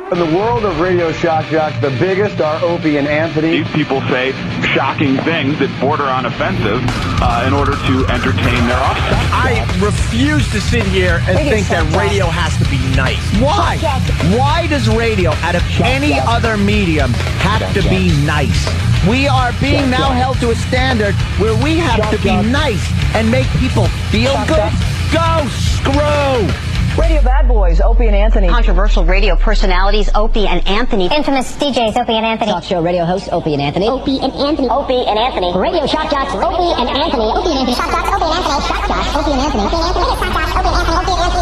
In the world of radio shock jocks, the biggest are Opie and Anthony. These people say shocking things that border on offensive in order to entertain their offspring. I refuse to sit here and think that radio has to be nice. Why? Why does radio, out of any other medium, have to be nice? We are being now held to a standard where we have to be nice and make people feel good. Go screw! Radio bad boys, Opie and Anthony. Controversial radio personalities, Opie and Anthony. Infamous DJs, Opie and Anthony. Talk show radio hosts, Opie and Anthony. Opie and Anthony. Opie and Anthony. Radio shock jocks, Opie and Anthony. Opie and Anthony. Shock jocks, Opie and Anthony. Shock jocks, Opie and Anthony. Opie and Anthony. Shock jocks, Opie and Anthony. Opie and Anthony.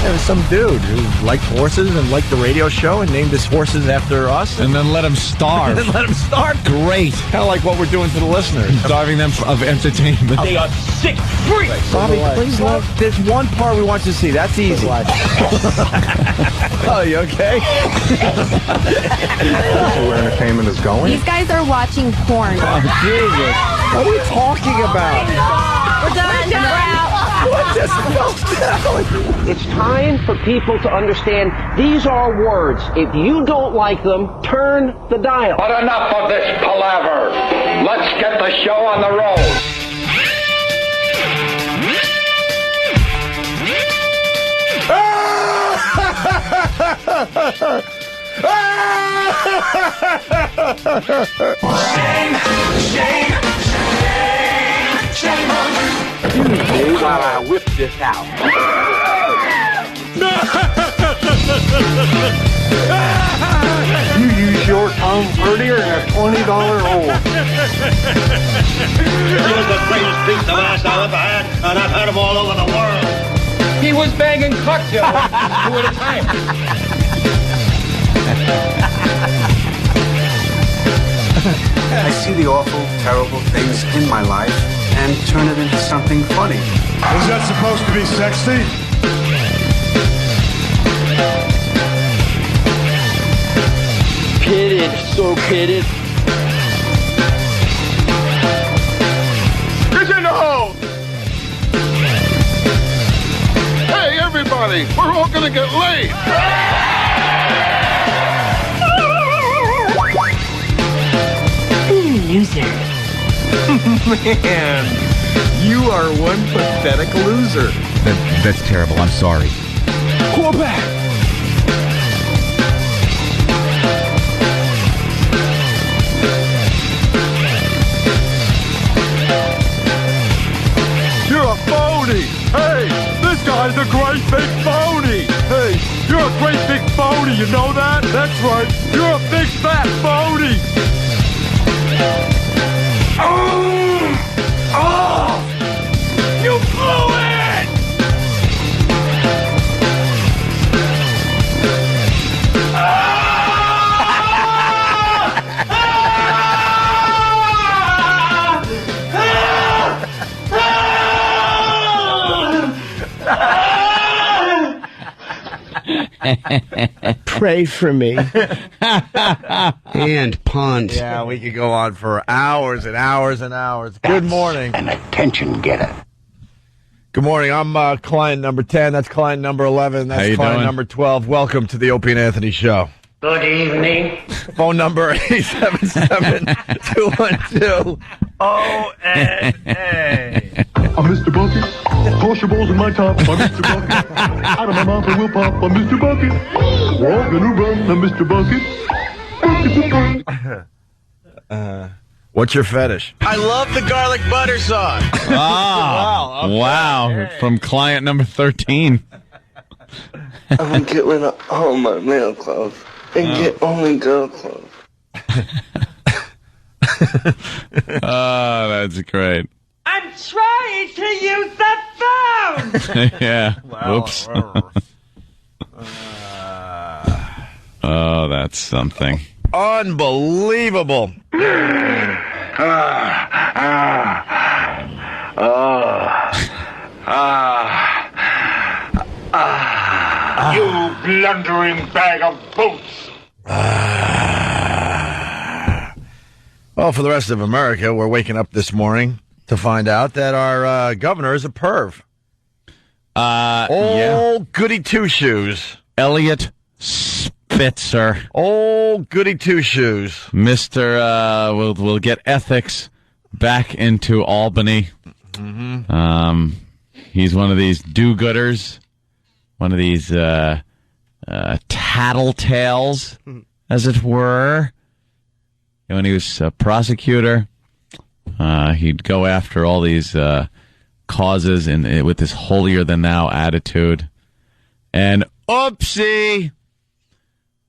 There was some dude who liked horses and liked the radio show and named his horses after us. And then let them starve. And then let them starve? Great. Kind of like what we're doing to the listeners. Starving them of entertainment. They are sick freaks. Bobby, please look. There's one part we want you to see. That's easy. Oh, you okay? Where entertainment is going. These guys are watching porn. Oh, Jesus. What are you talking about? We're done. We're out. What just fell down? It's time for people to understand these are words. If you don't like them, turn the dial. But enough of this palaver. Let's get the show on the road. Shame on you. Excuse me while I whip this out. You use your tongue prettier than a $20 hole. He was the greatest piece of ass I've ever had, and I've had him all over the world. He was banging cocktails two at a time. I see the awful, terrible things in my life and turn it into something funny. Is that supposed to be sexy? Pitted, so pitted. Get in the hole! Hey, everybody, we're all gonna get laid! Loser. Man, you are one pathetic loser. That's terrible. I'm sorry. Quarterback. You're a phony! Hey, this guy's a great big phony! Hey, you're a great big phony, you know that? That's right, you're a big fat phony! You blew it! Pray for me. And punt. Yeah, we could go on for hours and hours and hours. Good morning. An attention getter. Good morning. I'm client number 10. That's client number 11. How That's you client doing? number 12. Welcome to the Opie and Anthony Show. Good evening. Phone number 877-212-ONA. I'm Mr. Bucket. Toss your balls in my top. I'm Mr. Bucket. Out of my mouth I will pop. I'm Mr. Bucket. Walk gonna run. I'm Mr. Bucket. What's your fetish? I love the garlic butter sauce. Ah, Wow. wow. From client number 13. I'm gonna get rid of all my male clothes and get only girl clothes. Oh, that's great. I'm trying to use the phone. Yeah. Whoops. Oh, that's something. Unbelievable. You blundering bag of boots. Well, for the rest of America, we're waking up this morning to find out that our governor is a perv. Goody two-shoes. Elliot Spitzer. Goody two-shoes. Mr. We'll get ethics back into Albany. Mm-hmm. He's one of these do-gooders, one of these tattletales, as it were. When he was a prosecutor, he'd go after all these causes with this holier-than-thou attitude. And oopsie,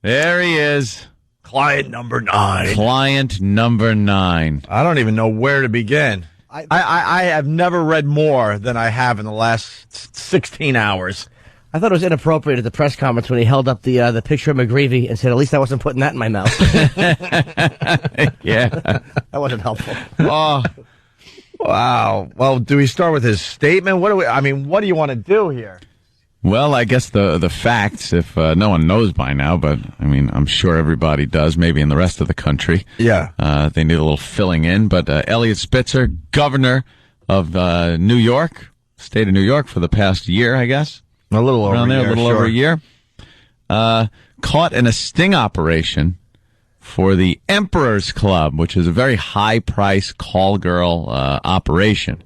there he is. Client number 9. Client number 9. I don't even know where to begin. I have never read more than I have in the last 16 hours. I thought it was inappropriate at the press conference when he held up the picture of McGreevy and said, at least I wasn't putting that in my mouth. Yeah. That wasn't helpful. Oh, wow. Well, do we start with his statement? What do you want to do here? Well, I guess the facts, if no one knows by now, but I'm sure everybody does, maybe in the rest of the country. Yeah. They need a little filling in, but Elliot Spitzer, governor of New York, state of New York for the past year, I guess. A little over a year. Caught in a sting operation for the Emperor's Club, which is a very high-price call girl operation.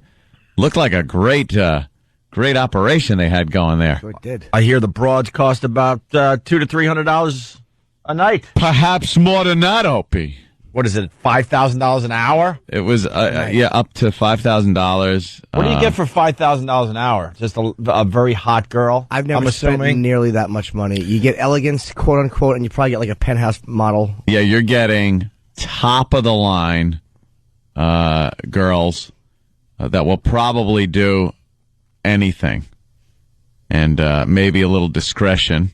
Looked like a great operation they had going there. Sure did. I hear the broads cost about $200 to $300 a night. Perhaps more than that, Opie. What is it, $5,000 an hour? It was, up to $5,000. What do you get for $5,000 an hour? Just a very hot girl? I've never spent nearly that much money. You get elegance, quote unquote, and you probably get like a penthouse model. Yeah, you're getting top of the line girls that will probably do anything, and maybe a little discretion.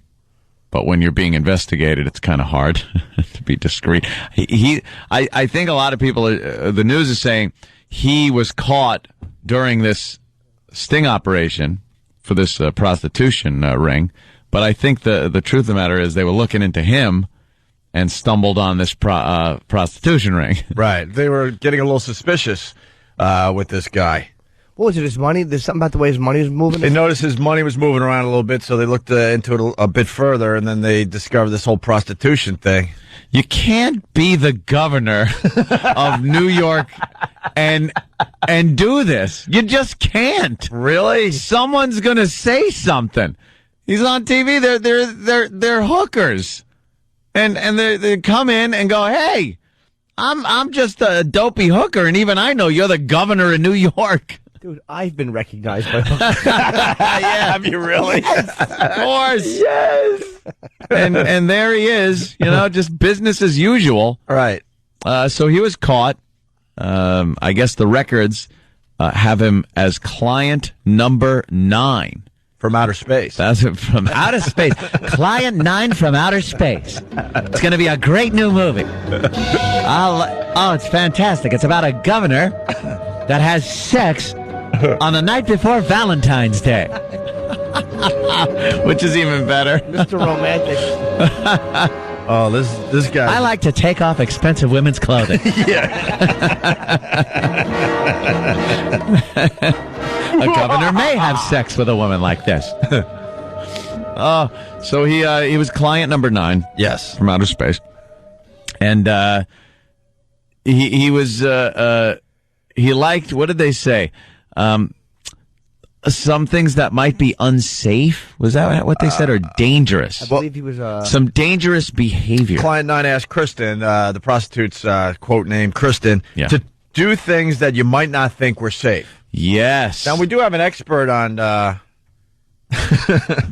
But when you're being investigated, it's kind of hard to be discreet. I think a lot of people, the news is saying he was caught during this sting operation for this prostitution ring. But I think the truth of the matter is they were looking into him and stumbled on this prostitution ring. Right. They were getting a little suspicious with this guy. What was it, his money? There's something about the way his money was moving? They noticed his money was moving around a little bit, so they looked into it a bit further, and then they discovered this whole prostitution thing. You can't be the governor of New York and do this. You just can't. Really? Someone's going to say something. He's on TV. They're hookers. And they come in and go, "Hey, I'm just a dopey hooker, and even I know you're the governor of New York." Dude, I've been recognized by hookers. Yeah, have you really? Yes, of course. Yes. And there he is, just business as usual. Right. So he was caught. I guess the records have him as client number 9. From outer space. That's it, from outer space. Client 9 from outer space. It's going to be a great new movie. It's fantastic. It's about a governor that has sex on the night before Valentine's Day. Which is even better. Mr. Romantic. Oh, this guy. I like to take off expensive women's clothing. Yeah. A governor may have sex with a woman like this. So he was client number 9. Yes. From outer space. And he was he liked, what did they say? Some things that might be unsafe. Was that what they said? Or dangerous? I believe he was some dangerous behavior. Client 9 asked Kristen, the prostitute's quote name, Kristen, to do things that you might not think were safe. Yes. Now, we do have an expert on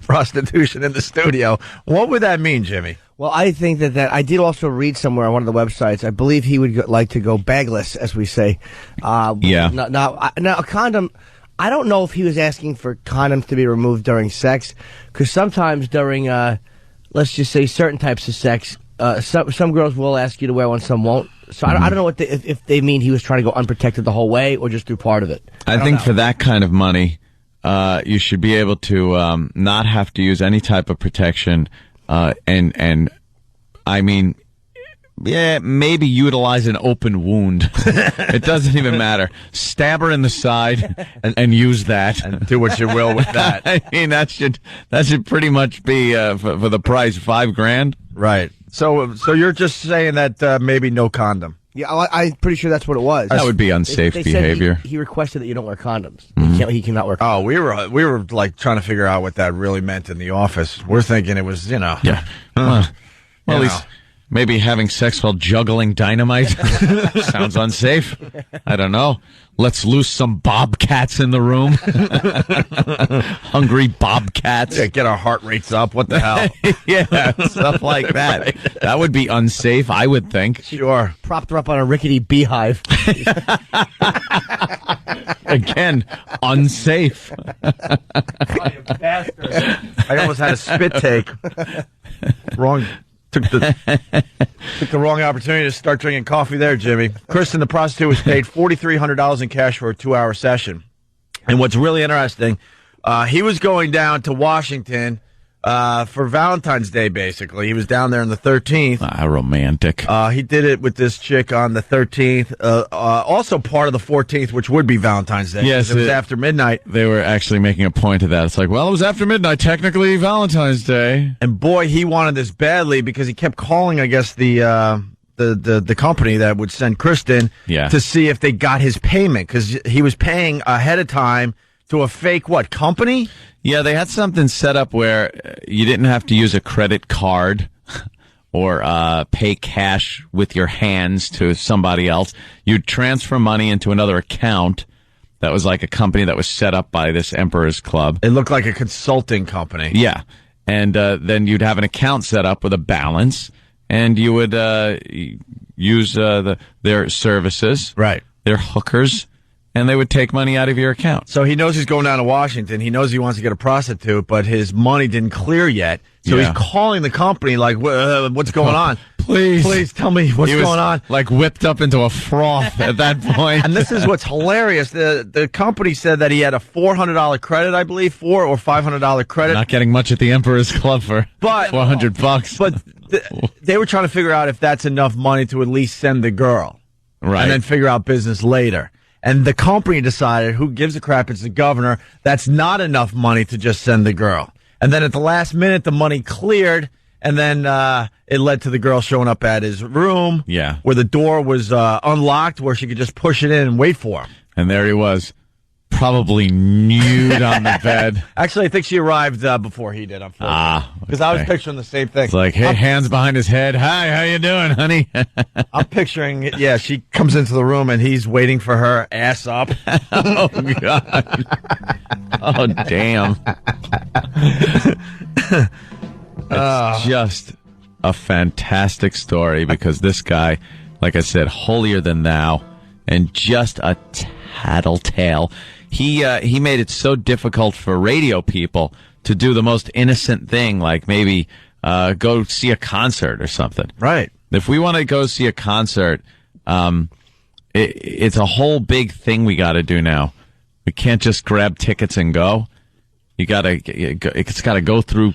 prostitution in the studio. What would that mean, Jimmy? Well, I think that I did also read somewhere on one of the websites. I believe he would like to go bagless, as we say. Yeah. Now, a condom. I don't know if he was asking for condoms to be removed during sex, because sometimes during, let's just say, certain types of sex, some girls will ask you to wear one, some won't. So I don't know if they mean he was trying to go unprotected the whole way or just through part of it. I think for that kind of money, you should be able to not have to use any type of protection. And I mean, maybe utilize an open wound. It doesn't even matter. Stab her in the side and use that. And do what you will with that. I mean, that should pretty much be for the price, $5,000. Right. So you're just saying that maybe no condom. Yeah, I'm pretty sure that's what it was. That would be unsafe they behavior. He requested that you don't wear condoms. Mm-hmm. He cannot wear condoms. Oh, we were like trying to figure out what that really meant in the office. We're thinking it was, Yeah. Well, at least maybe having sex while juggling dynamite sounds unsafe. I don't know. Let's loose some bobcats in the room. Hungry bobcats. Yeah, get our heart rates up. What the hell? Yeah, stuff like that. Right. That would be unsafe, I would think. Sure. Propped her up on a rickety beehive. Again, unsafe. I almost had a spit take. Wrong. Took the wrong opportunity to start drinking coffee there, Jimmy. Kristen, the prostitute, was paid $4,300 in cash for a 2-hour session. And what's really interesting, he was going down to Washington for Valentine's Day, basically. He was down there on the 13th. How romantic. He did it with this chick on the 13th. Also part of the 14th, which would be Valentine's Day. Yes. It was after midnight. They were actually making a point of that. It's like, well, it was after midnight, technically Valentine's Day. And boy, he wanted this badly because he kept calling, I guess, the company that would send Kristen to see if they got his payment, because he was paying ahead of time to a fake, company? Yeah, they had something set up where you didn't have to use a credit card or pay cash with your hands to somebody else. You'd transfer money into another account that was like a company that was set up by this Emperor's Club. It looked like a consulting company. Yeah. And then you'd have an account set up with a balance, and you would use their services, right? Their hookers, and they would take money out of your account. So he knows he's going down to Washington. He knows he wants to get a prostitute, but his money didn't clear yet. So he's calling the company like, what's going on? Please tell me what's going on. Like whipped up into a froth at that point. And this is what's hilarious. The company said that he had a $400 credit, I believe, $400 or $500 credit. Not getting much at the Emperor's Club for $400. But they were trying to figure out if that's enough money to at least send the girl. Right. And then figure out business later. And the company decided, who gives a crap, it's the governor, that's not enough money to just send the girl. And then at the last minute, the money cleared, and then it led to the girl showing up at his room, where the door was unlocked, where she could just push it in and wait for him. And there he was, probably nude on the bed. Actually, I think she arrived before he did, unfortunately. Because I was picturing the same thing. It's like, hey, hands behind his head. Hi, how you doing, honey? I'm picturing, she comes into the room, and he's waiting for her, ass up. Oh, God. Oh, damn. It's just a fantastic story because this guy, like I said, holier than thou and just a tattletale. He made it so difficult for radio people to do the most innocent thing, like maybe go see a concert or something. Right. If we want to go see a concert, it's a whole big thing we got to do now. We can't just grab tickets and go. It's got to go through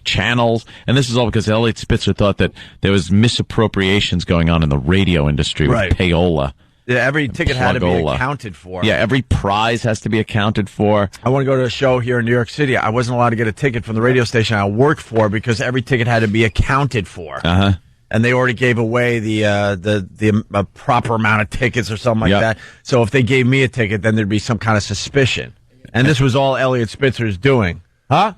channels. And this is all because Elliot Spitzer thought that there was misappropriations going on in the radio industry with payola. Yeah, every ticket had to be accounted for. Yeah, every prize has to be accounted for. I want to go to a show here in New York City. I wasn't allowed to get a ticket from the radio station I worked for because every ticket had to be accounted for. Uh-huh. And they already gave away the proper amount of tickets or something like that. So if they gave me a ticket, then there'd be some kind of suspicion. And this was all Elliot Spitzer's doing. Huh?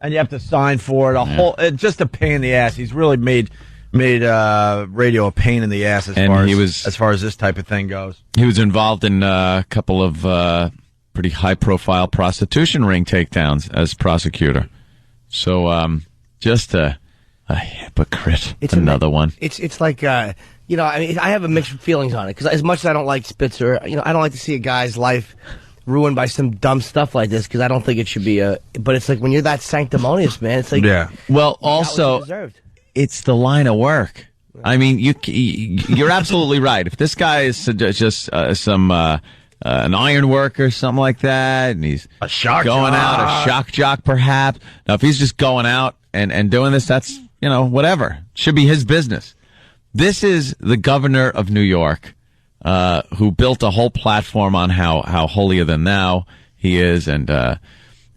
And you have to sign for it. Just a pain in the ass. He's really made radio a pain in the ass as far as this type of thing goes. He was involved in a couple of pretty high-profile prostitution ring takedowns as prosecutor. So just a hypocrite. It's another one. It's like I have mixed feelings on it because as much as I don't like Spitzer, I don't like to see a guy's life ruined by some dumb stuff like this because I don't think it should be but it's like when you're that sanctimonious, man, it's like Well, also it's the line of work. I mean, you're absolutely right. If this guy is just some an iron worker or something like that, and he's a shock jock perhaps. Now, if he's just going out and doing this, that's whatever. Should be his business. This is the governor of New York, who built a whole platform on how holier than thou he is, and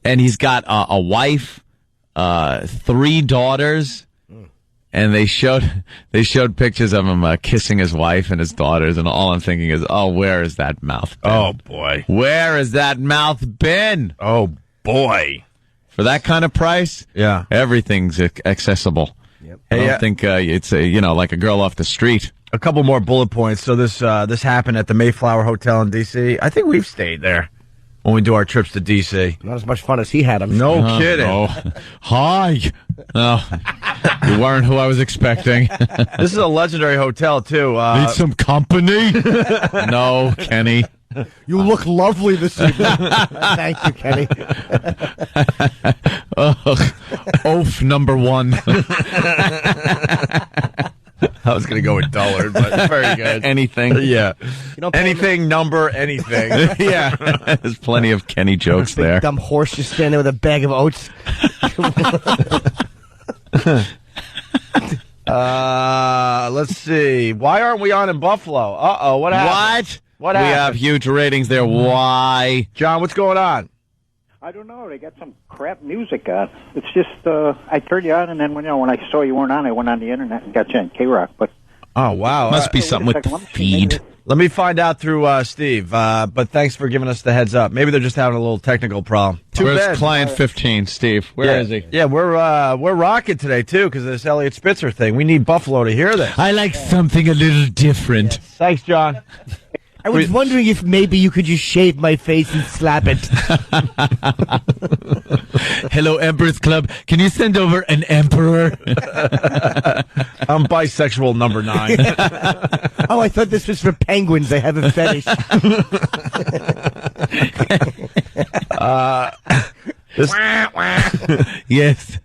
he's got a wife, 3 daughters. And they showed pictures of him kissing his wife and his daughters, and all I'm thinking is, oh, where has that mouth been? Oh, boy. Where has that mouth been? Oh, boy. For that kind of price, yeah, everything's accessible. Yep. I don't think it's like a girl off the street. A couple more bullet points. So this happened at the Mayflower Hotel in D.C. I think we've stayed there when we do our trips to D.C. Not as much fun as he had them. No kidding. No. Hi. No, you weren't who I was expecting. This is a legendary hotel, too. Need some company? No, Kenny. You look lovely this evening. Thank you, Kenny. Oaf number 1. I was going to go with Dullard, but very good. Anything. Yeah. Anything, number, anything. Yeah. There's plenty of Kenny jokes there. Dumb horse just standing there with a bag of oats. Let's see. Why aren't we on in Buffalo? Uh-oh, what happened? What happened? We have huge ratings there. Why? John, what's going on? I don't know. They got some crap music on. It's just, I turned you on, and then when I saw you weren't on, I went on the internet and got you on K-Rock. But oh, wow. Must be something with the feed. Let me find out through Steve. But thanks for giving us the heads up. Maybe they're just having a little technical problem. Where's client 15, Steve? Where is he? Yeah, we're rocking today, too, because of this Elliot Spitzer thing. We need Buffalo to hear this. I like something a little different. Yes. Thanks, John. I was wondering if maybe you could just shave my face and slap it. Hello, Emperor's Club. Can you send over an emperor? I'm bisexual number 9. Oh, I thought this was for penguins. They have a fetish. Yes.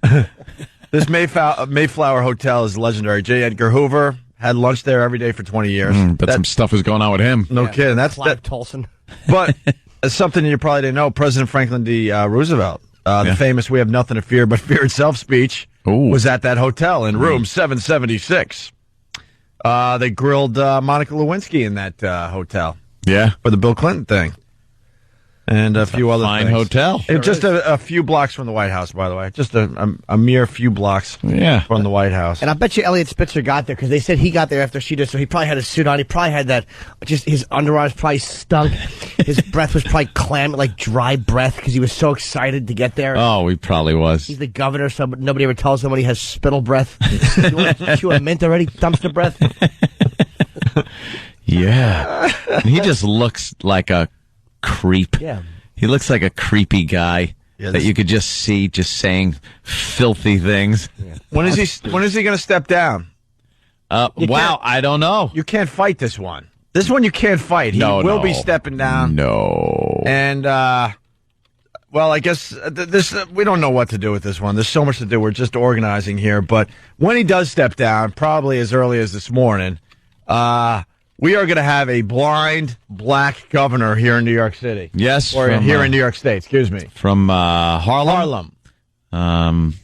This Mayflower Hotel is legendary. J. Edgar Hoover had lunch there every day for 20 years. But some stuff was going on with him. No kidding. That's Clive Tolson. But something you probably didn't know, President Franklin D. Roosevelt, the famous "We have nothing to fear but fear itself" speech was at that hotel in room 776. They grilled Monica Lewinsky in that hotel. Yeah. For the Bill Clinton thing. And a few other fine things. hotel. It was just a few blocks from the White House, by the way. Just a mere few blocks from the White House. And I bet you Elliot Spitzer got there because they said he got there after she did, so he probably had a suit on. He probably had that, just his underarms probably stunk. His breath was probably clammy, like dry breath, because he was so excited to get there. Oh, he probably was. He's the governor, so nobody ever tells him when he has spittle breath. You want to chew a mint already? Dumpster breath? Yeah. He just looks like a creep. Yeah. He looks like a creepy guy that you could just see just saying filthy things. Yeah. When is he going to step down? I don't know. You can't fight this one. This one you can't fight. He will be stepping down. No. And well, I guess this we don't know what to do with this one. There's so much to do. We're just organizing here. But when he does step down, probably as early as this morning, we are going to have a blind black governor here in New York City. Yes. Or here in New York State, excuse me. From Harlem?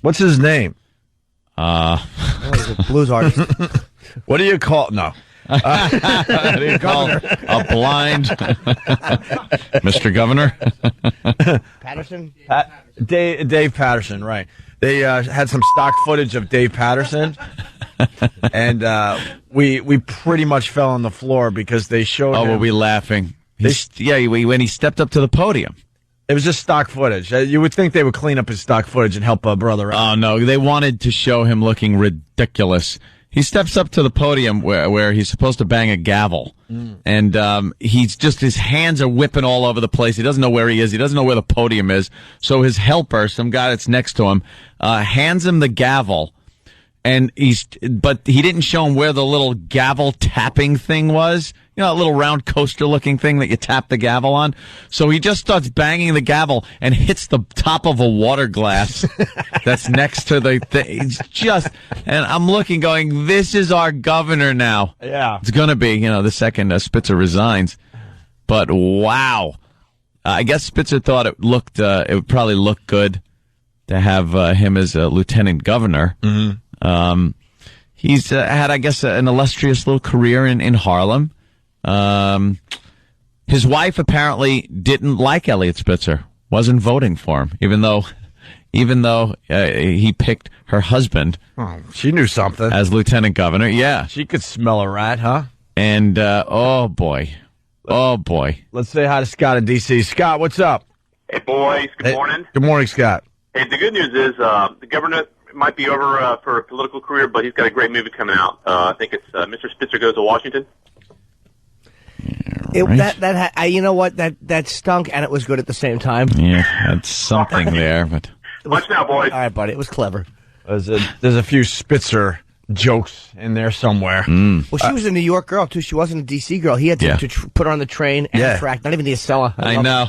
What's his name? He's a blues artist. What do you call... No. What do you call a blind Mr. Governor? Patterson? Dave Patterson, right. They had some stock footage of Dave Patterson. And we pretty much fell on the floor because they showed him. Oh, were we laughing? When he stepped up to the podium. It was just stock footage. You would think they would clean up his stock footage and help a brother out. Oh, no. They wanted to show him looking ridiculous. He steps up to the podium where he's supposed to bang a gavel. And he's just, his hands are whipping all over the place. He doesn't know where he is. He doesn't know where the podium is. So his helper, some guy that's next to him, hands him the gavel. And but he didn't show him where the little gavel tapping thing was. You know, that little round coaster looking thing that you tap the gavel on. So he just starts banging the gavel and hits the top of a water glass that's next to the thing. It's just, and I'm looking going, this is our governor now. Yeah. It's going to be, the second Spitzer resigns. But wow. I guess Spitzer thought it would probably look good to have him as a lieutenant governor. Mm-hmm. He's had, I guess, an illustrious little career in Harlem. His wife apparently didn't like Elliot Spitzer, wasn't voting for him, even though he picked her husband. Oh, she knew something. As lieutenant governor, yeah. She could smell a rat, huh? And, oh boy. Let's say hi to Scott in D.C. Scott, what's up? Hey, boys. Good morning. Good morning, Scott. Hey, the good news is the governor might be over for a political career, but he's got a great movie coming out. I think it's Mr. Spitzer Goes to Washington. You know what? That stunk, and it was good at the same time. Yeah, that's something there. But watch now, boys. All right, buddy. It was clever. There's a few Spitzer jokes in there somewhere. Well, she was a New York girl, too. She wasn't a D.C. girl. He had to put her on the train and track, not even the Acela. I know.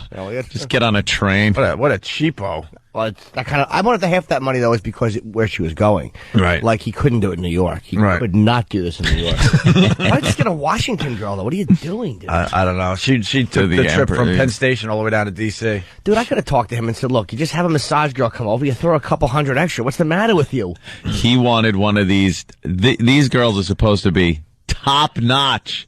Just get on a train. What a cheapo. Well, it's that kind of. I wanted the half that money though, is because where she was going. Right. Like he couldn't do it in New York. He could not do this in New York. Why don't you just get a Washington girl though? What are you doing, dude? I don't know. She took the trip from Penn Station all the way down to D.C. Dude, I could have talked to him and said, "Look, you just have a massage girl come over. You throw a couple hundred extra. What's the matter with you?" He wanted one of these. These girls are supposed to be top notch.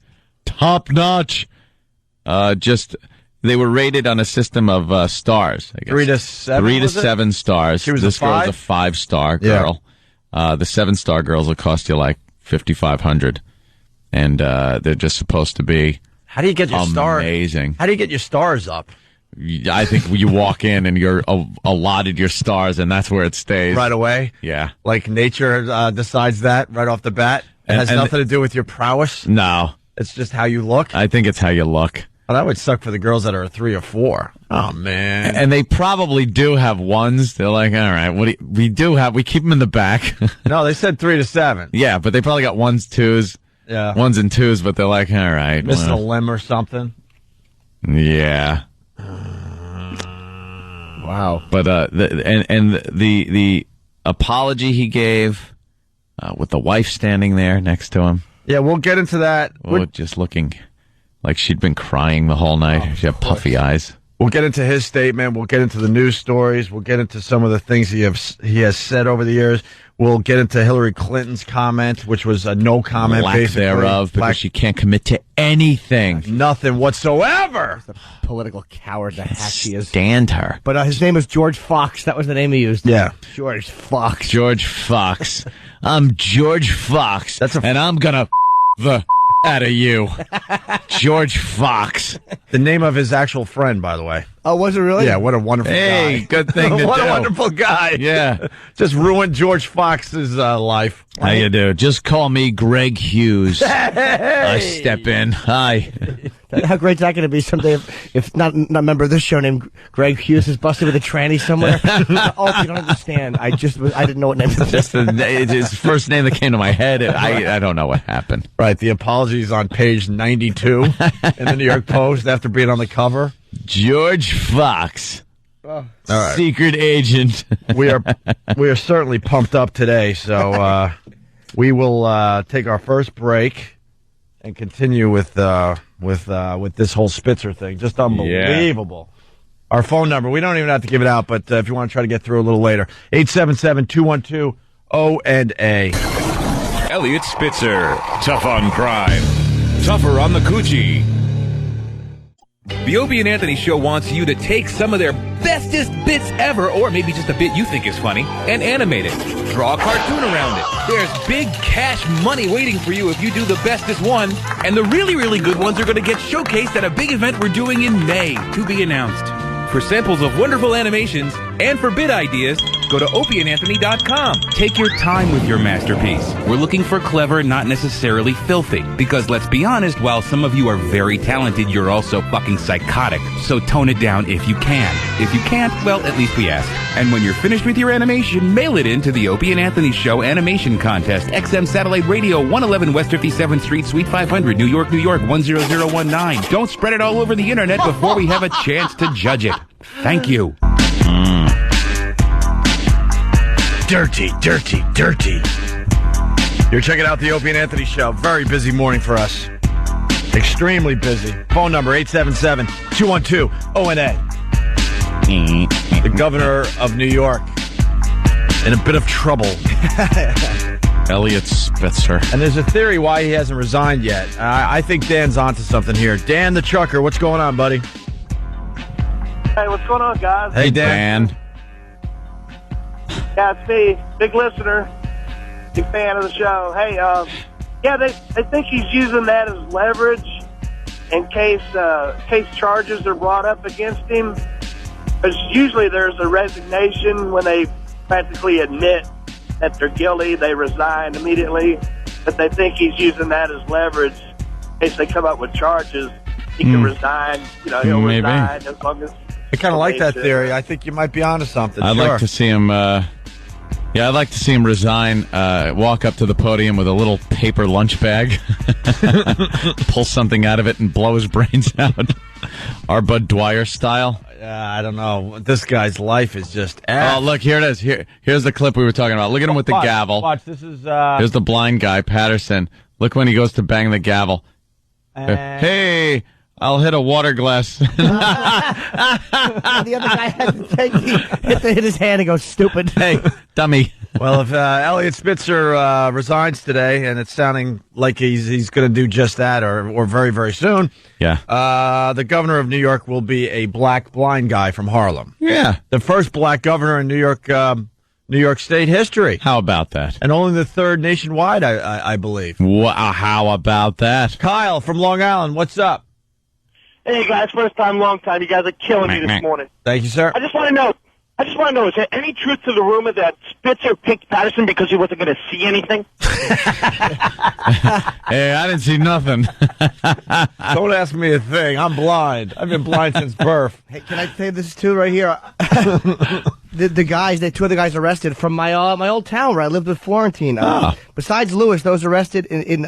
They were rated on a system of stars, I guess. 3 to 7? 3 to 7 stars. She was this a 5? girl's a 5-star girl. Yeah. The 7-star girls will cost you like $5,500, and they're just supposed to be. How do you get your stars? Amazing. How do you get your stars up? I think you walk in and you're allotted your stars, and that's where it stays right away. Yeah, like nature decides that right off the bat. It has nothing to do with your prowess. No, it's just how you look. I think it's how you look. Well, that would suck for the girls that are a 3 or 4. Oh man! And they probably do have ones. They're like, all right, we keep them in the back. No, they said 3 to 7. Yeah, but they probably got 1s, 2s. Yeah, 1s and 2s, but they're like, all right, missing a limb or something. Yeah. Wow. But the apology he gave with the wife standing there next to him. Yeah, we'll get into that. Just looking like she'd been crying the whole night. She had puffy eyes. We'll get into his statement. We'll get into the news stories. We'll get into some of the things he has said over the years. We'll get into Hillary Clinton's comment, which was a no comment, lack basically. thereof, because she can't commit to anything. Nothing whatsoever. The political coward that she is. Stand her. But his name is George Fox. That was the name he used. Yeah. George Fox. George Fox. I'm George Fox. And I'm gonna the out of you. George Fox. The name of his actual friend, by the way. Oh, was it really? Yeah, what a wonderful guy. Hey, good thing to do. What a wonderful guy. Yeah. Just ruined George Fox's life. How you do? Just call me Greg Hughes. Hey! I step in. Hi. How great is that going to be someday if not a member of this show named Greg Hughes is busted with a tranny somewhere? Oh, you don't understand. I didn't know what name it was. Just it's his first name that came to my head. I don't know what happened. Right. The apologies on page 92 in the New York Post after being on the cover. George Fox. All right. Secret agent. We are certainly pumped up today, so we will take our first break and continue with this whole Spitzer thing. Just unbelievable. Yeah. Our phone number, we don't even have to give it out, but if you want to try to get through a little later, 877-212-O&A. Elliot Spitzer, tough on crime, tougher on the coochie. The Opie and Anthony Show wants you to take some of their bestest bits ever, or maybe just a bit you think is funny, and animate it. Draw a cartoon around it. There's big cash money waiting for you if you do the bestest one, and the really, really good ones are going to get showcased at a big event we're doing in May, to be announced. For samples of wonderful animations and for bit ideas, go to opieandanthony.com. Take your time with your masterpiece. We're looking for clever, not necessarily filthy. Because let's be honest, while some of you are very talented, you're also fucking psychotic. So tone it down if you can. If you can't, well, at least we asked. And when you're finished with your animation, mail it in to the Opie and Anthony Show Animation Contest, XM Satellite Radio, 111 West 57th Street, Suite 500, New York, New York, 10019. Don't spread it all over the internet before we have a chance to judge it. Thank you. Dirty, dirty, dirty. You're checking out the Opie and Anthony Show. Very busy morning for us. Extremely busy. Phone number 877-212-O&A. The governor of New York in a bit of trouble Elliot Spitzer. And there's a theory why he hasn't resigned yet. I think Dan's onto something here. Dan the trucker, what's going on, buddy? Hey, what's going on, guys? Hey, Dan. Yeah, it's me. Big listener. Big fan of the show. Hey, they think he's using that as leverage in case charges are brought up against him. Because usually there's a resignation when they practically admit that they're guilty. They resign immediately. But they think he's using that as leverage in case they come up with charges. He can resign. He'll resign as long as... I kind of like that theory. I think you might be onto something. I'd like to see him... I'd like to see him resign, walk up to the podium with a little paper lunch bag, pull something out of it, and blow his brains out. Our Bud Dwyer style. I don't know. This guy's life is just... Oh, look, here it is. Here's the clip we were talking about. Look at him with the gavel. Watch, this is... Here's the blind guy, Patterson. Look when he goes to bang the gavel. Hey... I'll hit a water glass. The other guy has to hit his hand and go, stupid. Hey, dummy. Well, if Elliot Spitzer resigns today, and it's sounding like he's going to do just that, or very, very soon, the governor of New York will be a black blind guy from Harlem. Yeah. The first black governor in New York State history. How about that? And only the third nationwide, I believe. How about that? Kyle from Long Island, what's up? Hey, guys, first time, long time. You guys are killing me this morning. Thank you, sir. I just want to know, is there any truth to the rumor that Spitzer picked Patterson because he wasn't going to see anything? Hey, I didn't see nothing. Don't ask me a thing. I'm blind. I've been blind since birth. Hey, can I say this too right here? The two other guys arrested from my old town where I lived with Florentine. Besides Lewis, those arrested in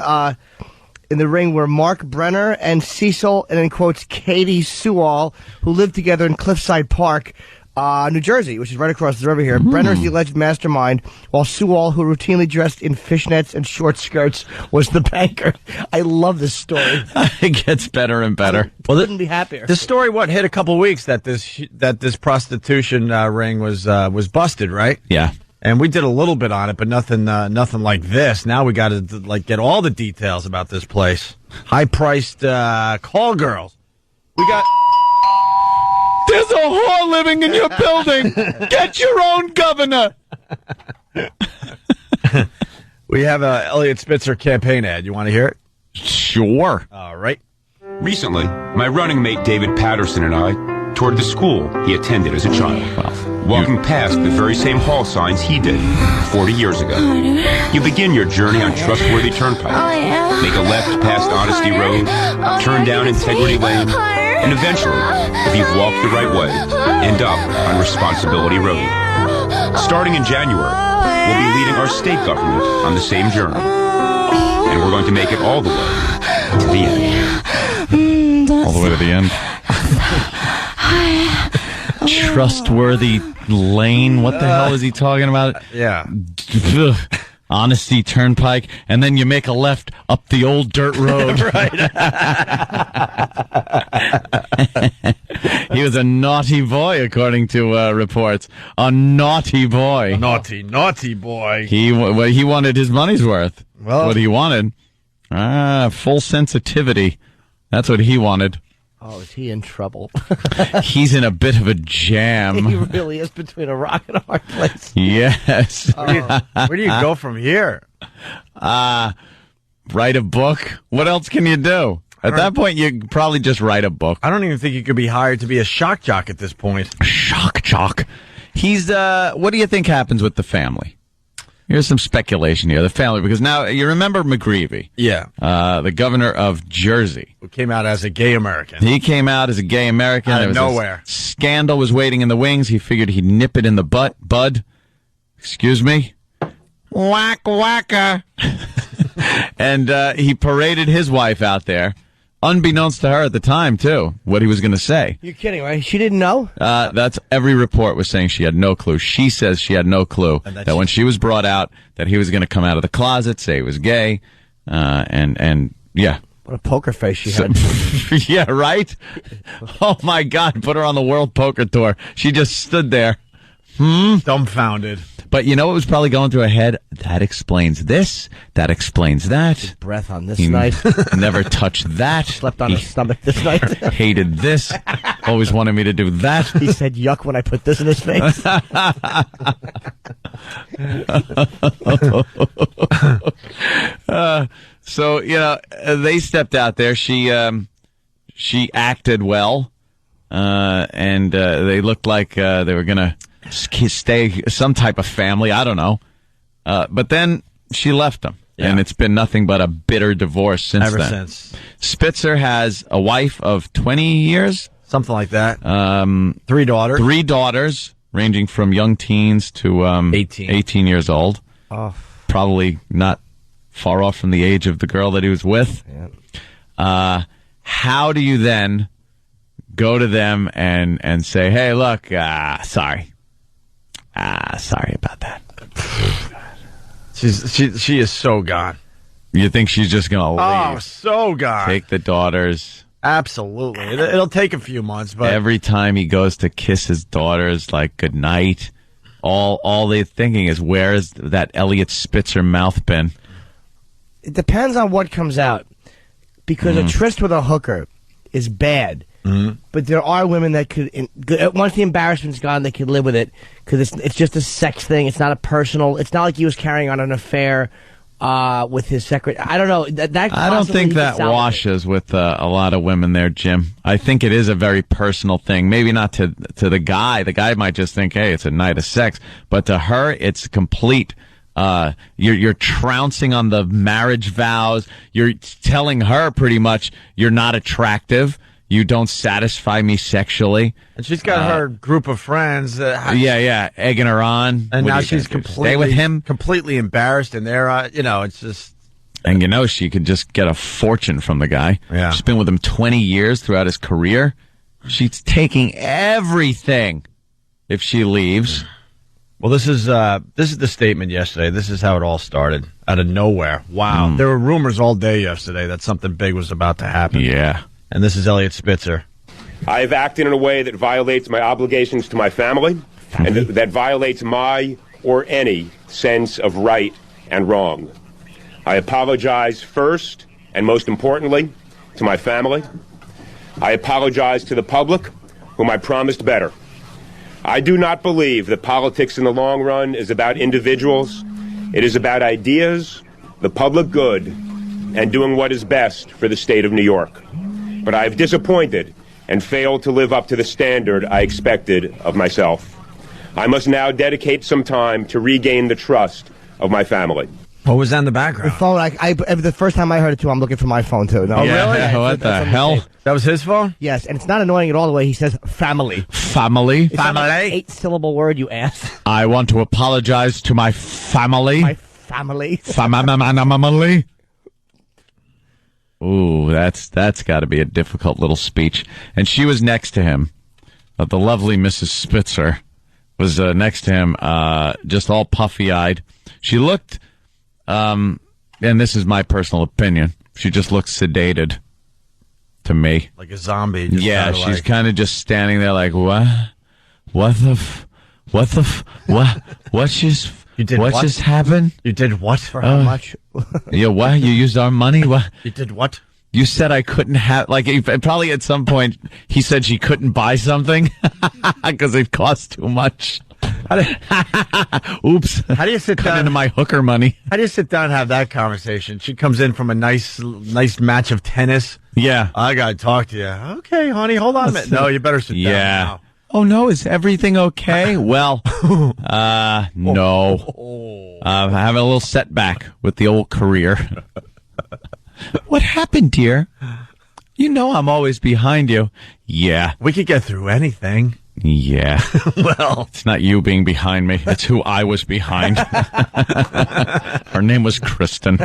the ring were Mark Brenner and Cecil, and in quotes, Katie Sewall, who lived together in Cliffside Park, New Jersey, which is right across the river here. Brenner's the alleged mastermind, while Sewall, who routinely dressed in fishnets and short skirts, was the banker. I love this story. It gets better and better. Well, couldn't be happier. The story, hit a couple weeks that this prostitution ring was busted, right? Yeah. And we did a little bit on it, but nothing like this. Now we got to get all the details about this place. High-priced call girls. We got. There's a whore living in your building. Get your own governor. We have a Elliot Spitzer campaign ad. You want to hear it? Sure. All right. Recently, my running mate David Patterson and I toured the school he attended as a child, walking past the very same hall signs he did 40 years ago. You begin your journey on Trustworthy Turnpike, make a left past Honesty Road, turn down Integrity Lane, and eventually, if you've walked the right way, end up on Responsibility Road. Starting in January, we'll be leading our state government on the same journey. And we're going to make it all the way to the end. All the way to the end. Trustworthy Lane. What the hell is he talking about? Yeah. Honesty Turnpike, and then you make a left up the old dirt road. He was a naughty boy, according to reports. A naughty boy. Naughty boy. He wanted his money's worth. Well, what he wanted. Full sensitivity. That's what he wanted. Oh, is he in trouble? He's in a bit of a jam. He really is between a rock and a hard place. Yes. Where do you go from here? Write a book. What else can you do? At that point, you probably just write a book. I don't even think you could be hired to be a shock jock at this point. Shock jock. He's, what do you think happens with the family? Here's some speculation here. The family, because now, you remember McGreevey? Yeah. The governor of Jersey. Who came out as a gay American. He came out as a gay American. Out of nowhere. Scandal was waiting in the wings. He figured he'd nip it in the bud. Excuse me? Whack whacker. And he paraded his wife out there, unbeknownst to her at the time, too, what he was going to say. You're kidding, right? She didn't know? That's every report was saying she had no clue. She says she had no clue that when she was brought out, that he was going to come out of the closet, say he was gay, and yeah. What a poker face she had. Yeah, right? Oh, my God. Put her on the World Poker Tour. She just stood there. Dumbfounded. But you know what was probably going through her head? That explains this. That explains that. His breath on this night. Never touched that. Slept on his stomach this night. Hated this. Always wanted me to do that. He said yuck when I put this in his face. So, they stepped out there. She acted well, and they looked like they were going to stay some type of family. I don't know. But then she left them, and it's been nothing but a bitter divorce since Ever then. since. Spitzer has a wife of 20 years. Something like that. 3 daughters. 3 daughters, ranging from young teens to 18 years old. Oh. Probably not far off from the age of the girl that he was with. Yeah. How do you then go to them and say, hey, look, sorry. Sorry about that. She is so gone. You think she's just going to leave? Oh, so gone. Take the daughters. Absolutely. It'll take a few months, but every time he goes to kiss his daughters, like good night, all they're thinking is, where is that Elliot Spitzer mouth been? It depends on what comes out, because a tryst with a hooker is bad. But there are women that could, once the embarrassment's gone, they can live with it, because it's just a sex thing. It's not a personal. It's not like he was carrying on an affair with his secretary. I don't know. I don't think that washes with a lot of women there, Jim. I think it is a very personal thing. Maybe not to the guy. The guy might just think, hey, it's a night of sex. But to her, it's complete. You're trouncing on the marriage vows. You're telling her pretty much you're not attractive. You don't satisfy me sexually. And she's got her group of friends. Egging her on. And now she's stay with him? Completely embarrassed, and they're, it's just... And she could just get a fortune from the guy. Yeah. She's been with him 20 years throughout his career. She's taking everything if she leaves. Well, this is the statement yesterday. This is how it all started, out of nowhere. Wow. There were rumors all day yesterday that something big was about to happen. Yeah. And this is Elliot Spitzer. I have acted in a way that violates my obligations to my family, and that violates my or any sense of right and wrong. I apologize first and most importantly to my family. I apologize to the public, whom I promised better. I do not believe that politics in the long run is about individuals. It is about ideas, the public good, and doing what is best for the state of New York. But I have disappointed and failed to live up to the standard I expected of myself. I must now dedicate some time to regain the trust of my family. What was that in the background? The phone. The first time I heard it too, I'm looking for my phone too. No. Oh, really? Yeah, what the hell? That was his phone? Yes, and it's not annoying at all the way he says family. Family? It's not like an 8-syllable word, you ass. I want to apologize to my family. My family. Family. Ooh, that's got to be a difficult little speech. And she was next to him. The lovely Mrs. Spitzer was next to him, just all puffy-eyed. She looked, and this is my personal opinion, she just looked sedated to me. Like a zombie. Yeah, she's kind of just standing there like, what? What just happened? You did what? For how much? Yeah, what? You used our money? What? You did what? You said I couldn't have, probably at some point he said she couldn't buy something because it cost too much. Oops. How do you sit down into my hooker money? How do you sit down and have that conversation? She comes in from a nice match of tennis. Yeah. I got to talk to you. Okay, honey, hold on a minute. No, you better sit down now. Oh, no, is everything okay? Well, no. I'm having a little setback with the old career. What happened, dear? You know I'm always behind you. Yeah. We could get through anything. Yeah. Well, it's not you being behind me. It's who I was behind. Her name was Kristen.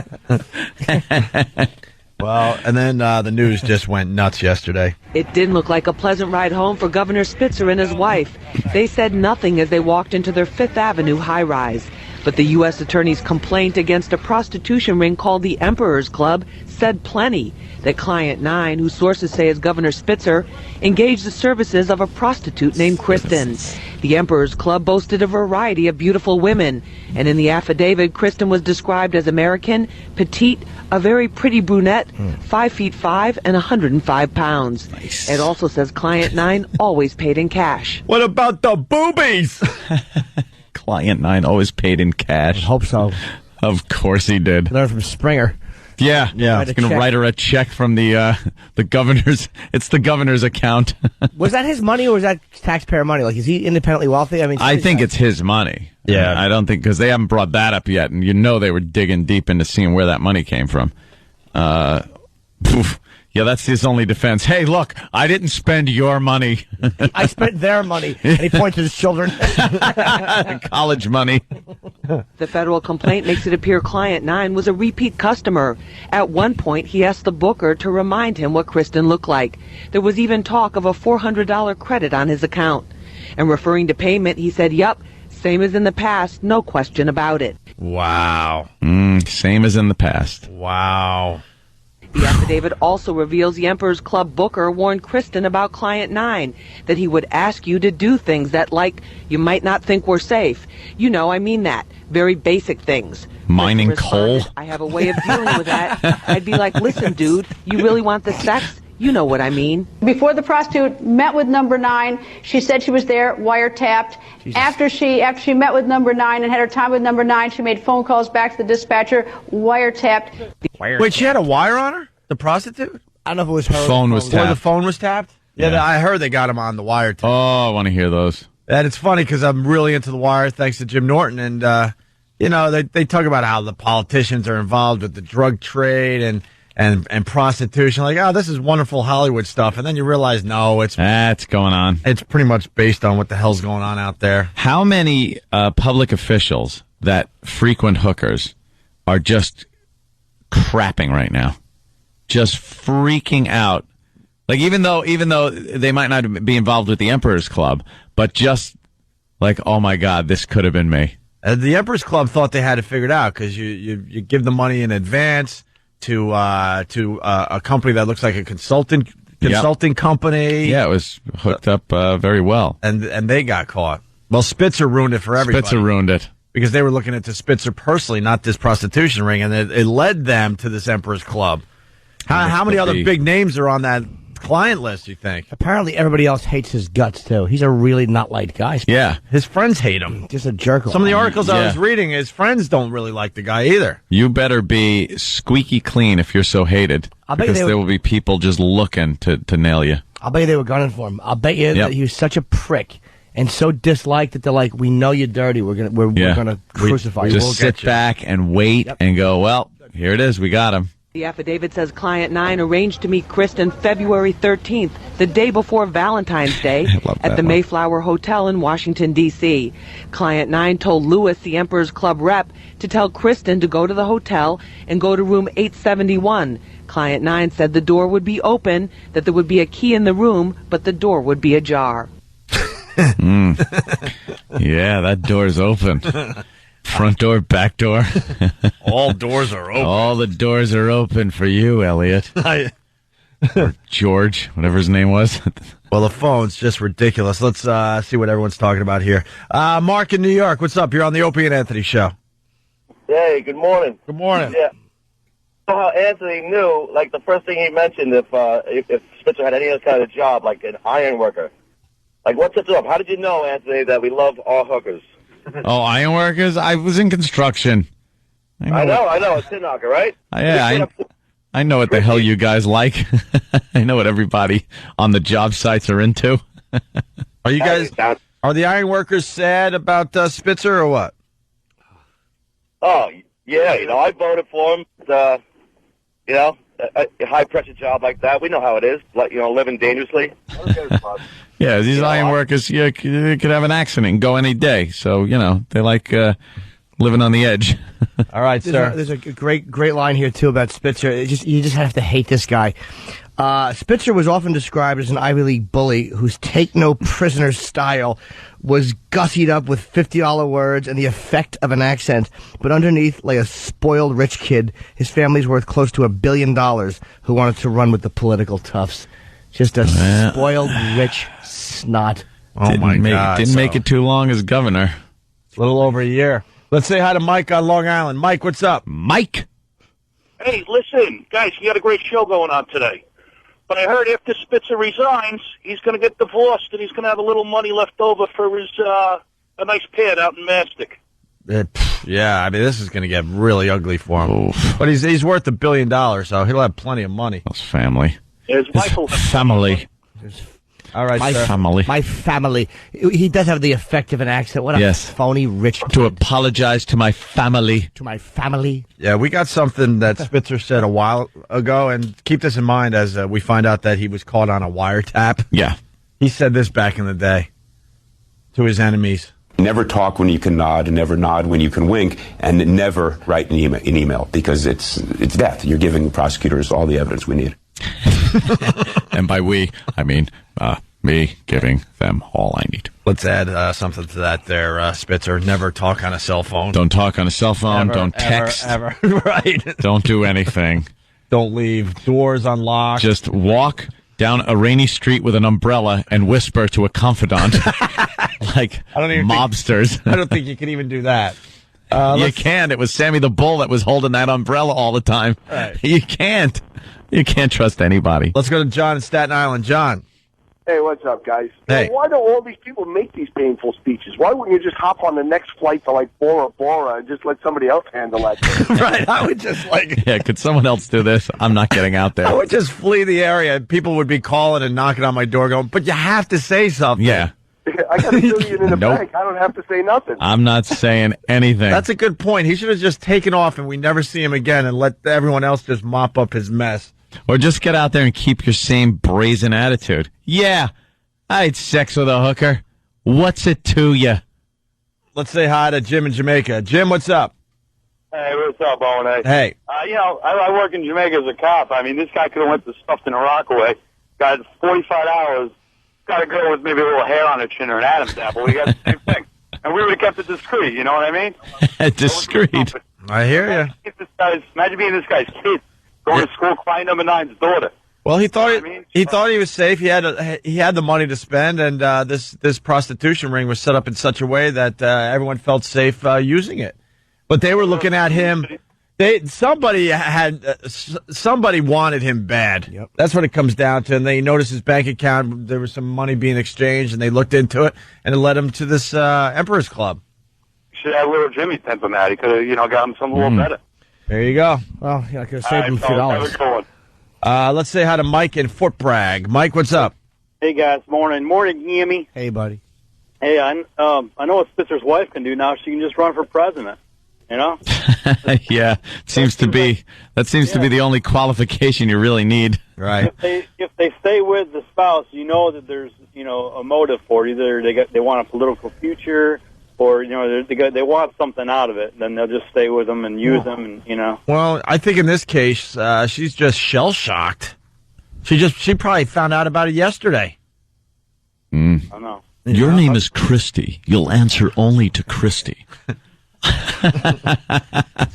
Well, and then the news just went nuts yesterday. It didn't look like a pleasant ride home for Governor Spitzer and his wife. They said nothing as they walked into their Fifth Avenue high-rise. But the U.S. Attorney's complaint against a prostitution ring called the Emperor's Club said plenty. That Client 9, whose sources say is Governor Spitzer, engaged the services of a prostitute named Kristen. The Emperor's Club boasted a variety of beautiful women, and in the affidavit, Kristen was described as American, petite, a very pretty brunette, 5'5" and 105 pounds. Nice. It also says Client 9 always paid in cash. What about the boobies? Client 9 always paid in cash. I hope so. Of course he did. Learned from Springer. Yeah. He's going to write her a check from the governor's. It's the governor's account. Was that his money or was that taxpayer money? Like, is he independently wealthy? I think it's his money. Yeah. I don't think, because they haven't brought that up yet, and they were digging deep into seeing where that money came from. Yeah, that's his only defense. Hey, look, I didn't spend your money. I spent their money. And he points to his children. College money. The federal complaint makes it appear Client 9 was a repeat customer. At one point, he asked the booker to remind him what Kristen looked like. There was even talk of a $400 credit on his account. And referring to payment, he said, "Yup, same as in the past, no question about it." Wow. Same as in the past. Wow. The affidavit also reveals the Emperor's Club booker warned Kristen about Client 9, that he would ask you to do things that, like, you might not think were safe. You know, I mean that. Very basic things. Mining coal? I have a way of dealing with that. I'd be like, listen, dude, you really want the sex? You know what I mean. Before the prostitute met with number 9, she said she was there, wiretapped. Jesus. After she met with number 9 and had her time with number 9, she made phone calls back to the dispatcher, wiretapped. Wait, she had a wire on her? The prostitute? I don't know if it was her. Phone was tapped. Or the phone was tapped? Yeah, I heard they got him on the wire. Oh, I want to hear those. And it's funny because I'm really into The Wire thanks to Jim Norton. And, they talk about how the politicians are involved with the drug trade and prostitution. Like, oh, this is wonderful Hollywood stuff. And then you realize, no, that's going on. It's pretty much based on what the hell's going on out there. How many public officials that frequent hookers are just crapping right now? Just freaking out. Like, even though they might not be involved with the Emperor's Club, but just like, oh my God, this could have been me. The Emperor's Club thought they had it figured out because you give the money in advance to a company that looks like a consulting company. Yeah, it was hooked up very well. And they got caught. Well, Spitzer ruined it for everybody. Spitzer ruined it. Because they were looking into Spitzer personally, not this prostitution ring, and it led them to this Emperor's Club. How many other big names are on that client list, you think? Apparently everybody else hates his guts, too. He's a really not liked guy. Yeah. His friends hate him. Just a jerk. Some of the articles I was reading, his friends don't really like the guy either. You better be squeaky clean if you're so hated. Because there will be people just looking to nail you. I'll bet you they were gunning for him. I'll bet you that he was such a prick and so disliked that they're like, we know you're dirty. We're gonna crucify you. Just sit back and wait and go, well, here it is. We got him. The affidavit says Client 9 arranged to meet Kristen February 13th, the day before Valentine's Day, at the Mayflower Hotel in Washington, D.C. Client 9 told Lewis, the Emperor's Club rep, to tell Kristen to go to the hotel and go to room 871. Client 9 said the door would be open, that there would be a key in the room, but the door would be ajar. Yeah, that door's open. Front door, back door. All doors are open. All the doors are open for you, Elliot. Or George, whatever his name was. Well, the phone's just ridiculous. Let's see what everyone's talking about here. Mark in New York, what's up? You're on the Opie and Anthony show. Hey, good morning. Good morning. Yeah. You know how Anthony knew, like the first thing he mentioned, if Spitzer had any other kind of job, like an iron worker. Like, what's it up? How did you know, Anthony, that we love all hookers? Oh, iron workers? I was in construction. I know. It's tin knocker, right? I know what the hell you guys like. I know what everybody on the job sites are into. Are you guys? Are the iron workers sad about Spitzer or what? Oh yeah, I voted for him. A high pressure job like that, we know how it is. Like living dangerously. Yeah, these iron workers, you could have an accident and go any day. So they like living on the edge. All right, sir. There's a great line here too about Spitzer. You just have to hate this guy. Spitzer was often described as an Ivy League bully whose take-no-prisoner style was gussied up with $50 words and the effect of an accent. But underneath lay a spoiled rich kid. His family's worth close to $1 billion who wanted to run with the political toughs. Just a spoiled, rich snot. Oh, my God. Didn't make it too long as governor. A little over a year. Let's say hi to Mike on Long Island. Mike, what's up? Mike. Hey, listen, guys, you got a great show going on today. But I heard after Spitzer resigns, he's going to get divorced and he's going to have a little money left over for his a nice pad out in Mastic. Yeah, I mean, this is going to get really ugly for him. Oof. But he's worth $1 billion, so he'll have plenty of money. His family. His wife will have family. All right, my sir. family. My family. He does have the effect of an accent. What a phony rich To apologize to my family. To my family. Yeah, we got something that Spitzer said a while ago, and keep this in mind as we find out that he was caught on a wiretap. Yeah. He said this back in the day to his enemies. Never talk when you can nod, and never nod when you can wink, and never write an email because it's death. You're giving prosecutors all the evidence we need. And by we, I mean me giving them all I need. Let's add something to that there, Spitzer. Never talk on a cell phone. Don't talk on a cell phone. Ever, don't text. Ever. Right. Don't do anything. Don't leave doors unlocked. Just walk down a rainy street with an umbrella and whisper to a confidant. Like mobsters. I don't think you can even do that. You can't. It was Sammy the Bull that was holding that umbrella all the time. Right. You can't. You can't trust anybody. Let's go to John in Staten Island. John. Hey, what's up, guys? Hey. Why do all these people make these painful speeches? Why wouldn't you just hop on the next flight to, like, Bora Bora and just let somebody else handle that? Right. I would just, Yeah, could someone else do this? I'm not getting out there. I would just flee the area. People would be calling and knocking on my door going, but you have to say something. Yeah. I got $1 billion in the Nope. bank. I don't have to say nothing. I'm not saying anything. That's a good point. He should have just taken off and we never see him again and let everyone else just mop up his mess. Or just get out there and keep your same brazen attitude. Yeah, I had sex with a hooker. What's it to you? Let's say hi to Jim in Jamaica. Jim, what's up? Hey, what's up, Owen? Hey. I work in Jamaica as a cop. I mean, this guy could have went to stuffed in Iraq away. Got 45 hours. Got a girl with maybe a little hair on her chin or an Adam's apple. We got the same thing. And we would have kept it discreet, you know what I mean? Discreet. I hear you. Imagine being this guy's kid, going to school, client number 9's daughter. Well, he thought he was safe. He had the money to spend, and this prostitution ring was set up in such a way that everyone felt safe using it. But they were looking at him. Somebody wanted him bad. Yep. That's what it comes down to. And they noticed his bank account. There was some money being exchanged, and they looked into it, and it led him to this Emperor's Club. Should have little Jimmy temp him out. He could have, got him something a little better. There you go. Well, I could have saved him a few dollars. Let's say hi to Mike in Fort Bragg. Mike, what's up? Hey, guys. Morning, Jimmy. Hey, buddy. Hey, I know what Spitzer's wife can do now. She can just run for president. You know? Yeah, that seems to be the only qualification you really need. Right. If they stay with the spouse, you know that there's a motive for it. Either they want a political future, or they want something out of it. Then they'll just stay with them and use them, and Well, I think in this case, she's just shell shocked. She probably found out about it yesterday. I don't know. Your name is Christy. You'll answer only to Christy.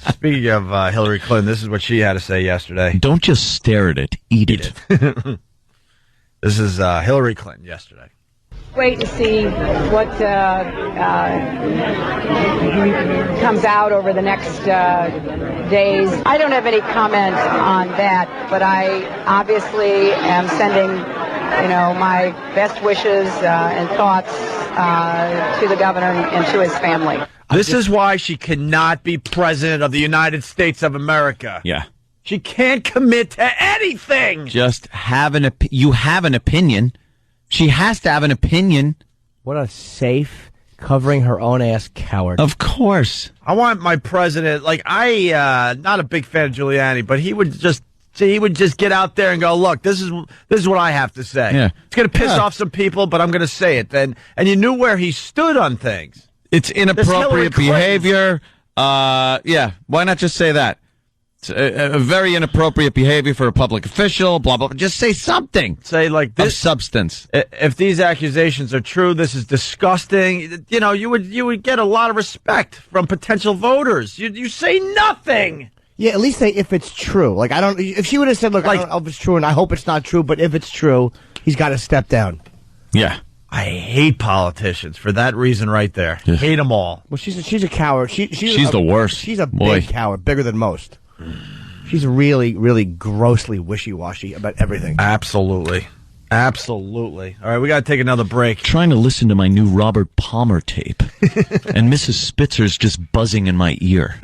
Speaking of Hillary Clinton, this is what she had to say yesterday. Don't just stare at it. Eat it. This is Hillary Clinton yesterday. Wait to see what comes out over the next days. I don't have any comment on that, but I obviously am sending, my best wishes and thoughts to the governor and to his family. This is why she cannot be president of the United States of America. Yeah. She can't commit to anything. Just have you have an opinion. She has to have an opinion. What a safe, covering her own ass coward. Of course. I want my president, not a big fan of Giuliani, but he would just get out there and go, look, this is what I have to say. Yeah. It's going to piss off some people, but I'm going to say it. And you knew where he stood on things. It's inappropriate behavior. Yeah. Why not just say that? It's a very inappropriate behavior for a public official, blah, blah, blah. Just say something. Say like this. Of substance. If these accusations are true, this is disgusting. You would get a lot of respect from potential voters. You say nothing. Yeah, at least say if it's true. If she would have said, look, I don't know if it's true and I hope it's not true, but if it's true, he's got to step down. Yeah. I hate politicians for that reason right there. Hate them all. Well, she's a coward. She's the worst. She's a Boy. big coward, bigger than most. She's really, really grossly wishy-washy about everything. Absolutely. Absolutely. All right, we got to take another break. Trying to listen to my new Robert Palmer tape, and Mrs. Spitzer's just buzzing in my ear.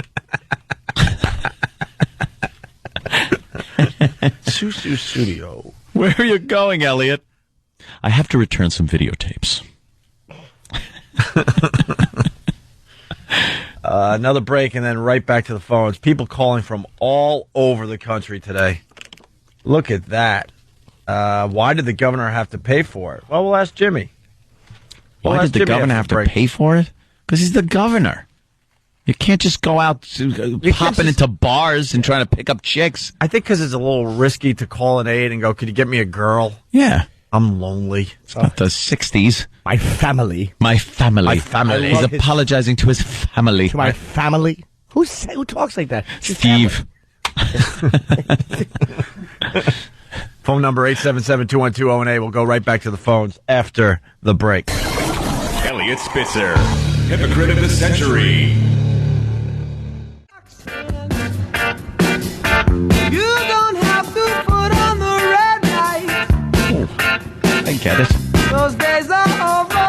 Susu Studio. Where are you going, Elliot? I have to return some videotapes. Another break and then right back to the phones. People calling from all over the country today. Look at that. Why did the governor have to pay for it? Well, we'll ask Jimmy. Why did the governor have to pay for it? Because he's the governor. You can't just go out popping into bars and trying to pick up chicks. I think because it's a little risky to call an aide and go, could you get me a girl? Yeah. I'm lonely. It's not the 60s. My family. My family. My family. He's apologizing to his family. To my family? Who talks like that? Steve. Phone number 877-212-018. We'll go right back to the phones after the break. Elliot Spitzer, hypocrite of the century. You don't have to put on the red light. I get it. Those days are over.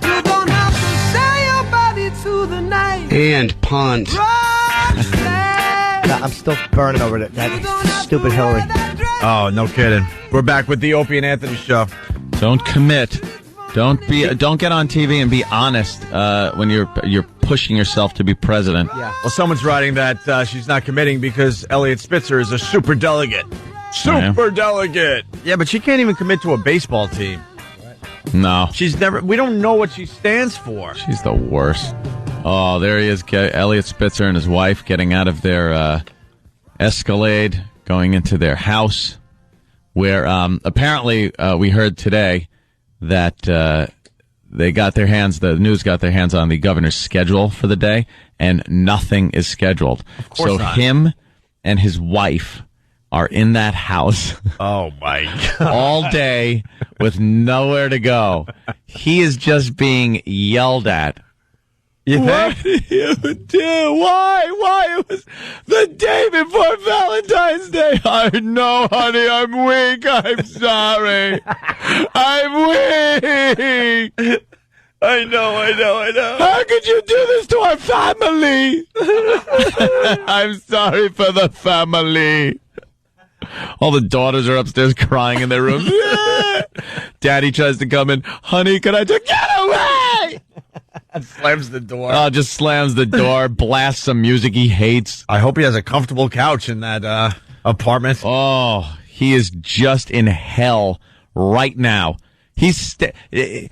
You don't have to sell your body to the night. And punt. I'm still burning over that stupid Hillary. Oh, no kidding. We're back with the Opie and Anthony show. Don't commit. Don't get on TV and be honest when you're pushing yourself to be president. Yeah. Well, someone's writing that she's not committing because Elliot Spitzer is a super delegate. Super delegate. Yeah, but she can't even commit to a baseball team. No. We don't know what she stands for. She's the worst. Oh, there he is, Elliot Spitzer and his wife getting out of their Escalade, going into their house, where apparently we heard today that the news got their hands on the governor's schedule for the day, and nothing is scheduled. Of course not. Him and his wife are in that house. Oh, my God. All day with nowhere to go. He is just being yelled at. You think? What did you do? Why? It was the day before Valentine's Day. I know, honey, I'm weak. I'm sorry. I'm weak. I know. How could you do this to our family? I'm sorry for the family. All the daughters are upstairs crying in their rooms. Daddy tries to come in. Honey, can I just get away? Slams the door. Oh, just slams the door, blasts some music he hates. I hope he has a comfortable couch in that apartment. Oh, he is just in hell right now.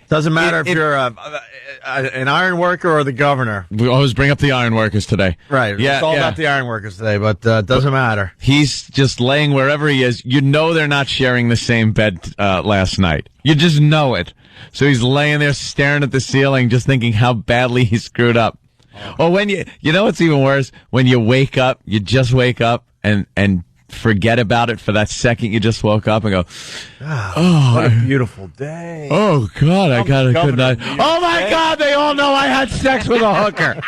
Doesn't matter if you're an iron worker or the governor. We always bring up the iron workers today. Right. Yeah, it's all about the iron workers today, but doesn't matter. He's just laying wherever he is. You know they're not sharing the same bed last night. You just know it. So he's laying there staring at the ceiling, just thinking how badly he screwed up. Or when you know what's even worse? When you wake up, you just wake up and forget about it for that second you just woke up and go, oh, what a beautiful day. Oh, God, I got a good night. Oh, my God, they all know I had sex with a hooker.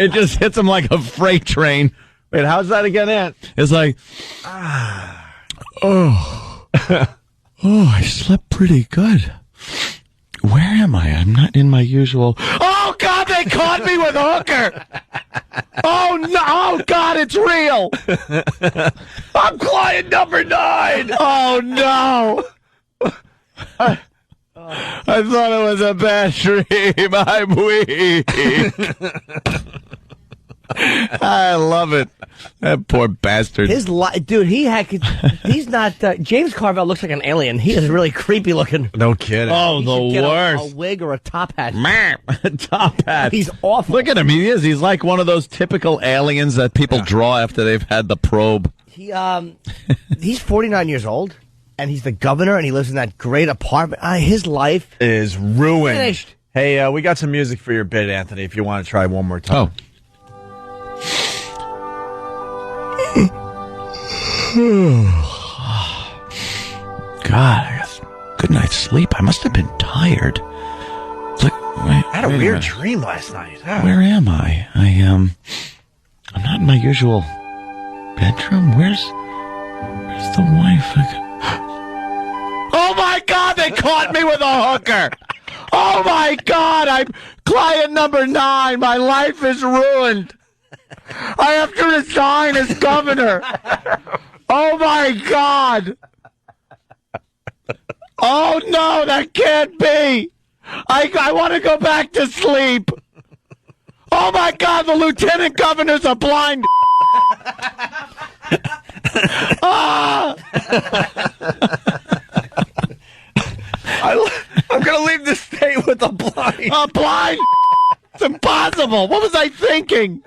It just hits him like a freight train. Wait, how's that again, Ant? It's like, I slept pretty good. Where am I? I'm not in my usual. Oh, God, they caught me with a hooker. Oh, no. Oh, God, it's real. I'm client number 9. Oh, no. I thought it was a bad dream. I'm weak. I love it. That poor bastard. He's not. James Carville looks like an alien. He is really creepy looking. No kidding. Oh, the worst. A wig or a top hat. Top hat. He's awful. Look at him. He is. He's like one of those typical aliens that people draw after they've had the probe. He's 49 years old, and he's the governor, and he lives in that great apartment. His life is ruined. Finished. Hey, we got some music for your bit, Anthony, if you want to try one more time. God, I got sleep. I must have been tired. I had a weird dream last night. Where am I? I'm not in my usual bedroom. Where's the wife? Oh my God! They caught me with a hooker. Oh my God! I'm client number 9. My life is ruined. I have to resign as governor. Oh my God! Oh no, that can't be. I want to go back to sleep. Oh my God, the lieutenant governors are blind. I'm going to leave the state with a blind. A blind? It's impossible. What was I thinking?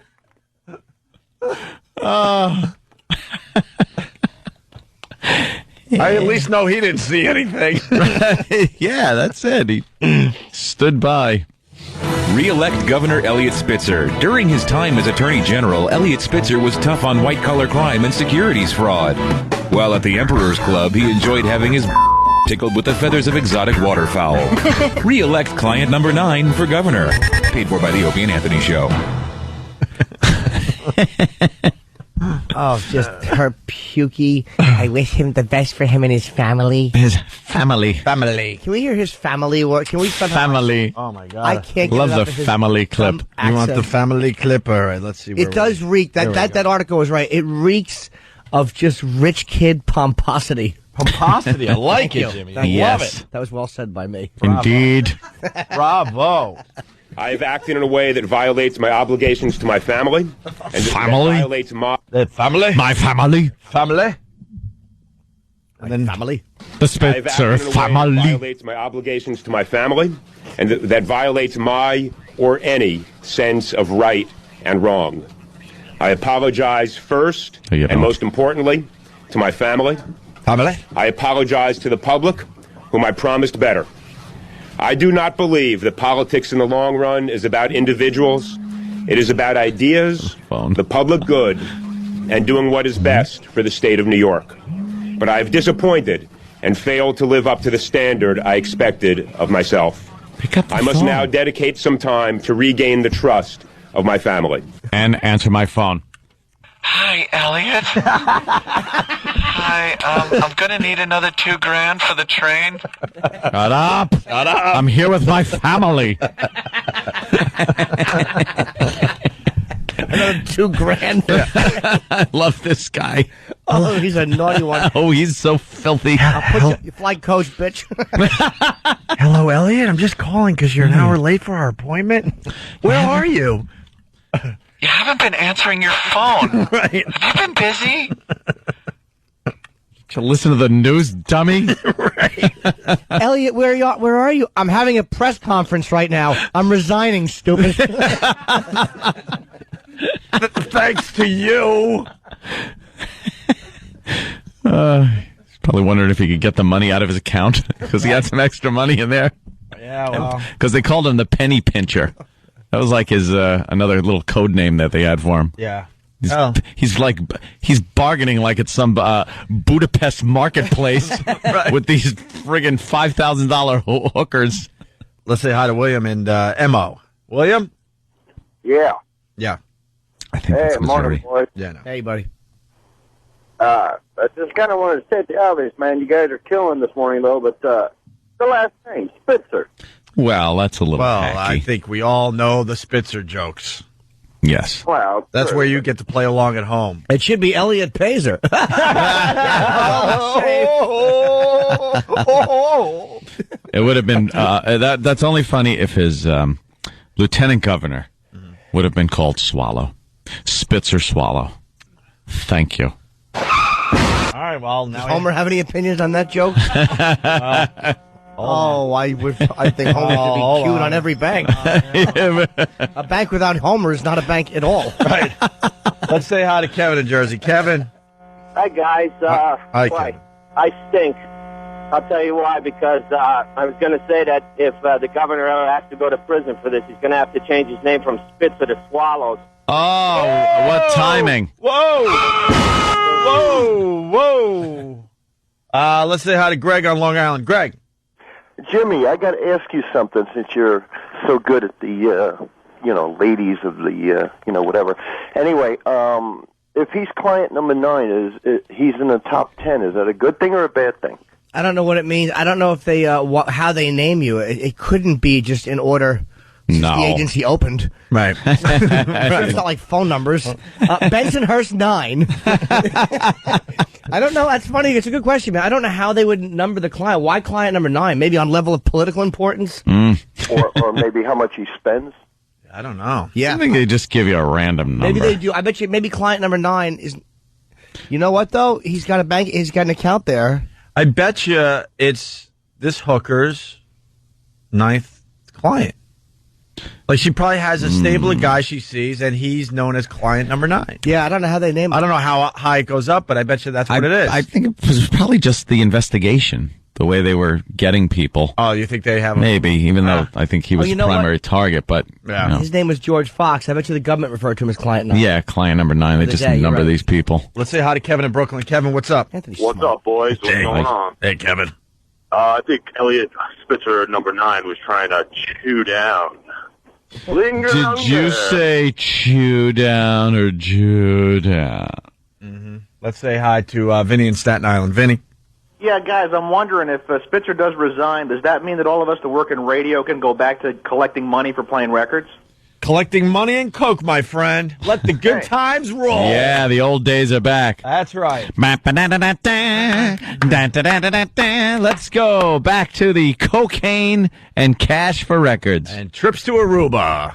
I at least know he didn't see anything. Yeah, that's it. He stood by. Re-elect Governor Eliot Spitzer. During his time as Attorney General, Eliot Spitzer was tough on white-collar crime and securities fraud. While at the Emperor's Club, he enjoyed having his tickled with the feathers of exotic waterfowl. Re-elect client number 9 for governor. Paid for by the Opie and Anthony Show. Oh, just her pukey. I wish him the best for him and his family. His family. Can we hear his family work? Can we family? Oh my God! I can't get love enough the of his family clip. You want the family clip? All right, let's see. It does reek. That article was right. It reeks of just rich kid pomposity. Pomposity. I like it, Jimmy. I love it. That was well said by me. Indeed. Bravo. I've acted in a way that violates my obligations to my family. And that violates my family? My family? Family? And then family? The Spitzer family. That violates my obligations to my family. And that violates my or any sense of right and wrong. I apologize first and most importantly to my family. Family? I apologize to the public, whom I promised better. I do not believe that politics in the long run is about individuals. It is about ideas, the public good, and doing what is best for the state of New York. But I have disappointed and failed to live up to the standard I expected of myself. I must now dedicate some time to regain the trust of my family. And answer my phone. Hi, Elliot. Hi, I'm gonna need another $2,000 for the train. Shut up. Shut up. I'm here with my family. Another $2,000. I love this guy. Oh, he's a naughty one. Oh, he's so filthy. I'll put you flight coach, bitch. Hello, Elliot. I'm just calling because you're an hour late for our appointment. Where are you? You haven't been answering your phone. Right. Have you been busy? To listen to the news, dummy. Right. Elliot, where are you? I'm having a press conference right now. I'm resigning, stupid. Thanks to you. He's probably wondering if he could get the money out of his account because he had some extra money in there. Yeah, well. Because they called him the penny pincher. That was like his another little code name that they had for him. Yeah. He's bargaining like it's some Budapest marketplace with these friggin' $5,000 hookers. Let's say hi to William and Mo. William? Yeah. Yeah. I think hey, that's Missouri. morning, boys. Yeah, no. Hey, buddy. I just kind of wanted to state the obvious, man. You guys are killing this morning, though, but the last name, Spitzer. Well, that's a little hacky. I think we all know the Spitzer jokes. Yes. Wow. That's where you get to play along at home. It should be Elliot Pazer. It would have been that's only funny if his lieutenant governor would have been called Swallow. Spitzer Swallow. Thank you. All right, well, now Does Homer have any opinions on that joke? I think Homer should be queued on every bank. A bank without Homer is not a bank at all. Right. Let's say hi to Kevin in Jersey. Kevin. Hi, guys. Hi, Kevin. I stink. I'll tell you why, because I was going to say that if the governor ever has to go to prison for this, he's going to have to change his name from Spitzer to Swallows. Oh, what timing. Whoa! Whoa! Let's say hi to Greg on Long Island. Greg. Jimmy, I got to ask you something since you're so good at the, ladies of the, whatever. Anyway, if he's client number 9, he's in the top 10. Is that a good thing or a bad thing? I don't know what it means. I don't know if they how they name you. It couldn't be just in order. No. The agency opened. Right. It's not like phone numbers. Bensonhurst 9. I don't know. That's funny. It's a good question, man. I don't know how they would number the client. Why client number 9? Maybe on level of political importance? Or maybe how much he spends? I don't know. Yeah. I think they just give you a random number. Maybe they do. I bet you maybe client number 9 is... You know what, though? He's got an account there. I bet you it's this hooker's 9th client. Like, she probably has a stable of guys she sees, and he's known as client number 9. Yeah, I don't know how they name it. I don't know how high it goes up, but I bet you that's what it is. I think it was probably just the investigation, the way they were getting people. Oh, you think they have Maybe, even though I think he was the primary target, but... Yeah. His name was George Fox. I bet you the government referred to him as client 9. Yeah, client number 9. They just number these people. Let's say hi to Kevin in Brooklyn. Kevin, what's up? What's up, boys? What's going on? Hey, Kevin. I think Elliot Spitzer, number 9, was trying to chew down. Linger Did longer. you say chew down or Jew down? Let's say hi to Vinny in Staten Island. Vinny. Yeah, guys, I'm wondering if Spitzer does resign, does that mean that all of us that work in radio can go back to collecting money for playing records? Collecting money and coke, my friend. Let the good times roll. Yeah, the old days are back. That's right. Let's go back to the cocaine and cash for records. And trips to Aruba.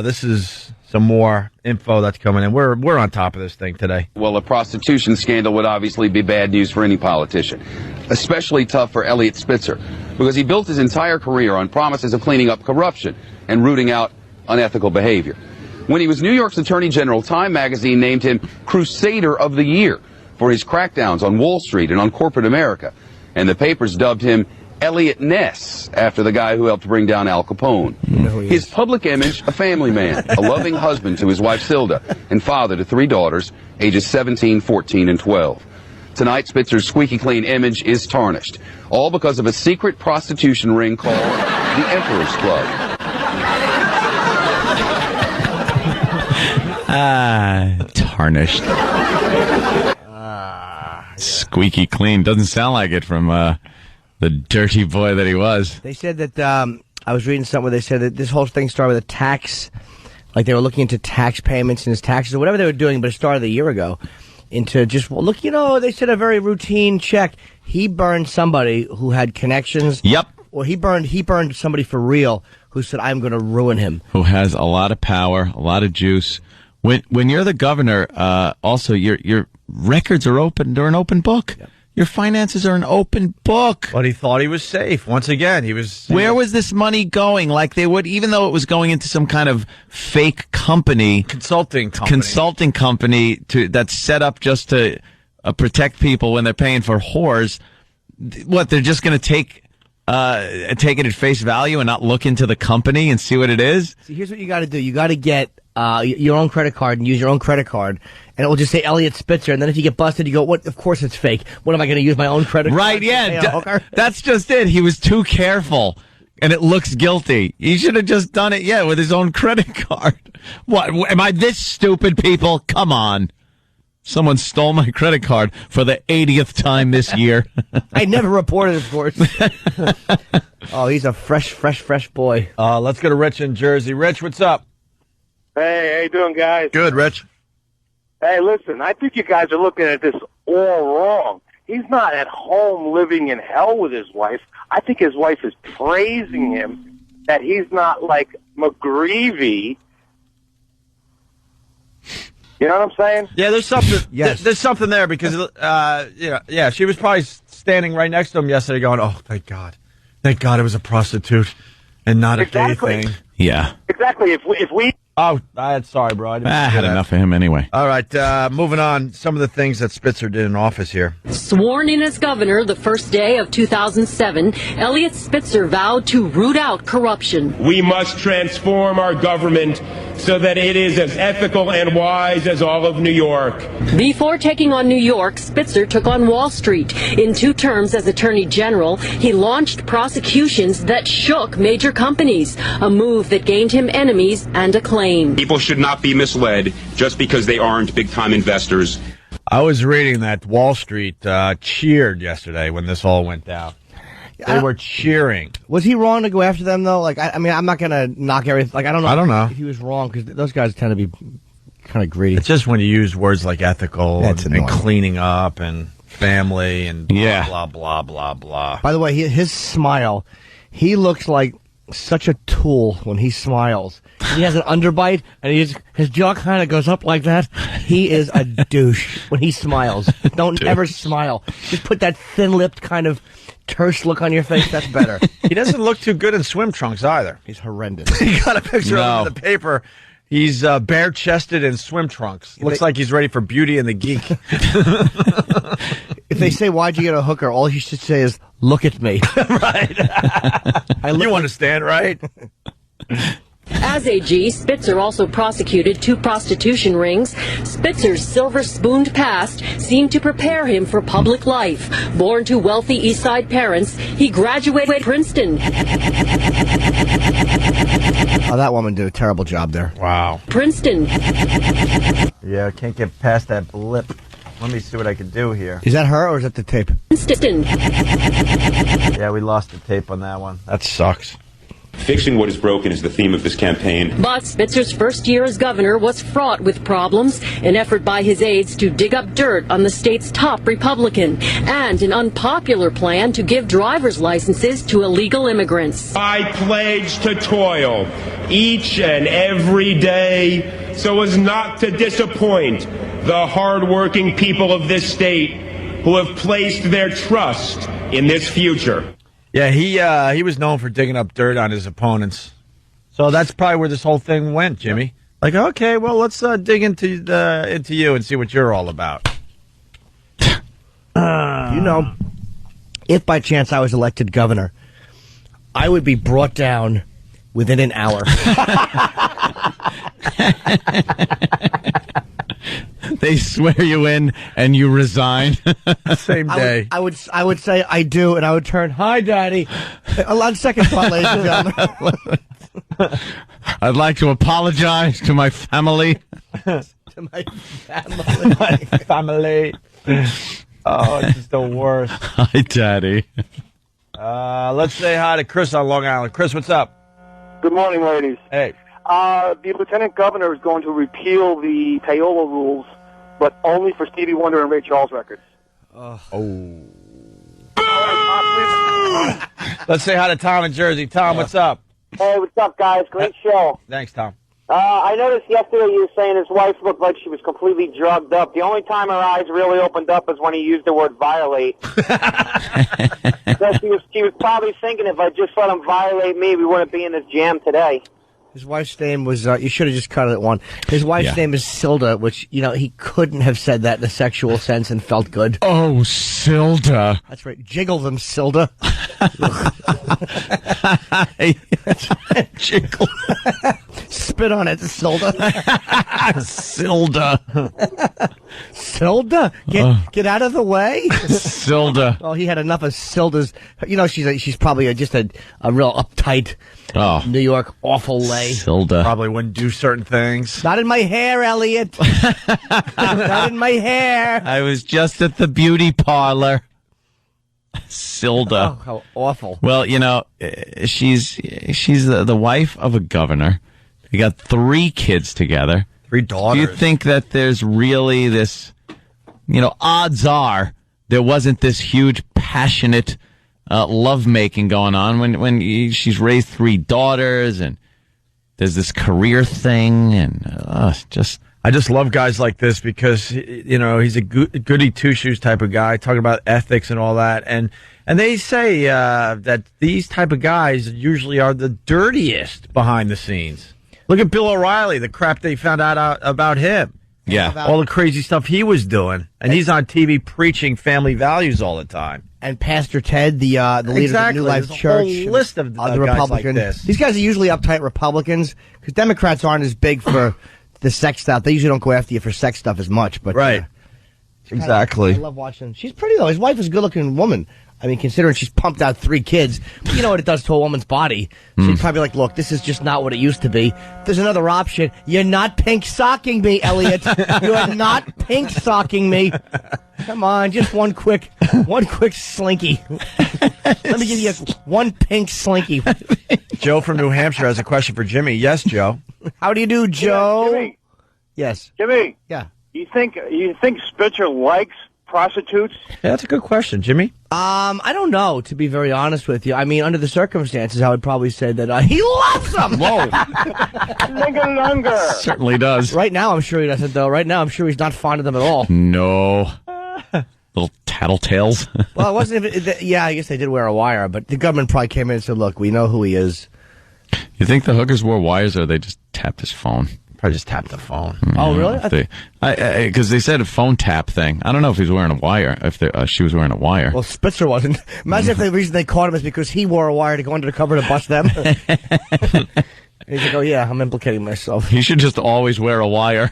This is some more info that's coming in. We're on top of this thing today. Well, a prostitution scandal would obviously be bad news for any politician. Especially tough for Elliot Spitzer, because he built his entire career on promises of cleaning up corruption and rooting out unethical behavior. When he was New York's Attorney General, Time magazine named him Crusader of the Year for his crackdowns on Wall Street and on corporate America. And the papers dubbed him Elliot Ness, after the guy who helped bring down Al Capone. His public image, a family man, a loving husband to his wife Silda, and father to 3 daughters, ages 17, 14, and 12. Tonight, Spitzer's squeaky clean image is tarnished, all because of a secret prostitution ring called the Emperor's Club. Tarnished. Squeaky clean. Doesn't sound like it from the dirty boy that he was. They said that, I was reading something where they said that this whole thing started with a tax, like they were looking into tax payments and his taxes or whatever they were doing, but it started a year ago. Into just, well, look, they said a very routine check. He burned somebody who had connections. Yep. Or he burned somebody for real who said, I'm going to ruin him. Who has a lot of power, a lot of juice. When you're the governor, also your records are open. They're an open book. Yep. Your finances are an open book. But he thought he was safe. Once again, he was... Where was this money going? Like they would, even though it was going into some kind of fake company. Consulting company that's set up just to protect people when they're paying for whores. What, they're just going to take it at face value and not look into the company and see what it is? See, here's what you got to do. You got to get your own credit card and use your own credit card, and it will just say Elliot Spitzer. And then if you get busted, you go, "What? Of course it's fake. What am I going to use my own credit card?" Right? Yeah, that's just it. He was too careful, and it looks guilty. He should have just done it, with his own credit card. What? Am I this stupid? People, come on. Someone stole my credit card for the 80th time this year. I never reported, of course. Oh, he's a fresh boy. Let's go to Rich in Jersey. Rich, what's up? Hey, how you doing, guys? Good, Rich. Hey, listen, I think you guys are looking at this all wrong. He's not at home living in hell with his wife. I think his wife is praising him that he's not like McGreevy. You know what I'm saying? Yeah, there's something. Yes. There's something there because, she was probably standing right next to him yesterday, going, "Oh, thank God it was a prostitute and not a gay thing." Yeah, exactly. If we. Oh, sorry, bro. I had enough of him anyway. All right, moving on. Some of the things that Spitzer did in office here. Sworn in as governor the first day of 2007, Elliot Spitzer vowed to root out corruption. We must transform our government so that it is as ethical and wise as all of New York. Before taking on New York, Spitzer took on Wall Street. In 2 terms as Attorney General, he launched prosecutions that shook major companies, a move that gained him enemies and acclaim. People should not be misled just because they aren't big-time investors. I was reading that Wall Street cheered yesterday when this all went down. They were cheering. Was he wrong to go after them, though? Like, I mean, I'm not going to knock everything. Like, I don't know. If he was wrong, because those guys tend to be kind of greedy. It's just when you use words like ethical and cleaning up and family and blah, blah, blah, blah. By the way, his smile, he looks like such a tool when he smiles. He has an underbite, and his jaw kind of goes up like that. He is a douche when he smiles. Don't ever smile. Just put that thin-lipped kind of terse look on your face. That's better. He doesn't look too good in swim trunks either. He's horrendous. He got a picture of him in the paper. He's bare-chested in swim trunks. Looks like he's ready for Beauty and the Geek. If they say, why'd you get a hooker, all you should say is, look at me. Right. You understand, right? As AG, Spitzer also prosecuted 2 prostitution rings. Spitzer's silver-spooned past seemed to prepare him for public life. Born to wealthy East Side parents, he graduated Princeton. Oh, that woman did a terrible job there. Wow. Princeton. Yeah, I can't get past that blip. Let me see what I can do here. Is that her or is that the tape? Princeton. Yeah, we lost the tape on that one. That sucks. Fixing what is broken is the theme of this campaign. But Spitzer's first year as governor was fraught with problems, an effort by his aides to dig up dirt on the state's top Republican, and an unpopular plan to give driver's licenses to illegal immigrants. I pledge to toil each and every day so as not to disappoint the hardworking people of this state who have placed their trust in this future. Yeah, he was known for digging up dirt on his opponents. So that's probably where this whole thing went, Jimmy. Like, okay, well, let's dig into you and see what you're all about. You know, if by chance I was elected governor, I would be brought down within an hour. They swear you in and you resign. Same day. I would say I do, and I would turn, hi, Daddy. On second thought, ladies and gentlemen. I'd like to apologize to my family. To my family. My family. Oh, it's just the worst. Hi, Daddy. Let's say hi to Chris on Long Island. Chris, what's up? Good morning, ladies. Hey. The lieutenant governor is going to repeal the payola rules, but only for Stevie Wonder and Ray Charles records. Let's say hi to Tom in Jersey. Tom, what's up? Hey, what's up, guys? Great show. Thanks, Tom. I noticed yesterday you were saying his wife looked like she was completely drugged up. The only time her eyes really opened up is when he used the word violate. So she was probably thinking, if I just let him violate me, we wouldn't be in this jam today. His wife's name was, you should have just cut it at one. His wife's name is Silda, which, you know, he couldn't have said that in a sexual sense and felt good. Oh, Silda. That's right. Jiggle them, Silda. Jiggle. Spit on it, Silda. Silda. Silda? Get out of the way. Silda. Oh, he had enough of Silda's. You know, she's probably just a real uptight New York awful lay. Silda. Probably wouldn't do certain things. Not in my hair, Elliot. Not in my hair. I was just at the beauty parlor. Silda. Oh, how awful. Well, you know, she's the wife of a governor. They got 3 kids together. 3 daughters. Do you think that there's really this, you know, odds are there wasn't this huge passionate lovemaking going on when she's raised 3 daughters and there's this career thing and I just love guys like this because, you know, he's a goody two-shoes type of guy, talking about ethics and all that. And they say that these type of guys usually are the dirtiest behind the scenes. Look at Bill O'Reilly, the crap they found out about him. Yeah. All the crazy stuff he was doing. And he's on TV preaching family values all the time. and Pastor Ted, the leader of the New Life There's Church. a whole list of the guys Republican. like this. These guys are usually uptight Republicans because Democrats aren't as big for the sex stuff. They usually don't go after you for sex stuff as much. But Right. Exactly. I love watching. She's pretty though. His wife is a good-looking woman. I mean, considering she's pumped out 3 kids, but you know what it does to a woman's body. She's probably like, look, this is just not what it used to be. There's another option. You're not pink socking me, Elliot. You are not pink socking me. Come on, just one quick slinky. Let me give you one pink slinky. Joe from New Hampshire has a question for Jimmy. Yes, Joe. How do you do, Joe? Yeah, Jimmy. Yes. Jimmy. Yeah. You think Spitzer likes prostitutes? Yeah, that's a good question, Jimmy. I don't know, to be very honest with you. I mean, under the circumstances, I would probably say that he loves them. Whoa. Certainly does. Right now, I'm sure he doesn't, though. Right now, I'm sure he's not fond of them at all. No. Little tattletales. Well, it wasn't even... Yeah, I guess they did wear a wire, but the government probably came in and said, look, we know who he is. You think the hookers wore wires or they just tapped his phone? Probably just tapped the phone. Oh, really? Because they said a phone tap thing. I don't know if he's wearing a wire, if she was wearing a wire. Well, Spitzer wasn't. Imagine if the reason they caught him is because he wore a wire to go under the cover to bust them. He's like, oh, yeah, I'm implicating myself. He should just always wear a wire,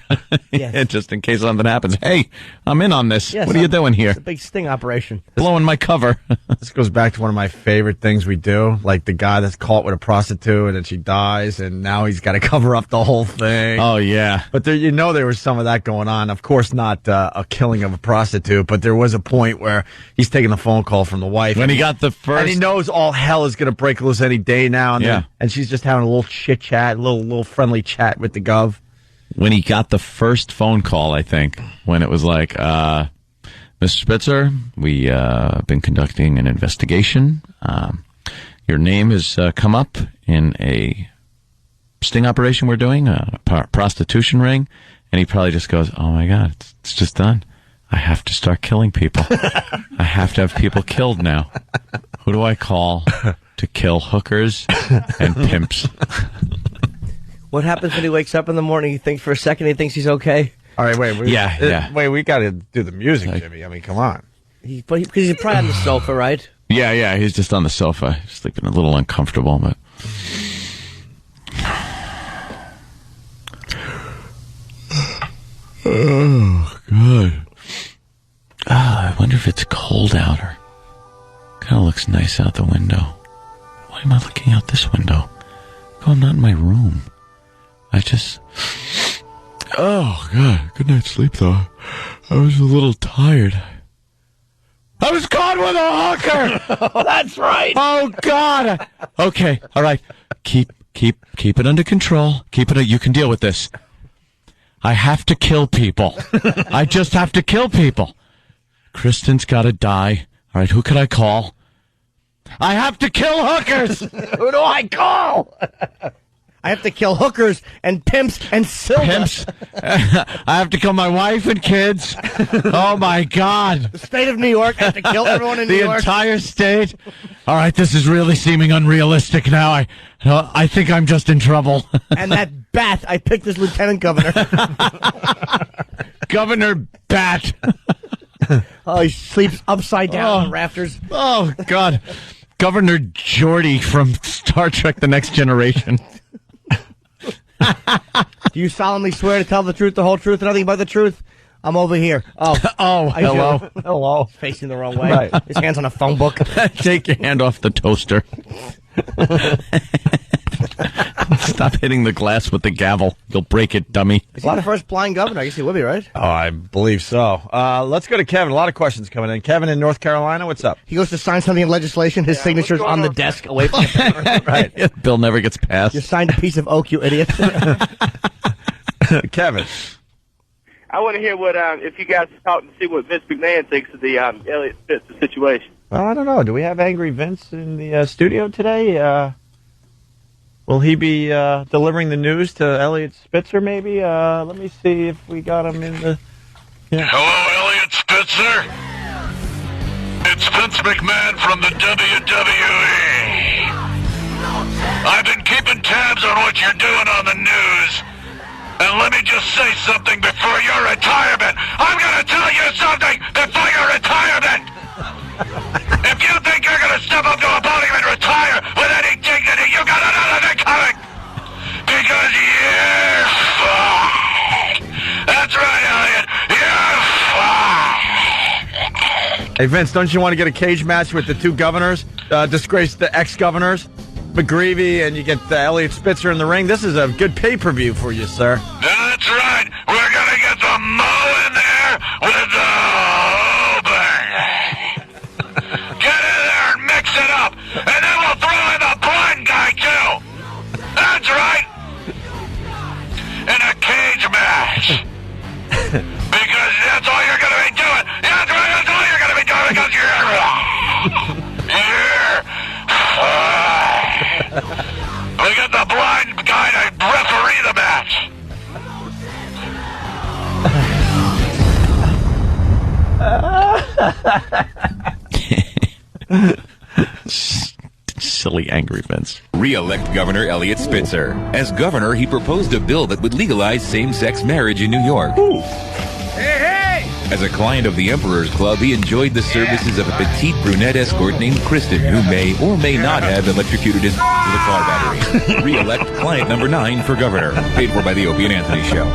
just in case something happens. Hey, I'm in on this. Yes, what are you doing here? It's a big sting operation. Blowing my cover. This goes back to one of my favorite things we do, like the guy that's caught with a prostitute and then she dies, and now he's got to cover up the whole thing. Oh, yeah. But there was some of that going on. Of course, not a killing of a prostitute, but there was a point where he's taking a phone call from the wife. When he got the first... And he knows all hell is going to break loose any day now. And she's just having a little chit-chat, a little friendly chat with the gov. When he got the first phone call, I think, when it was like, Mr. Spitzer, we have been conducting an investigation. Your name has come up in a sting operation we're doing, a prostitution ring. And he probably just goes, oh, my God, it's just done. I have to start killing people. I have to have people killed now. Who do I call to kill hookers and pimps? What happens when he wakes up in the morning? He thinks for a second he thinks he's okay. All right, wait. Wait, we got to do the music, Jimmy. I mean, come on. Because he's probably on the sofa, right? Yeah, he's just on the sofa, sleeping a little uncomfortable, but... Oh, God. I wonder if it's cold out or kind of looks nice out the window. Why am I looking out this window? Oh, I'm not in my room. Oh, God. Good night's sleep, though. I was a little tired. I was caught with a hooker! Oh, that's right. Oh, God. Okay, all right. Keep it under control. You can deal with this. I have to kill people. I just have to kill people. Kristen's got to die. All right, who could I call? I have to kill hookers. Who do I call? I have to kill hookers and pimps and silver. Pimps. I have to kill my wife and kids. Oh, my God. The state of New York. I have to kill everyone in New York. The entire state. All right, this is really seeming unrealistic now. I think I'm just in trouble. And that bat, I picked as lieutenant governor. Governor Bat. Oh, he sleeps upside down on rafters. Oh, God. Governor Geordie from Star Trek The Next Generation. Do you solemnly swear to tell the truth, the whole truth, and nothing but the truth? I'm over here. Oh, hello. Hello. Facing the wrong way. Right. His hand's on a phone book. Take your hand off the toaster. Stop hitting the glass with the gavel. You'll break it, dummy. Is he the first blind governor? I guess he would be, right? Oh, I believe so. Let's go to Kevin. A lot of questions coming in. Kevin in North Carolina, what's up? He goes to sign something in legislation. His signature's on the desk away from the right. Bill never gets passed. You signed a piece of oak, you idiot. Kevin. I want to hear what if you guys talk and see what Vince McMahon thinks of the Elliot Spitzer situation. Well, I don't know. Do we have Angry Vince in the studio today? Will he be delivering the news to Elliot Spitzer, maybe? Let me see if we got him in the... Yeah. Hello, Elliot Spitzer. It's Vince McMahon from the WWE. I've been keeping tabs on what you're doing on the news. And let me just say something before your retirement. I'm going to tell you something before your retirement. step up to a podium and retire with any dignity, you got another thing coming. Because you're fucked. That's right, Elliot. You're fucked. Hey, Vince, don't you want to get a cage match with the two governors? Disgraced the ex-governors? McGreevy, and you get Elliot Spitzer in the ring. This is a good pay-per-view for you, sir. That's right. We're going to get the Mo in there with the Opie. Get in there and mix it up. And then we'll throw in the blind guy, too. That's right. In a cage match. Because that's all you're going to be doing. That's right. That's all you're going to be doing because you're we got the blind guy to referee the match. Silly, angry Vince. Re-elect Governor Elliot Spitzer. As governor, he proposed a bill that would legalize same-sex marriage in New York. Hey, hey! As a client of the Emperor's Club, he enjoyed the services of a petite brunette escort named Kristen, who may or may not have electrocuted his with a car battery. Re-elect client number 9 for governor. Paid for by the Opie and Anthony Show.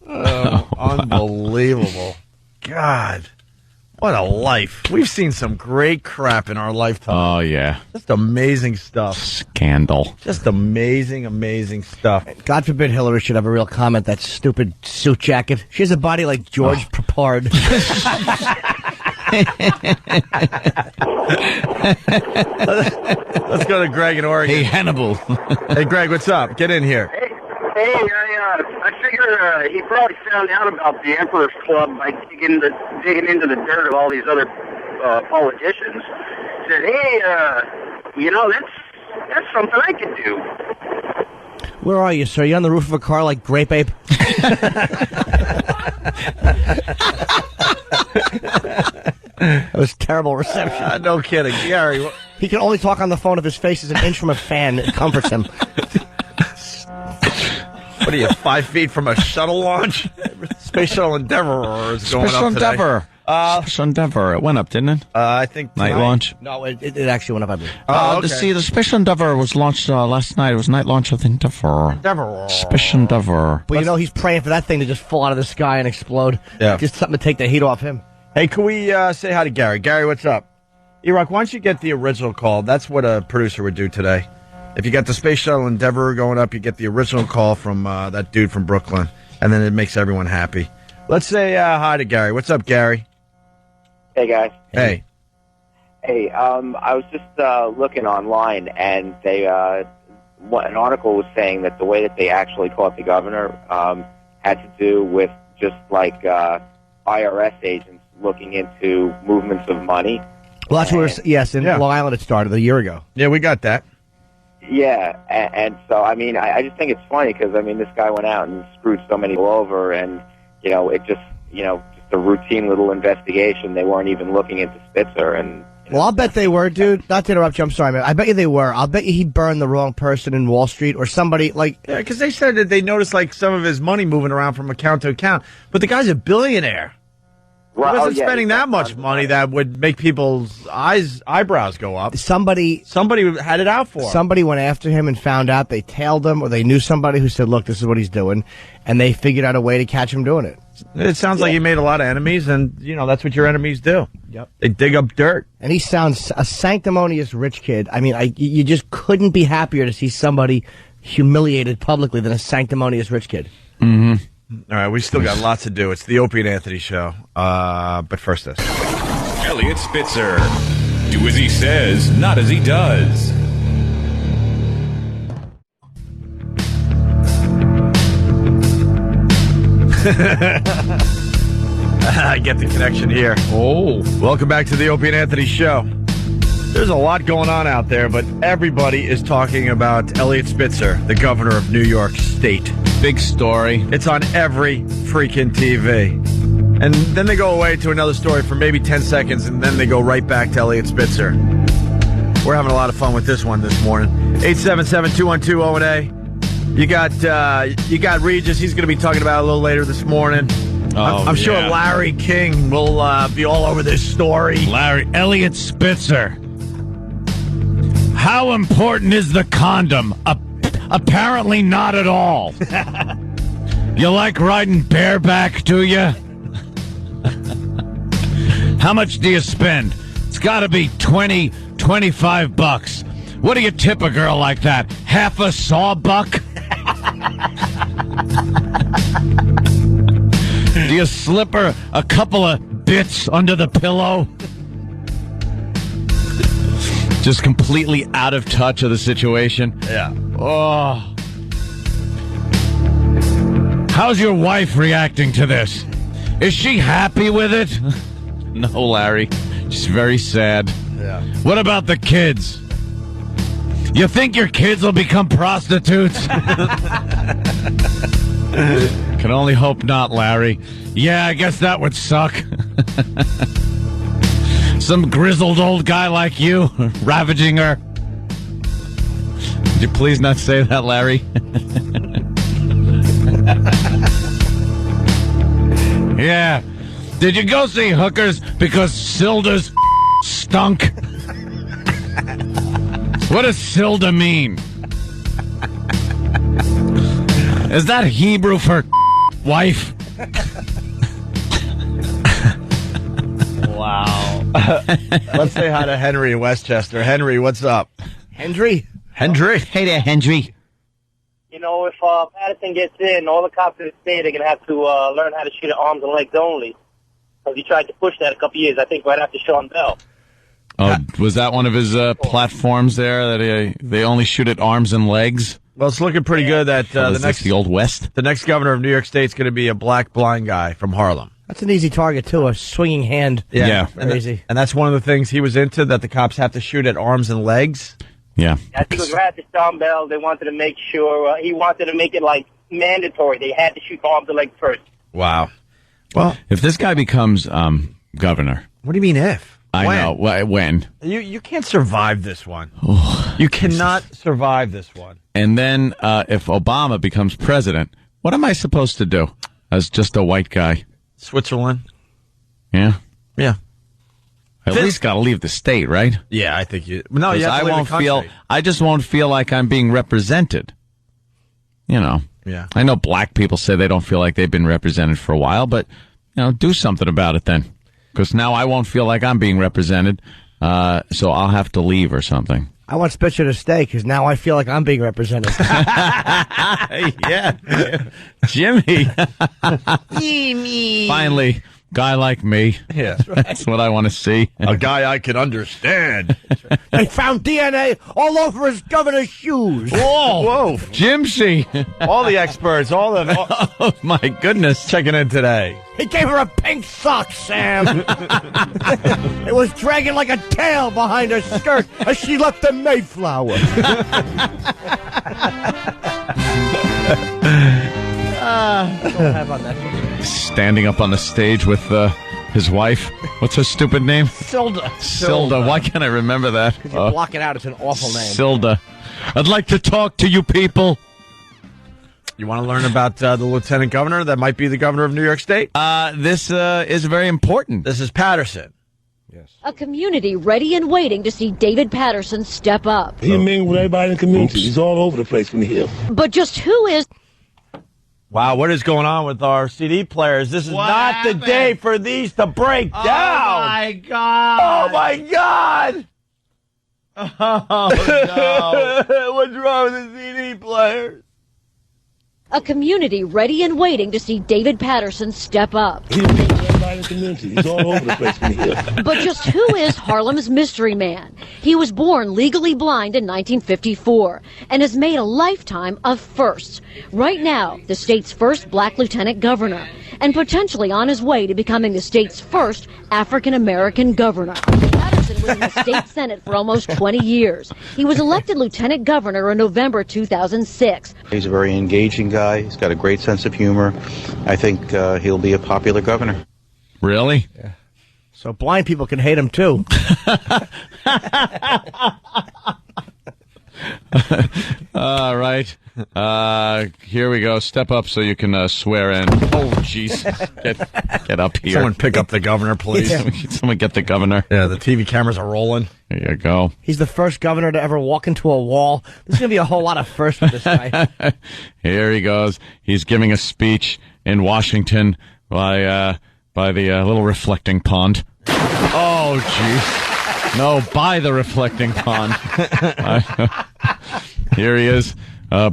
Oh, unbelievable. God. What a life. We've seen some great crap in our lifetime. Oh, yeah. Just amazing stuff. Scandal. Just amazing, amazing stuff. God forbid Hillary should have a real comment, that stupid suit jacket. She has a body like George Papard. Let's go to Greg in Oregon. Hey, Hannibal. Hey, Greg, what's up? Get in here. Hey, I figure he probably found out about the Emperor's Club by digging into the dirt of all these other politicians. Said, hey, that's something I could do. Where are you, sir? Are you on the roof of a car like Grape Ape? That was terrible reception. No kidding. Gary. He can only talk on the phone if his face is an inch from a fan. It comforts him. What are you, 5 feet from a shuttle launch? Space Shuttle Endeavour is going Special up today. Endeavor. Special Endeavor. It went up, didn't it? I think night tonight. launch. No, it actually went up. Okay. See, the Special Endeavor was launched last night. It was night launch of the Endeavor. Special Endeavor. But you know, he's praying for that thing to just fall out of the sky and explode. Yeah. Just something to take the heat off him. Hey, can we say hi to Gary? Gary, what's up? E-Rock, why don't you get the original call? That's what a producer would do today. If you got the Space Shuttle Endeavour going up, you get the original call from that dude from Brooklyn, and then it makes everyone happy. Let's say hi to Gary. What's up, Gary? Hey, guys. Hey. Hey, I was just looking online, and they an article was saying that the way that they actually caught the governor had to do with just like IRS agents looking into movements of money. Well, that's where, in Long Island it started a year ago. Yeah, we got that. Yeah, and so, I mean, I just think it's funny because, I mean, this guy went out and screwed so many people over, and, you know, it just, just a routine little investigation. They weren't even looking into Spitzer, and... Well, I'll bet they were, dude. Not to interrupt you, I'm sorry, man. I bet you they were. I'll bet you he burned the wrong person in Wall Street or somebody, like... Yeah, because they said that they noticed, like, some of his money moving around from account to account. But the guy's a billionaire. He wasn't spending that much money that would make people's eyebrows go up. Somebody had it out for him. Somebody went after him and found out. They tailed him, or they knew somebody who said, look, this is what he's doing. And they figured out a way to catch him doing it. It sounds like he made a lot of enemies, and, that's what your enemies do. Yep. They dig up dirt. And he sounds a sanctimonious rich kid. I mean, you just couldn't be happier to see somebody humiliated publicly than a sanctimonious rich kid. Mm-hmm. All right, we still got lots to do. It's the Opie and Anthony Show. But first this. Elliot Spitzer. Do as he says, not as he does. I get the connection here. Oh. Welcome back to the Opie and Anthony Show. There's a lot going on out there, but everybody is talking about Elliot Spitzer, the governor of New York State. Big story. It's on every freaking TV. And then they go away to another story for maybe 10 seconds, and then they go right back to Elliot Spitzer. We're having a lot of fun with this one this morning. 877-212-0-A. You got Regis. He's going to be talking about it a little later this morning. I'm sure Larry King will be all over this story. Elliot Spitzer. How important is the condom? Apparently not at all. You like riding bareback, do you? How much do you spend? It's got to be $25. What do you tip a girl like that? Half a sawbuck? Do you slip her a couple of bits under the pillow? Just completely out of touch of the situation. Yeah. Oh. How's your wife reacting to this? Is she happy with it? No, Larry. She's very sad. Yeah. What about the kids? You think your kids will become prostitutes? Can only hope not, Larry. Yeah, I guess that would suck. Some grizzled old guy like you ravaging her. Would you please not say that, Larry? Yeah. Did you go see hookers because Silda's stunk? What does Silda mean? Is that Hebrew for wife? Wow. Let's say hi to Henry in Westchester. Henry, what's up? Henry? Hey there, Henry. You know, if Patterson gets in, all the cops in the state are going to have to learn how to shoot at arms and legs only. Because he tried to push that a couple years, I think, right after Sean Bell. Oh, was that one of his platforms there, that they only shoot at arms and legs? Well, it's looking pretty good that the Old West? The next governor of New York State is going to be a black blind guy from Harlem. That's an easy target, too, a swinging hand. Yeah. Very easy. And that's one of the things he was into, that the cops have to shoot at arms and legs. Yeah. I think it was right after Sean Bell, they wanted to make sure, he wanted to make it, like, mandatory. They had to shoot for arms and legs first. Wow. Well, if this guy becomes governor. What do you mean if? I know. When? You can't survive this one. You cannot survive this one. And then if Obama becomes president, what am I supposed to do as just a white guy? Switzerland. Yeah? Yeah. At least got to leave the state, right? Yeah, I think you... No, you have to leave the country. I just won't feel like I'm being represented. You know. Yeah. I know black people say they don't feel like they've been represented for a while, but, do something about it then. Because now I won't feel like I'm being represented, so I'll have to leave or something. I want Spitzer to stay, because now I feel like I'm being represented. Yeah. Jimmy. Finally, guy like me. Yeah. That's what I want to see. A guy I can understand. They found DNA all over his governor's shoes. Whoa. Jimsy. All the experts, Oh, my goodness. checking in today. He gave her a pink sock, Sam. It was dragging like a tail behind her skirt as she left the Mayflower. What do I have on that? Standing up on the stage with his wife. What's her stupid name? Silda. Why can't I remember that? Could you block it out? It's an awful name. Silda. I'd like to talk to you people. You want to learn about the lieutenant governor that might be the governor of New York State? This is very important. This is Patterson. A community ready and waiting to see David Patterson step up. He mingled with everybody in the community. He's all over the place when he's here. But just who is... Wow, what is going on with our CD players? This is not the day for these to break down. Oh, my God. Oh, my God. Oh, no. What's wrong with the CD players? A community ready and waiting to see David Patterson step up. He mingled with everybody in the community. He's all over the place when he's here. But just who is Harlem's mystery man? He was born legally blind in 1954 and has made a lifetime of firsts. Right now, the state's first black lieutenant governor, and potentially on his way to becoming the state's first African-American governor. Patterson was in the state senate for almost 20 years. He was elected lieutenant governor in November 2006. He's a very engaging guy. He's got a great sense of humor. I think he'll be a popular governor. Really? Yeah. So blind people can hate him, too. All right. Here we go. Step up so you can swear in. Oh, jeez. Get up here. Someone pick up the governor, please. Someone get the governor. Yeah, the TV cameras are rolling. There you go. He's the first governor to ever walk into a wall. There's going to be a whole lot of firsts with this guy. Here he goes. He's giving a speech in Washington by the little reflecting pond. Oh, jeez. No, by the reflecting pond. Here he is,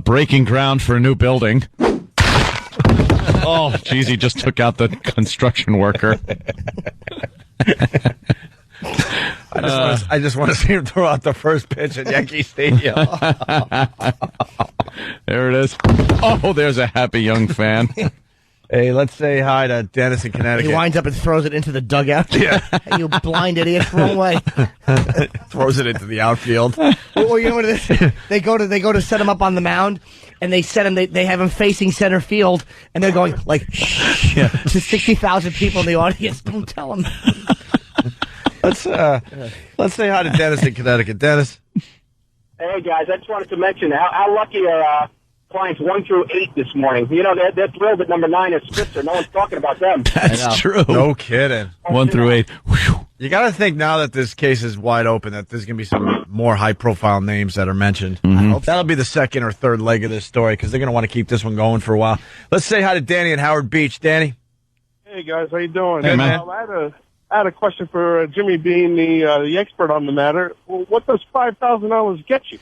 breaking ground for a new building. Oh, geez, he just took out the construction worker. I just want to see him throw out the first pitch at Yankee Stadium. There it is. Oh, there's a happy young fan. Hey, let's say hi to Dennis in Connecticut. He winds up and throws it into the dugout. Yeah. Hey, you blind idiot, wrong way. Throws it into the outfield. Or you know what it is? They go to set him up on the mound, and they set him. They have him facing center field, and they're going like shh to 60,000 people in the audience. Don't tell him. Let's say hi to Dennis in Connecticut. Dennis. Hey, guys, I just wanted to mention how lucky are clients 1 through 8 this morning. You know, they're thrilled that number 9 is Spitzer. No one's talking about them. That's true. No kidding. 1 through 8. Whew. You got to think now that this case is wide open that there's going to be some more high-profile names that are mentioned. Mm-hmm. I hope that'll be the second or third leg of this story because they're going to want to keep this one going for a while. Let's say hi to Danny in Howard Beach. Danny. Hey, guys. How you doing? Hey, man. I had a question for Jimmy being the expert on the matter. Well, what does $5,000 get you?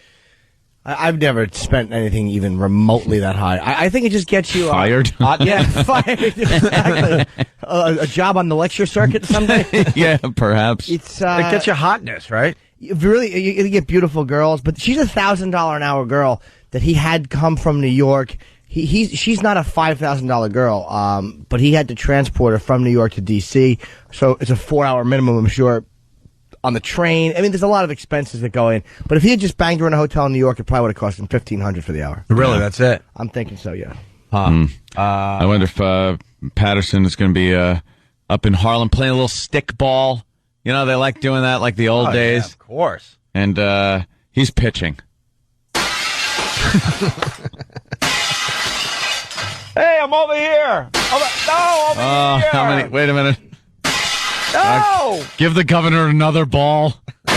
I've never spent anything even remotely that high. I think it just gets you fired. Yeah, fired. Exactly. A job on the lecture circuit someday. Yeah, perhaps. It gets you hotness, right? You get beautiful girls, but she's $1,000 an hour girl that he had come from New York. She's not a $5,000 girl, but he had to transport her from New York to D.C., so it's a 4-hour minimum, I'm sure, on the train. I mean, there's a lot of expenses that go in. But if he had just banged her in a hotel in New York, it probably would have cost him $1,500 for the hour. Really? That's it? I'm thinking so, yeah. I wonder if Patterson is going to be up in Harlem playing a little stick ball. You know, they like doing that like the old days. Yeah, of course. And he's pitching. Hey, I'm over here. Over here. How many? Wait a minute. No! Give the governor another ball. Oh,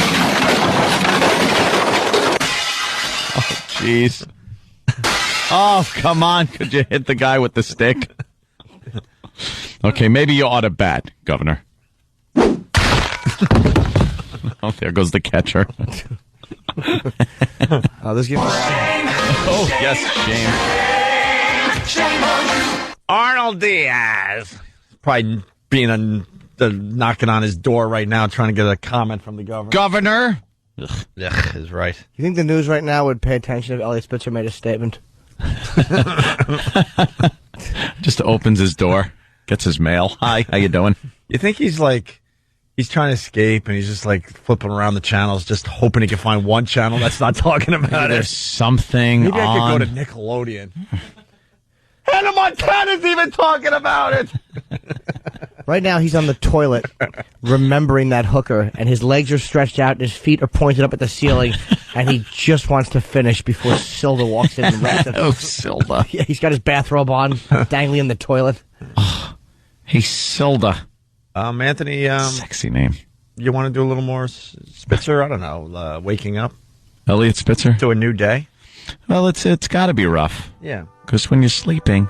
jeez. Oh, come on. Could you hit the guy with the stick? Okay, maybe you ought to bat, Governor. Oh, there goes the catcher. This game. Oh, yes, Shame on you. Arnold Diaz. Probably being knocking on his door right now, trying to get a comment from the governor. Governor? Ugh, is right. You think the news right now would pay attention if Elliot Spitzer made a statement? Just opens his door, gets his mail. Hi, how you doing? You think he's trying to escape and he's just like flipping around the channels, just hoping he can find one channel that's not talking about it. There's something Maybe on. I could go to Nickelodeon. Hannah Montana's even talking about it. Right now, he's on the toilet, remembering that hooker, and his legs are stretched out, and his feet are pointed up at the ceiling, and he just wants to finish before Silda walks in and wraps it. Oh, Silda. Yeah, he's got his bathrobe on, dangling in the toilet. Oh, hey, Silda. Anthony. Sexy name. You want to do a little more Spitzer? I don't know. Waking up. Elliot Spitzer? To a new day? Well, it's got to be rough. Yeah. Because when you're sleeping,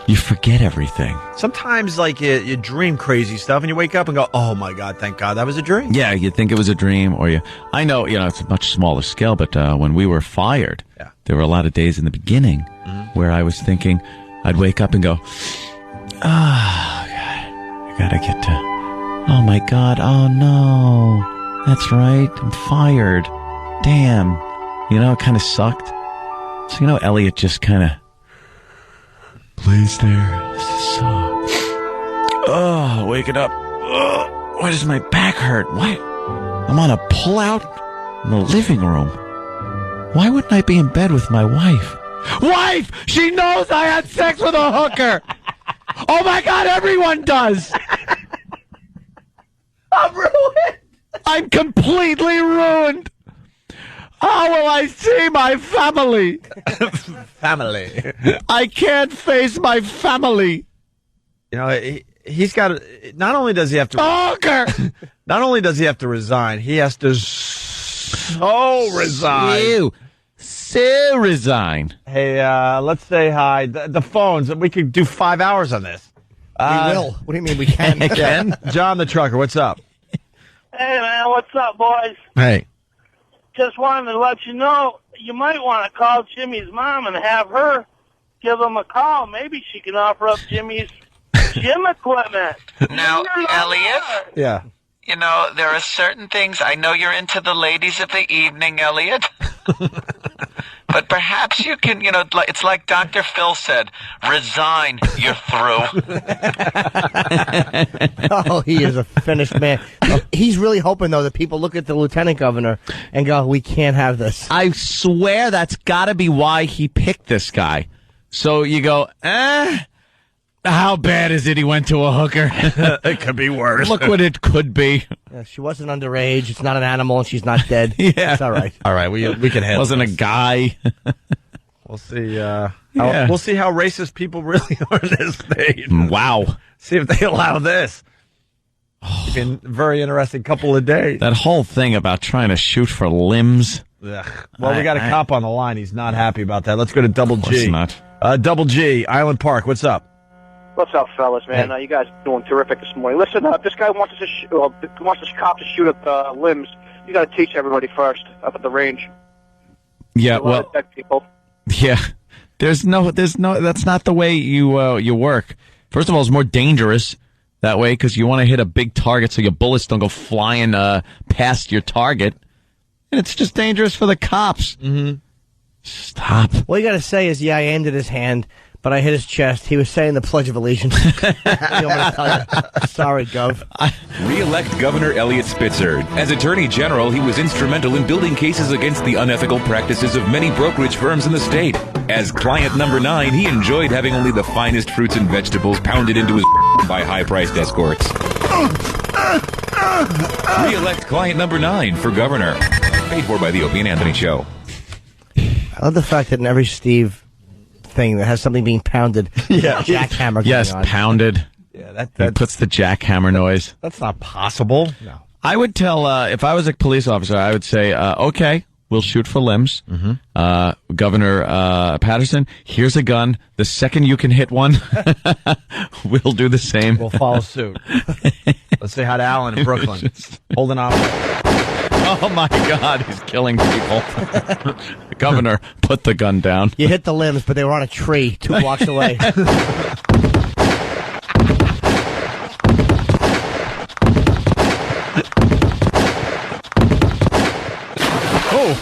you forget everything. Sometimes, like, you dream crazy stuff, and you wake up and go, oh, my God, thank God that was a dream. Yeah, you think it was a dream, or I know, it's a much smaller scale, but when we were fired, there were a lot of days in the beginning where I was thinking, I'd wake up and go, oh, God, I gotta get to, oh, my God, oh, no, that's right, I'm fired. Damn. It kind of sucked. So, Elliot just kind of lays there. Oh, waking up. Oh, why does my back hurt? Why? I'm on a pull-out in the living room. Why wouldn't I be in bed with my wife? Wife! She knows I had sex with a hooker! Oh my God, everyone does! I'm ruined! I'm completely ruined! How will I see my family? Family. I can't face my family. You know, he's got. Not only does he have to. Not only does he have to resign, he has to resign. So resign. Hey, let's say hi. The phones. We could do 5 hours on this. We will. What do you mean we can? Ken? John the trucker, what's up? Hey, man, what's up, boys? Hey. Just wanted to let you know, you might want to call Jimmy's mom and have her give him a call. Maybe she can offer up Jimmy's gym equipment. Now, Elliot? Yeah. You know, there are certain things. I know you're into the ladies of the evening, Elliot. But perhaps you can, you know, it's like Dr. Phil said, resign, you're through. Oh, he is a finished man. He's really hoping, though, that people look at the lieutenant governor and go, we can't have this. I swear that's got to be why he picked this guy. So you go, how bad is it he went to a hooker? It could be worse. Look what it could be. Yeah, she wasn't underage. It's not an animal, and she's not dead. Yeah. It's all right. All right, we can handle Wasn't this. a guy. We'll see. We'll see how racist people really are in this state. Wow. See if they allow this. It's been a very interesting couple of days. That whole thing about trying to shoot for limbs. Ugh. Well, we got a cop on the line. He's not happy about that. Let's go to Double Of course G. not. Double G, Island Park. What's up? What's up, fellas, man? You guys are doing terrific this morning. Listen, this guy wants us to wants this cop to shoot at limbs. You got to teach everybody first up at the range. Yeah, A lot of dead people. Yeah. There's no, that's not the way you work. First of all, it's more dangerous that way because you want to hit a big target so your bullets don't go flying past your target. And it's just dangerous for the cops. Mm-hmm. Stop. All you got to say is, yeah, I aimed at his hand, but I hit his chest. He was saying the Pledge of Allegiance. You want me to tell you? Sorry, Gov. Re-elect Governor Elliot Spitzer. As Attorney General, he was instrumental in building cases against the unethical practices of many brokerage firms in the state. As client number 9, he enjoyed having only the finest fruits and vegetables pounded into his by high-priced escorts. Re-elect client number 9 for governor. Paid for by the Opie and Anthony Show. I love the fact that in every Steve thing that has something being pounded, Yeah. jackhammer going Yes, on. pounded. Yeah, He puts the jackhammer noise. That's not possible. No. I would tell, if I was a police officer, I would say, okay, we'll shoot for limbs. Mm-hmm. Governor Patterson, here's a gun. The second you can hit one, we'll do the same. We'll follow suit. Let's say hi to Alan in Brooklyn. Holding on. Oh, my God, he's killing people. Governor, put the gun down. You hit the limbs, but they were on a tree 2 blocks away. Oh,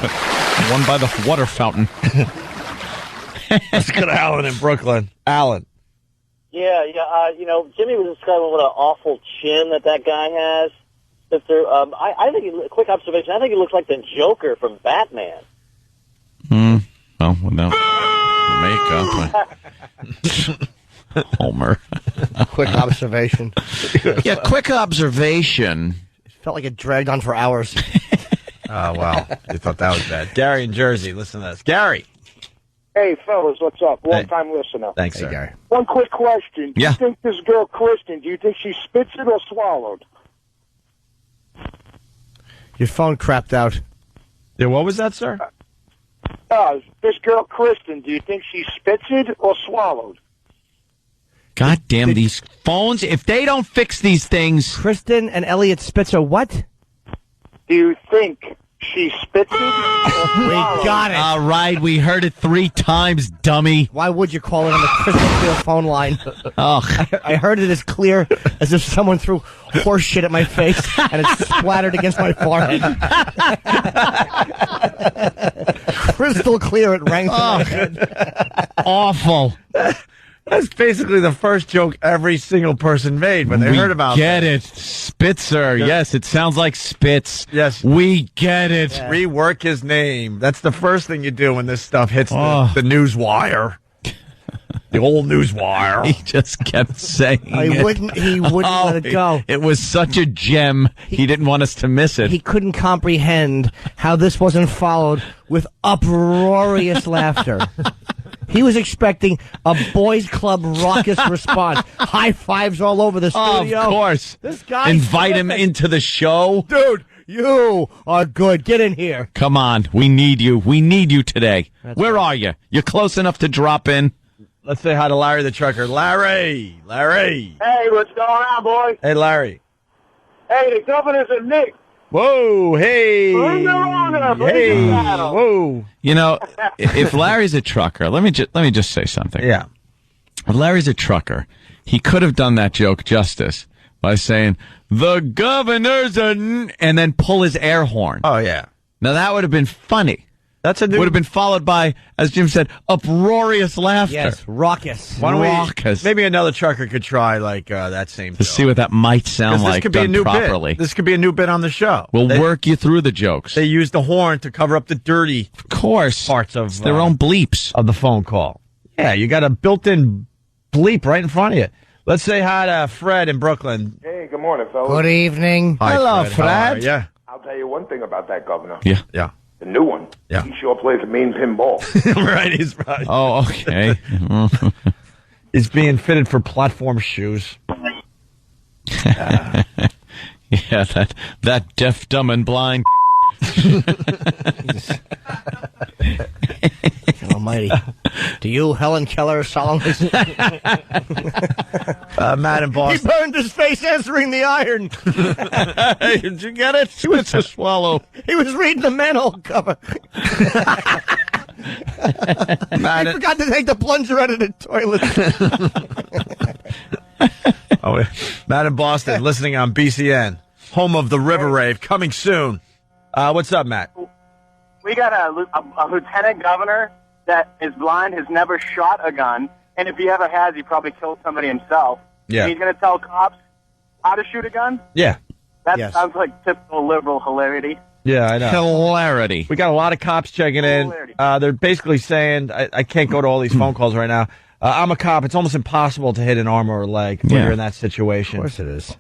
one by the water fountain. Let's go to Alan in Brooklyn. Alan. Yeah, you know, Jimmy was describing what an awful chin that guy has. I think, quick observation, I think he looks like the Joker from Batman. Well, without makeup. Homer. Quick observation. Yeah, quick observation. It felt like it dragged on for hours. Oh, wow. You thought that was bad. Gary in Jersey, listen to this. Gary. Hey, fellas, what's up? Long-time listener. Thanks, sir. Gary. One quick question. Do you think this girl, Kristen, do you think she spits it or swallowed? Your phone crapped out. Yeah, what was that, sir? This girl, Kristen, do you think she spits it or swallowed? God damn these phones. If they don't fix these things. Kristen and Elliot Spitzer, what? Do you think she spits it or swallowed? We got it. All right, we heard it 3 times, dummy. Why would you call it on the crystal clear phone line? Oh, I heard it as clear as if someone threw horse shit at my face and it splattered against my forehead. Crystal clear, it rang through my head. Awful. That's basically the first joke every single person made when they heard about Get it. Spitzer. Yes, it sounds like Spitz. Yes. We get it. Yeah. Rework his name. That's the first thing you do when this stuff hits the news wire. The old newswire. He just kept saying He wouldn't let it go. It was such a gem. He didn't want us to miss it. He couldn't comprehend how this wasn't followed with uproarious laughter. He was expecting a boys' club raucous response. High fives all over the studio. Of course. This guy. Invite him into the show. Dude, you are good. Get in here. Come on. We need you. We need you today. Where are you? You're close enough to drop in? Let's say hi to Larry the trucker. Larry. Hey, what's going on, boy? Hey, Larry. Hey, the governor's a Nick. Whoa, hey. Bring the runner, Hey, bring the saddle. whoa. You know, if Larry's a trucker, let me just say something. Yeah. If Larry's a trucker, he could have done that joke justice by saying, the governor's a and then pull his air horn. Oh, yeah. Now, that would have been funny. That's a new... Would have been followed by, as Jim said, uproarious laughter. Yes, raucous. Why don't Raucous. maybe another trucker could try that same To joke. see what that might sound This like could be a done new properly. bit. This could be a new bit on the show. We'll work you through the jokes. They use the horn to cover up the dirty Of course. parts of It's their own bleeps. of the phone call. Yeah, you got a built-in bleep right in front of you. Let's say hi to Fred in Brooklyn. Hey, good morning, fellas. Good evening. Hi, Hello, Fred. Fred. I'll tell you one thing about that governor. Yeah. Yeah. The new one. Yeah. He sure plays a mean pinball. Right, he's right. Oh, okay. He's being fitted for platform shoes. Yeah, that deaf, dumb, and blind. Almighty. Do you, Helen Keller, solemnly... Matt in He Boston. burned his face answering the iron. Hey, did you get it? It was a swallow. He was reading the manhole cover. Matt, He forgot to take the plunger out of the toilet. Matt in Boston, listening on BCN, home of the River Rave, coming soon. What's up, Matt? We got a lieutenant governor that is blind, has never shot a gun, and if he ever has, he probably killed somebody himself. Yeah. And he's going to tell cops how to shoot a gun? Yeah. That Yes. sounds like typical liberal hilarity. Yeah, I know. Hilarity. We got a lot of cops checking in. They're basically saying, I can't go to all these phone calls right now. I'm a cop. It's almost impossible to hit an arm or a leg when you're in that situation. Of course it is.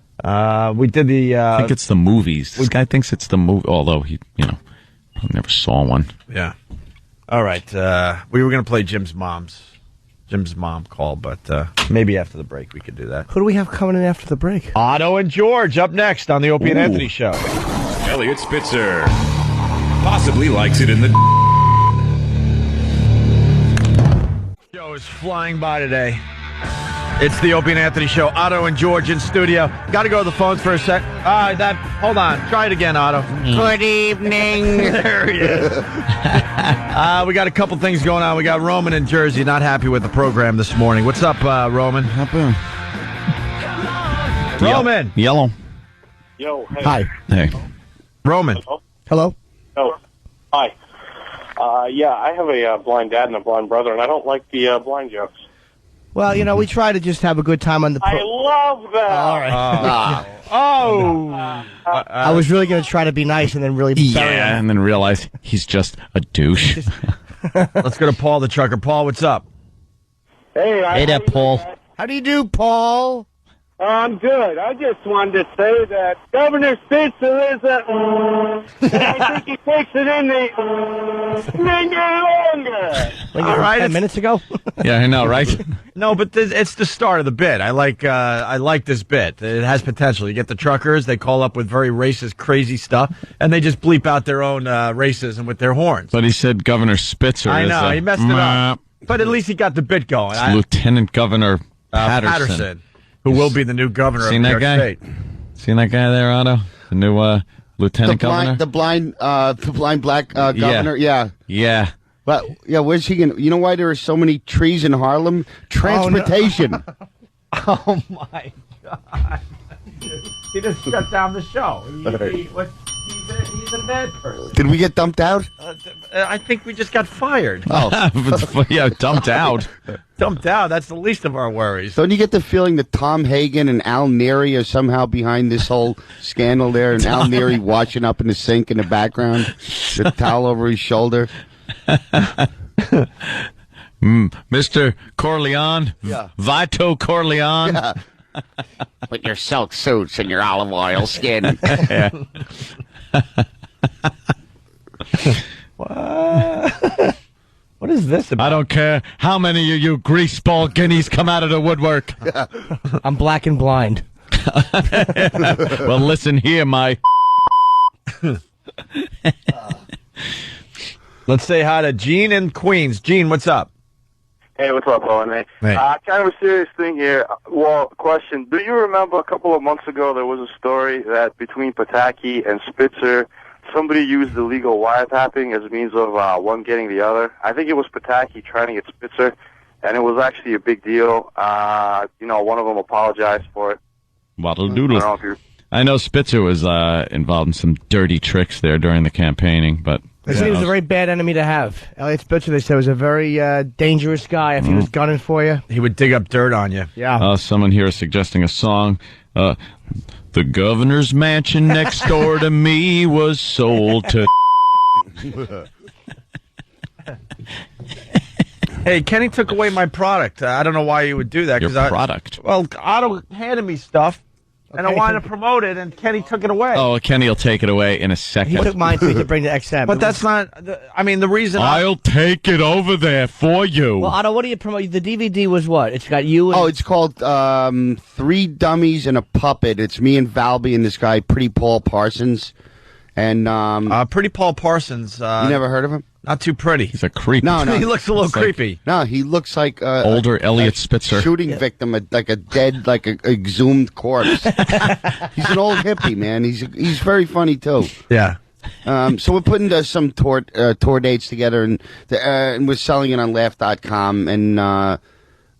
We did the... I think it's the movies. This guy thinks it's the movie, although he never saw one. Yeah. All right. We were going to play Jim's mom call, but maybe after the break we could do that. Who do we have coming in after the break? Otto and George up next on the Opie and Anthony Show. Elliot Spitzer possibly likes it in the... Show is flying by today. It's the Opie and Anthony Show. Otto and George in studio. Got to go to the phones for a sec. Hold on. Try it again, Otto. Good evening. There he is. We got a couple things going on. We got Roman in Jersey, not happy with the program this morning. What's up, Roman? Roman. Yellow. Yo, hey. Hi. Hey. Roman. Hello. Oh, hi. Yeah, I have a blind dad and a blind brother, and I don't like the blind jokes. Well, we try to just have a good time on the... I love that. All right. I was really going to try to be nice and then really bury Yeah, him. and then realize he's just a douche. Let's go to Paul the trucker. Paul, what's up? Hey, Hey there, Paul. How do you do, Paul? I'm good. I just wanted to say that Governor Spitzer is a... I think he takes it in the... All right, 10 minutes ago? Yeah, I know, right? No, but it's the start of the bit. I like this bit. It has potential. You get the truckers, they call up with very racist, crazy stuff, and they just bleep out their own racism with their horns. But he said Governor Spitzer I is know, he messed it up. But at least he got the bit going. It's Lieutenant Governor Patterson. Who will be the new governor of Seen New that York guy? State. Seen that guy there, Otto? The new lieutenant governor? The blind black governor? Yeah. Yeah. But, yeah, where's he going to... You know why there are so many trees in Harlem? Transportation. Oh, my God. He just shut down the show. He's a bad person. Did we get dumped out? I think we just got fired. Oh. Yeah, dumped out. Dumped out. That's the least of our worries. Don't you get the feeling that Tom Hagen and Al Neary are somehow behind this whole scandal there, and Al Neary washing up in the sink in the background, the towel over his shoulder? Mr. Corleone? Yeah. Vito Corleone? Yeah. With your silk suits and your olive oil skin. Yeah. What is this about? I don't care how many of you greaseball guineas come out of the woodwork. I'm black and blind. Well, listen here, my... Let's say hi to Gene in Queens. Gene, what's up? Hey, what's up, Owen? Hey. Hey. Kind of a serious thing here. Well, question. Do you remember a couple of months ago there was a story that between Pataki and Spitzer, somebody used illegal wiretapping as a means of one getting the other? I think it was Pataki trying to get Spitzer, and it was actually a big deal. One of them apologized for it. Waddle doodle. I know Spitzer was involved in some dirty tricks there during the campaigning, but... They said he was a very bad enemy to have. Elliot Spitzer, they said, was a very dangerous guy. If he was gunning for you, he would dig up dirt on you. Yeah. Someone here is suggesting a song. The governor's mansion next door to me was sold to... Hey, Kenny took away my product. I don't know why you would do that. Your product? Well, Otto handed me stuff, and I wanted to promote it, and Kenny took it away. Oh, Kenny will take it away in a second. he took mine so he could bring the XM. But that's not... the reason... I'll take it over there for you. Well, Otto, what do you promote? The DVD was what? It's got you and... Oh, it's called Three Dummies and a Puppet. It's me and Valby and this guy, Pretty Paul Parsons. And Pretty Paul Parsons... you never heard of him? Not too pretty. He's a creep. No. He looks a little creepy. No, he looks like older Elliot Spitzer. Shooting victim, like a dead, like a exhumed corpse. He's an old hippie, man. He's very funny too. Yeah. So we're putting some tour dates together, and we're selling it on Laugh.com and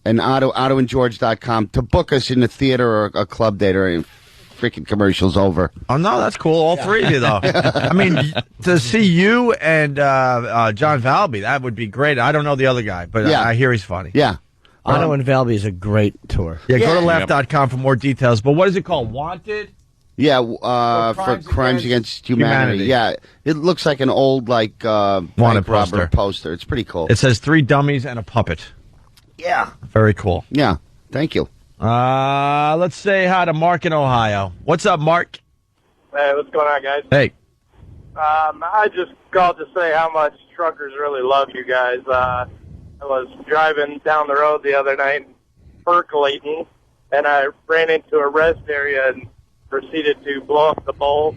AutoandGeorge.com to book us in the theater or a club date or freaking commercials over. Oh, no, that's cool. All three of you, though. I mean, to see you and John Valby, that would be great. I don't know the other guy, but I hear he's funny. Yeah. Otto and Valby is a great tour. Yeah, go to Laugh.com for more details. But what is it called? Wanted? Yeah, for crimes against humanity. Yeah, it looks like an old, wanted poster. It's pretty cool. It says Three Dummies and a Puppet. Yeah. Very cool. Yeah, thank you. Let's say hi to Mark in Ohio. What's up, Mark? Hey, what's going on, guys? Hey. I just called to say how much truckers really love you guys. I was driving down the road the other night, percolating, and I ran into a rest area and proceeded to blow up the bowl.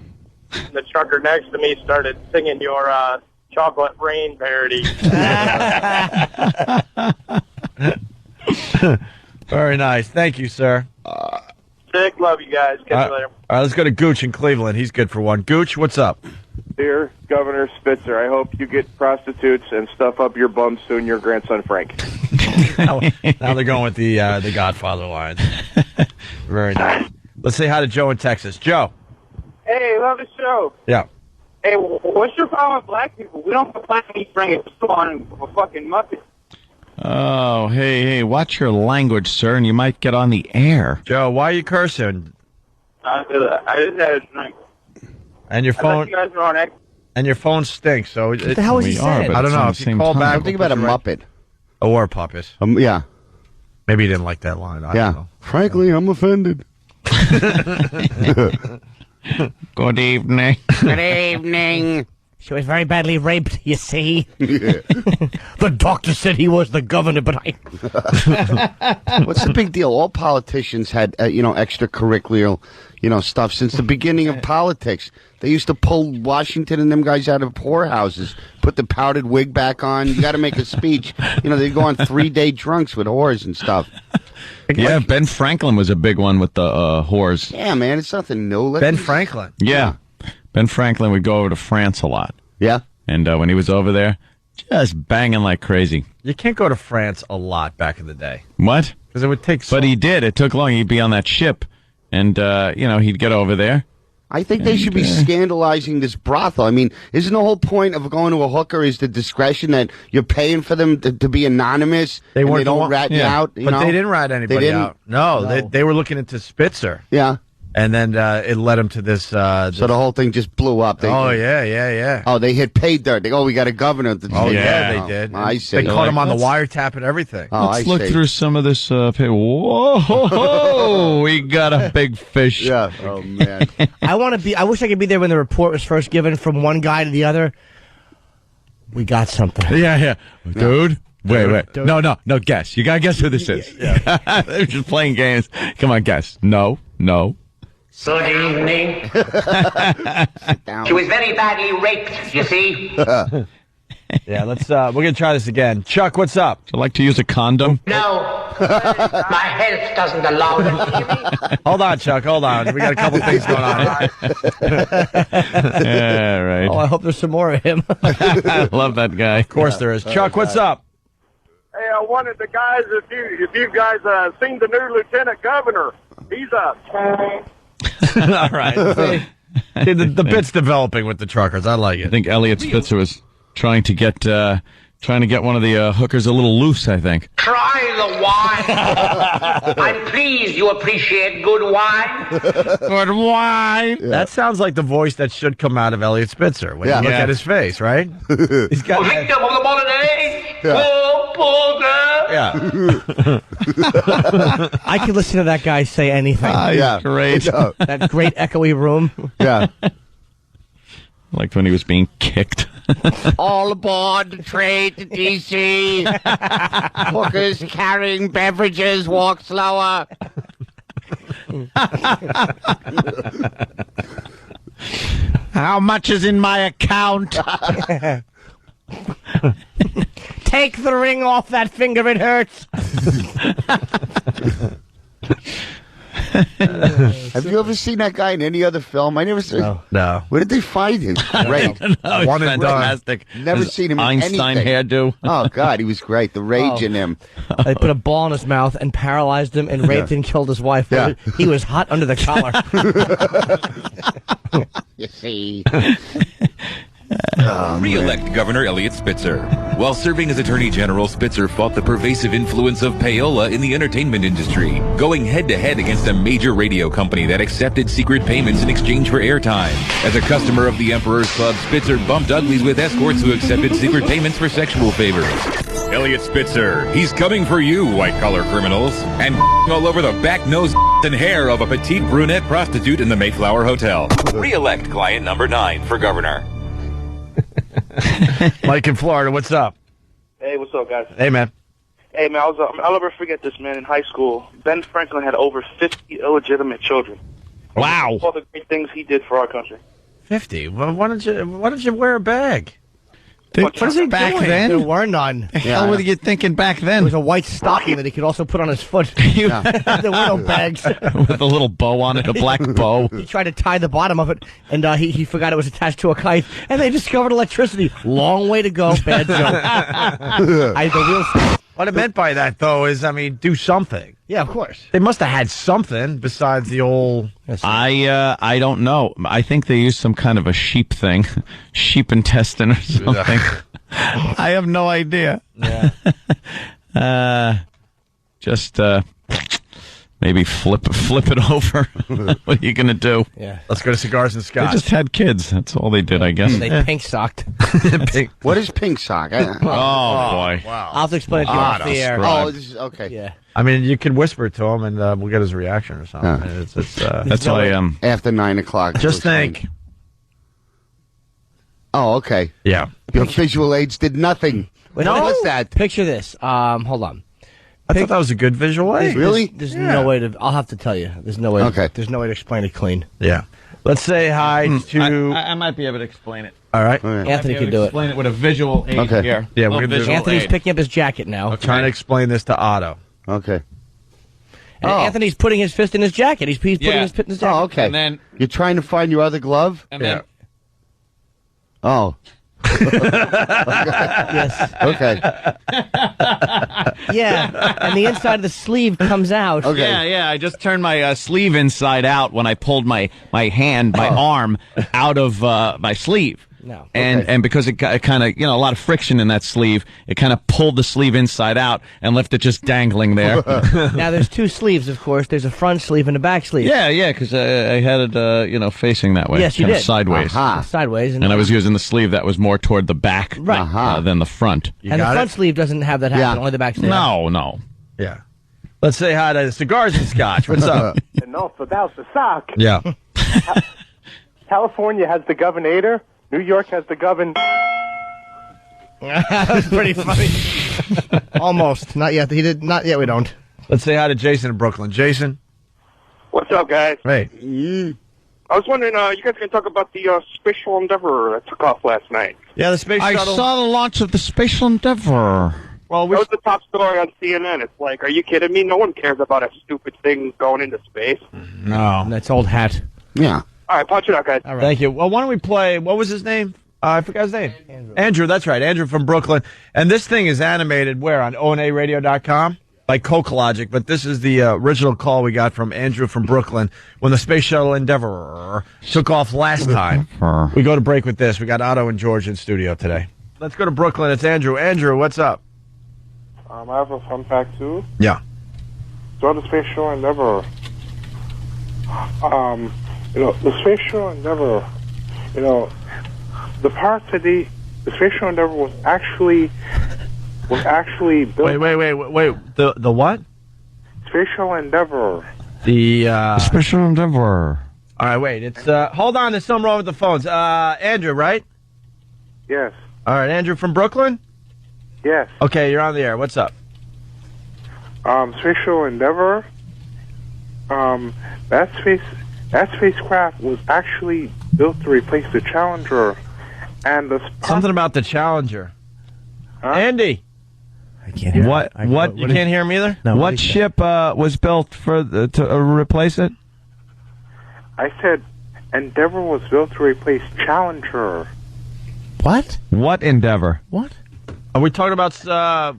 And the trucker next to me started singing your Chocolate Rain parody. Very nice. Thank you, sir. Sick. Love you guys. Catch you later. All right, let's go to Gooch in Cleveland. He's good for one. Gooch, what's up? Dear Governor Spitzer, I hope you get prostitutes and stuff up your bum soon, your grandson Frank. Now they're going with the Godfather line. Very nice. Let's say hi to Joe in Texas. Joe. Hey, love the show. Yeah. Hey, what's your problem with black people? We don't have black meat bring it on a fucking Muppet. Oh, hey, watch your language, sir, and you might get on the air. Joe, why are you cursing? I just had a drink. And your phone. You guys are on X. And your phone stinks. So what the hell was he saying? I don't know. If you call back, I'm thinking about a Muppet. Or a puppet. Yeah. Maybe he didn't like that line. I don't know. Frankly, I'm offended. Good evening. Good evening. She was very badly raped, you see. Yeah. The doctor said he was the governor, but I... What's the big deal? All politicians had, extracurricular, stuff since the beginning of politics. They used to pull Washington and them guys out of whorehouses, put the powdered wig back on. You got to make a speech. They go on 3-day drunks with whores and stuff. Yeah, Ben Franklin was a big one with the whores. Yeah, man, it's nothing new. Ben Franklin. Yeah. Ben Franklin would go over to France a lot. Yeah. And when he was over there, just banging like crazy. You can't go to France a lot back in the day. What? Because it would take But he did. It took long. He'd be on that ship, and, he'd get over there. I think they should be scandalizing this brothel. I mean, isn't the whole point of going to a hooker is the discretion that you're paying for them to be anonymous? They don't rat you out. But they didn't rat anybody out. No, they were looking into Spitzer. Yeah. And then it led him to this. So the whole thing just blew up. Yeah. Oh, they hit pay dirt. We got a governor. They did. I see. They caught him on the wiretap and everything. Let's look through some of this. Whoa, we got a big fish. Yeah. Oh man. I wish I could be there when the report was first given from one guy to the other. We got something. Yeah. Dude. Wait. No. Guess. You gotta guess who this is. Yeah. They're just playing games. Come on, guess. No. Good evening. She was very badly raped, you see. Yeah, we're going to try this again. Chuck, what's up? Would you like to use a condom? No. My health doesn't allow it. Hold on, Chuck. Hold on. We got a couple things going on. Yeah, right. Oh, I hope there's some more of him. I love that guy. Of course there is. Chuck, what's up? Hey, I wanted the guys, if you guys seen the new lieutenant governor, he's up. All right. See, the bit's developing with the truckers. I like it. I think Elliot Spitzer was trying to get one of the hookers a little loose, I think. Try the wine. I'm pleased you appreciate good wine. Good wine. Yeah. That sounds like the voice that should come out of Elliot Spitzer when you look at his face, right? He's got victim of the bolognese. Yeah. I could listen to that guy say anything. Great. That great echoey room. Yeah. Like when he was being kicked. All aboard the train to D.C. Hookers carrying beverages walk slower. How much is in my account? Take the ring off that finger, it hurts. Have you ever seen that guy in any other film? I never seen. No. Where did they find him? Great. One and fantastic. Never seen him in Einstein anything. hairdo. Oh God, he was great. The rage in him. They put a ball in his mouth and paralyzed him and raped and killed his wife. Yeah. He was hot under the collar. You see. Re-elect Governor Elliot Spitzer. While serving as Attorney General, Spitzer fought the pervasive influence of payola in the entertainment industry, going head-to-head against a major radio company that accepted secret payments in exchange for airtime. As a customer of the Emperor's Club, Spitzer bumped uglies with escorts who accepted secret payments for sexual favors. Elliot Spitzer, he's coming for you, white-collar criminals, and all over the back, nose, and hair of a petite brunette prostitute in the Mayflower Hotel. Re-elect client number 9 for governor. Mike in Florida, what's up? Hey, what's up, guys? Hey, man. Hey, man, I'll never forget this, man. In high school, Ben Franklin had over 50 illegitimate children. Wow. All the great things he did for our country. 50? Well, why don't you wear a bag? What is he back doing? then? There were none. The hell were you thinking back then? It was a white stocking that he could also put on his foot. There were no bags. With a little bow on it, a black bow. He tried to tie the bottom of it, and he forgot it was attached to a kite, and they discovered electricity. Long way to go. Bad joke. What I meant by that, though, is, do something. Yeah, of course. They must have had something besides the old... I don't know. I think they used some kind of a sheep thing. Sheep intestine or something. I have no idea. Yeah. Just maybe flip it over. What are you going to do? Yeah. Let's go to Cigars and Scotch. They just had kids. That's all they did, I guess. They pink socked. What is pink sock? Oh, boy. Wow. I'll have to explain it to you off the air. Oh, this is okay. Yeah. You can whisper it to him, and we'll get his reaction or something. Yeah. That's why after 9 o'clock. Just think. Oh, okay. Yeah. Your visual aids did nothing. Wait, What's that? Picture this. Hold on. I thought that was a good visual aid. Really? There's no way to. I'll have to tell you. There's no way. Okay. There's no way to explain it clean. Yeah. Let's say hi to. I might be able to explain it. All right. Anthony can do it. Explain it with a visual aid here. Yeah, we're gonna do Anthony's picking up his jacket now. Trying to explain this to Otto. Okay. And Anthony's putting his fist in his jacket. He's putting his fist in his jacket. Oh, okay. And then you're trying to find your other glove? And then Oh. Yes. Okay. Yeah. And the inside of the sleeve comes out. Okay. Yeah. I just turned my sleeve inside out when I pulled my arm out of my sleeve. No. And because it kind of, a lot of friction in that sleeve, it kind of pulled the sleeve inside out and left it just dangling there. Now, there's two sleeves, of course. There's a front sleeve and a back sleeve. Yeah, because I had it, facing that way. Yes, you kind of did. sideways. Sideways. And I was using the sleeve that was more toward the back than the front. And the front sleeve doesn't have that happen, only the back sleeve. No. Yeah. Let's say hi to Cigars and Scotch. What's up? Enough about the sock. Yeah. California has the governor. New York has the govern. That was pretty funny. Almost. Not yet. Not yet. We don't. Let's say hi to Jason in Brooklyn. Jason. What's up, guys? Hey. I was wondering, you guys can talk about the Spatial Endeavor that took off last night. Yeah, the space shuttle. I saw the launch of the Spatial Endeavor. Well, that was the top story on CNN. It's like, are you kidding me? No one cares about a stupid thing going into space. No. That's old hat. Yeah. All right, punch it out, guys. All right. Thank you. Well, why don't we play, what was his name? I forgot his name. Andrew, that's right. Andrew from Brooklyn. And this thing is animated where? On onaradio.com? By Coke-Logic. But this is the original call we got from Andrew from Brooklyn when the Space Shuttle Endeavour took off last time. We go to break with this. We got Otto and George in studio today. Let's go to Brooklyn. It's Andrew. Andrew, what's up? I have a fun fact, too. Yeah. So the Space Shuttle Endeavour, the Space Shuttle Endeavour, the parts that the Space Shuttle Endeavour was actually built. Wait. The what? Space Shuttle Endeavour. The Special Endeavor. All right, wait. It's hold on. There's something wrong with the phones. Andrew, right? Yes. All right, Andrew from Brooklyn. Yes. Okay, you're on the air. What's up? Space Shuttle Endeavour. That spacecraft was actually built to replace the Challenger, and something about the Challenger. Huh? Andy. I can't hear. What? You can't hear him either. No. What ship was built to replace it? I said Endeavour was built to replace Challenger. What? What Endeavor? What? Are we talking about?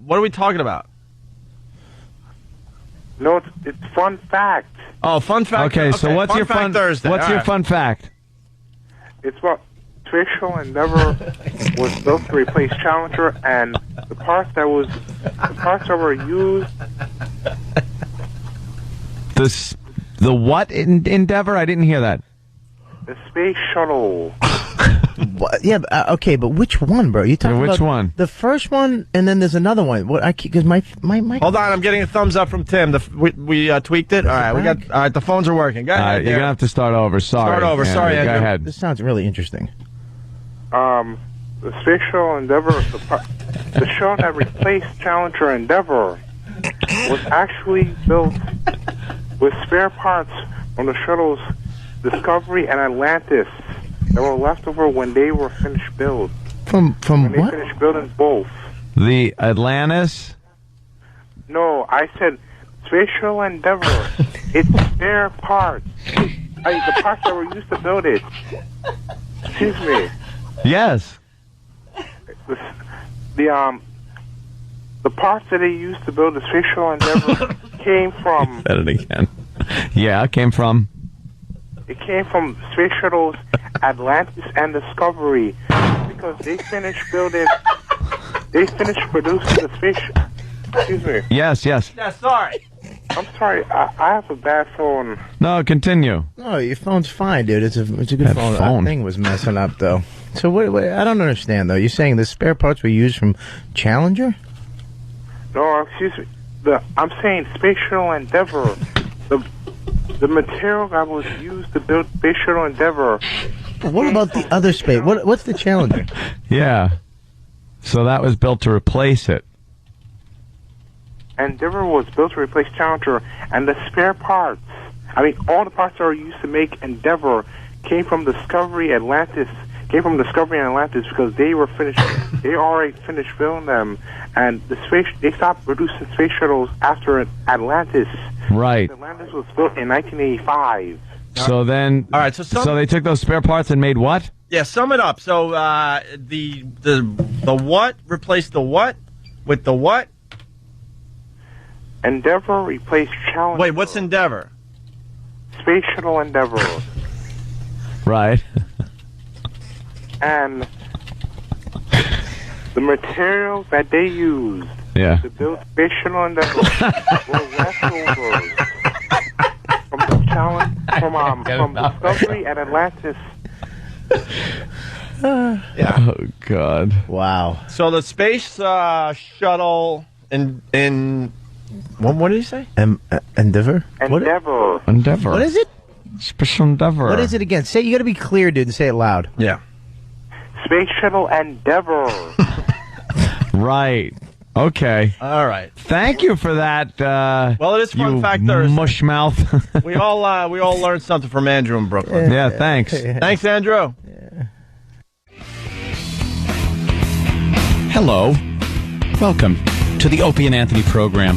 What are we talking about? No, it's fun fact. Oh, fun fact. Okay, so what's your fun Thursday? What's your fun fact? It's what Space Shuttle Endeavour was built to replace Challenger, and the parts that were used. The what Endeavor? I didn't hear that. The Space Shuttle. What? Yeah, okay, but which one, bro? You talking which about one? The first one, and then there's another one. What? Because my. Hold on, I'm getting a thumbs up from Tim. We tweaked it. All right, we got. All right, the phones are working. Go ahead. You're gonna have to start over. Sorry. Start over. Yeah, Sorry, go Andrew. ahead. This sounds really interesting. The Space Shuttle Endeavour, the shuttle that replaced Challenger Endeavour, was actually built with spare parts from the shuttles Discovery and Atlantis that were left over when they were finished build. From when what? They finished building both. The Atlantis? No, I said Space Shuttle Endeavour. It's spare parts. The parts that were used to build it. Excuse me. Yes. The parts that they used to build the Space Shuttle Endeavour came from. Said it again. Yeah, came from. It came from Space Shuttles Atlantis and Discovery because they finished building. They finished producing the space. Excuse me. Yes. Yeah, sorry. I'm sorry. I have a bad phone. No, continue. No, your phone's fine, dude. It's a good phone. That thing was messing up though. So what? I don't understand though. You're saying the spare parts were used from Challenger? No, excuse me. I'm saying Space Shuttle Endeavour. The material that was used to build Space Shuttle Endeavour. What about the other space? What's the Challenger? Yeah. So that was built to replace it. Endeavour was built to replace Challenger, and the spare parts, all the parts that were used to make Endeavour came from Discovery and Atlantis because they were finished. They already finished building them, and they stopped producing space shuttles after Atlantis. Right. Atlantis was built in 1985. So then, all right. So they took those spare parts and made what? Yeah, sum it up. So the what replaced the what with the what? Endeavour replaced Challenger. Wait, what's Endeavour? Space Shuttle Endeavour. Right. and the material that they used to build Space Shuttle Endeavour were leftovers from the challenge from Discovery and Atlantis. Yeah. Oh, God. Wow. So the space shuttle in what did he say? Endeavor? Endeavor. What is it? Special Endeavor. What is it again? Say, you got to be clear, dude, and say it loud. Yeah. Space Shuttle Endeavor. Right. Okay. All right. Thank you for that. Well, it is Fun you Fact Thursday. Mush mouth. we all learned something from Andrew in Brooklyn. Yeah, thanks. Thanks, Andrew. Hello. Welcome to the Opie and Anthony program.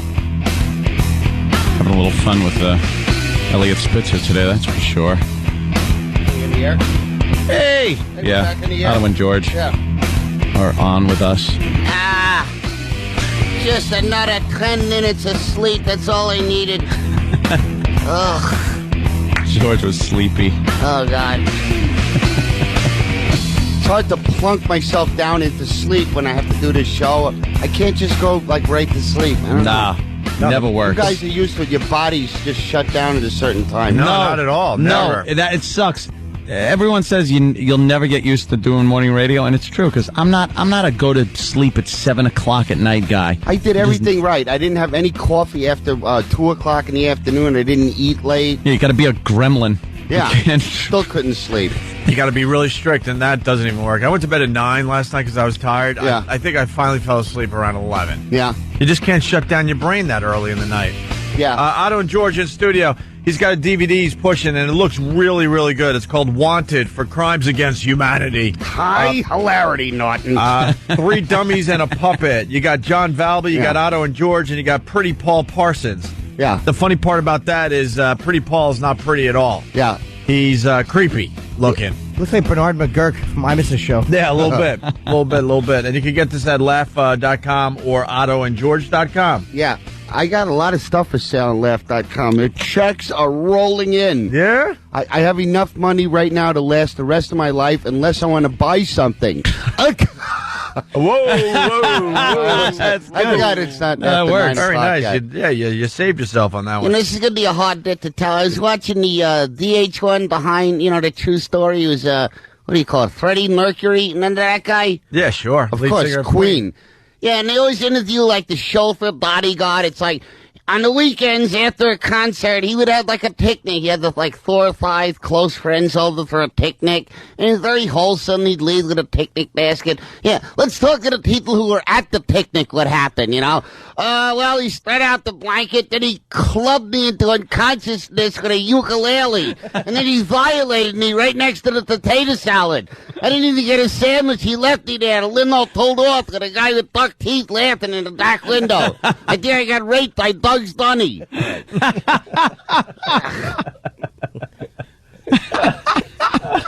Having a little fun with Elliot Spitzer today, that's for sure. In the air? Hey! Yeah. Back in the air. Otto and George are on with us. Just another 10 minutes of sleep. That's all I needed. Ugh. George was sleepy. Oh, God. It's hard to plunk myself down into sleep when I have to do this show. I can't just go, right to sleep. I don't know. Never works. You guys are used to it. Your bodies just shut down at a certain time. No, not at all. Never. No, it sucks. Everyone says you'll never get used to doing morning radio, and it's true because I'm not a go to sleep at 7 o'clock at night guy. I did everything right. I didn't have any coffee after 2 o'clock in the afternoon. I didn't eat late. Yeah, you got to be a gremlin. Yeah, still couldn't sleep. You got to be really strict, and that doesn't even work. I went to bed at 9 last night because I was tired. Yeah. I think I finally fell asleep around 11. Yeah. You just can't shut down your brain that early in the night. Yeah. Otto and George in studio. He's got a DVD he's pushing, and it looks really, really good. It's called Wanted for Crimes Against Humanity. High hilarity, Norton. 3 dummies and a puppet. You got John Valby, you got Otto and George, and you got Pretty Paul Parsons. Yeah. The funny part about that is Pretty Paul's not pretty at all. Yeah. He's creepy looking. Looks like Bernard McGurk from I Miss a Show. Yeah, a little bit. A little bit. And you can get this at laugh.com or ottoandgeorge.com. Yeah. I got a lot of stuff for sale on laugh.com. The checks are rolling in. Yeah? I have enough money right now to last the rest of my life unless I want to buy something. Whoa. That's good. I forgot it's not That works. Very nice. Yet. You saved yourself on that one. This is going to be a hard bit to tell. I was watching the VH1 behind, the true story. It was, what do you call it, Freddie Mercury? Remember that guy? Yeah, sure. Of Lead course, singer of Queen. Yeah, and they always interview, the chauffeur, bodyguard. It's like, on the weekends after a concert, he would have, a picnic. He had, 4 or 5 close friends over for a picnic. And it was very wholesome. He'd leave with a picnic basket. Yeah, let's talk to the people who were at the picnic, what happened, well, he spread out the blanket, then he clubbed me into unconsciousness with a ukulele. And then he violated me right next to the potato salad. I didn't even get a sandwich. He left me there. The limo pulled off with a guy with buck teeth laughing in the back window. I think I got raped by Bugs Bunny.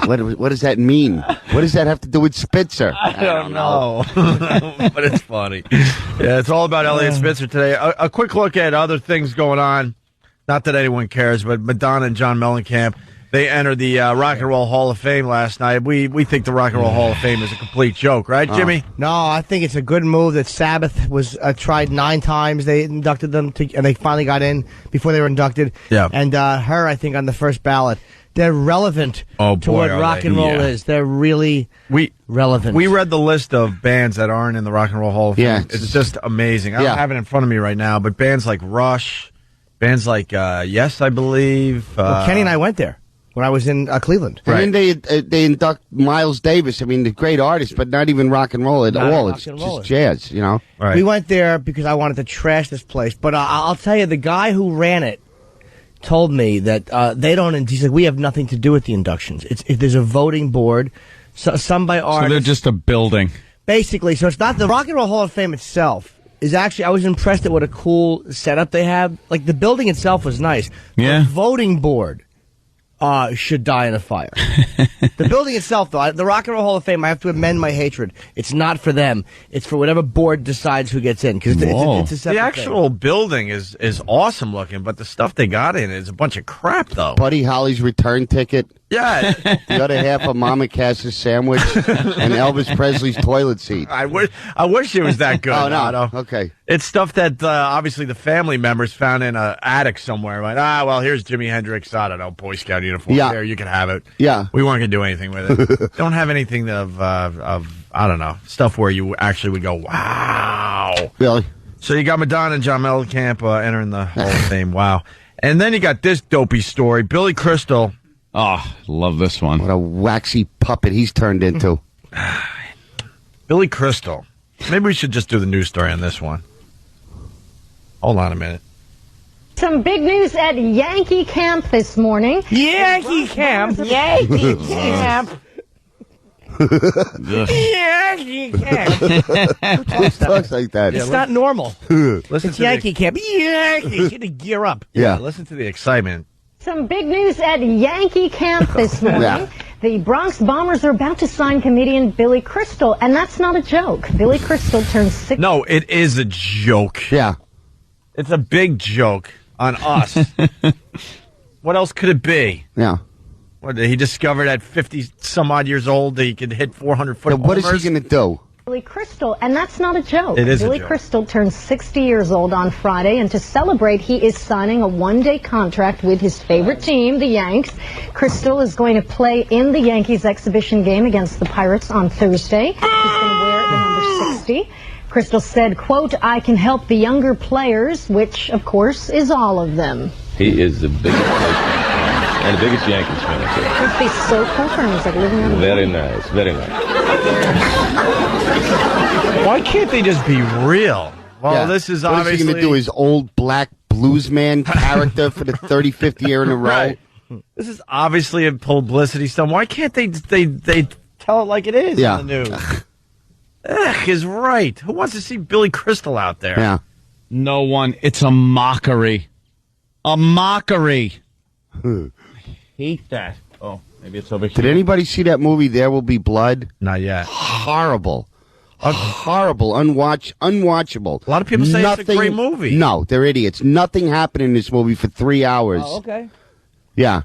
What does that mean? What does that have to do with Spitzer? I don't know. But it's funny. Yeah, it's all about Elliot Spitzer today. A quick look at other things going on. Not that anyone cares, but Madonna and John Mellencamp, they entered the Rock and Roll Hall of Fame last night. We think the Rock and Roll Hall of Fame is a complete joke, right, Jimmy? No, I think it's a good move that Sabbath was tried 9 times. They inducted them, and they finally got in before they were inducted. Yeah. And her, I think, on the first ballot. They're relevant to what rock and roll is. They're really relevant. We read the list of bands that aren't in the Rock and Roll Hall of Fame. Yeah, it's just amazing. I don't have it in front of me right now, but bands like Rush, bands like Yes, I believe. Kenny and I went there when I was in Cleveland. I mean, they induct Miles Davis. I mean, the great artist, but not even rock and roll at all. It's just jazz, Right. We went there because I wanted to trash this place. But I'll tell you, the guy who ran it told me that they don't. He said, we have nothing to do with the inductions. There's a voting board, some by artists. So they're just a building. Basically, so it's not the Rock and Roll Hall of Fame itself. Is actually, I was impressed at what a cool setup they have. The building itself was nice. Yeah. The voting board should die in a fire. The building itself, though, the Rock and Roll Hall of Fame, I have to amend my hatred. It's not for them. It's for whatever board decides who gets in. Because it's a separate the actual building is awesome looking, but the stuff they got in is a bunch of crap, though. Buddy Holly's return ticket. Yeah. The other half of Mama Cass's sandwich and Elvis Presley's toilet seat. I wish it was that good. Oh, no. Otto. Okay. It's stuff that obviously the family members found in an attic somewhere. Like, well, here's Jimi Hendrix, I don't know, Boy Scout uniform. Yeah. There, you can have it. Yeah. We weren't going to do anything with it. Don't have anything of, I don't know, stuff where you actually would go, wow. Really? So you got Madonna and John Mellencamp entering the Hall of Fame. Wow. And then you got this dopey story. Billy Crystal. Oh, love this one. What a waxy puppet he's turned into. Billy Crystal. Maybe we should just do the news story on this one. Hold on a minute. Some big news at Yankee camp this morning. Yankee camp. Yankee camp. Yankee camp. Who talks like that? It's not normal. Listen It's to Yankee camp. Yankee. Get to gear up. Yeah. Listen to the excitement. Some big news at Yankee camp this morning. Yeah. The Bronx Bombers are about to sign comedian Billy Crystal, and that's not a joke. Billy Crystal turns 60. No, it is a joke. Yeah. It's a big joke on us. What else could it be? Yeah. What, he discovered at 50-some-odd years old that he could hit 400-foot Yeah, what is he going to do? Billy Crystal, and that's not a joke. It is a Billy joke. Crystal turns 60 years old on Friday, and to celebrate, he is signing a one-day contract with his favorite team, the Yanks. Crystal is going to play in the Yankees exhibition game against the Pirates on Thursday. He's going to wear the number 60. Crystal said, quote, "I can help the younger players," which, of course, is all of them. He is the biggest and the biggest Yankees fan. It must be so cool for him. He's like living on a Very nice, very nice. Why can't they just be real? Well, this is what obviously... is he going to do? His old black bluesman character for the 35th year in a row? Right. This is obviously a publicity stunt. Why can't they tell it like it is Yeah. on the news? Ugh, is right. Who wants to see Billy Crystal out there? Yeah. No one. It's a mockery. A mockery. I hate that. Oh, maybe it's over here. Did anybody see that movie, There Will Be Blood? Not yet. Horrible. Horrible. Unwatchable. A lot of people say it's a great movie. No, they're idiots. Nothing happened in this movie for 3 hours. Oh, okay. Yeah.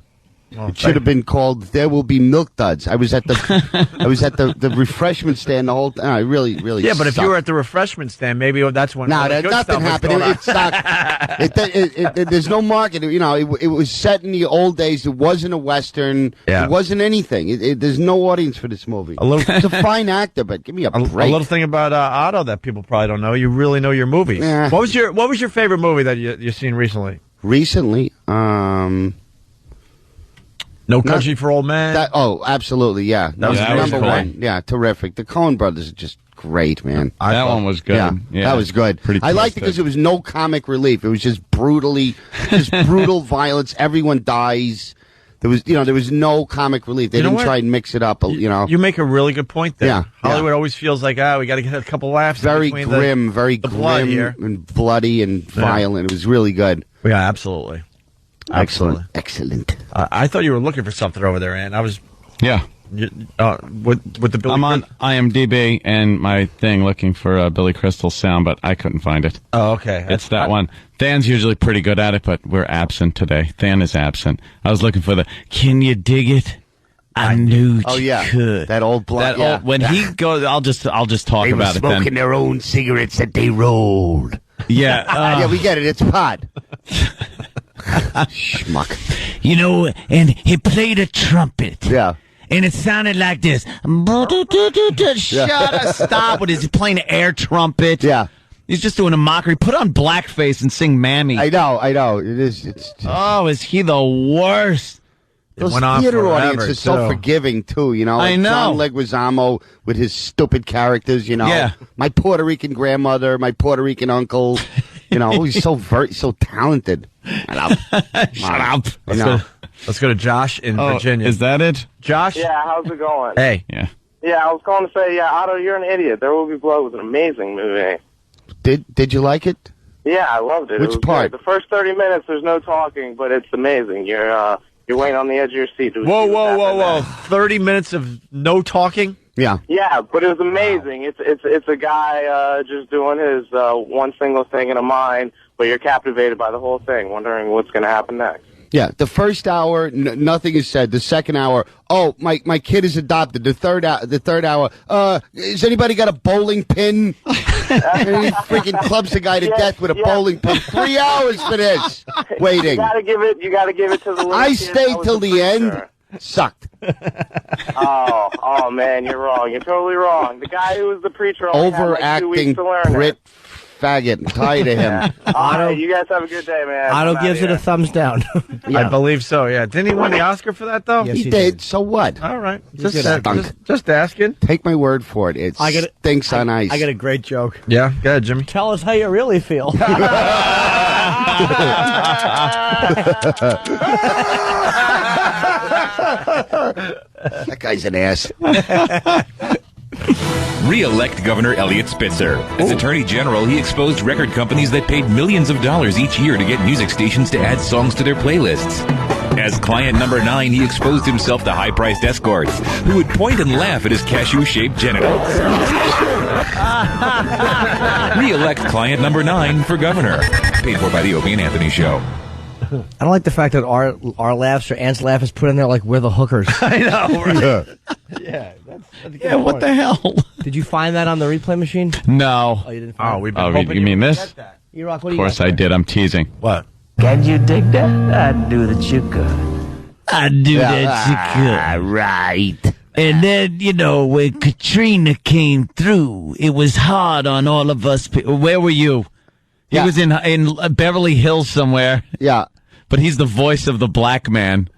It should have been called There Will Be Milk Duds. I was at the refreshment stand the whole time. I really Yeah, but if you sucked. were at the refreshment stand, maybe that's when. No, all the good nothing stuff was happened. going on. It's not. There's no market. You know, it was set in the old days. It wasn't a western. Yeah. It wasn't anything. There's no audience for this movie. He's a fine actor, but give me a A break. little thing about Otto that people probably don't know. You really know your movies. Yeah. What was your favorite movie that you've seen recently? Recently, No Country for Old Men. Absolutely, yeah. That was number cool. one. Yeah, terrific. The Coen brothers are just great, man. That one was good. Yeah, that was good. Pretty I liked twisted. it because it was no comic relief. It was just brutal violence. Everyone dies. There was no comic relief. They You know didn't what? try and mix it up. You make a really good point there. Yeah, Hollywood always feels like, we got to get a couple laughs. Very between grim, very the blood grim here. and bloody and violent. It was really good. Yeah, absolutely. Excellent. I thought you were looking for something over there, and I was. Yeah. With the Billy. I'm on IMDb and my thing looking for Billy Crystal sound, but I couldn't find it. Oh, okay. It's that one. Than's usually pretty good at it, but we're absent today. Than is absent. I was looking for the "Can you dig it?" I knew you could. That old blood. When he goes, I'll just talk They were about it smoking then. their own cigarettes that they rolled. Yeah. Yeah, we get it. It's pot. Schmuck. You know, and he played a trumpet. Yeah. And it sounded like this. Shut up, stop. What is he playing an air trumpet? Yeah. He's just doing a mockery. Put on blackface and sing Mammy. I know. It is. Oh, is he the worst? Those went on theater forever, audiences are so too. forgiving too, you know. I Like know. John Leguizamo with his stupid characters, you know. Yeah. My Puerto Rican grandmother, my Puerto Rican uncle. You know, he's so talented. Shut up. Shut up. Let's go to Josh in Virginia. Is that it? Josh? Yeah, how's it going? Hey. Yeah. Yeah, I was going to say, Otto, you're an idiot. There Will Be Blood was an amazing movie. Did you like it? Yeah, I loved it. Which it was part? Great. The first 30 minutes, there's no talking, but it's amazing. You're waiting on the edge of your seat. To see what's happening next. 30 minutes of no talking? Yeah. Yeah, but it was amazing. It's a guy just doing his one single thing in a mine, but you're captivated by the whole thing, wondering what's going to happen next. Yeah, the first hour, nothing is said. The second hour, oh, my kid is adopted. The third hour, has anybody got a bowling pin? And he freaking clubs the guy to death with a bowling pin. 3 hours for this. Waiting. You gotta give it to the little I kid stayed that was till the the end. preacher. Sucked. Oh man, you're wrong. You're totally wrong. The guy who was the preacher only had like 2 weeks Overacting to learn Brit it. faggot. I'm tired of him. All right, you guys have a good day, man. Otto I'm gives outta it a thumbs down. I believe so. Yeah, didn't he win the Oscar for that though? Yes, he did. So what? All right, did. just asking. Take my word for it. It stinks on ice. I got a great joke. Yeah, go ahead, Jimmy. Tell us how you really feel. That guy's an ass. Re-elect Governor Elliot Spitzer. As Attorney General, he exposed record companies that paid millions of dollars each year to get music stations to add songs to their playlists. As client number 9, he exposed himself to high-priced escorts who would point and laugh at his cashew-shaped genitals. Re-elect client number 9 for governor. Paid for by the Opie and Anthony Show. I don't like the fact that our laughs or Ant's laugh is put in there like we're the hookers. I know, right? Yeah, Yeah, what the hell? Did you find that on the replay machine? No. Oh, you didn't find it? We've been hoping you mean this? E-Rock, what Of do you course got I there? did. I'm teasing. What? Can you dig that? I do that you could. I do that you could. Right. And then, when Katrina came through, it was hard on all of us. Where were you? He was in Beverly Hills somewhere. Yeah. But he's the voice of the black man.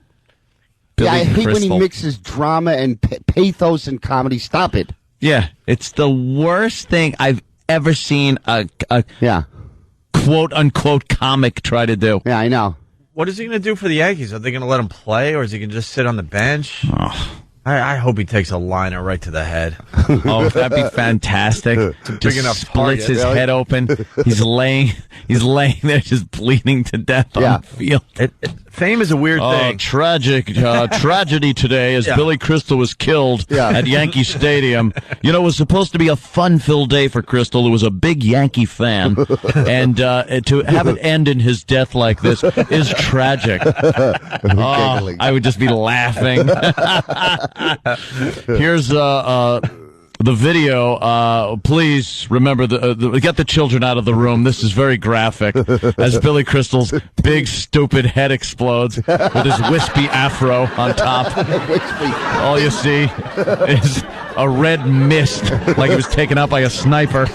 Billy I hate when he Crystal. mixes drama and pathos and comedy. Stop it. Yeah, it's the worst thing I've ever seen a quote-unquote comic try to do. Yeah, I know. What is he going to do for the Yankees? Are they going to let him play, or is he going to just sit on the bench? Oh. I hope he takes a liner right to the head. Oh, that'd be fantastic. Big Just enough splits target, his really. head open. He's laying there just bleeding to death on the field. Fame is a weird thing. Tragedy today as Yeah. Billy Crystal was killed at Yankee Stadium. It was supposed to be a fun-filled day for Crystal, who was a big Yankee fan. And to have it end in his death like this is tragic. Oh, I would just be laughing. Here's the video. Please remember, get the children out of the room. This is very graphic. As Billy Crystal's big, stupid head explodes with his wispy afro on top. All you see is a red mist, like he was taken out by a sniper.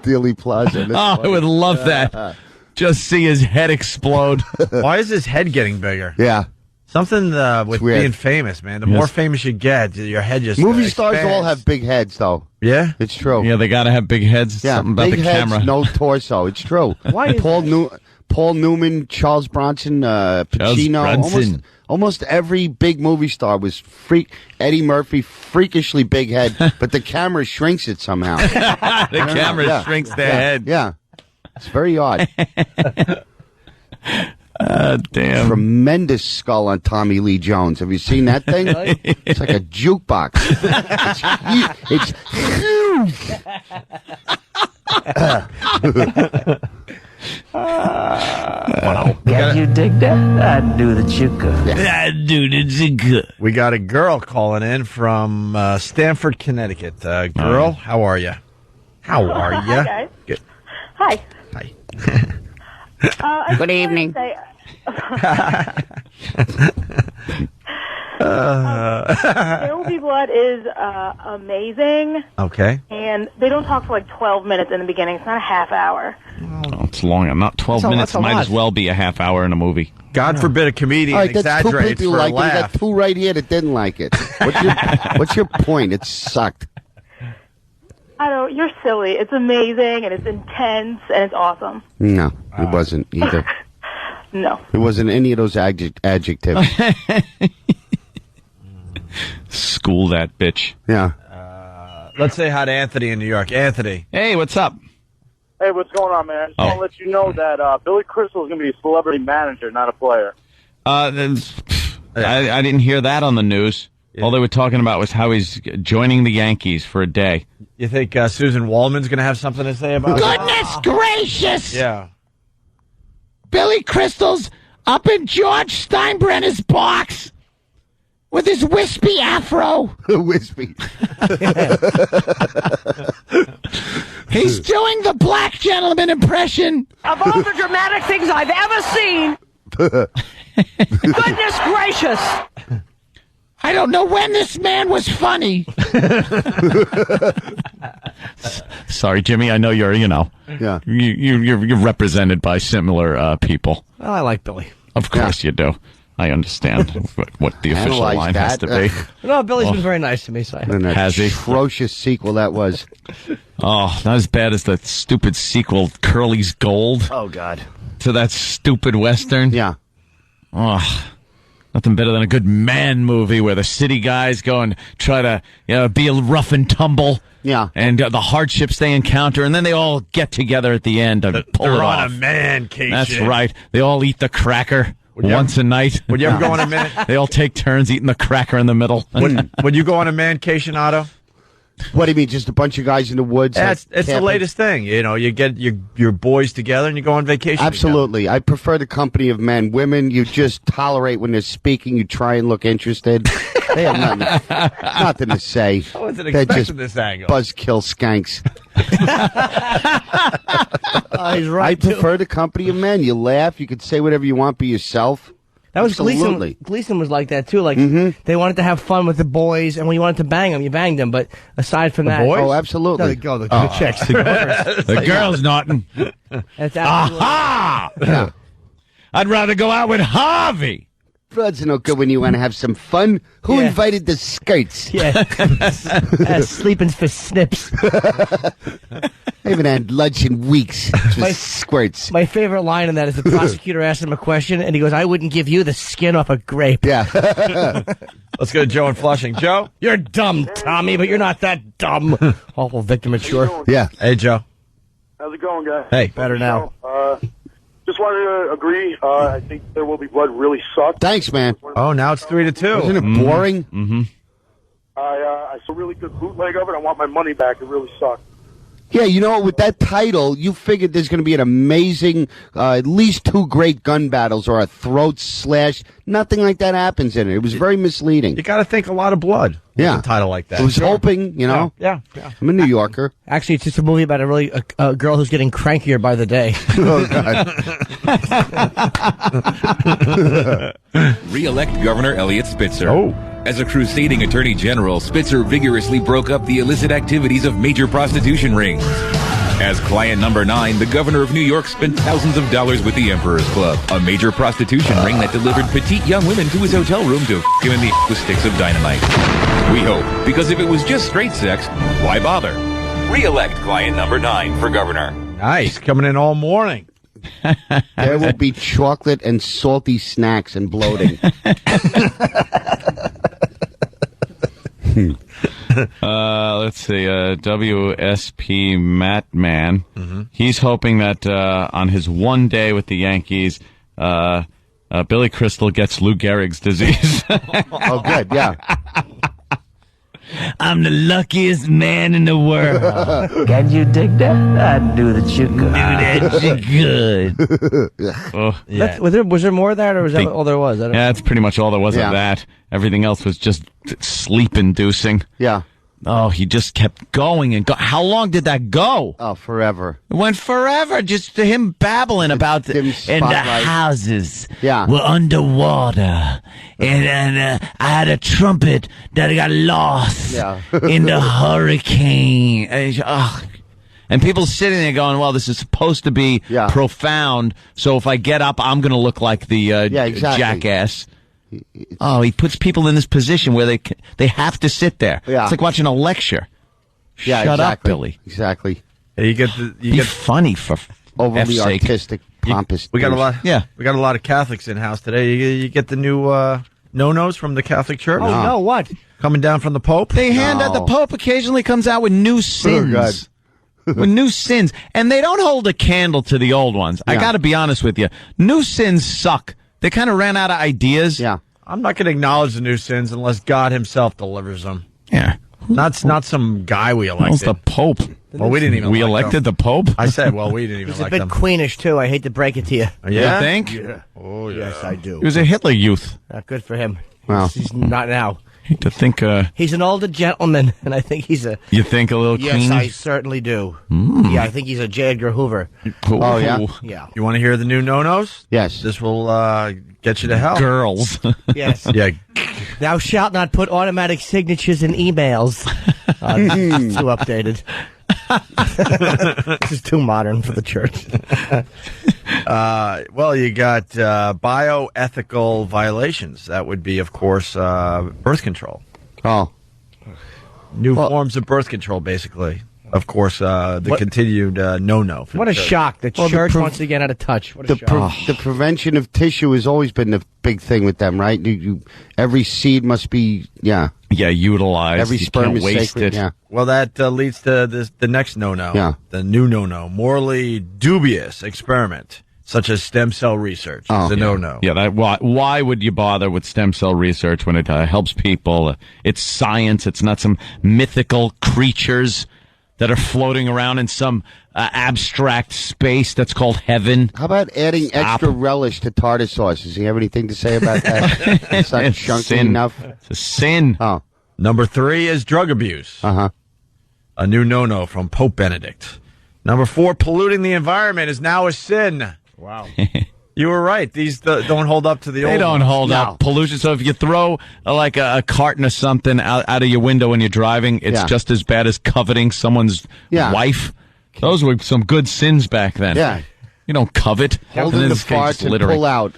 Dealey Plaza. Oh, I would love that. Just see his head explode. Why is his head getting bigger? Yeah. Something with weird. being famous, man. The more famous you get, your head just Movie stars expands. all have big heads, though. Yeah? It's true. Yeah, they got to have big heads. Yeah, Something about big the heads, camera. no torso. It's true. Why is Paul Newman, Charles Bronson, Pacino. Bronson. Almost every big movie star was Eddie Murphy, freakishly big head, but the camera shrinks it somehow. The camera shrinks their head. Yeah. It's very odd. Damn. Tremendous skull on Tommy Lee Jones. Have you seen that thing? It's like a jukebox. It's huge. Can you dig that? I do that you could. I do that you could. We got a girl calling in from Stamford, Connecticut. Girl, how are you? How are you? Hi, guys. Good. Hi. Hi. Good evening. There Will Be Blood is amazing, Okay. and they don't talk for like 12 minutes in the beginning. It's not a half hour. Oh, it's long. Not 12 minutes. that's a Might lot. as well be a half hour in a movie. God forbid a comedian All right, that's two exaggerates people for a like it. You laugh. got two right here that didn't like it. What's your point? It sucked. I don't. You're silly. It's amazing, and it's intense, and it's awesome. No, it wasn't either. No. It wasn't any of those adjectives. School that bitch. Yeah. Let's say hi to Anthony in New York. Anthony. Hey, what's up? Hey, what's going on, man? I just want to let you know that Billy Crystal is going to be a celebrity manager, not a player. I didn't hear that on the news. Yeah. All they were talking about was how he's joining the Yankees for a day. You think Susan Waldman's going to have something to say about it? Goodness gracious! Yeah. Billy Crystal's up in George Steinbrenner's box with his wispy afro. Wispy. He's doing the black gentleman impression. Of all the dramatic things I've ever seen, goodness gracious. I don't know when this man was funny. Sorry, Jimmy. I know you're, Yeah. you're represented by similar people. Well, I like Billy. Of course you do. I understand what the official Analyze line has to that. be. No, Billy's been very nice to me. So An Has he? atrocious sequel that was. Oh, not as bad as the stupid sequel, Curly's Gold. Oh, God. To that stupid Western. Yeah. Oh, nothing better than a good man movie where the city guys go and try to be a rough and tumble. Yeah. And the hardships they encounter, and then they all get together at the end and pull it They're off. on a mancation. That's right. They all eat the cracker once a night. Would you ever go on a man? They all take turns eating the cracker in the middle. Would you go on a mancation, Otto? What do you mean? Just a bunch of guys in the woods? It's the camping? latest thing. You get your boys together and you go on vacation. Absolutely. I prefer the company of men. Women, you just tolerate when they're speaking. You try and look interested. They have nothing to say. I wasn't They're expecting just this angle. buzzkill skanks. He's right. I prefer the company of men. You laugh. You can say whatever you want. Be yourself. That was Absolutely. Gleason. Gleason was like that too. Like they wanted to have fun with the boys, and when you wanted to bang them, you banged them. But aside from that, boys? Oh, absolutely. No, the chicks, The girls, Norton. That's absolutely. Aha! Yeah. I'd rather go out with Harvey. That's no good when you want to have some fun. Who invited the skirts? Yeah. Sleeping for snips. I haven't had lunch in weeks. Just squirts. My favorite line in that is the prosecutor asked him a question, and he goes, "I wouldn't give you the skin off a grape." Yeah. Let's go to Joe in Flushing. Joe? You're dumb, Tommy, but you're not that dumb. Awful victim mature. Yeah. Hey, Joe. How's it going, guys? Hey. Better now. Just wanted to agree. I think There Will Be Blood really sucked. Thanks, man. Oh, now it's 3-2. Isn't it boring? Mm-hmm. I saw a really good bootleg of it. I want my money back. It really sucked. Yeah, you know, with that title, you figured there's going to be an amazing, at least 2 great gun battles or a throat slash. Nothing like that happens in it. It was very misleading. You got to think a lot of blood. Yeah. A title like that. I was hoping, Yeah. I'm a New Yorker. Actually, it's just a movie about a girl who's getting crankier by the day. Oh, God. Re-elect Governor Elliot Spitzer. Oh. As a crusading attorney general, Spitzer vigorously broke up the illicit activities of major prostitution rings. As client number 9, the governor of New York spent thousands of dollars with the Emperor's Club, a major prostitution ring that delivered petite young women to his hotel room to f*** him in the with sticks of dynamite. We hope, because if it was just straight sex, why bother? Re-elect client number 9 for governor. Nice. Coming in all morning. There will be chocolate and salty snacks and bloating. Let's see. WSP Matt Man. Mm-hmm. He's hoping that on his one day with the Yankees, Billy Crystal gets Lou Gehrig's disease. Oh, good. Yeah. I'm the luckiest man in the world. Can you dig that? I do that you good. Do that you good. Oh, Yeah. Was there more of that, or was that all there was? I don't yeah, that's pretty much all there was Yeah. of that. Everything else was just sleep-inducing. Yeah. Oh, he just kept going and go. How long did that go? Oh, forever. It went forever. Just to him babbling about dim And the spotlight. houses Yeah. were underwater. And I had a trumpet that got lost Yeah. in the hurricane. And people sitting there going, well, this is supposed to be Yeah. profound, so if I get up, I'm going to look like the Yeah, exactly. jackass. Oh, he puts people in this position where they have to sit there. Yeah. It's like watching a lecture. Yeah, Shut up, exactly. Billy. Exactly. Yeah, you Be get funny for Overly F's sake. artistic, pompous. We got a lot. Yeah. We got a lot of Catholics in house today. You get the new no-nos from the Catholic Church. Oh, no, what? Coming down from the Pope. They hand out, the Pope occasionally comes out with new sins. With new sins. And they don't hold a candle to the old ones. I Yeah. got to be honest with you. New sins suck. They kind of ran out of ideas. Yeah. I'm not going to acknowledge the new sins unless God himself delivers them. Yeah. Not some guy we elected. Who's the Pope? Well, we didn't even. We elect elected him. the Pope. I said, well, we didn't even He's a elect bit him. queenish, too. I hate to break it to you. Yeah? You think? Yeah. Oh, yeah. Yes, I do. He was a Hitler Youth. Good for him. Wow. He's not now. To think, He's an older gentleman, and I think he's a... you think a little Yes, queenie? I certainly do. Yeah, I think he's a J. Edgar Hoover. Oh, yeah? Yeah. You want to hear the new no-nos? Yes. This will get you to hell. Girls. Yes. Yeah. Thou shalt not put automatic signatures in emails. This is too updated. This is too modern for the church. Well, you got bioethical violations. That would be, of course, birth control. Oh. New forms of birth control, basically. Of course, the continued no-no. What a shock. The church wants to get out of touch. What a shock. The prevention of tissue has always been the big thing with them, right? Every seed must be, utilized. Every You sperm can't is waste sacred. it. Yeah. Well, that leads to the next no-no. Yeah. The new no-no. Morally dubious experiment, such as stem cell research. Is a no-no. Yeah, why would you bother with stem cell research when it helps people? It's science. It's not some mythical creatures that are floating around in some abstract space that's called heaven. How about adding extra relish to tartar sauce? Does he have anything to say about that? It's not chunky sin. enough. It's a sin. Oh. Number 3 is drug abuse. Uh-huh. A new no-no from Pope Benedict. Number 4, polluting the environment is now a sin. Wow. You were right. These don't hold up to the old They don't ones. hold up. Pollution. So if you throw like a carton of something out of your window when you're driving, it's just as bad as coveting someone's wife. Those were some good sins back then. Yeah. You don't covet. Hold And in then the this guy's farts and littering. pull out.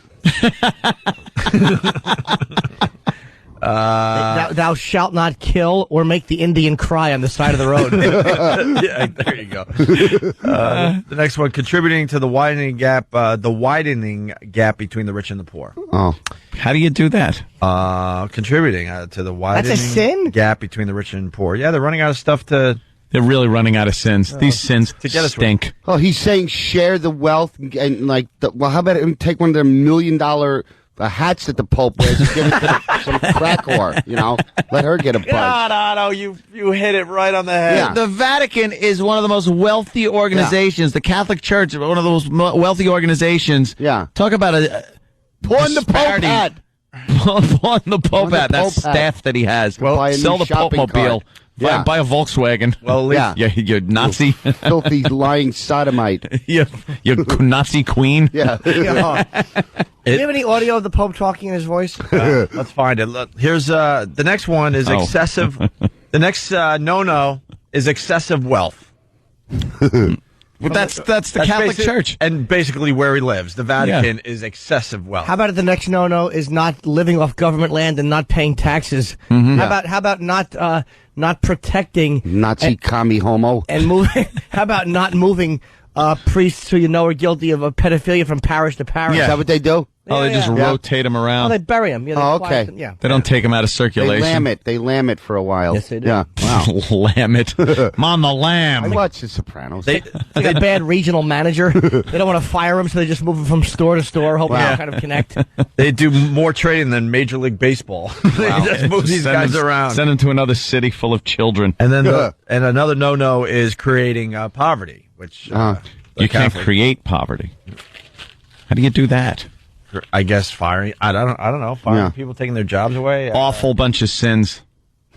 Thou shalt not kill or make the Indian cry on the side of the road. Yeah, there you go. The next one, contributing to the widening gap between the rich and the poor. Oh. How do you do that? Contributing to the widening sin? gap between the rich and poor. Yeah, they're running out of stuff to... They're really running out of sins. These sins To get us stink. Oh, he's saying share the wealth and like, how about take one of their $1 million hats that the Pope wears and give it to some crack whore, let her get a buzz. No, you hit it right on the head. Yeah. The Vatican is one of the most wealthy organizations. The Catholic Church is one of the most wealthy organizations. Yeah. Talk about a Pawn the Pope hat. Pawn the Pope the hat. That Pope hat. staff that he has. Buy a Sell new the shopping Pope-mobile. cart. Yeah. Buy a Volkswagen. Well, at least you Nazi. Filthy lying sodomite. you Nazi queen. Yeah. Do you have any audio of the Pope talking in his voice? let's find it. Look, here's the next one is excessive. The next no-no is excessive wealth. But that's the Catholic Church. And basically where he lives. The Vatican is excessive wealth. How about the next no-no is not living off government land and not paying taxes? How about not protecting Nazi commie homo. and moving? How about not moving priests who are guilty of pedophilia from parish to parish? Is that what they do? They just rotate them Oh, around. they bury him. Yeah, they okay. quiet them, They don't take them out of circulation. They lamb it for a while. Yes, they do. Yeah. Wow. Lamb it. Mom the lamb. I watch The Sopranos. It's like a bad regional manager. They don't want to fire him, so they just move him from store to store, hoping to kind of connect. They do more trading than Major League Baseball. They just move these guys around. Send them to another city full of children. And then and another no-no is creating poverty, which you can't create poverty. How do you do that? I guess firing. I don't know. Firing people, taking their jobs away. Awful bunch of sins.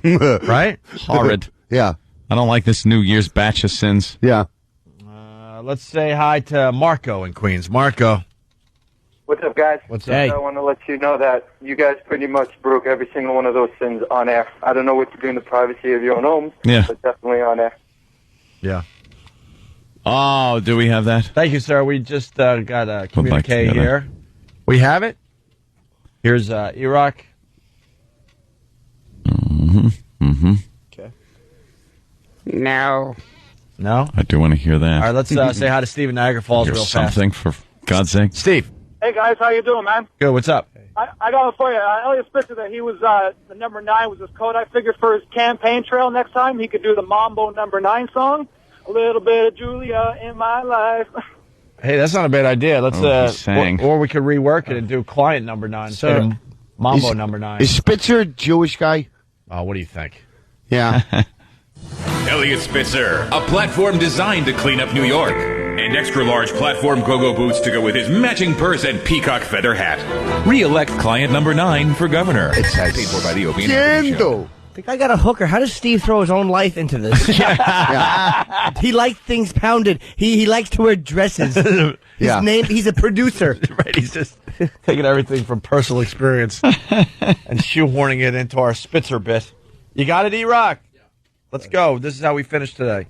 Right? Horrid. Yeah. I don't like this New Year's batch of sins. Yeah. Let's say hi to Marco in Queens. Marco. What's up, guys? What's up? Hey. I want to let you know that you guys pretty much broke every single one of those sins on air. I don't know what you do in the privacy of your own homes, but definitely on air. Yeah. Oh, do we have that? Thank you, sir. We just got a Put back communique together. here. We have it. Here's Iraq. Okay. No. No? I do want to hear that. All right, let's say hi to Steve in Niagara Falls Hear real fast. something, for God's sake. Steve. Hey, guys, how you doing, man? Good, what's up? I got one for you. Elliot Spitzer, that he was, the number 9 was his code. I figured for his campaign trail next time, he could do the Mambo number 9 song. A little bit of Julia in my life. Hey, that's not a bad idea. Let's sang. or we could rework it and do client number 9 instead of Mambo number 9. Is Spitzer a Jewish guy? Oh, what do you think? Yeah. Elliot Spitzer, a platform designed to clean up New York. And extra-large platform go-go boots to go with his matching purse and peacock feather hat. Re-elect client number 9 for governor. It says paid for by the Opie and Anthony Show. The guy got a hooker. How does Steve throw his own life into this? He likes things pounded. He likes to wear dresses. His name. He's a producer. Right. He's just taking everything from personal experience and shoehorning it into our Spitzer bit. You got it, E-Rock? Yeah. Let's go. This is how we finish today.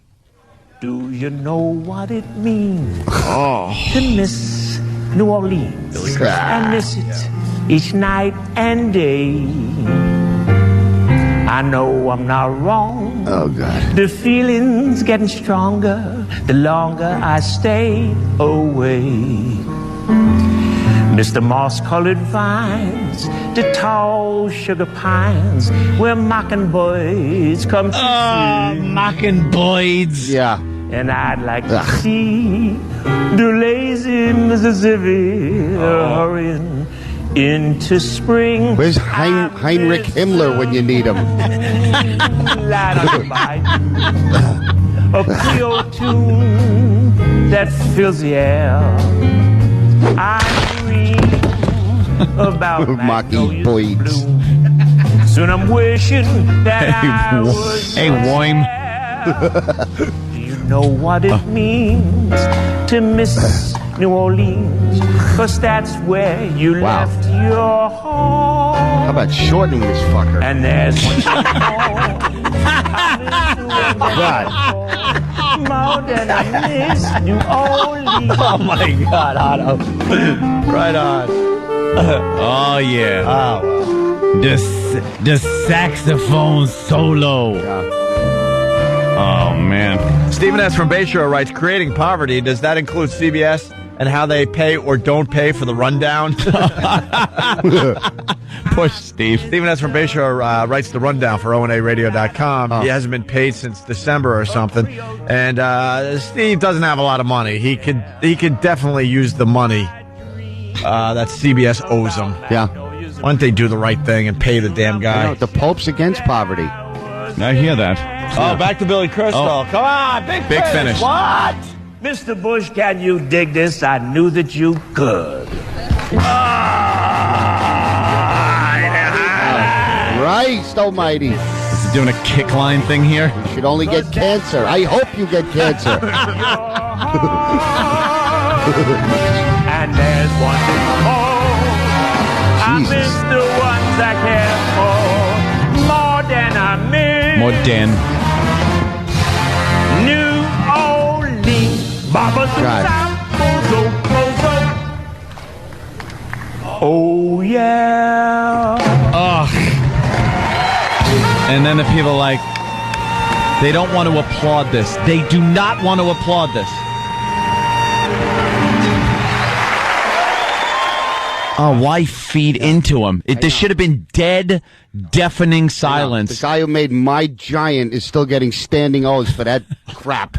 Do you know what it means to miss New Orleans? I miss it each night and day. I know I'm not wrong. Oh, God. The feeling's getting stronger the longer I stay away. Mr. moss-colored vines, the tall sugar pines, where mockingbirds come to sing. Mockingbirds. Yeah. And I'd like to see the lazy Mississippi hurrying into spring. Where's Heinrich Himmler when you need him? A Creole tune that fills the air. I dream about Mockingbirds. Soon I'm wishing that I was Wayne. Do you know what it means to miss New Orleans? 'Cause that's where you left your home. How about shortening this fucker? And there's one thing God. more than I miss New Orleans. Oh, my God, Otto. Right on. Oh, yeah. Oh, The saxophone solo. Oh, man. Stephen S. from Bayshore writes, creating poverty, does that include CBS and how they pay or don't pay for the rundown? Push Steve. Stephen S. from Bayshore writes the rundown for ONARadio.com. He hasn't been paid since December or something. And Steve doesn't have a lot of money. He could definitely use the money that CBS owes him. Yeah. Why don't they do the right thing and pay the damn guy? The Pope's against poverty. I hear that. Oh, back to Billy Crystal. Oh. Come on, big finish. What? Mr. Bush, can you dig this? I knew that you could. Christ almighty. Is he doing a kick line thing here? You should only get cancer. I hope you get cancer. And there's one thing more. I miss the ones I care for more than I miss. More Dan. New Orleans, Baba Oh yeah. Ugh. And then the people are like, they don't want to applaud this. They do not want to applaud this. Oh, why feed into him? This should have been dead, deafening silence. The guy who made My Giant is still getting standing O's for that crap.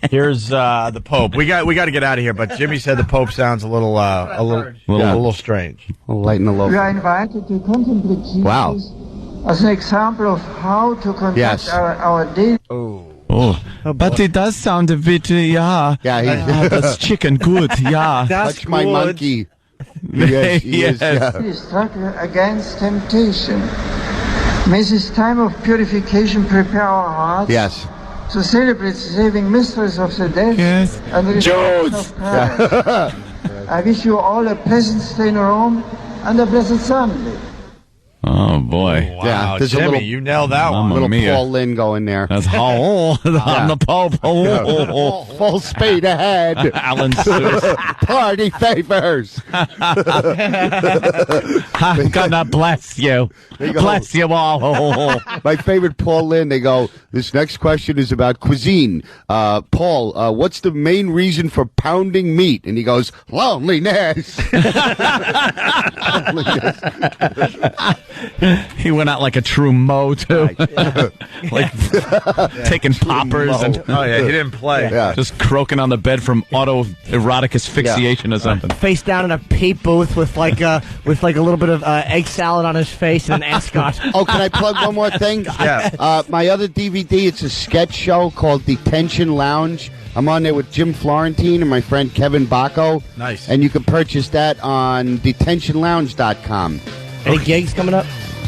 Here's the Pope. We got to get out of here, but Jimmy said the Pope sounds a little strange. Lighten the load. We are invited to contemplate Jesus as an example of how to conduct our daily. Oh, but it does sound a bit, that's chicken good, Touch my monkey. Yes. Struggle against temptation. May this time of purification prepare our hearts to celebrate the saving mysteries of the death and the resurrection of Christ. I wish you all a pleasant stay in Rome and a blessed Sunday. Oh, boy. Wow, there's Jimmy, a little, you nailed that one. Little Paul Lynn going there. That's I'm the Pope. Full speed ahead. Alan Seuss. Party favors. I'm gonna bless you. Bless you all. My favorite Paul Lynn, they go, this next question is about cuisine. Paul, what's the main reason for pounding meat? And he goes, loneliness. He went out like a true Mo, too. Like taking poppers. And, oh, yeah, he didn't play. Yeah. Just croaking on the bed from autoerotic asphyxiation or something. Face down in a peep booth with like a little bit of egg salad on his face and an ascot. Oh, can I plug one more thing? Yeah. My other DVD, it's a sketch show called Detention Lounge. I'm on there with Jim Florentine and my friend Kevin Bacco. Nice. And you can purchase that on detentionlounge.com. Any gigs coming up?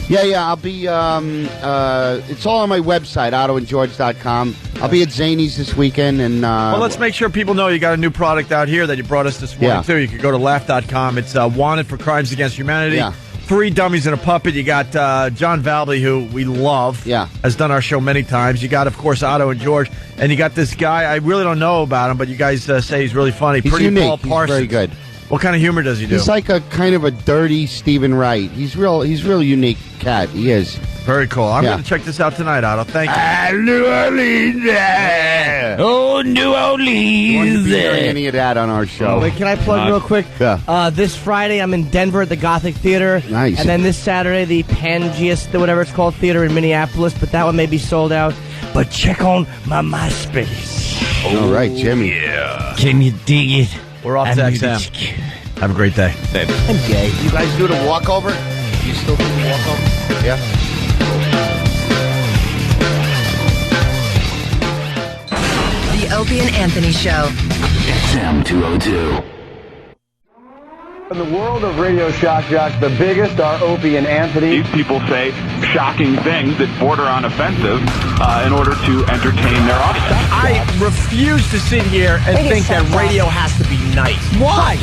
Yeah, I'll be, it's all on my website, ottoandgeorge.com. I'll be at Zany's this weekend. And well, let's make sure people know you got a new product out here that you brought us this morning, too. You can go to laugh.com. It's Wanted for Crimes Against Humanity. Yeah. 3 Dummies and a Puppet. You got John Valby, who we love. Yeah. Has done our show many times. You got, of course, Otto and George. And you got this guy. I really don't know about him, but you guys say he's really funny. He's Pretty unique. Paul Parsons. He's very good. What kind of humor does he do? He's like a kind of a dirty Stephen Wright. He's real unique cat. He is. Very cool. I'm going to check this out tonight, Otto. Thank you. New Orleans. Oh, New Orleans. You won't be hearing any of that on our show. Wait, can I plug real quick? Yeah. This Friday, I'm in Denver at the Gothic Theater. Nice. And then this Saturday, the Pangeist, whatever it's called, theater in Minneapolis. But that one may be sold out. But check on my MySpace. All right, Jimmy. Yeah. Can you dig it? We're off to XM. Have a great day. I'm gay. You guys do the walkover? You still do the walkover? Yeah. The Opie and Anthony Show. XM 202. In the world of radio shock jocks, the biggest are Opie and Anthony. These people say shocking things that border on offensive in order to entertain their audience. I refuse to sit here and think that radio has to be nice. Why?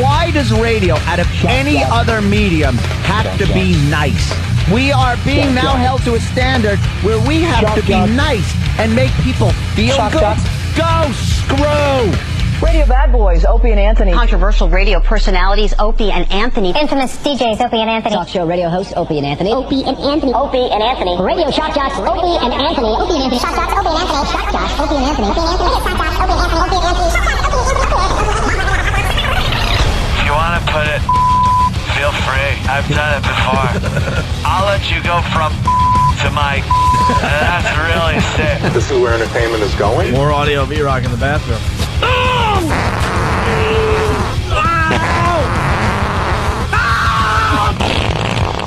Why does radio, out of any other medium, have to be nice? We are being now held to a standard where we have to be nice and make people feel good. Go screw! Radio Bad Boys, Opie and Anthony. Controversial radio personalities, Opie and Anthony. Infamous DJs, Opie and Anthony. Talk show radio hosts, Opie and Anthony. Opie and Anthony. Opie and Anthony. Radio shock jocks, Opie and Anthony. Opie and Anthony. Shock jocks, Opie and Anthony. Shock jocks, Opie and Anthony. Opie and Anthony. Shock jocks, Opie and Anthony. Opie and Anthony. Shock jocks, Opie and Anthony. If you want to put it, feel free. I've done it before. I'll let you go from to my. That's really sick. This is where entertainment is going. More audio of E-Rock in the bathroom.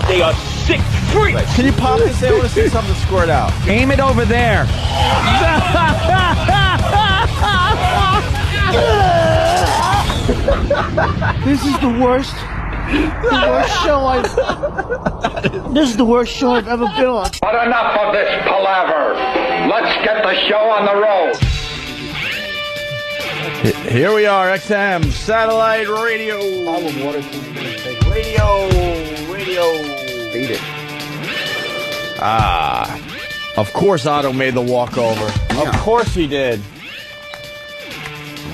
They are sick freaks. Can you pop this? I want to see something squirt out. Aim it over there. This is the worst show This is the worst show I've ever been on. But enough of this palaver. Let's get the show on the road. Here we are, XM, satellite radio. Radio. Beat it. Of course Otto made the walkover. Yeah. Of course he did.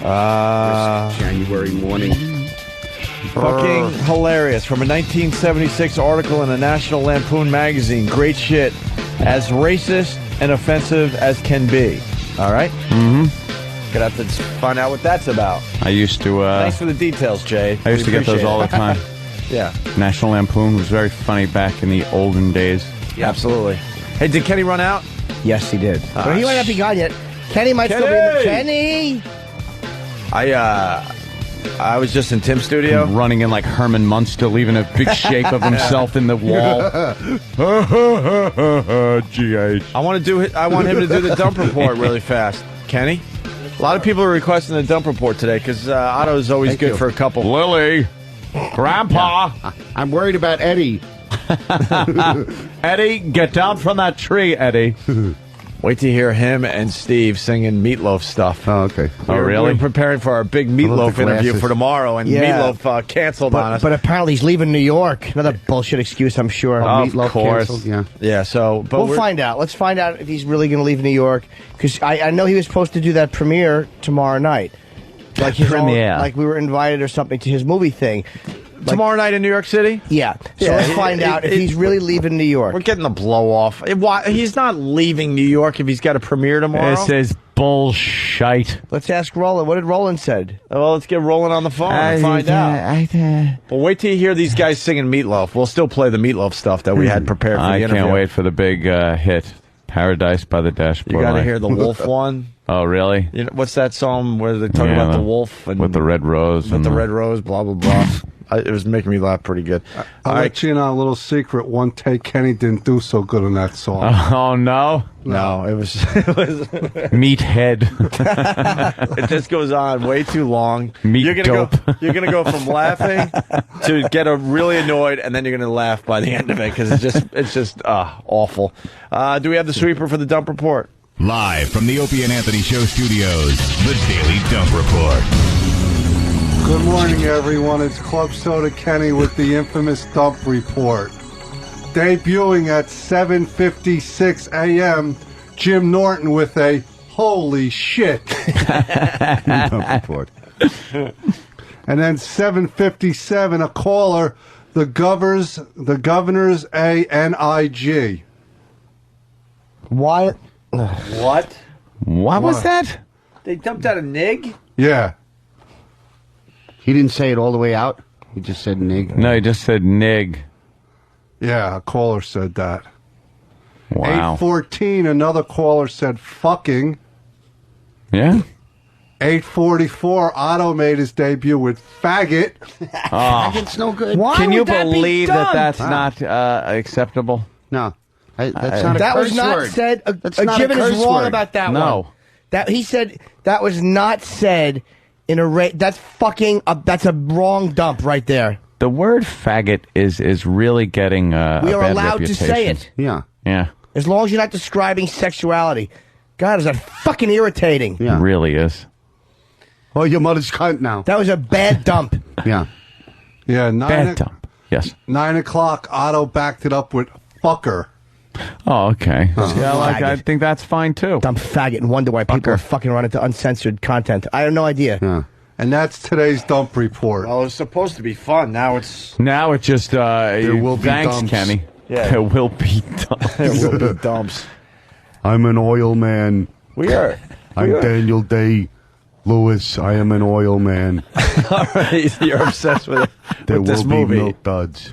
January morning. Fucking hilarious. From a 1976 article in the National Lampoon magazine. Great shit. As racist and offensive as can be. All right? Mm-hmm. Gonna have to find out what that's about. I used to... Thanks for the details, Jay. I used to get those all the time. Yeah. National Lampoon was very funny back in the olden days. Yeah. Absolutely. Hey, did Kenny run out? Yes, he did. But he might not be gone yet. Kenny might still be in the... Kenny! I was just in Tim's studio. Running in like Herman Munster, leaving a big shape of himself in the wall. GH. I want him to do the dump report really fast. Kenny? A lot of people are requesting the dump report today because Otto is always good for a couple. Lily. Grandpa. Yeah. I'm worried about Eddie. Eddie, get down from that tree, Eddie. Wait to hear him and Steve singing Meatloaf stuff. Oh, okay. We're preparing for our big Meatloaf interview for tomorrow, and Meatloaf canceled on us. But apparently he's leaving New York. Another bullshit excuse, I'm sure. Of Meatloaf course. canceled. Yeah, so... But we'll find out. Let's find out if he's really going to leave New York. Because I know he was supposed to do that premiere tomorrow night. Like his Premiere. like we were invited or something to his movie thing. Tomorrow night in New York City? Yeah. So let's find out if he's really leaving New York. We're getting the blow off. He's not leaving New York if he's got a premiere tomorrow. This is Bullshite. Let's ask Roland. What did Roland said? Well, let's get Roland on the phone and find out. Well, wait till you hear these guys singing Meatloaf. We'll still play the Meatloaf stuff that we had prepared for the interview. I can't wait for the big hit, Paradise by the Dashboard. You got to hear the Wolf one. Oh, really? You know, what's that song where they talk about the wolf and with the red rose? With the red rose, blah blah blah. It was making me laugh pretty good. I'll let you know a little secret. One take, Kenny didn't do so good on that song. Oh, no? No, it was Meathead. It just goes on way too long. You're gonna go from laughing to get really annoyed, and then you're gonna laugh by the end of it because it's just awful. Do we have the sweeper for the dump report? Live from the Opie and Anthony Show studios, the Daily Dump Report. Good morning, everyone. It's Club Soda Kenny with the infamous Dump Report. Debuting at 7:56 a.m., Jim Norton with a holy shit Dump Report. And then 7:57, a caller, the governor's ANIG. What? What? What was that? They dumped out a nig? Yeah. He didn't say it all the way out. He just said nig. No, he just said nig. Yeah, a caller said that. Wow. 8:14, another caller said fucking. Yeah. 8:44, Otto made his debut with faggot. Faggot's no good. Why Can would you that be believe dumb? that's not acceptable? No. That's not a That curse was not word. said. That's not a Given is curse wrong word. about that one. No. That he said that was not said in a that's fucking that's a wrong dump right there. The word faggot is really getting We a are bad allowed to reputation. say it. Yeah. Yeah. As long as you're not describing sexuality. God, is that fucking irritating. Yeah. It really is. Oh, your mother's cunt now. That was a bad dump. Yeah. Yeah, Bad dump. Yes. 9 o'clock, Otto backed it up with fucker. Oh, okay. Yeah, Faggot. I think that's fine too. Dump faggot and wonder why people are fucking running to uncensored content. I have no idea. Yeah. And that's today's dump report. Well, it was supposed to be fun. Now it's just There will be thanks, dumps. Kenny. Yeah. There will be dumps. there will be dumps. I'm an oil man. We are. I'm Daniel Day Lewis. I am an oil man. All right, you're obsessed with it. There with this will be movie. milk duds.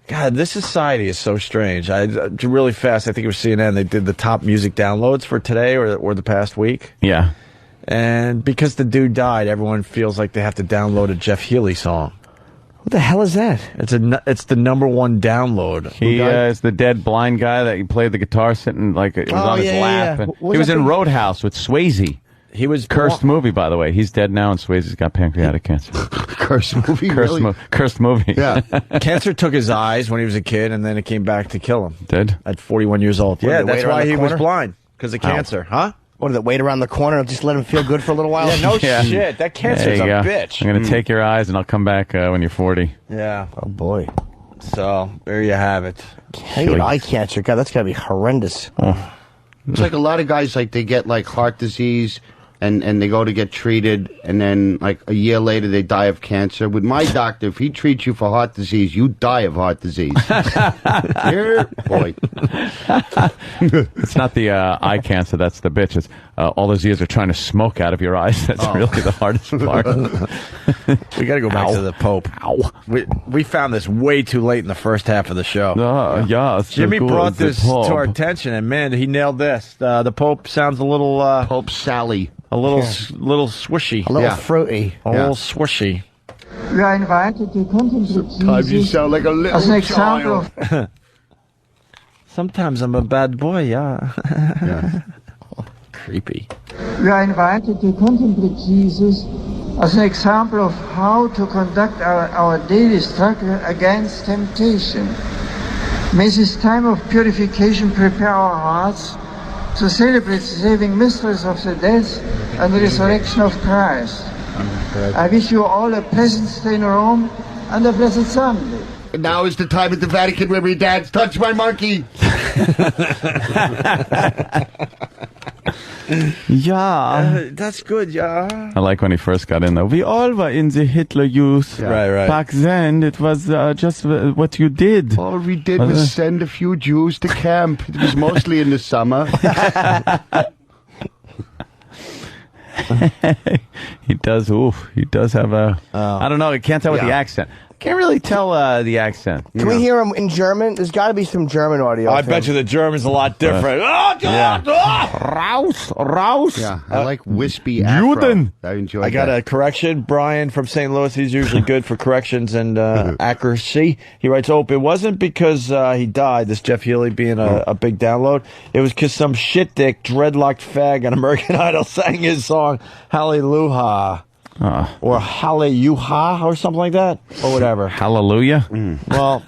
God, this society is so strange. Really fast, I think it was CNN. They did the top music downloads for today or the past week. Yeah. And because the dude died, everyone feels like they have to download a Jeff Healey song. What the hell is that? It's the #1 download. He is the dead blind guy that he played the guitar sitting like it was on his lap. yeah. And Was he was that in the- Roadhouse with Swayze. He was Cursed movie, by the way. He's dead now, and Swayze's got pancreatic cancer. Cursed movie, Cursed movie. Yeah. Cancer took his eyes when he was a kid, and then it came back to kill him. Did? At 41 years old. What, Yeah, did they that's wait around why the he was corner? blind, because of cancer. Huh? What, did it wait around the corner and just let him feel good for a little while? Yeah, no Yeah. shit. That cancer's There you a go. bitch. I'm going to take your eyes, and I'll come back when you're 40. Yeah. Oh, boy. So, there you have it. How you get eye cancer? God, that's got to be horrendous. It's like a lot of guys, like, they get, like, heart disease, and they go to get treated, and then, like, a year later, they die of cancer. With my doctor, if he treats you for heart disease, you die of heart disease. Here, boy. It's not the eye cancer, that's the bitch. It's all those years of trying to smoke out of your eyes. That's really the hardest part. We got to go back to the Pope. Ow. We found this way too late in the first half of the show. Yes. Jimmy brought the this to Pope. our attention, and man, he nailed this. The Pope sounds a little Pope Sally. a little swishy, A little fruity. a little swishy. We are invited to contemplate Sometimes you Jesus sound like a little as an example child. of Sometimes I'm a bad boy, yeah. Yeah. Creepy. we are invited to contemplate Jesus as an example of how to conduct our daily struggle against temptation. May this time of purification prepare our hearts to celebrate the saving mysteries of the death and the resurrection of Christ. I wish you all a pleasant stay in Rome and a blessed Sunday. And now is the time at the Vatican where we dance Touch My Monkey. Yeah. That's good, yeah. I like when he first got in there. We all were in the Hitler Youth. Right, right. Back then, it was just what you did. All we did was send a few Jews to camp. It was mostly in the summer. He does. He does have a. I don't know. I can't tell with the accent. Can't really tell the accent. Can we hear him in German? There's got to be some German audio. I bet you the German's a lot different. Raus, raus. Yeah, I like wispy afro. Juden. I enjoy I got that. a correction. Brian from St. Louis, he's usually good for corrections and accuracy. He writes, it wasn't because he died, this Jeff Healy being a big download. It was because some shit dick, dreadlocked fag on American Idol sang his song, Hallelujah. Or Hallelujah or something like that, or whatever. Hallelujah. Well,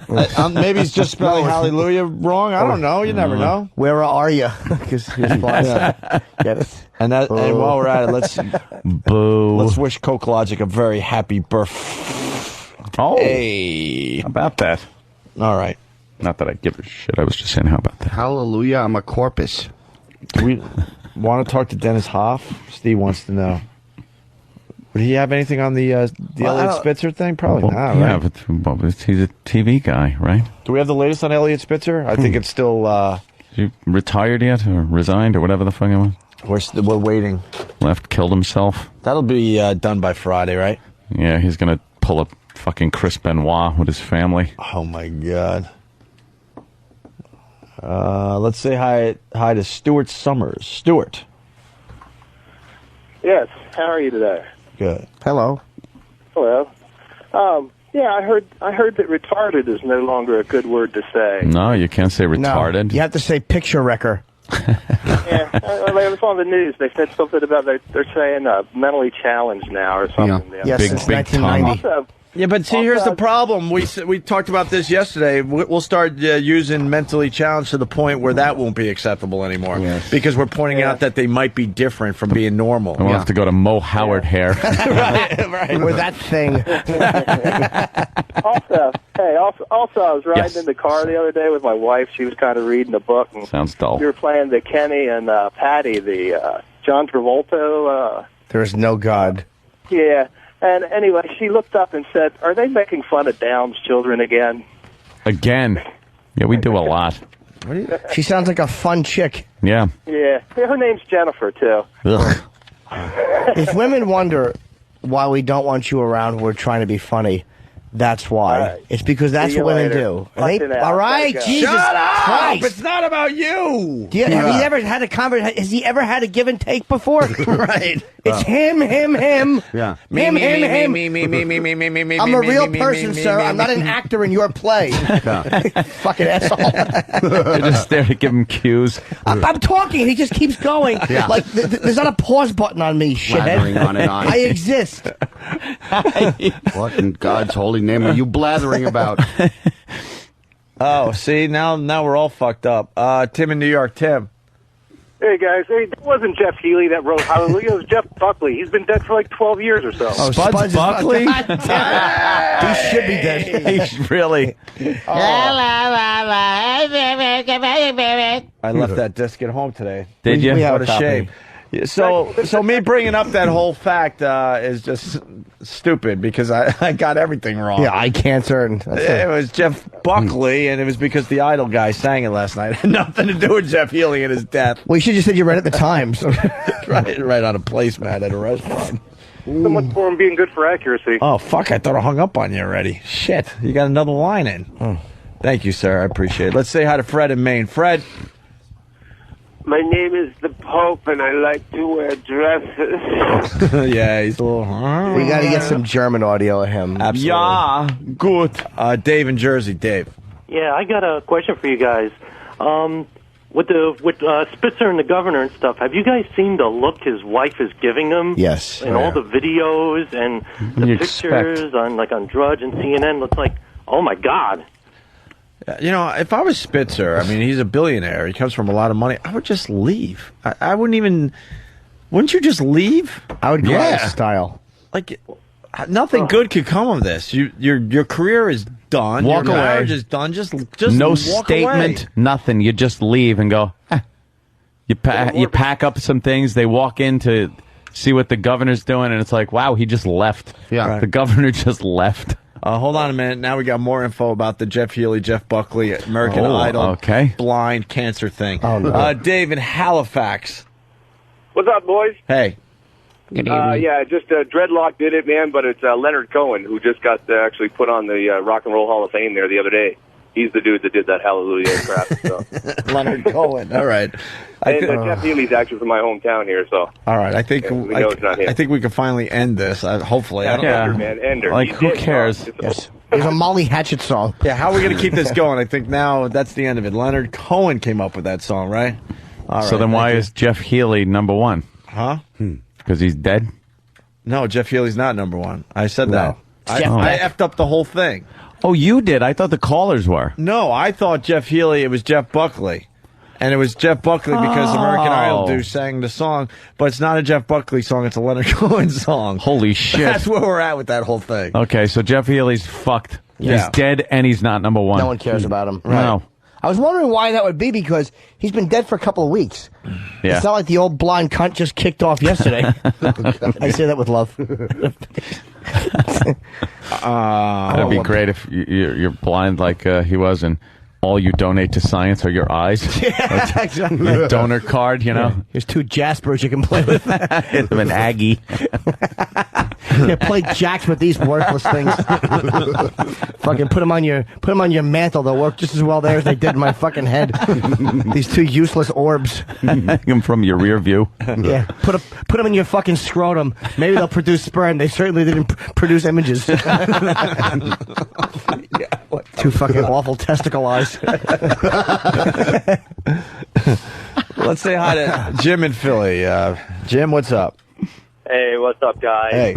maybe he's just spelling Hallelujah wrong. I don't know. You never know. Where are you? Because Yeah. Get it? And while we're at it, let's wish Coke Logic a very happy birthday. Oh, how about that? All right. Not that I give a shit. I was just saying, how about that? Hallelujah, I'm a corpus. Do we want to talk to Dennis Hoff? Steve wants to know. Would he have anything on the Elliot Spitzer thing? Probably not, Yeah, right? but he's a TV guy, right? Do we have the latest on Elliot Spitzer? I think it's still... Is he retired yet, or resigned, or whatever the fuck it was? We're waiting. Killed himself. That'll be done by Friday, right? Yeah, he's going to pull a fucking Chris Benoit with his family. Oh, my God. Let's say hi to Stuart Summers. Stuart. Yes, how are you today? Good. Hello. Hello. Yeah, I heard that retarded is no longer a good word to say. No, you can't say retarded. No, you have to say picture wrecker. Yeah, I was on the news. They said something about they're saying mentally challenged now or something. Yeah. Yes, since 1990. Also, Yeah, but see, here's the problem. We talked about this yesterday. We'll start using mentally challenged to the point where that won't be acceptable anymore. Yes. Because we're pointing out that they might be different from being normal. We'll have to go to Mo Howard hair. right. With that thing. Also, I was riding in the car the other day with my wife. She was kind of reading a book. And Sounds dull. we were playing the Kenny and Patty, the John Travolta. There is no God. Yeah. And anyway, she looked up and said, "Are they making fun of Down's children again?" Again. Yeah, we do a lot. She sounds like a fun chick. Yeah. Yeah. Her name's Jennifer, too. Ugh. If women wonder why we don't want you around when we're trying to be funny, that's why. Right. It's because that's See you what women later. do. Fucking out. All right, Gotta go. Jesus Shut up! Christ. It's not about you. Have you ever had a conversation? Has he ever had a give and take before? Right. It's him. Yeah. Him. Me. I'm a real person, sir. I'm not an actor in your play. Fucking asshole. You're just there to give him cues. I'm talking. He just keeps going. Yeah. Like there's not a pause button on me, Blathering shithead. on and on. I exist. What in God's holy name are you blathering about? Oh, see, now we're all fucked up. Tim in New York. Tim. Hey, guys. Hey, it wasn't Jeff Healy that wrote Hallelujah. It was Jeff Buckley. He's been dead for like 12 years or so. Oh, Spuds Buckley? He should be dead. He's really. I left that disc at home today. Did you? What a shame. Yeah, so me bringing up that whole fact is just stupid because I got everything wrong. Yeah, eye cancer. And It was Jeff Buckley, and it was because the Idol guy sang it last night. It had nothing to do with Jeff Healy and his death. Well, you should have said you read it at the Times. right on a placemat at a restaurant. So much for him being good for accuracy. Oh, fuck, I thought I hung up on you already. Shit, you got another line in. Thank you, sir. I appreciate it. Let's say hi to Fred in Maine. Fred. My name is the Pope, and I like to wear dresses. Yeah, he's a little... We got to get some German audio of him. Absolutely. Yeah, good. Dave in Jersey. Dave. Yeah, I got a question for you guys. With Spitzer and the governor and stuff, have you guys seen the look his wife is giving him? Yes. And all the videos and the pictures on Drudge and CNN. Looks like, oh my God. You know, if I was Spitzer, I mean, he's a billionaire. He comes from a lot of money. I would just leave. I wouldn't even... Wouldn't you just leave? I would go out of style. Like, nothing good could come of this. Your career is done. Walk Your away. marriage is done. Just No walk statement, away. nothing. You just leave and go, You pack up some things. They walk in to see what the governor's doing, and it's like, wow, he just left. Yeah. Right. The governor just left. Hold on a minute. Now we got more info about the Jeff Healey, Jeff Buckley, American Idol, blind cancer thing. Oh, no. Dave in Halifax. What's up, boys? Hey. Yeah, just Dreadlock did it, man, but it's Leonard Cohen who just got actually put on the Rock and Roll Hall of Fame there the other day. He's the dude that did that Hallelujah crap. So. Leonard Cohen. All right. And Jeff Healey's actually from my hometown here, so. All right. I think we know it's not him. I think we can finally end this. Hopefully. I don't Ender, man. Ender. Like, who cares? Yes. It's a Molly Hatchet song. Yeah, how are we going to keep this going? I think now that's the end of it. Leonard Cohen came up with that song, right? All right. So then why is Jeff Healey number one? Huh? Because he's dead? No, Jeff Healey's not number one. I said that. I effed up the whole thing. Oh, you did? I thought the callers were. No, I thought Jeff Healey, it was Jeff Buckley. And it was Jeff Buckley because American Idol dude sang the song. But it's not a Jeff Buckley song, it's a Leonard Cohen song. Holy shit. That's where we're at with that whole thing. Okay, so Jeff Healey's fucked. Yeah. He's dead and he's not number one. No one cares about him. No. I was wondering why that would be, because he's been dead for a couple of weeks. Yeah. It's not like the old blind cunt just kicked off yesterday. I say that with love. That'd be great if you're blind like he was, and all you donate to science are your eyes. Yeah, exactly. Your donor card, you know. Yeah. Here's 2 Jaspers you can play with. An Aggie. Yeah, play jacks with these worthless things. Fucking put them on your mantle. They'll work just as well there as they did in my fucking head. These 2 useless orbs. Hang from your rear view. Yeah, put them in your fucking scrotum. Maybe they'll produce sperm. They certainly didn't produce images. 2 fucking awful testicle eyes. Let's say hi to Jim in Philly. Jim, what's up? Hey, what's up, guys? Hey.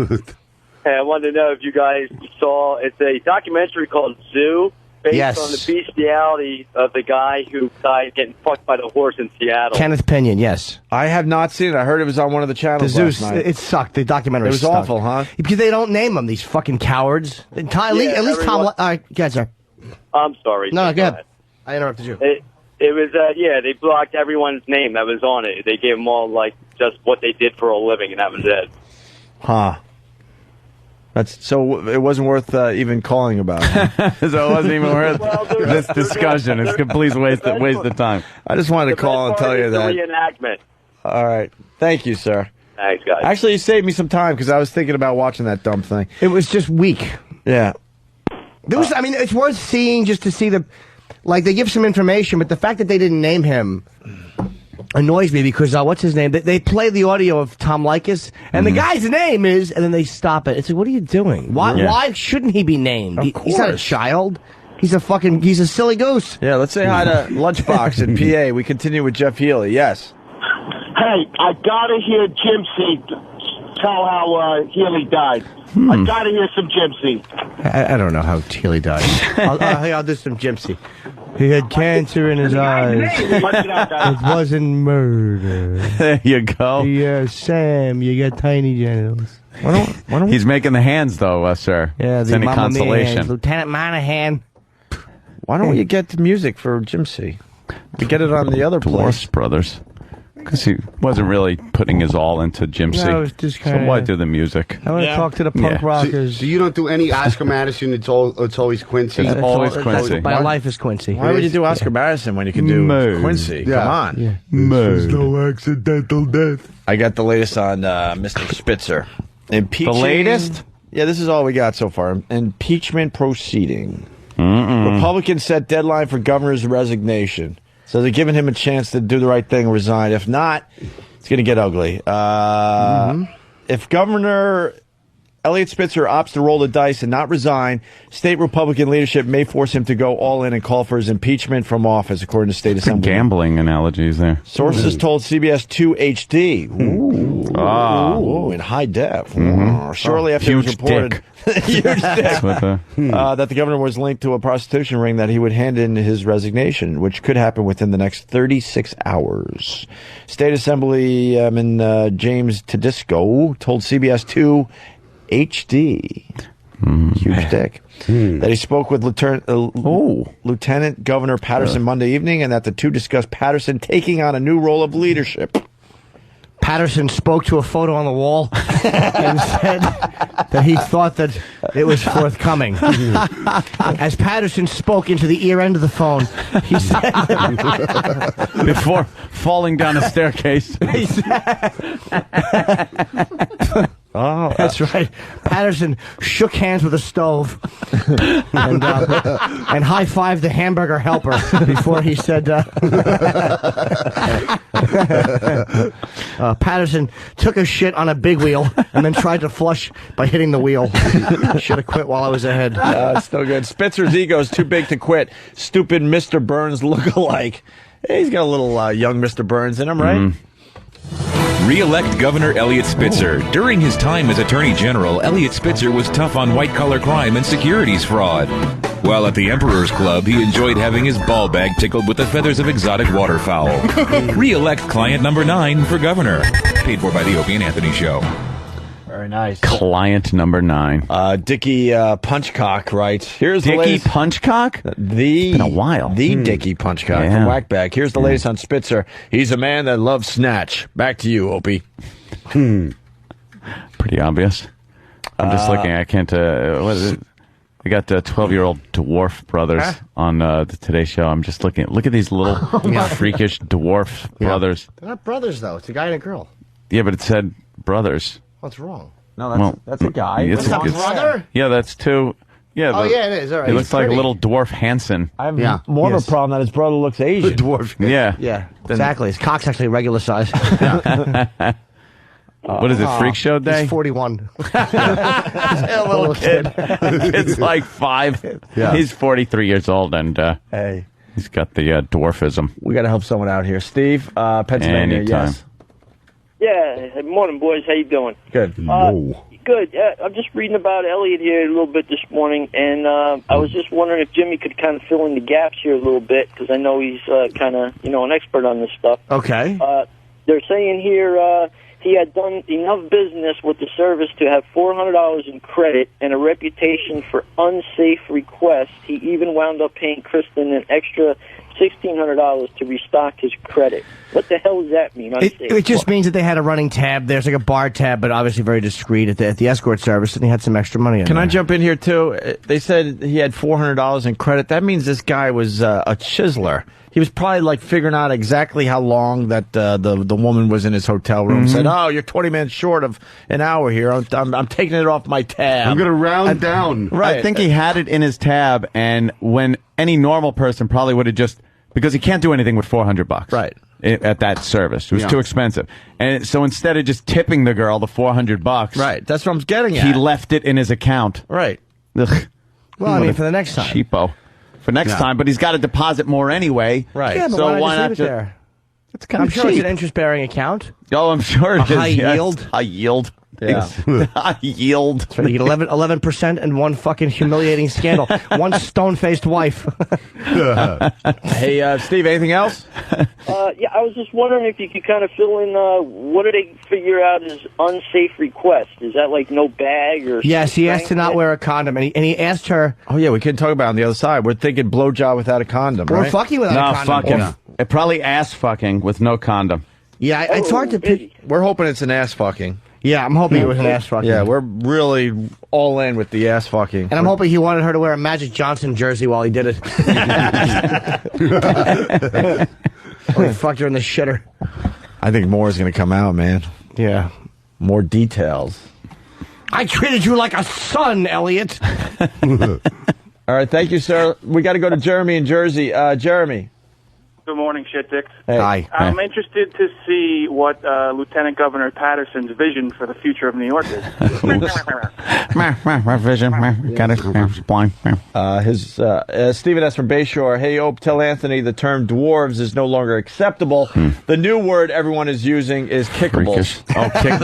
Hey, I wanted to know if you guys saw, it's a documentary called Zoo, based on the bestiality of the guy who died getting fucked by the horse in Seattle. Kenneth Pinion, yes. I have not seen it. I heard it was on one of the channels The last Zeus, night. it sucked. The documentary It was sucked. awful, huh? Because they don't name them, these fucking cowards. At least Tom... All right, go ahead, sir. I'm sorry. No, go ahead. I interrupted you. It was, they blocked everyone's name that was on it. They gave them all, just what they did for a living, and that was it. Huh. So it wasn't worth even calling about. So it wasn't even worth this discussion. It's a complete waste of time. I just wanted to call and tell you that. Reenactment. All right. Thank you, sir. Thanks, guys. Actually, you saved me some time because I was thinking about watching that dumb thing. It was just weak. Yeah. It's worth seeing just to see they give some information, but the fact that they didn't name him annoys me because, what's his name? They play the audio of Tom Likas, and the guy's name is, and then they stop it. It's like, what are you doing? Why shouldn't he be named? He's not a child. He's a silly goose. Yeah, let's say hi to Lunchbox in PA. We continue with Jeff Healey. Yes. Hey, I gotta hear Jim C. tell how Healey died. I gotta hear some Jim C. I don't know how Healey died. I'll do some Jim C. He had cancer in his eyes. It wasn't murder. There you go. Yeah, Sam, you got tiny genitals. He's making the hands, though, sir. Yeah, it's any consolation. Hands. Lieutenant Monahan. Why don't you get the music for Jim C? We get it on the other Morse Brothers. Because he wasn't really putting his all into Jim C. No, it was just so why do the music? I want to talk to the punk rockers. So you don't do any Oscar Madison, it's always Quincy? It's always Quincy. My life is Quincy. Why would you do Oscar Madison when you can do Quincy? Yeah. Come on. Yeah. There's no accidental death. I got the latest on Mr. Spitzer. Impeaching, the latest? Yeah, this is all we got so far. Impeachment proceeding. Republicans set deadline for governor's resignation. So they're giving him a chance to do the right thing and resign. If not, it's going to get ugly. If Governor Eliot Spitzer opts to roll the dice and not resign, state Republican leadership may force him to go all in and call for his impeachment from office, according to State Assembly. Gambling analogies there. Sources told CBS 2 HD. Ooh, in high def. Shortly after it was reported huge dick. That the governor was linked to a prostitution ring, that he would hand in his resignation, which could happen within the next 36 hours. State Assemblyman James Tedisco told CBS 2 HD. Huge dick. That he spoke with Lieutenant Governor Patterson Monday evening, and that the two discussed Patterson taking on a new role of leadership. Patterson spoke to a photo on the wall and said that he thought that it was forthcoming. As Patterson spoke into the ear end of the phone, he said... Before falling down a staircase. Oh, that's right. Patterson shook hands with a stove and high-fived the hamburger helper before he said... Patterson took a shit on a big wheel and then tried to flush by hitting the wheel. Should have quit while I was ahead. It's still good. Spitzer's ego is too big to quit. Stupid Mr. Burns look-alike. Hey, he's got a little young Mr. Burns in him, right? Re-elect Governor Elliot Spitzer. During his time as Attorney General, Elliot Spitzer was tough on white-collar crime and securities fraud. While at the Emperor's Club, he enjoyed having his ball bag tickled with the feathers of exotic waterfowl. Re-elect client number 9 for governor. Paid for by the Opie and Anthony Show. Very nice. Client number 9. Dickie Punchcock writes, here's the Dickie latest... Punchcock? It's been a while. The Dickie Punchcock from Whackback. Here's the latest on Spitzer. He's a man that loves snatch. Back to you, Opie. Pretty obvious. I'm just looking. I can't... what is it? We got 12-year-old dwarf brothers on the Today Show. I'm just looking. Look at these little freakish dwarf brothers. They're not brothers, though. It's a guy and a girl. Yeah, but it said brothers. What's wrong? No, that's a guy. It's a brother? Yeah, that's two. Yeah. It is. All right. He looks like a little dwarf Hanson. I have more of a problem that his brother looks Asian. Dwarf. Yeah. Exactly. His cock's actually regular size. What is it, Freak Show Day? He's 41. A little kid. It's like 5. Yeah. He's 43 years old, and hey, he's got the dwarfism. We got to help someone out here. Steve, Pennsylvania, Anytime. yes. Yeah, good morning, boys. How you doing? Good. Good. I'm just reading about Elliot here a little bit this morning, and I was just wondering if Jimmy could kind of fill in the gaps here a little bit, because I know he's kind of, an expert on this stuff. Okay. They're saying here he had done enough business with the service to have $400 in credit and a reputation for unsafe requests. He even wound up paying Kristen an extra $1,600 to restock his credit. What the hell does that mean? It just means that they had a running tab. There's like a bar tab, but obviously very discreet at the escort service, and he had some extra money in Can there. I jump in here, too? They said he had $400 in credit. That means this guy was a chiseler. He was probably figuring out exactly how long that the woman was in his hotel room. Said, "Oh, you're 20 minutes short of an hour here. I'm taking it off my tab. I'm going to round down." Right. I think he had it in his tab, and when any normal person probably would have just, because he can't do anything with $400. Right. At that service. It was too expensive. And so instead of just tipping the girl the $400. Right. That's what I'm getting at. He left it in his account. Right. Well, I mean, for the next time. Cheapo. For next time, but he's got to deposit more anyway. Right. Yeah, but so why not just leave it there? It's kind I'm of sure cheap. it's an interest-bearing account. Oh, I'm sure it is. High yield. High yield. Yeah. High yield. That's right, you get 11% and one fucking humiliating scandal. One stone-faced wife. Hey, Steve, anything else? Yeah, I was just wondering if you could kind of fill in what do they figure out as unsafe request? Is that like no bag or Yes, he asked to not wear a condom, and he asked her... Oh, yeah, we can talk about it on the other side. We're thinking blowjob without a condom, Or right? fucking without a condom. No, fucking. It probably ass fucking with no condom. Yeah, it's hard to pick... We're hoping it's an ass fucking. Yeah, I'm hoping it was an ass fucking. Yeah, we're really all in with the ass fucking. And I'm hoping he wanted her to wear a Magic Johnson jersey while he did it. Or he fucked her in the shitter. I think more is going to come out, man. Yeah. More details. I treated you like a son, Elliot. All right, thank you, sir. We got to go to Jeremy in Jersey. Jeremy. Good morning, shit dicks. Hey. Hi. I'm interested to see what Lieutenant Governor Patterson's vision for the future of New York is. Vision. Got it. Blind. Stephen S. from Bayshore. Hey, Ope, tell Anthony the term dwarves is no longer acceptable. The new word everyone is using is kickables.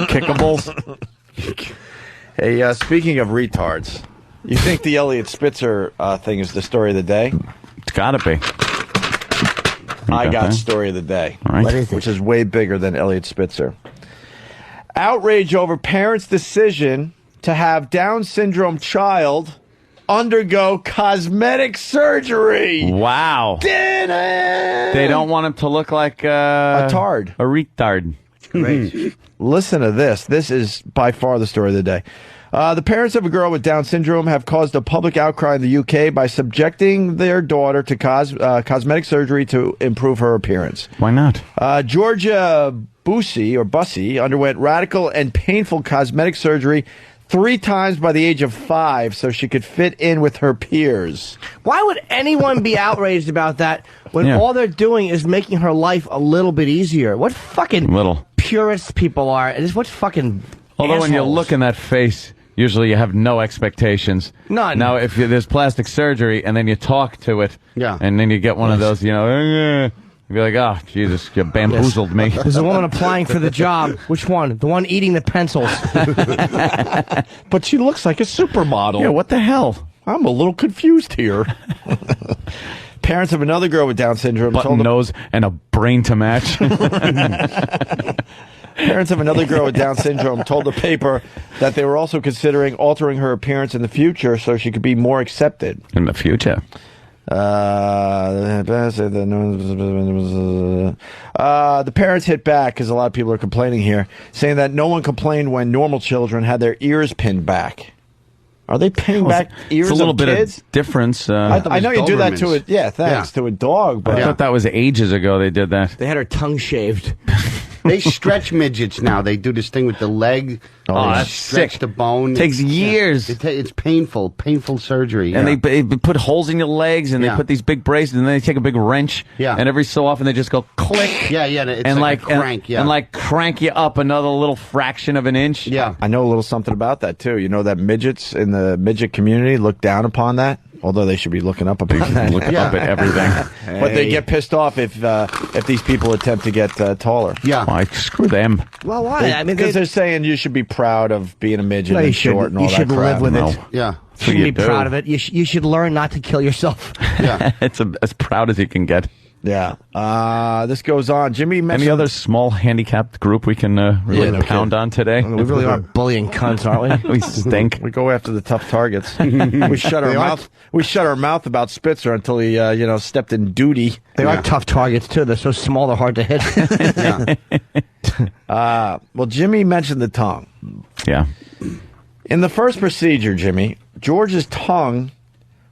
Kickables. Hey, speaking of retards, you think the Elliot Spitzer thing is the story of the day? It's got to be. I got story of the day, All right. What is it? which is way bigger than Elliot Spitzer. Outrage over parents' decision to have Down syndrome child undergo cosmetic surgery. Wow. They don't want him to look like a tard. A retard. Great. Listen to this. This is by far the story of the day. The parents of a girl with Down syndrome have caused a public outcry in the UK by subjecting their daughter to cosmetic surgery to improve her appearance. Why not? Georgia Bussey underwent radical and painful cosmetic surgery 3 times by the age of 5 so she could fit in with her peers. Why would anyone be outraged about that when all they're doing is making her life a little bit easier? What fucking purist people are. And what fucking Although when you assholes. look in that face, usually you have no expectations. None. Now, if there's plastic surgery and then you talk to it, and then you get one of those, you'd be like, oh, Jesus, you bamboozled me. There's a woman applying for the job. Which one? The one eating the pencils. But she looks like a supermodel. Yeah, what the hell? I'm a little confused here. Parents of another girl with Down syndrome Button nose and a brain to match. Parents of another girl with Down syndrome told the paper that they were also considering altering her appearance in the future so she could be more accepted. In the future? The parents hit back, because a lot of people are complaining here, saying that no one complained when normal children had their ears pinned back. Are they pinning back ears It's a little of bit kids? of difference. I know you do that to it. Yeah, thanks to a dog. But I thought that was ages ago they did that. They had her tongue shaved. They stretch midgets now. They do this thing with the leg. Oh, they that's stretch sick. the bone. Takes years. It's painful surgery. And they put holes in your legs, and they put these big braces, and then they take a big wrench. Yeah. And every so often they just go click. Yeah. It's and like a crank. and crank you up another little fraction of an inch. Yeah. I know a little something about that too. You know that midgets in the midget community look down upon that, although they should be looking up upon that. Look up at everything. But they get pissed off if these people attempt to get taller. Yeah. Why, screw them. Well, why? I mean, because they're saying you should be proud of being a midget No, you and short and all you that should crap. live with No. it. Yeah. You shouldn't be proud of it. You should learn not to kill yourself. Yeah. It's as proud as you can get. Yeah. This goes on. Jimmy mentioned... Any other small handicapped group we can really pound on today? We really are bullying cunts, aren't we? We stink. We go after the tough targets. We shut our mouth. We shut our mouth about Spitzer until he, stepped in duty. They are tough targets, too. They're so small, they're hard to hit. Well, Jimmy mentioned the tongue. Yeah. In the first procedure, Jimmy, George's tongue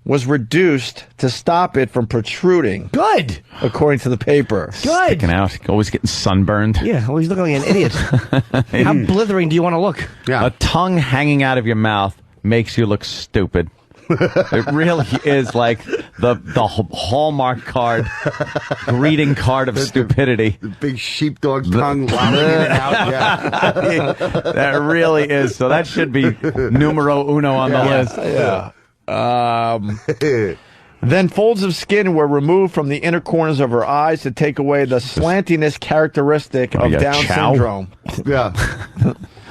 was reduced to stop it from protruding. Good. According to the paper. Good. Sticking out. Always getting sunburned. Yeah, always looking like an idiot. How blithering do you want to look? Yeah. A tongue hanging out of your mouth makes you look stupid. It really is like the Hallmark card, greeting card of stupidity. The big sheepdog tongue wilding in and out. Yeah. That really is. So that should be numero uno on the list. Yeah. Then folds of skin were removed from the inner corners of her eyes to take away the slantiness characteristic of Down syndrome. Yeah.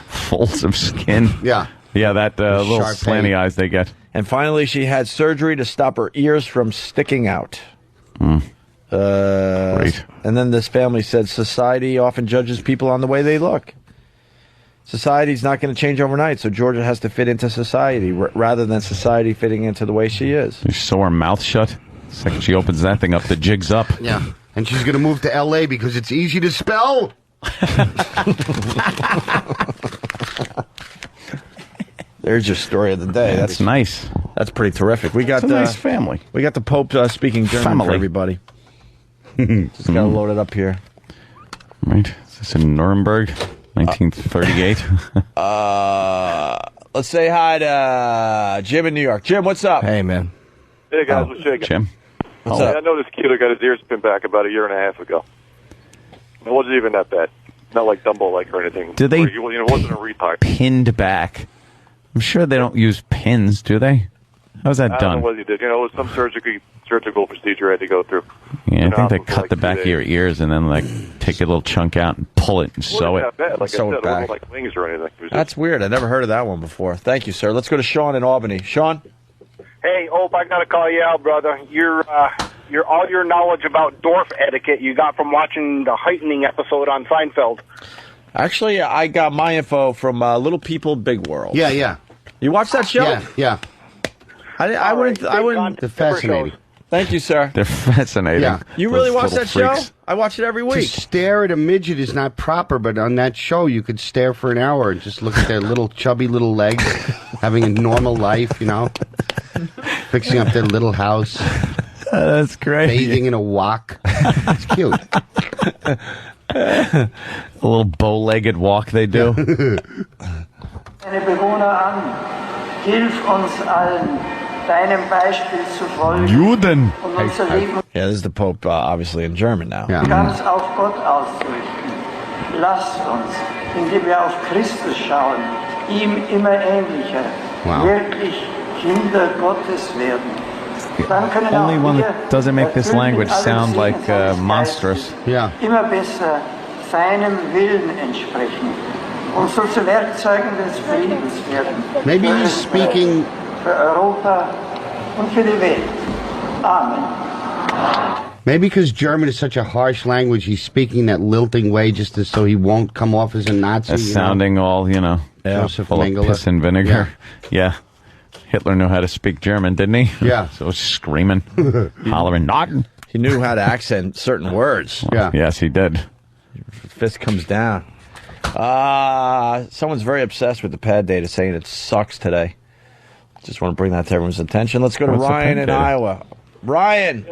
Folds of skin. Yeah. Yeah, that little Sharp slanty pain. eyes they get. And finally, she had surgery to stop her ears from sticking out. Great. And then this family said society often judges people on the way they look. Society's not going to change overnight, so Georgia has to fit into society rather than society fitting into the way she is. You sew her mouth shut. The second she opens that thing up, the jig's up. Yeah. And she's going to move to L.A. because it's easy to spell. There's your story of the day. That's nice. That's pretty terrific. We got It's a nice family. We got the Pope speaking German Family. for everybody. Just got to load it up here. Right. Is this in Nuremberg? 1938. Let's say hi to Jim in New York. Jim, what's up? Hey, man. Hey, guys, what's shaking? Jim. What's I up? know this kid got his ears pinned back about a year and a half ago. It wasn't even that bad. Not like Dumbo-like or anything. Did they- Where he, it wasn't a retard. Pinned back. I'm sure they don't use pins, do they? How's that I don't done? know what he did. It was some surgical procedure I had to go through. Yeah, I think they for cut like the 2 back of days. your ears and then take a little chunk out and pull it and sew Wasn't it. that bad. Like Sew I it said, back. it wasn't like wings or anything. It was That's weird. I never heard of that one before. Thank you, sir. Let's go to Sean in Albany. Sean? Hey, Ope, I gotta call you out, brother. Your all your knowledge about dwarf etiquette you got from watching the heightening episode on Seinfeld. Actually, I got my info from Little People, Big World. Yeah. You watch that show? Yeah. I wouldn't. They're fascinating. Thank you, sir. They're fascinating. Yeah. You really watch little that show? freaks. I watch it every To week. stare at a midget is not proper, but on that show, you could stare for an hour and just look at their little chubby little legs, having a normal life, you know, fixing up their little house. That's great. Bathing in a wok. It's cute. A little bow-legged walk they do. Meine Bewohner an, hilf uns allen, deinem Beispiel zu folgen Juden. und unser Leben Yeah, this is the Pope, obviously in German now. ganz auf Gott auszurichten. Lasst uns, indem wir auf Christus schauen, ihm immer ähnlicher, Wow. wirklich Kinder Gottes werden. Dann können Only auch one wir, that doesn't make this language sound like monstrous. Yeah. immer besser seinem Willen entsprechen und so zu Werkzeugen des Friedens werden. Maybe Für he's Österreich, speaking. für Europa und für die Welt. Amen. Maybe because German is such a harsh language, he's speaking that lilting way just so he won't come off as a Nazi. As you know? sounding all, Joseph full of Mengele. piss and vinegar. Yeah. Hitler knew how to speak German, didn't he? Yeah. So screaming, hollering, Norton. He knew how to accent certain words. Yeah. Yes, he did. Fist comes down. Someone's very obsessed with the pad data, saying it sucks today. Just want to bring that to everyone's attention. Let's go to What's the Ryan pad in data? Iowa. Ryan.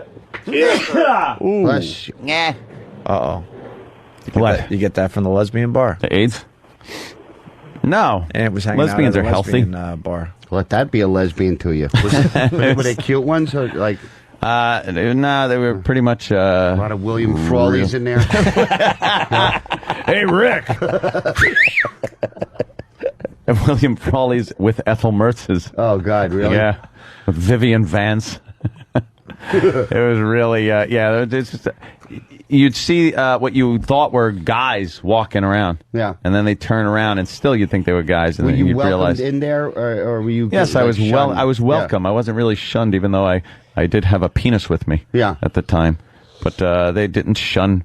Ooh. Bless you. Uh-oh. What? You get that from the lesbian bar? The AIDS? No. And it was hanging Lesbians out are at a healthy. lesbian, bar. Let that be a lesbian to you. Were they cute ones? Or like No, they were pretty much a lot of William Frawleys in there? Hey, Rick. And William Frawley's with Ethel Mertz's. Oh, God, really? Yeah. With Vivian Vance. It was really, it's just, you'd see what you thought were guys walking around. Yeah. And then they turn around and still you'd think they were guys. And Were then you you'd welcomed realize. in there, or were you? Yes, I was shunned? I was welcome. I wasn't really shunned, even though I did have a penis with me. Yeah. At the time, but they didn't shun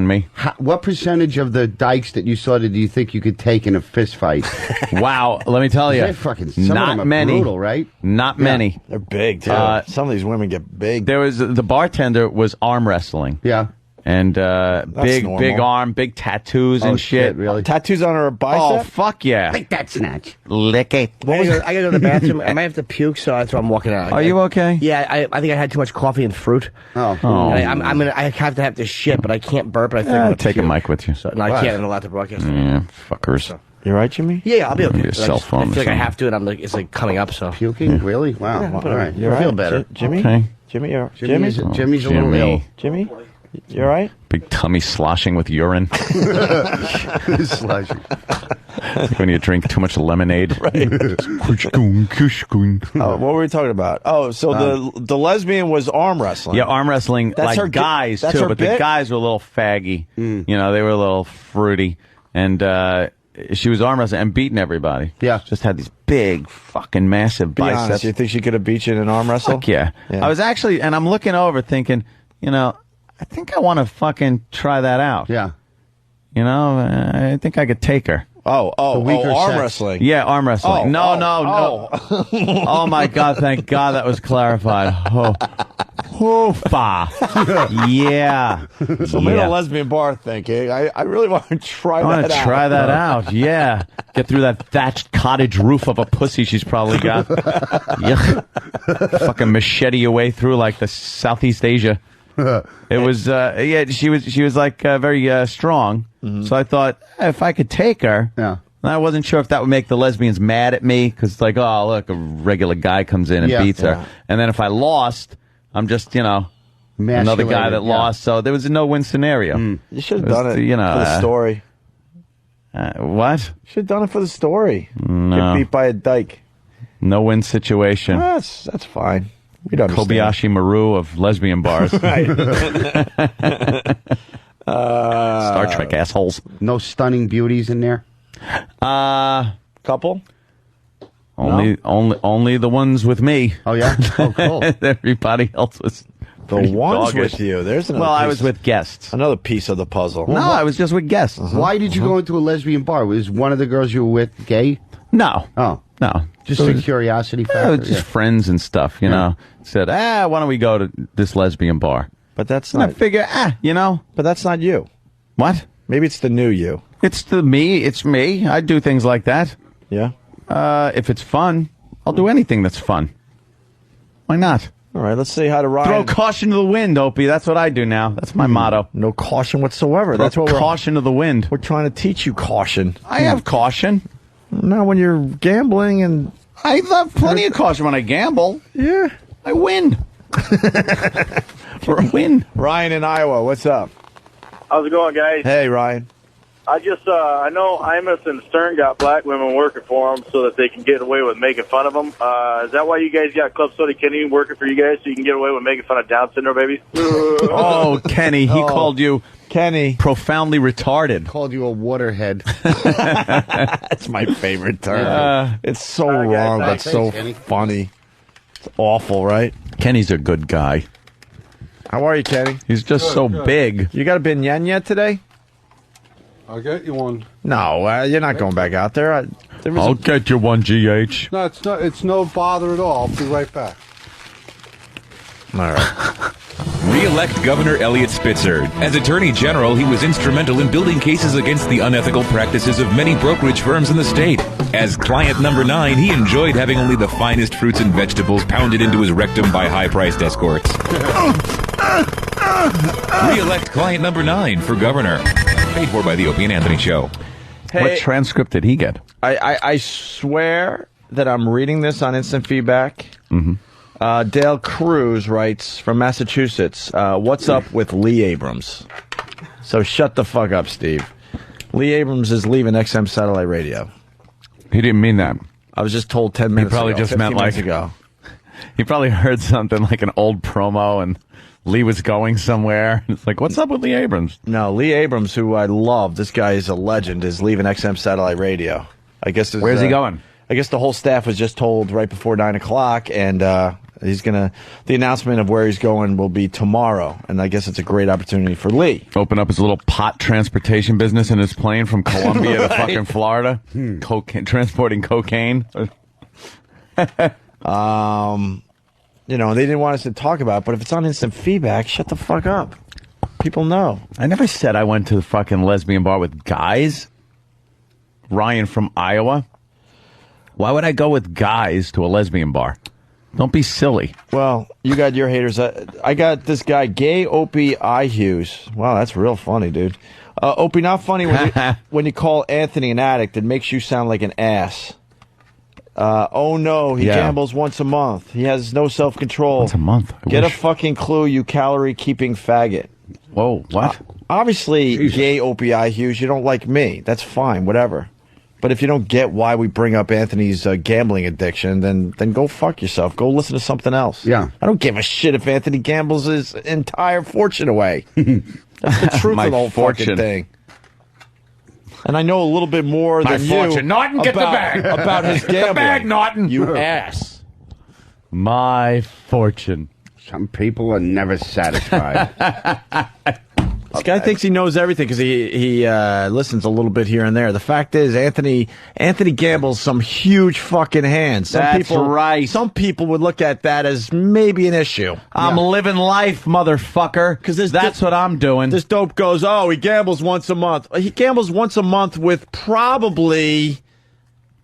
me. What percentage of the dykes that you saw did you think you could take in a fist fight? Wow, let me tell you, They're fucking, some of not them are many. brutal, right? Not Yeah. many. They're big, too. Some of these women get big. There was the bartender was arm wrestling. Yeah. And big normal. arm, big tattoos Oh, and shit. really? Tattoos on her Oh bicep? fuck yeah! Like that snatch. Lick it. I gotta go to the bathroom. I might have to puke, so that's why I'm walking out. Are you okay? Yeah, I think I had too much coffee and fruit. Oh. And I have this shit, but I can't burp. And I think I'm gonna Take a puke. mic with you. So, no, I can't. I'm allowed to broadcast. Yeah, fuckers. You right, Jimmy? Yeah, I'll be okay. Maybe a cell phone I or feel like I something. have to, and I'm like, it's like coming up. So Puking? Really? Wow. All right. You're I feel right. better. Jimmy? Okay. Jimmy, you're, Jimmy's a little Jimmy. ill. Jimmy? You all right? Big tummy sloshing with urine. Slushing. When you drink too much lemonade. Right. What were we talking about? Oh, so the lesbian was arm wrestling. Yeah, arm wrestling That's her like gi- guys that's too, her but bit? the guys were a little faggy. You know, they were a little fruity, and she was arm wrestling and beating everybody. Yeah. Just had these big, fucking massive Be biceps. honest, you think she could have beat you in an arm wrestle? Fuck yeah. Yeah. I was actually, and I'm looking over thinking, I think I want to fucking try that out. Yeah. I think I could take her. Arm sex. wrestling. Yeah, arm wrestling. No. Oh my God! Thank God that was clarified. Hoofa. Yeah. So maybe a lesbian bar thinking, I really want to try I that out. want to try that out. Yeah. Get through that thatched cottage roof of a pussy she's probably got. Yuck. Fucking machete your way through like the Southeast Asia. It was, she was like very strong. Mm-hmm. So I thought if I could take her, Yeah. and I wasn't sure if that would make the lesbians mad at me because like, oh look, a regular guy comes in and Yeah. beats her, and then if I lost, I'm just another guy that Emasculated, yeah. lost. So there was a no-win scenario. You should have It was, done it for the story. What? You should have done it for the story. No. Get beat by a dyke. No-win situation. That's fine. We'd understand. Kobayashi Maru of lesbian bars. Right. Star Trek assholes. No stunning beauties in there? Couple? Only the ones with me. Oh, yeah? Oh, cool. Everybody else was The pretty ones doggish. with you. There's another Well, I piece- was with guests. Another piece of the puzzle. No, I was just with guests. Why did you go into a lesbian bar? Was one of the girls you were with gay? No. Oh. No. Just a curiosity factor? Just friends and stuff, you know. Said, why don't we go to this lesbian bar? But that's and not... I figure, But that's not you. What? Maybe it's the new you. It's the me. It's me. I do things like that. Yeah? If it's fun, I'll do anything that's fun. Why not? All right, let's see how to ride. Throw caution to the wind, Opie. That's what I do now. That's my motto. No caution whatsoever. Throw That's what caution to the wind. We're trying to teach you caution. I have caution. Not when you're gambling and... I have plenty of caution when I gamble. Yeah. I win. For a win. Ryan in Iowa, what's up? How's it going, guys? Hey, Ryan. I I know Imus and Stern got black women working for them so that they can get away with making fun of them. Is that why you guys got Club Soda Kenny working for you guys, so you can get away with making fun of Down syndrome babies? Oh, Kenny, he called you profoundly retarded. Called you a waterhead. That's my favorite term. It's so wrong, but so funny. It's awful, right? Kenny's a good guy. How are you, Kenny? He's just Good. big. You got a binyang yet today? I'll get you one. No, you're not going back out there. I'll get you one, GH. No, it's not. It's no bother at all. I'll be right back. All right. Re-elect Governor Elliot Spitzer. As Attorney General, he was instrumental in building cases against the unethical practices of many brokerage firms in the state. As client number 9, he enjoyed having only the finest fruits and vegetables pounded into his rectum by high-priced escorts. Re-elect client number 9 for governor. Paid for by the Opie and Anthony Show. Hey, what transcript did he get? I swear that I'm reading this on instant feedback. Mm-hmm. Dale Cruz writes from Massachusetts, what's up with Lee Abrams? So shut the fuck up, Steve. Lee Abrams is leaving XM Satellite Radio. He didn't mean that. I was just told 10 minutes He probably ago, just 15 meant minutes like ago. He probably heard something like an old promo and Lee was going somewhere. It's like, what's up with Lee Abrams? No, Lee Abrams, who I love, this guy is a legend, is leaving XM Satellite Radio. I guess. Where's he going? I guess the whole staff was just told right before 9 o'clock, and he's gonna. The announcement of where he's going will be tomorrow, and I guess it's a great opportunity for Lee. Open up his little pot transportation business in his plane from Colombia to fucking Florida, transporting cocaine. You know, they didn't want us to talk about it, but if it's on instant feedback, shut the fuck up. People know. I never said I went to the fucking lesbian bar with guys. Ryan from Iowa. Why would I go with guys to a lesbian bar? Don't be silly. Well, you got your haters. I got this guy, Gay Opie I. Hughes. Wow, that's real funny, dude. Opie, not funny when you call Anthony an addict. It makes you sound like an ass. Oh no, he gambles once a month. He has no self-control. Once a month? Get a fucking clue, you calorie-keeping faggot. Whoa, what? Obviously, Gay Opie I. Hughes, you don't like me. That's fine, whatever. But if you don't get why we bring up Anthony's gambling addiction, then go fuck yourself. Go listen to something else. Yeah. I don't give a shit if Anthony gambles his entire fortune away. That's the truth of the whole fucking thing. And I know a little bit more than you Norton, get the bag. about his gambling. The bag, Norton. You ass. My fortune. Some people are never satisfied. This guy thinks he knows everything because he listens a little bit here and there. The fact is, Anthony gambles some huge fucking hands. That's right. Some people would look at that as maybe an issue. I'm living life, motherfucker. Because that's what I'm doing. This dope goes, oh, he gambles once a month. He gambles once a month with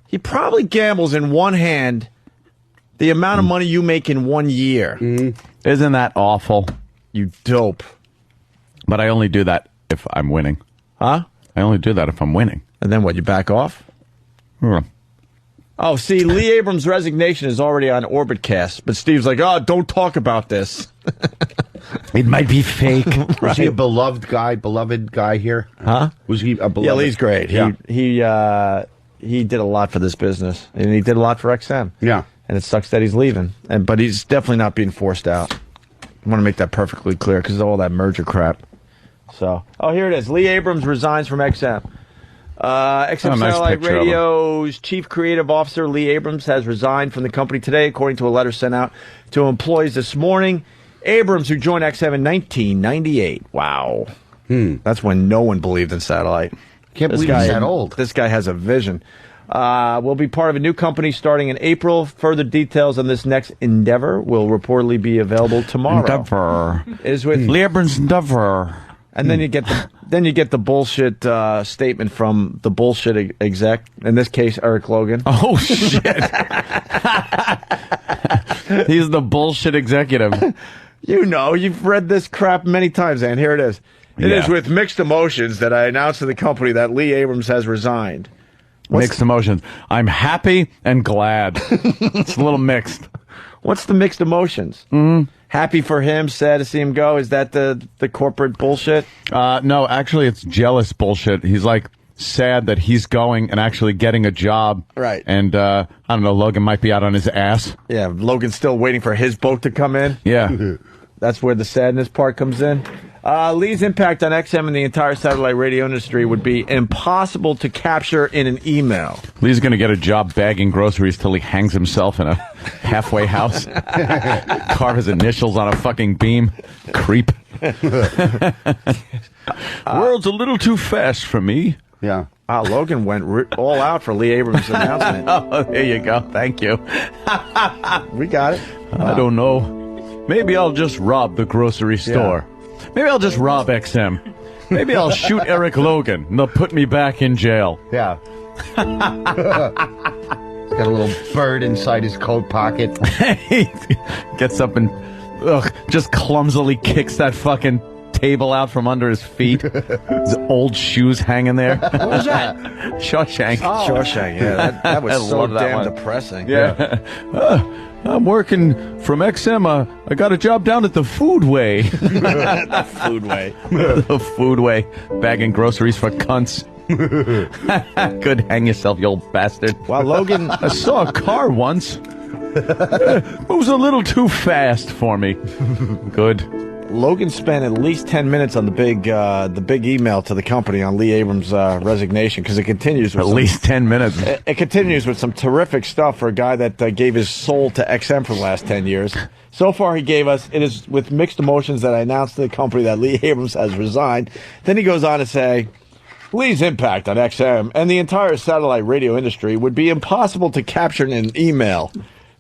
he probably gambles in one hand the amount of money you make in 1 year. Isn't that awful? You dope. But I only do that if I'm winning. Huh? I only do that if I'm winning. And then what, you back off? Yeah. Oh, see, Lee Abrams' resignation is already on Orbitcast, but Steve's like, oh, don't talk about this. It might be fake. Was he a beloved guy here? Huh? Was he a beloved? Yeah, Lee's great. Yeah. He did a lot for this business, and he did a lot for XM. Yeah. And it sucks that he's leaving, but he's definitely not being forced out. I want to make that perfectly clear because of all that merger crap. So, here it is. Lee Abrams resigns from XM. XM Satellite Radio's chief creative officer, Lee Abrams, has resigned from the company today, according to a letter sent out to employees this morning. Abrams, who joined XM in 1998. Wow. That's when no one believed in satellite. Can't believe he's that old. This guy has a vision. Will be part of a new company starting in April. Further details on this next endeavor will reportedly be available tomorrow. Endeavor. Is with Lieber's Endeavor. And then you get the bullshit statement from the bullshit exec. In this case, Eric Logan. Oh shit! He's the bullshit executive. You know, you've read this crap many times, and here it is. It is with mixed emotions that I announced to the company that Lee Abrams has resigned. Mixed emotions. I'm happy and glad. It's a little mixed. What's the mixed emotions? Happy for him, sad to see him go. Is that the corporate bullshit? No, actually, it's jealous bullshit. He's like sad that he's going and actually getting a job. Right. And I don't know, Logan might be out on his ass. Yeah, Logan's still waiting for his boat to come in. Yeah. That's where the sadness part comes in. Lee's impact on XM and the entire satellite radio industry would be impossible to capture in an email. Lee's going to get a job bagging groceries till he hangs himself in a halfway house. Carve his initials on a fucking beam. Creep. World's a little too fast for me. Yeah. Logan went all out for Lee Abrams' announcement. Oh, there you go. Thank you. We got it. I don't know. Maybe I'll just rob the grocery store. Yeah. Maybe I'll just rob XM. Maybe I'll shoot Eric Logan and they'll put me back in jail. Yeah. He's got a little bird inside his coat pocket. He gets up and just clumsily kicks that fucking table out from under his feet. His old shoes hanging there. What was that? Shawshank. Oh. Shawshank, yeah. That was so damn depressing. Yeah. I'm working from XM. I got a job down at the Foodway. The Foodway. The Foodway. Bagging groceries for cunts. Good, hang yourself, you old bastard. Wow, Logan. I saw a car once. It was a little too fast for me. Good. Logan spent at least 10 minutes on the big email to the company on Lee Abrams' resignation, because it continues with at least 10 minutes. It continues with some terrific stuff for a guy that gave his soul to XM for the last 10 years. So far, he gave us, it is with mixed emotions that I announced to the company that Lee Abrams has resigned. Then he goes on to say, Lee's impact on XM and the entire satellite radio industry would be impossible to capture in an email.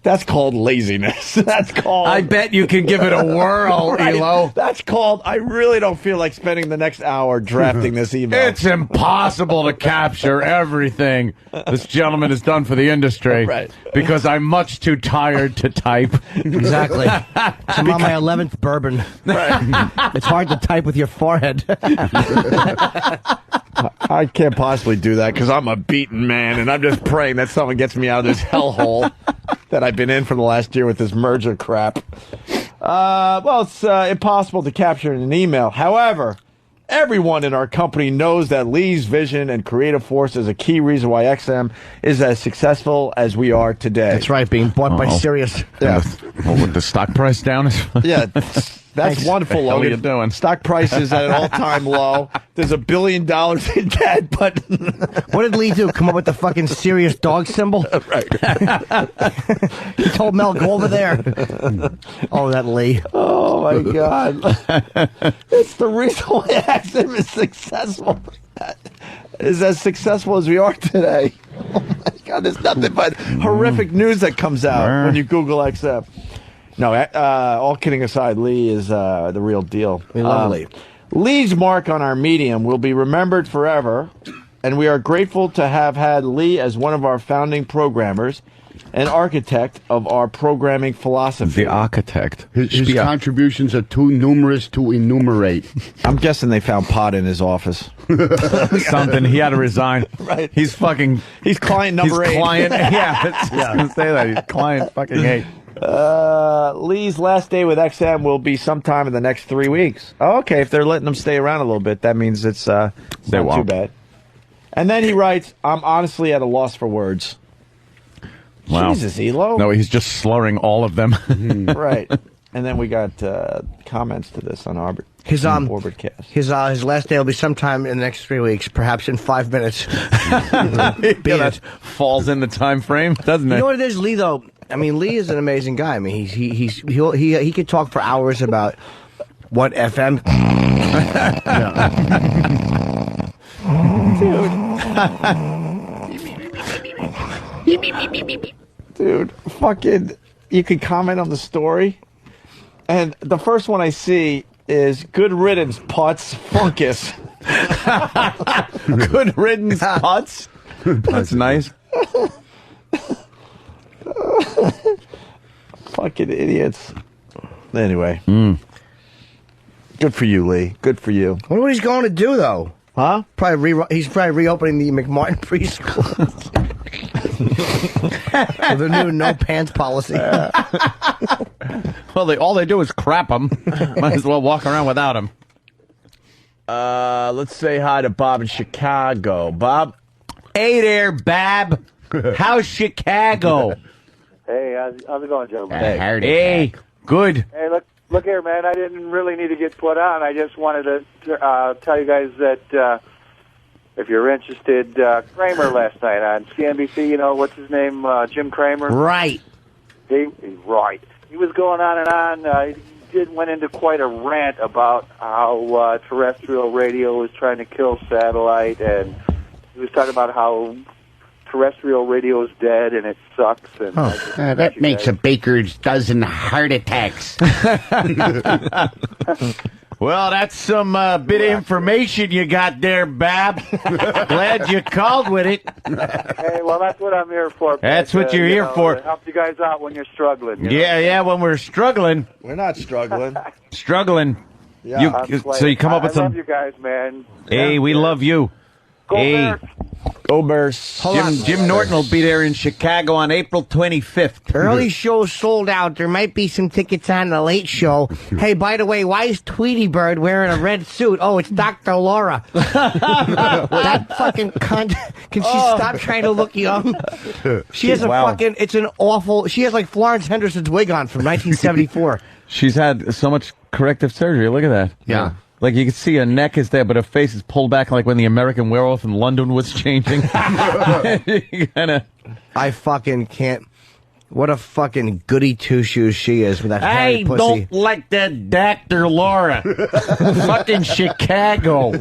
That's called laziness. That's called... I bet you can give it a whirl, right. Elo. That's called... I really don't feel like spending the next hour drafting this email. It's impossible to capture everything this gentleman has done for the industry. Right. Because I'm much too tired to type. Exactly. I'm on my 11th bourbon. Right. It's hard to type with your forehead. I can't possibly do that because I'm a beaten man, and I'm just praying that someone gets me out of this hellhole that I've been in for the last year with this merger crap. Well, it's impossible to capture in an email. However, everyone in our company knows that Lee's vision and creative force is a key reason why XM is as successful as we are today. That's right, being bought by Sirius. Yeah. Well, with the stock price down? Yeah. That's wonderful, Logan. What are you doing? Stock price is at an all-time low. There's $1 billion in debt, but... What did Lee do? Come up with the fucking Sirius dog symbol? Right. He told Mel, go over there. Oh, that Lee. Oh, my God. It's the reason why XM is successful. Is as successful as we are today. Oh, my God. There's nothing but horrific news that comes out when you Google XM. No, all kidding aside, Lee is the real deal. We love Lee. Lee's mark on our medium will be remembered forever, and we are grateful to have had Lee as one of our founding programmers and architect of our programming philosophy. The architect. His contributions are too numerous to enumerate. I'm guessing they found pot in his office. Something. He had to resign. Right. He's client number 8. He's client. Yeah, I was going to say that. He's client fucking 8. Lee's last day with XM will be sometime in the next 3 weeks. Oh, okay, if they're letting him stay around a little bit, that means it's not too bad. And then he writes, I'm honestly at a loss for words. Wow. Jesus, Elo. No, he's just slurring all of them. Right. And then we got comments to this on His Orbitcast. His last day will be sometime in the next 3 weeks, perhaps in 5 minutes. That falls in the time frame, doesn't it? You know what it is, Lee, though? I mean, Lee is an amazing guy. I mean, he could talk for hours about what FM. Dude, fucking, you can comment on the story. And the first one I see is good riddance, Putz Funkus. Good riddance, Putz. That's nice. Fucking idiots. Anyway. Good for you, Lee. Good for you. I wonder what he's going to do, though. Huh? He's probably reopening the McMartin preschool. With the new no pants policy. Well, all they do is crap them. Might as well walk around without them. Let's say hi to Bob in Chicago. Bob? Hey there, Bab. How's Chicago? Hey, how's it going, gentlemen? Hey, good. Hey, look here, man. I didn't really need to get put on. I just wanted to tell you guys that if you're interested, Kramer last night on CNBC, you know, what's his name? Jim Kramer? Right. Right. He was going on and on. He went into quite a rant about how terrestrial radio is trying to kill satellite, and he was talking about how terrestrial radio is dead and it sucks. And that makes a baker's dozen heart attacks. Well, that's some bit of information you got there, Bab. Glad you called with it. Hey, well, that's what I'm here for. That's what you're here for. To help you guys out when you're struggling. You know? Yeah, when we're struggling. We're not struggling. Struggling. Yeah, so you come up with I some... love you guys, man. Hey, we love you. Go Bears. Go Bears. Jim Norton will be there in Chicago on April 25th. Early show sold out. There might be some tickets on the late show. Hey, by the way, why is Tweety Bird wearing a red suit? Oh, it's Dr. Laura. That fucking cunt. Can she stop trying to look young? She has she has like Florence Henderson's wig on from 1974. She's had so much corrective surgery. Look at that. Yeah. Like, you can see her neck is there, but her face is pulled back like when the American Werewolf in London was changing. I fucking can't. What a fucking goody two-shoes she is with that hairy pussy. I don't like that Dr. Laura. Fucking Chicago.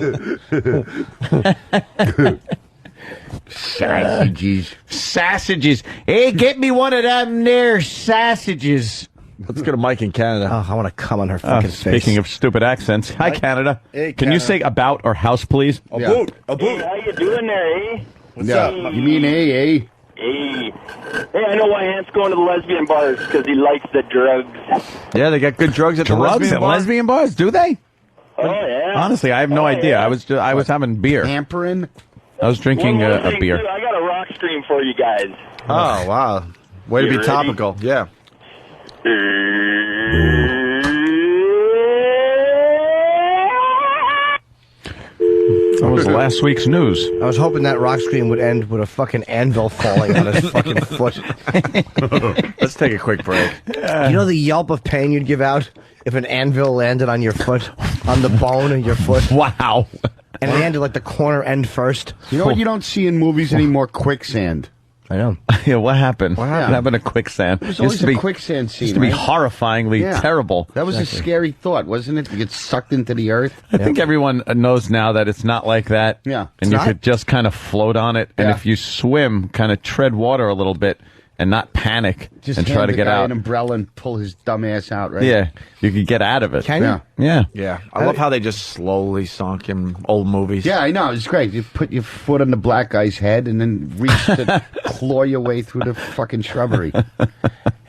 Sausages. Hey, get me one of them there sausages. Let's go to Mike in Canada. Oh, I want to come on her fucking face. Speaking of stupid accents, hi, Canada. Hey, Can you say about or house, please? Hey, how you doing there, eh? What's up? You mean Hey, I know why Ant's going to the lesbian bars, because he likes the drugs. Yeah, they got good drugs at the lesbian bars. Do they? Oh, yeah. Honestly, I have no idea. Yeah. I was having beer. Pampering? I was drinking a beer. Too, I got a rock stream for you guys. Oh, wow. Way to be topical. Yeah. That was last week's news. I was hoping that rock scream would end with a fucking anvil falling on his fucking foot. Let's take a quick break. You know the yelp of pain you'd give out if an anvil landed on your foot, on the bone of your foot? Wow. And it landed like the corner end first. You know what you don't see in movies anymore? Quicksand. I know. Yeah, what happened? What happened to quicksand? There's always a quicksand scene. Used to be horrifyingly terrible. That was a scary thought, wasn't it? You get sucked into the earth. I think everyone knows now that it's not like that. Yeah. And you could just kind of float on it. And if you swim, kind of tread water a little bit and not panic and try to get out. An umbrella and pull his dumb ass out, right? Yeah. You could get out of it. Can you? Yeah. Yeah. I love how they just slowly sunk in old movies. Yeah, I know. It's great. You put your foot on the black guy's head and then reach to claw your way through the fucking shrubbery.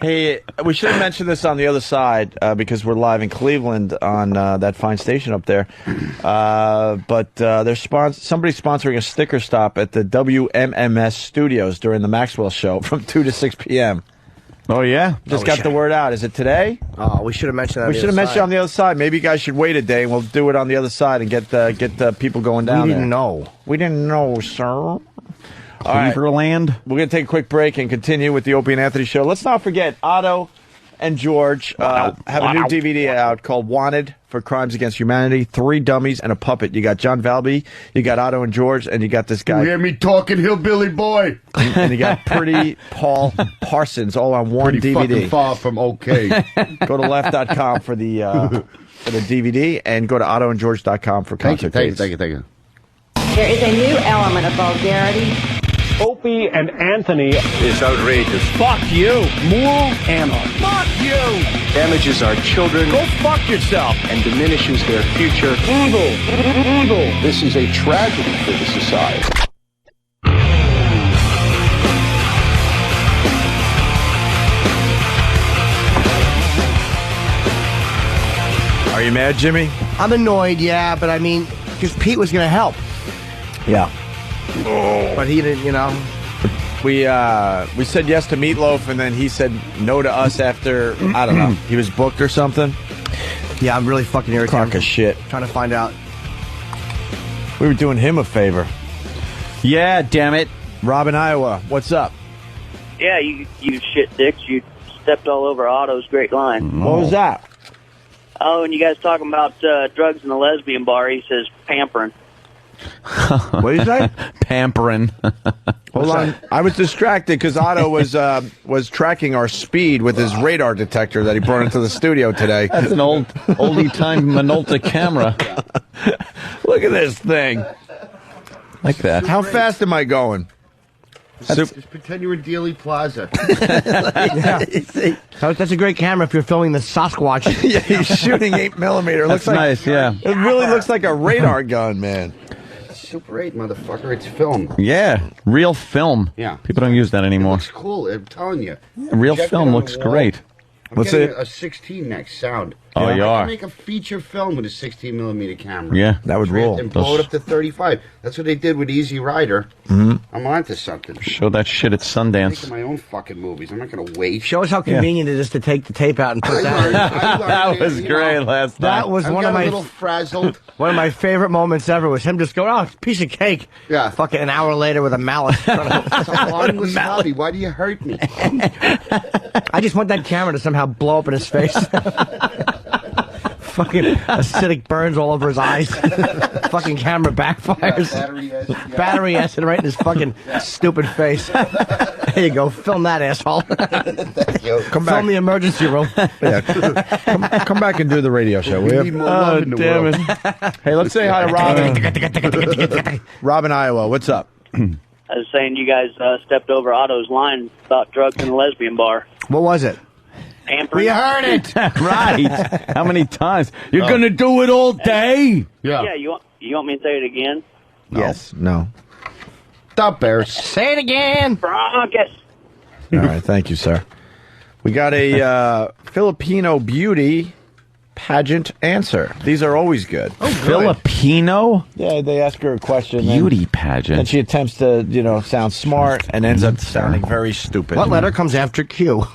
Hey, we should have mentioned this on the other side because we're live in Cleveland on that fine station up there. But there's somebody sponsoring a sticker stop at the WMMS studios during the Maxwell show from 2 to 6 p.m. Oh, yeah? Just got the word out. Is it today? Oh, we should have mentioned that. We should have mentioned it on the other side. Maybe you guys should wait a day and we'll do it on the other side and get the people going down there. We didn't know. We didn't know, sir. All right. Cleveland. We're going to take a quick break and continue with the Opie and Anthony show. Let's not forget, Otto and George have a new DVD out called Wanted for Crimes Against Humanity. 3 dummies and a puppet. You got John Valby, you got Otto and George, and you got this guy. You hear me talking, hillbilly boy? And you got Pretty Paul Parsons all on one Pretty DVD. fucking far from okay. Go to left.com for the DVD and go to ottoandgeorge.com for concert Thank dates. you. There is a new element of vulgarity, Opie and Anthony is outrageous. Fuck you. Moral ammo. Fuck you. Damages our children. Go fuck yourself. And diminishes their future. Evil. Evil. This is a tragedy for the society. Are you mad, Jimmy? I'm annoyed, yeah, but I mean, because Pete was going to help. Yeah. But he didn't, you know. We said yes to Meatloaf, and then he said no to us after, I don't know, he was booked or something. Yeah, I'm really fucking irritated. Crock of shit. Trying to find out. We were doing him a favor. Yeah, damn it. Robin, Iowa, what's up? Yeah, you shit dicks. You stepped all over Otto's great line. What was that? Oh, and you guys talking about drugs in the lesbian bar. He says pampering. What did you say? Pampering. Hold on. I was distracted because Otto was tracking our speed with his radar detector that he brought into the studio today. That's an oldie time Minolta camera. Look at this thing. Like that. How fast am I going? Just pretend you're in Dealey Plaza. That's a great camera if you're filming the Sasquatch. Yeah, he's shooting 8mm. That's nice, yeah. It really looks like a radar gun, man. Super 8, motherfucker. It's film. Yeah, real film. Yeah. People don't use that anymore. It's cool. I'm telling you. Real Check film it on looks the wall. great. I'm What's getting it? a 16 next sound. Oh, you I are? can make a feature film with a 16mm camera. Yeah, that would roll. And blow it up to 35. That's what they did with Easy Rider. Mm-hmm. I'm onto something. Show that shit at I'm Sundance. making my own fucking movies. I'm not going to wait. Show us how convenient it is to take the tape out and put that in. That was great last time. That was one of my a little frazzled. One of my favorite moments ever was him just going, "Oh, it's a piece of cake." Yeah. Fucking an hour later with a mallet. It's a harmless hobby. Why do you hurt me? I just want that camera to somehow blow up in his face. Fucking acidic burns all over his eyes. Fucking camera backfires. Battery acid right in his fucking stupid face. There you go. Film that, asshole. Come back. Film the emergency room. Yeah. Come back and do the radio show, will you? Oh, damn it. Hey, let's say hi to Robin. Robin, Iowa, what's up? I was saying you guys stepped over Otto's line about drugs in the lesbian bar. What was it? Pampering. We heard it. Right. How many times? You're going to do it all day? Yeah. You want me to say it again? Yes. No. Stop, Bears. Say it again. Broncos. All right. Thank you, sir. We got a Filipino beauty pageant answer. These are always good. Oh, Filipino? Yeah, they ask her a question. Beauty pageant. And she attempts to, sound smart and ends up sounding very stupid. What letter comes after Q?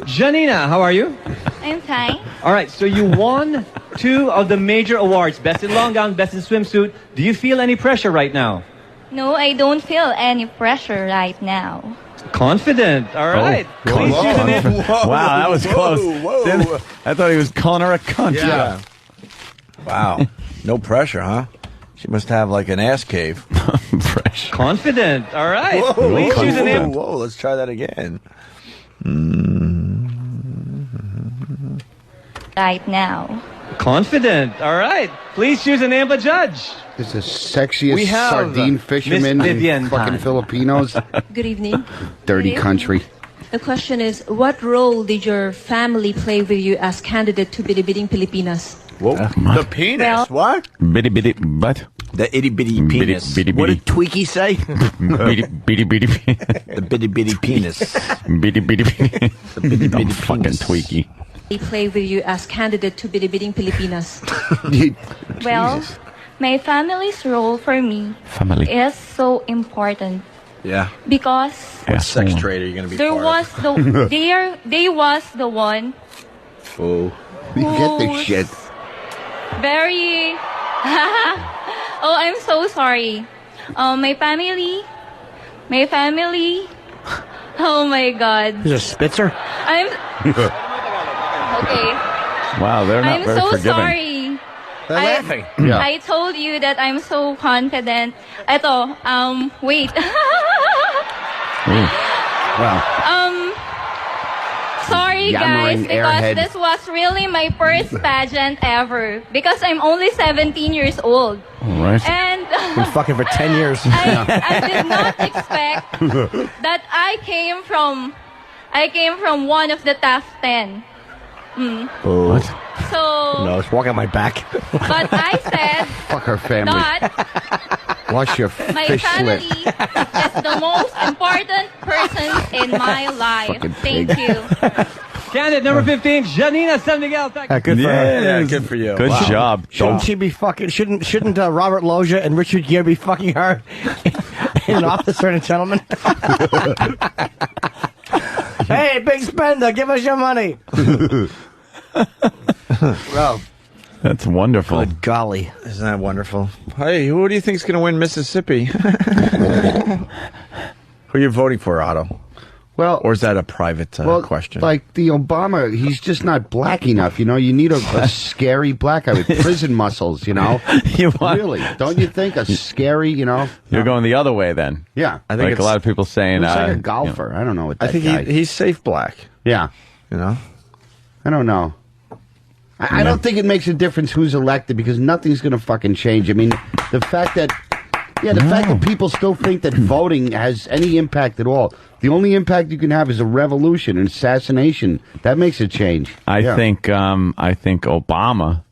Janina, how are you? I'm fine. All right, so you won 2 of the major awards, Best in Long Gown, Best in Swimsuit. Do you feel any pressure right now? No, I don't feel any pressure right now. Confident. All right. Please choose a name. Wow, that was close. Whoa. I thought he was calling her a cunt. Yeah. Wow. No pressure, huh? She must have like an ass cave. Fresh. Confident. All right. Whoa, Please choose a name. Whoa, let's try that again. Right now. Confident. All right. Please choose a name of a judge. This is the sexiest We have sardine fisherman Miss in Vivian fucking time. Filipinos. Good evening. Dirty country. The question is, what role did your family play with you as candidate to Binibining Pilipinas? Whoa. The penis. Well- What? Bitty bitty butt. The itty bitty penis. Bitty What bitty. did Tweaky say? Bitty bitty bitty. The bitty bitty penis. Bitty bitty. The bitty bitty Fucking penis. tweaky. They play with you as candidate to Binibining Pilipinas. Well, my family's role for me Family. is so important Yeah. because What sex trade are you going to be there part was they was the one of? Oh. You get this shit. very oh, I'm so sorry. My family. Oh my God. He's a Spitzer? I'm okay. Wow, they're not I'm very so forgiving. sorry. They're laughing. Yeah. I told you that I'm so confident. Eto, wait. Wow. Sorry guys, Yammering because airhead. this was really my first pageant ever. Because I'm only 17 years old. All right. And Been fucking for 10 years. I did not expect that I came from one of the top 10. What? So, No, it's walking on my back. but I said Fuck her family. that Wash your my fish family lip. is the most important person in my life. Fucking Thank pig. you. Candidate number 15, Janina San Miguel. Good for her. Yeah, good for you. Good job. Shouldn't she be fucking? Shouldn't Robert Loggia and Richard Gere be fucking her in an Officer and a Gentleman? Hey, big spender, give us your money. Well, That's wonderful. good golly. Isn't that wonderful? Hey, who do you think's going to win Mississippi? Who are you voting for, Otto? Well, Or is that a private question? Like the Obama, he's just not black enough. You know, you need a scary black guy with prison muscles. You know, really? Don't you think a scary? You know, You're going the other way then. yeah. I think Like a lot of people saying. Looks like a you golfer. know. I don't know what I that think guy. he's safe black. Yeah, You know? I don't know. I don't think it makes a difference who's elected because nothing's going to fucking change. I mean, the fact that people still think that voting has any impact at all. The only impact you can have is a revolution, an assassination. That makes a change. I think Obama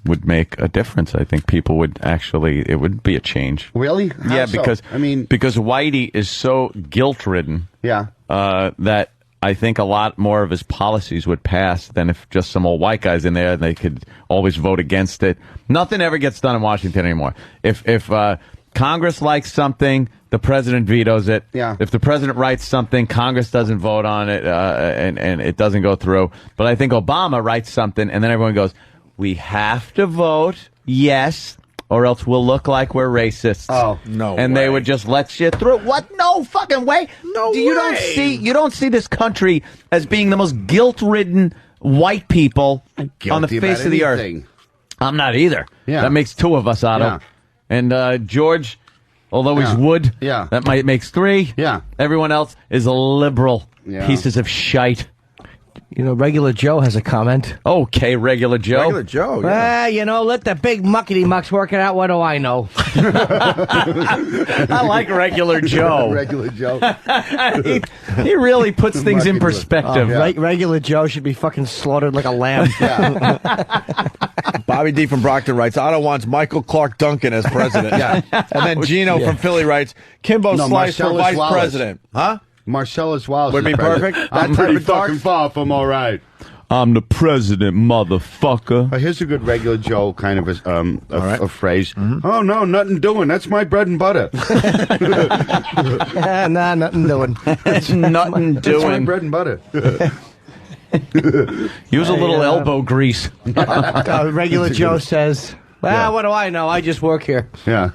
would make a difference. I think people would it would be a change. Really? How Yeah, so? because I because Whitey is so guilt-ridden. Yeah. That I think a lot more of his policies would pass than if just some old white guys in there and they could always vote against it. Nothing ever gets done in Washington anymore. If Congress likes something, the president vetoes it. Yeah. If the president writes something, Congress doesn't vote on it, and it doesn't go through. But I think Obama writes something, and then everyone goes, "We have to vote yes, or else we'll look like we're racists." Oh, no And way. they would just let you through. What? No fucking way. No You way. don't see this country as being the most guilt-ridden white people on the Guilty face about of the earth. anything. I'm not either. Yeah. That makes two of us, Otto. Yeah. And George, although he's wood, that makes three. Yeah. Everyone else is a liberal. Yeah. Pieces of shite. You know, Regular Joe has a comment. Okay, Regular Joe. Regular Joe, yeah. Let the big muckety mucks work it out. What do I know? I like Regular Joe. Regular Joe. he really puts things in perspective. Regular Joe should be fucking slaughtered like a lamb. Bobby D. from Brockton writes, Otto wants Michael Clark Duncan as president. And then Gino from Philly writes, Kimbo Slice for Marcellus vice Wallace. president. Huh? Marcellus Wallace Would is be president. perfect? I'm That pretty type of dark? fucking far from all right. I'm the president, motherfucker. Here's a good Regular Joe kind of a phrase. Mm-hmm. Oh, no, nothing doing. That's my bread and butter. Nah, nothing doing. That's nothing That's my doing. bread and butter. Use a little elbow grease. Regular Joe says, well, what do I know? I just work here. Yeah.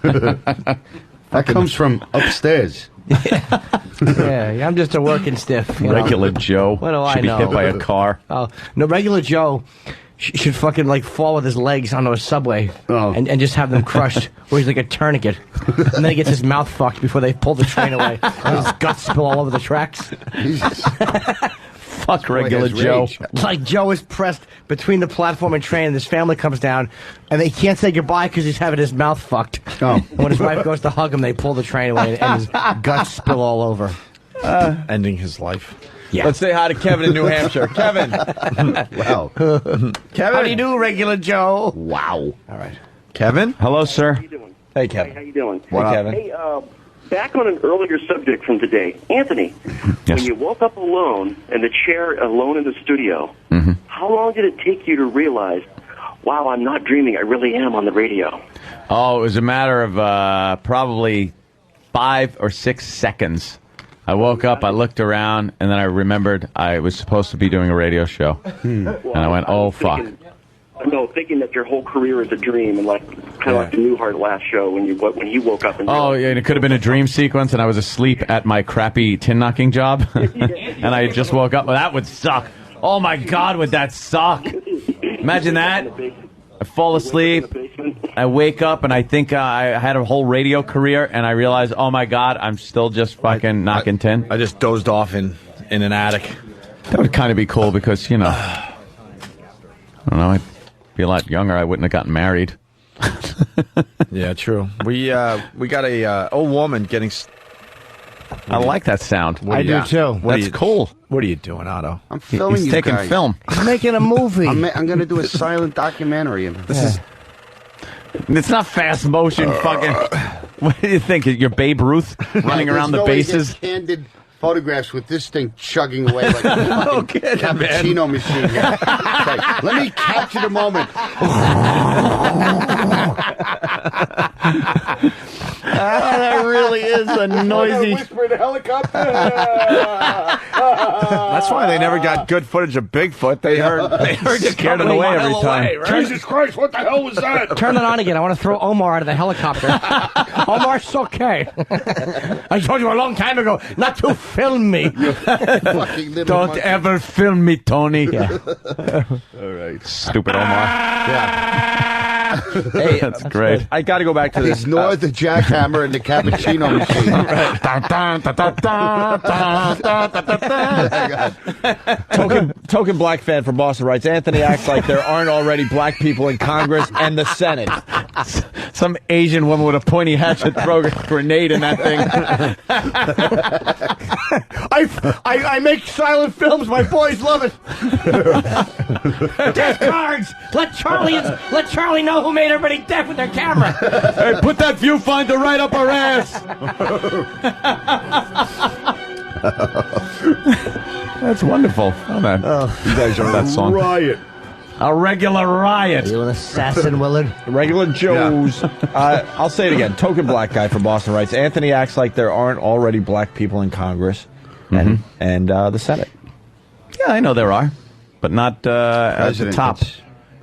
That comes from upstairs. Yeah, I'm just a working stiff. you know. Regular Joe. What do I should be know? hit by a car. Oh, no, Regular Joe should fucking like fall with his legs onto a subway and just have them crushed where he's like a tourniquet. And then he gets his mouth fucked before they pull the train away. And his guts spill all over the tracks. Fuck Regular Joe. Like Joe is pressed between the platform and train and his family comes down and they can't say goodbye because he's having his mouth fucked. And when his wife goes to hug him, they pull the train away and his guts spill all over. Ending his life. Yeah. Let's say hi to Kevin in New Hampshire. Kevin. Wow. Kevin. How do you do, Regular Joe? Wow. All right. Kevin? Hello, sir. How you doing? Hey, Kevin. How you doing? What up? Kevin? Hey, back on an earlier subject from today, Anthony. Yes. When you woke up alone in the chair, alone in the studio, how long did it take you to realize, wow, I'm not dreaming, I really am on the radio? Oh, it was a matter of probably 5 or 6 seconds. I woke up, I looked around, and then I remembered I was supposed to be doing a radio show. And I went, oh, fuck. Thinking that your whole career is a dream, and like kind of like the Newhart last show when he woke up. And Oh, yeah, and it could have been a dream sequence, and I was asleep at my crappy tin-knocking job. And I just woke up. Well, that would suck. Oh, my God, would that suck? Imagine that. I fall asleep. I wake up, and I think I had a whole radio career, and I realize, oh, my God, I'm still just fucking knocking tin. I just dozed off in an attic. That would kind of be cool because, I don't know, I'd be a lot younger. I wouldn't have gotten married. Yeah, true. We got a old woman getting. I like that sound. I do too. That's cool. What are you doing, Otto? I'm filming He's you taking guys. film. I'm making a movie. I'm going to do a silent documentary. It's not fast motion. Fucking. What do you think? You're Babe Ruth running around the bases? Candid photographs with this thing chugging away like a fucking cappuccino machine. Yeah. Okay, let me capture the moment. That really is a noisy. Whisper in the helicopter. That's why they never got good footage of Bigfoot. They heard you scared it away every time. Right? Jesus Christ, what the hell was that? Turn it on again. I want to throw Omar out of the helicopter. Omar's okay. I told you a long time ago not to film me. Don't ever film me, Tony. Yeah. All right. Stupid Omar. Hey, that's great. I got to go back to this. Ignore the jackhammer and the cappuccino machine. Token black fan from Boston writes, Anthony acts like there aren't already black people in Congress and the Senate. Some Asian woman with a pointy hatchet throw a grenade in that thing. I make silent films. My boys love it. Death cards. Let Charlie know who made everybody deaf with their camera. Hey, put that viewfinder right up our ass. That's wonderful. Oh man, you guys know that song. Riot. A regular riot. Are you an assassin, Willard? Regular Joes. I'll say it again. Token black guy from Boston writes, Anthony acts like there aren't already black people in Congress and the Senate. Yeah, I know there are, but not at the top.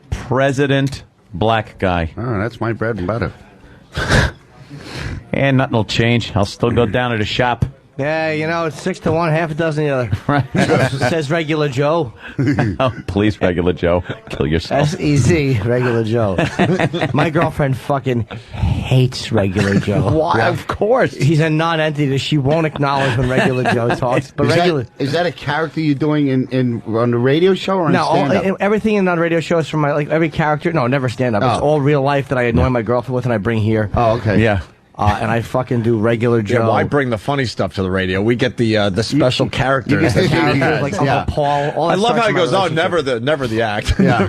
President black guy. Oh, that's my bread and butter. And nothing will change. I'll still go down to the shop. Yeah, you know, it's 6 to 1, half a dozen the other. Right. Says regular Joe. Oh, please, regular Joe. Kill yourself. S-E-Z, regular Joe. My girlfriend fucking hates regular Joe. Why? Yeah. Of course. He's a non-entity. She won't acknowledge when regular Joe talks. But is that a character you're doing on the radio show or on stand-up? Everything in on radio shows from every character. No, never stand-up. It's all real life that I annoy my girlfriend with and I bring here. Oh, okay. Yeah. And I fucking do regular Joe. Yeah, well, I bring the funny stuff to the radio. We get the special characters. You get the characters like Uncle Paul. All I love how he goes, never the act. Yeah.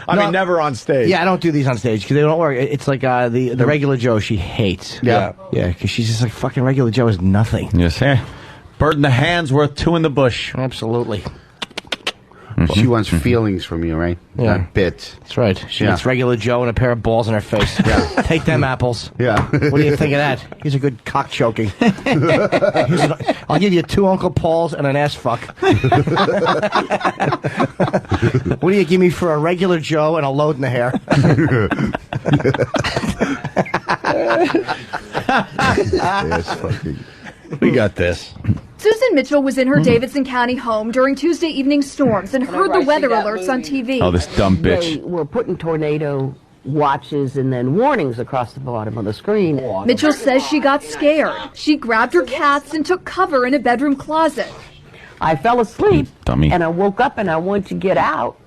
I mean, never on stage. Yeah, I don't do these on stage because they don't work. It's like the regular Joe she hates. Yeah. Yeah, because she's just like, fucking regular Joe is nothing. Yes, hey. Bird in the hand's worth two in the bush. Absolutely. She wants feelings from you, right? Yeah. Not bits. That's right. She wants regular Joe and a pair of balls in her face. Yeah. Take them apples. Yeah. What do you think of that? He's a good cock choking. I'll give you 2 Uncle Pauls and an ass fuck. What do you give me for a regular Joe and a load in the hair? Yes, fucking. We got this. Susan Mitchell was in her Davidson County home during Tuesday evening storms and heard the weather alerts on TV. Oh, this dumb bitch. They were putting tornado watches and then warnings across the bottom of the screen. Mitchell says she got scared. She grabbed her cats and took cover in a bedroom closet. I fell asleep, dummy. And I woke up and I wanted to get out,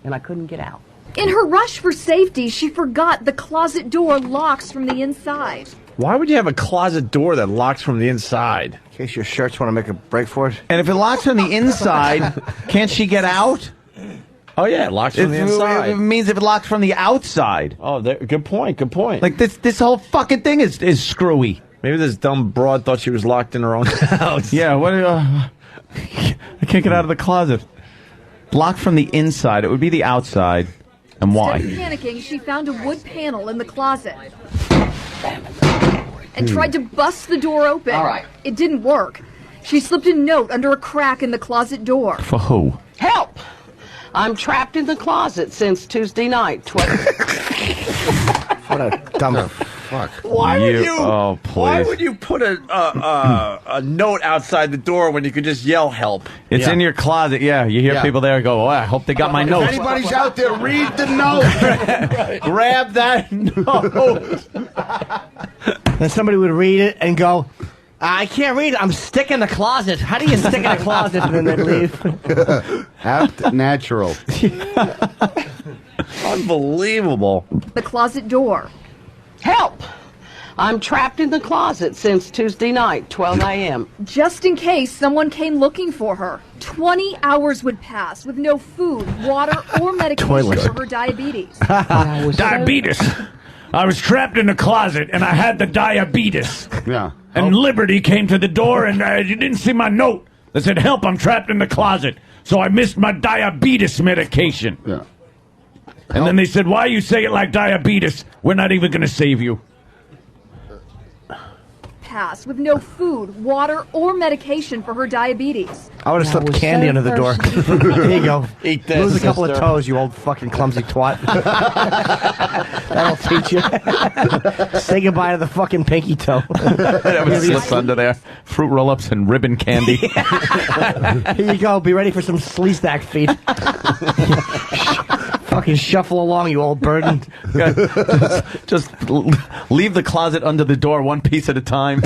and I couldn't get out. In her rush for safety, she forgot the closet door locks from the inside. Why would you have a closet door that locks from the inside? In case your shirts want to make a break for it. And if it locks from the inside, can't she get out? Oh, yeah, it locks from the inside. It means if it locks from the outside. Oh, good point, good point. Like, this whole fucking thing is screwy. Maybe this dumb broad thought she was locked in her own house. Yeah, what? I can't get out of the closet. Locked from the inside. It would be the outside. And why? Instead of panicking, she found a wood panel in the closet and tried to bust the door open. All right. It didn't work. She slipped a note under a crack in the closet door. For who? Help! I'm trapped in the closet since Tuesday night. What a dumb fuck. Why please. would you put a note outside the door when you could just yell help? It's in your closet. Yeah, you hear people there go, I hope they got my note. If anybody's out there, read the note. Grab that note. Then somebody would read it and go, I can't read it. I'm stuck in the closet. How do you stick in a closet and then they leave? Apt natural. Unbelievable. the closet door. Help! I'm trapped in the closet since Tuesday night, 12 a.m. Just in case someone came looking for her. 20 hours would pass with no food, water, or medication for her diabetes. Diabetes. I was trapped in the closet, and I had the diabetes. Yeah. And Liberty came to the door, and you didn't see my note that said, "Help, I'm trapped in the closet." So I missed my diabetes medication. Yeah. And then they said, "Why you say it like diabetes? We're not even going to save you." Pass with no food, water, or medication for her diabetes. I would have slipped candy under the door. Here you go. Eat this, Lose a couple of sister. toes, you old fucking clumsy twat. That'll teach you. Say goodbye to the fucking pinky toe. That was slipped under there. Fruit roll-ups and ribbon candy. Here you go. Be ready for some Sleestack feet. Fucking shuffle along, you old burden. Just leave the closet under the door one piece at a time.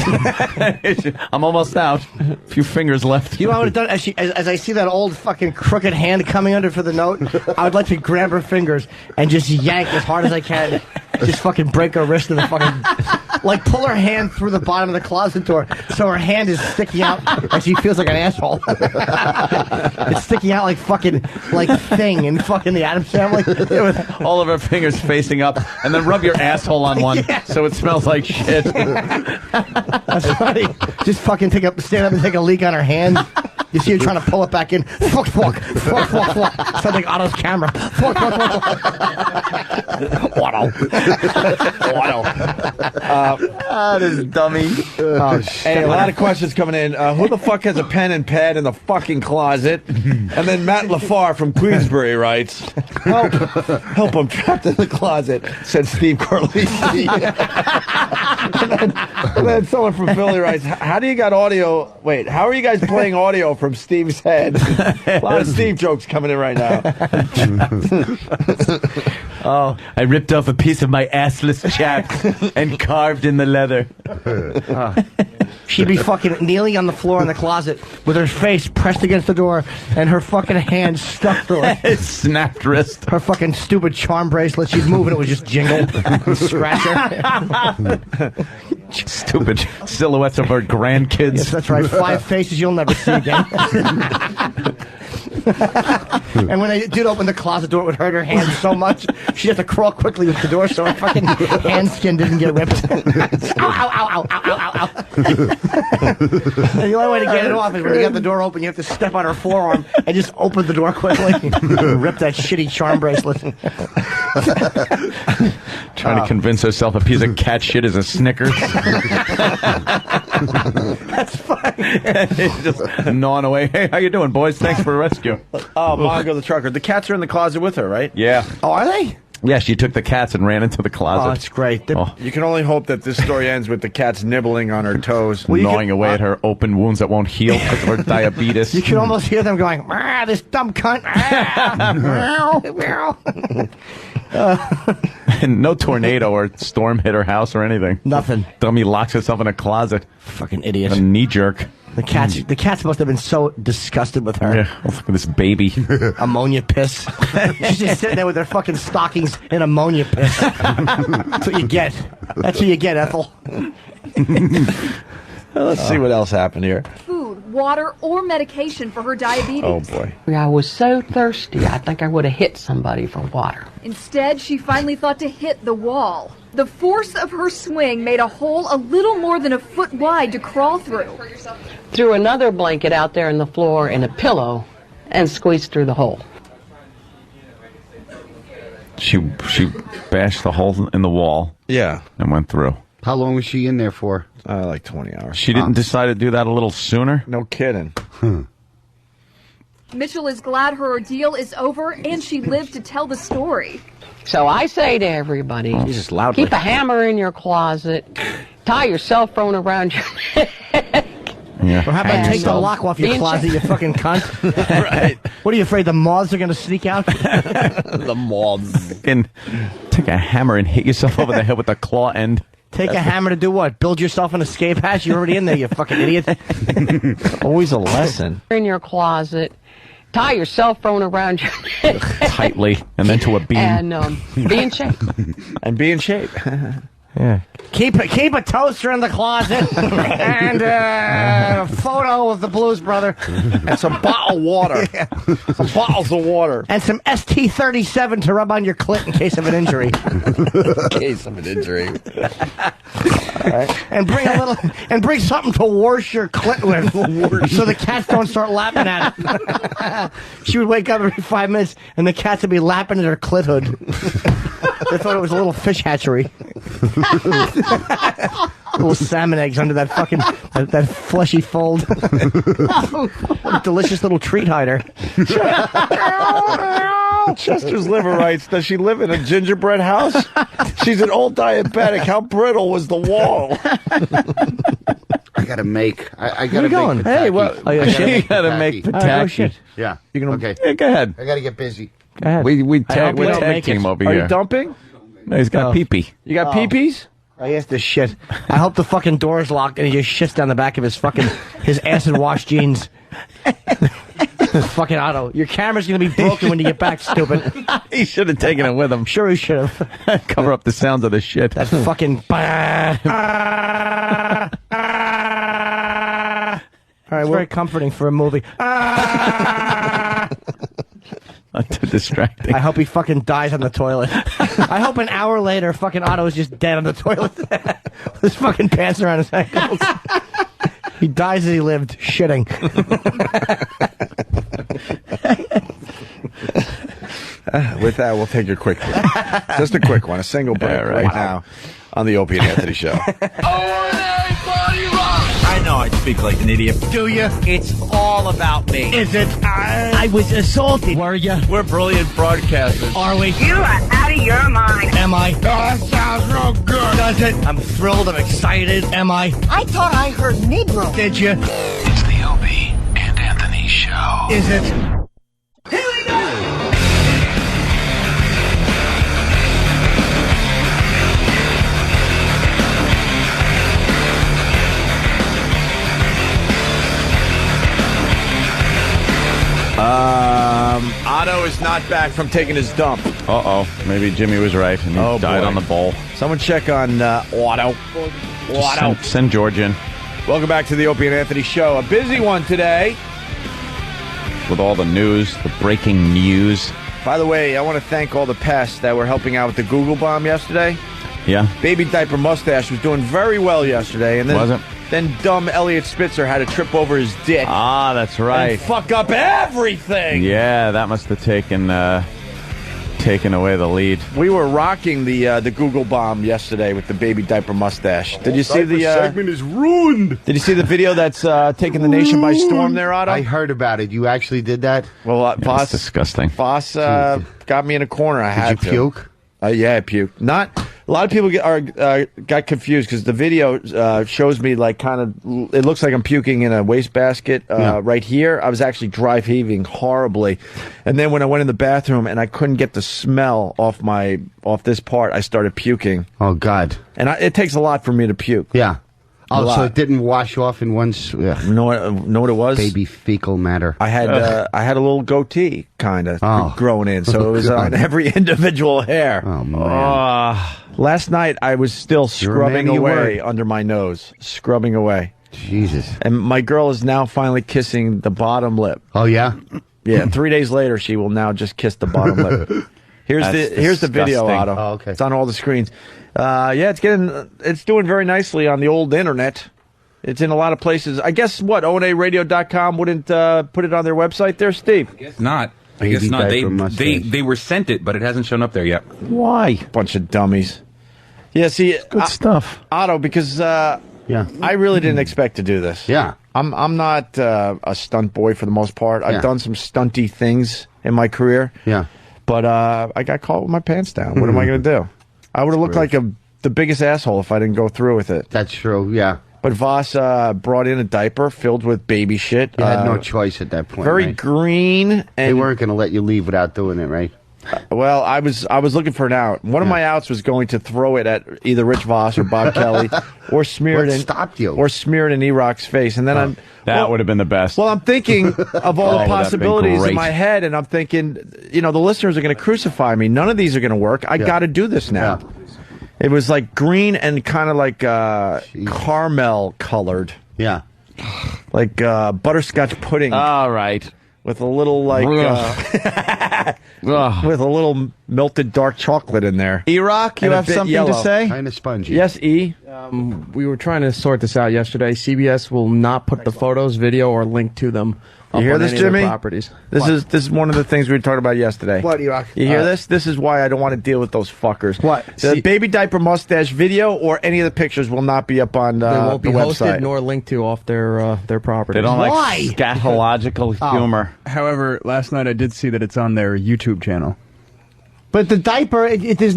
I'm almost out. A few fingers left. You know what I would have done? As I see that old fucking crooked hand coming under for the note, I would like to grab her fingers and just yank as hard as I can. Just fucking break her wrist in the fucking... Like, pull her hand through the bottom of the closet door so her hand is sticking out and she feels like an asshole. It's sticking out like fucking... Like Thing in fucking the Addams Family. With all of her fingers facing up, and then rub your asshole on one so it smells like shit. That's funny. Just fucking stand up and take a leak on her hand. You see her trying to pull it back in. Fuck. Sounds like Otto's camera. Fuck. Otto. This dummy. Oh, hey, a lot of questions coming in. Who the fuck has a pen and pad in the fucking closet? And then Matt LaFar from Queensbury writes, Help, I'm trapped in the closet, said Steve Corlisi. and then someone from Philly writes, how are you guys playing audio from Steve's head? A lot of Steve jokes coming in right now. Oh, I ripped off a piece of my assless chap and carved in the leather. She'd be fucking kneeling on the floor in the closet with her face pressed against the door and her fucking hand stuck through it. Snapped wrist. Her fucking stupid charm bracelet. She's moving, it would just jingle and scratch her. Stupid silhouettes of her grandkids. Yes, that's right. 5 faces you'll never see again. And when they did open the closet door, it would hurt her hand so much she'd have to crawl quickly with the door so her fucking hand skin didn't get ripped. Ow. And the only way to get it off is when you have the door open, you have to step on her forearm and just open the door quickly. Rip that shitty charm bracelet. Trying to convince herself a piece of cat shit is a Snickers. That's funny. Just gnawing away. Hey, how you doing, boys? Thanks for the rescue. Oh, Mongo the trucker. The cats are in the closet with her, right? Yeah. Oh, are they? Yeah, she took the cats and ran into the closet. Oh, that's great. You can only hope that this story ends with the cats nibbling on her toes. Gnawing away at her open wounds that won't heal because of her diabetes. You can almost hear them going, this dumb cunt. And no tornado or storm hit her house or anything. Nothing. Dummy locks herself in a closet. Fucking idiot. A knee jerk. The cats must have been so disgusted with her. Yeah, look at this baby. Ammonia piss. She's just sitting there with her fucking stockings in ammonia piss. That's what you get. That's what you get, Ethel. Let's see what else happened here. Food, water, or medication for her diabetes. Oh, boy. I was so thirsty, I think I would have hit somebody for water. Instead, she finally thought to hit the wall. The force of her swing made a hole a little more than a foot wide to crawl through. Threw another blanket out there on the floor and a pillow and squeezed through the hole. She bashed the hole in the wall. Yeah. And went through. How long was she in there for? Like 20 hours. She didn't decide to do that a little sooner? No kidding. Mitchell is glad her ordeal is over and she lived to tell the story. So I say to everybody, Jesus, loudly. Keep a hammer in your closet, tie your cell phone around your neck. Yeah. Or how about take the lock off your closet, you fucking cunt? Right. What are you afraid the moths are going to sneak out? The moths. And take a hammer and hit yourself over the head with the claw end. Take a hammer to do what? Build yourself an escape hatch? You're already in there, you fucking idiot. Always a lesson. In your closet, Tie your cell phone around your neck. Tightly, and then to a beam. And be in shape. And be in shape. Yeah. Keep a toaster in the closet and a photo of the Blues Brother and some bottled water. Yeah. Some bottles of water. And some ST-37 to rub on your clit in case of an injury. In case of an injury. All right. And bring something to wash your clit with so the cats don't start lapping at it. She would wake up every 5 minutes and the cats would be lapping at her clit hood. They thought it was a little fish hatchery. Little salmon eggs under that fucking that fleshy fold. What a delicious little treat hider. Chester's liver writes, does she live in a gingerbread house? She's an old diabetic. How brittle was the wall? I gotta make. I gotta Where you going? make. Hey, what? Oh, You gotta make pataki. Yeah. You gonna, Okay. Yeah, go ahead. I gotta get busy. Go ahead. We're I tag don't team make it. over Are here. you dumping? No, he's got pee-pee. You got pee-pees? I asked this shit. I hope the fucking door's locked and he just shits down the back of his acid wash jeans. Fucking Otto. Your camera's gonna be broken when you get back, stupid. He should have taken it with him. Sure he should have. Cover up the sounds of the shit. That fucking. All right, it's very comforting for a movie. Not too distracting. I hope he fucking dies on the toilet. I hope an hour later, fucking Otto is just dead on the toilet with his fucking pants around his ankles. He dies as he lived, shitting. With that, we'll take a quick break. Just a quick one, a single break right now on the Opie and Anthony Show. I know I speak like an idiot. Do you? It's all about me. Is it? I was assaulted. Were you? We're brilliant broadcasters. Are we? You are out of your mind. Am I? Oh, that sounds real good. Does it? I'm thrilled. I'm excited. Am I? I thought I heard Negro. Did you? It's the Opie and Anthony Show. Is it? Here we go. Otto is not back from taking his dump. Uh-oh. Maybe Jimmy was right and he died boy. on the bowl. Someone check on Otto. Send George in. Welcome back to the Opie and Anthony Show. A busy one today. With all the news, the breaking news. By the way, I want to thank all the pests that were helping out with the Google bomb yesterday. Yeah. Baby Diaper Mustache was doing very well yesterday. And then, Wasn't? Then dumb Elliot Spitzer had to trip over his dick. Ah, that's right. And fuck up everything. Yeah, that must have taken away the lead. We were rocking the Google bomb yesterday with the Baby Diaper Mustache. Did you see the segment is ruined? Did you see the video that's taking the nation by storm there, Otto? I heard about it. You actually did that? Well, That's Voss disgusting. got me in a corner. I had Did to. you puke? Yeah, I puked. Not a lot of people got confused because the video shows me like kind of. It looks like I'm puking in a wastebasket right here. I was actually dry heaving horribly, and then when I went in the bathroom and I couldn't get the smell off this part, I started puking. Oh God! And it takes a lot for me to puke. Yeah. A Oh, so lot. it didn't wash off in one. Know what it was? Baby fecal matter. I had a little goatee kind of growing in, so it was God. on every individual hair. Oh man! Last night I was still scrubbing away under my nose, scrubbing away. Jesus! And my girl is now finally kissing the bottom lip. Oh yeah? Yeah. 3 days later, she will now just kiss the bottom lip. Here's the video, Otto. Oh, okay. It's on all the screens. Yeah, it's doing very nicely on the old internet. It's in a lot of places. I guess ONARadio.com wouldn't put it on their website there, Steve? I guess not. I guess not. They were sent it, but it hasn't shown up there yet. Why? Bunch of dummies. Yeah, see, Good stuff. Otto, because I really didn't expect to do this. Yeah. I'm not a stunt boy for the most part. I've done some stunty things in my career. Yeah. But I got caught with my pants down. What am I going to do? I would have looked like the biggest asshole if I didn't go through with it. That's true. Yeah. But Voss brought in a diaper filled with baby shit. You had no choice at that point. Very right? green. And They weren't going to let you leave without doing it, right? Well, I was looking for an out. One of my outs was going to throw it at either Rich Voss or Bob Kelly, or smear it in E-Rock's face, and then that would have been the best. Well, I'm thinking of all the possibilities in my head, and I'm thinking, the listeners are going to crucify me. None of these are going to work. I got to do this now. Yeah. It was like green and kind of like caramel colored. Yeah, like butterscotch pudding. All right. With a little with a little melted dark chocolate in there. E-Rock, you have something to say? Kind of spongy. Yes, E. We were trying to sort this out yesterday. CBS will not put the photos, video, or link to them. You hear this, Jimmy? Properties. This is one of the things we were talking about yesterday. What, E-Rock? You hear this? This is why I don't want to deal with those fuckers. What? The baby diaper mustache video or any of the pictures will not be up on the website. They won't be hosted nor linked to off their properties. They don't like scatological humor. However, last night I did see that it's on their YouTube channel. But the diaper, there's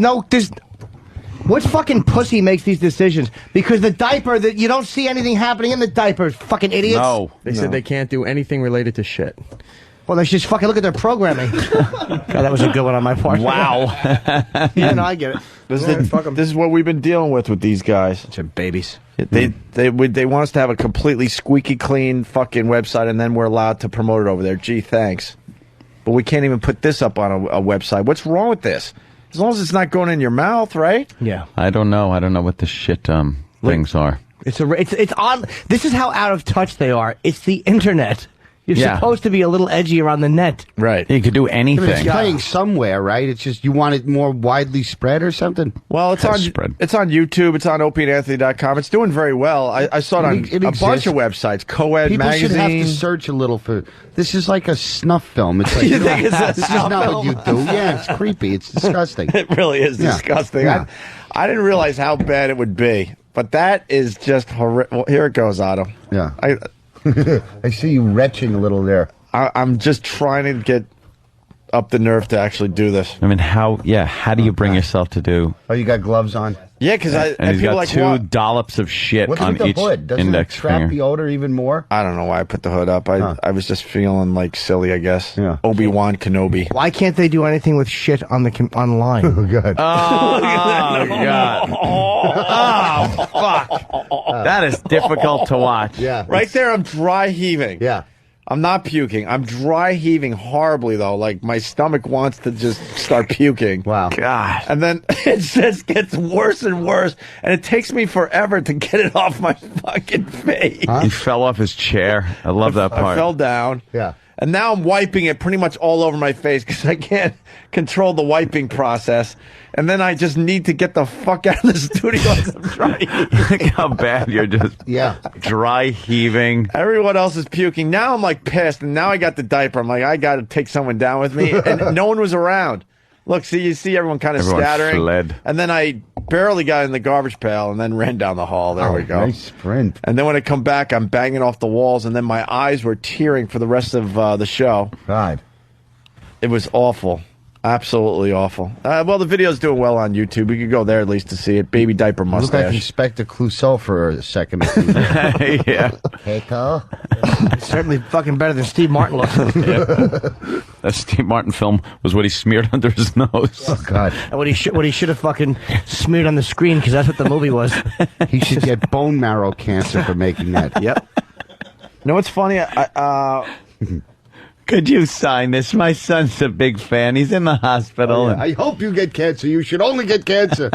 what fucking pussy makes these decisions? Because the diaper, you don't see anything happening in the diaper, fucking idiots. No. They said they can't do anything related to shit. Well, they should just fucking look at their programming. God, that was a good one on my part. Wow. Yeah, no, I get it. This is what we've been dealing with these guys. Bunch of babies. They want us to have a completely squeaky clean fucking website, and then we're allowed to promote it over there. Gee, thanks. But we can't even put this up on a website. What's wrong with this? As long as it's not going in your mouth, right? Yeah. I don't know. I don't know what the shit things are. It's odd. This is how out of touch they are. It's the internet. You're supposed to be a little edgy around the net. Right. You could do anything. It's playing somewhere, right? It's just you want it more widely spread or something? Well, it's on YouTube. It's on opieandanthony.com. It's doing very well. I saw it on a bunch of websites. Co-ed People magazine. should have to search a little for... This is like a snuff film. It's like, You think it's a this snuff is not film? what you do. Yeah, it's creepy. It's disgusting. It really is disgusting. Yeah. I didn't realize how bad it would be. But that is just horrific. Well, here it goes, Otto. Yeah. I see you retching a little there. I'm just trying to get up the nerve to actually do this. I mean, how do you bring yourself to do... Oh, you got gloves on? Yeah, because and he's got two dollops of shit What's on with the each hood? Doesn't index it trap finger. the odor even more? I don't know why I put the hood up. I was just feeling like silly, I guess. Yeah. Obi-Wan Kenobi. Why can't they do anything with shit on online? Oh, God. Oh, God. Oh, fuck. That is difficult to watch. Yeah. Right there, I'm dry heaving. Yeah. I'm not puking. I'm dry heaving horribly, though. Like, my stomach wants to just start puking. Wow. God. And then it just gets worse and worse, and it takes me forever to get it off my fucking face. Huh? He fell off his chair. I love that part. I fell down. Yeah. And now I'm wiping it pretty much all over my face because I can't control the wiping process. And then I just need to get the fuck out of the studio as I'm trying. Look how bad you're just dry heaving. Everyone else is puking. Now I'm like pissed, and now I got the diaper. I'm like, I got to take someone down with me. And no one was around. Look, you see everyone kind of scattering. Fled. And then I barely got in the garbage pail and then ran down the hall. There we go. Nice sprint. And then when I come back, I'm banging off the walls, and then my eyes were tearing for the rest of the show. God. It was awful. Absolutely awful. Well, the video's doing well on YouTube. We could go there at least to see it. Baby diaper You look like mustache. Inspector Clouseau for a second. Yeah. Hey, Cole. Certainly fucking better than Steve Martin looks. That Steve Martin film was what he smeared under his nose. Oh, God. And what he should have fucking smeared on the screen, because that's what the movie was. He should get bone marrow cancer for making that. Yep. You know what's funny? Could you sign this? My son's a big fan. He's in the hospital. Oh, yeah. I hope you get cancer. You should only get cancer.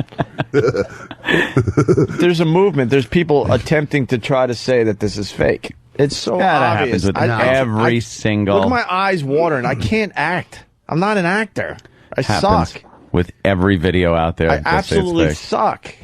There's a movement. There's people attempting to try to say that this is fake. It's so That obvious. happens with every single... Look at my eyes watering. I can't act. I'm not an actor. I happens suck. with every video out there. I that say it's absolutely fake. suck.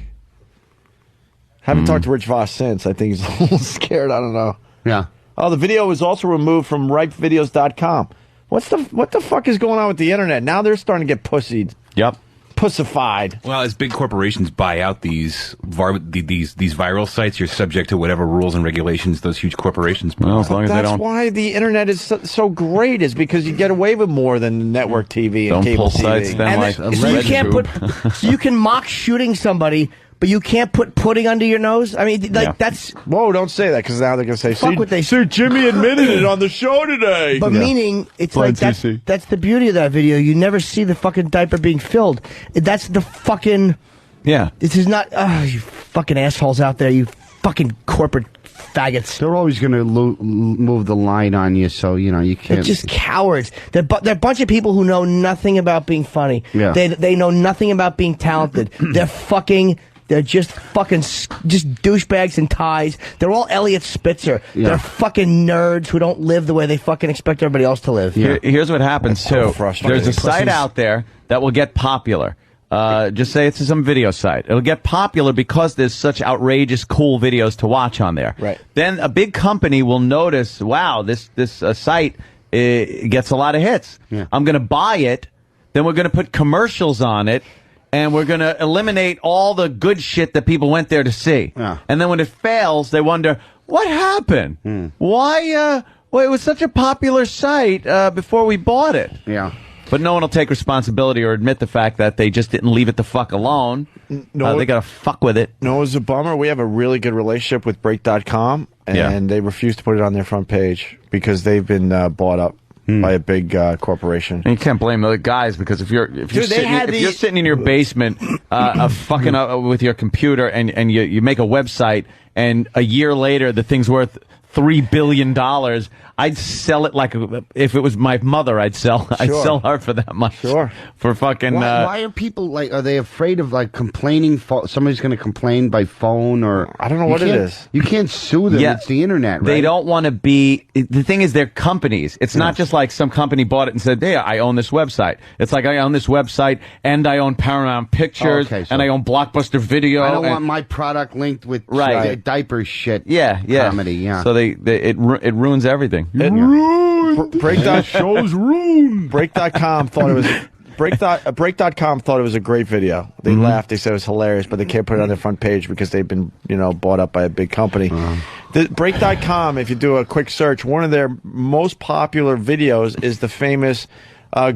Haven't talked to Rich Voss since. I think he's a little scared. I don't know. Yeah. Oh, the video was also removed from ripevideos.com. What the fuck is going on with the internet? Now they're starting to get pussied. Yep. Pussified. Well, as big corporations buy out these viral sites, you're subject to whatever rules and regulations those huge corporations put. Well, as long as they That's don't... why the internet is so great, is because you get away with more than network TV and Don't cable pull TV. sites then And like so you can't so you can mock shooting somebody, but you can't put pudding under your nose. I mean, like that's. Whoa! Don't say that because now they're gonna say, Fuck what they "See, Jimmy admitted it on the show today." But meaning, it's like that's the beauty of that video. You never see the fucking diaper being filled. That's the fucking. Yeah. This is not. Oh, you fucking assholes out there! You fucking corporate faggots. They're always going to move the line on you, so you can't. They're just cowards. They're a bunch of people who know nothing about being funny. Yeah. They know nothing about being talented. They're just douchebags in ties. They're all Elliot Spitzer. Yeah. They're fucking nerds who don't live the way they fucking expect everybody else to live. Here's what happens, too. There's a site out there that will get popular. Just say it's some video site. It'll get popular because there's such outrageous, cool videos to watch on there. Right. Then a big company will notice, wow, this site gets a lot of hits. Yeah. I'm going to buy it. Then we're going to put commercials on it. And we're going to eliminate all the good shit that people went there to see. Yeah. And then when it fails, they wonder, what happened? Why, well, it was such a popular site before we bought it. Yeah. But no one will take responsibility or admit the fact that they just didn't leave it the fuck alone. No, they got to fuck with it. No, it's a bummer. We have a really good relationship with Break.com, and they refuse to put it on their front page because they've been bought up by a big corporation. And you can't blame the guys because if you're sitting in your basement fucking up with your computer and you make a website and a year later the thing's worth $3 billion, I'd sell it like if it was my mother. I'd sell her for that much. Sure. For fucking. Why are people are they afraid of complaining? Somebody's going to complain by phone or I don't know what it is. You can't sue them. Yeah. It's the internet. Right? They don't want to be. The thing is, they're companies. It's not just like some company bought it and said, "Hey, I own this website." It's like I own this website and I own Paramount Pictures and I own Blockbuster Video. I don't want my product linked with diaper shit. Yeah. Comedy. Yeah. So it ruins everything. Show's ruined. Break.com thought it was Break.com thought it was a great video. They laughed. They said it was hilarious, but they can't put it on their front page because they've been bought up by a big company. The Break.com, if you do a quick search, one of their most popular videos is the famous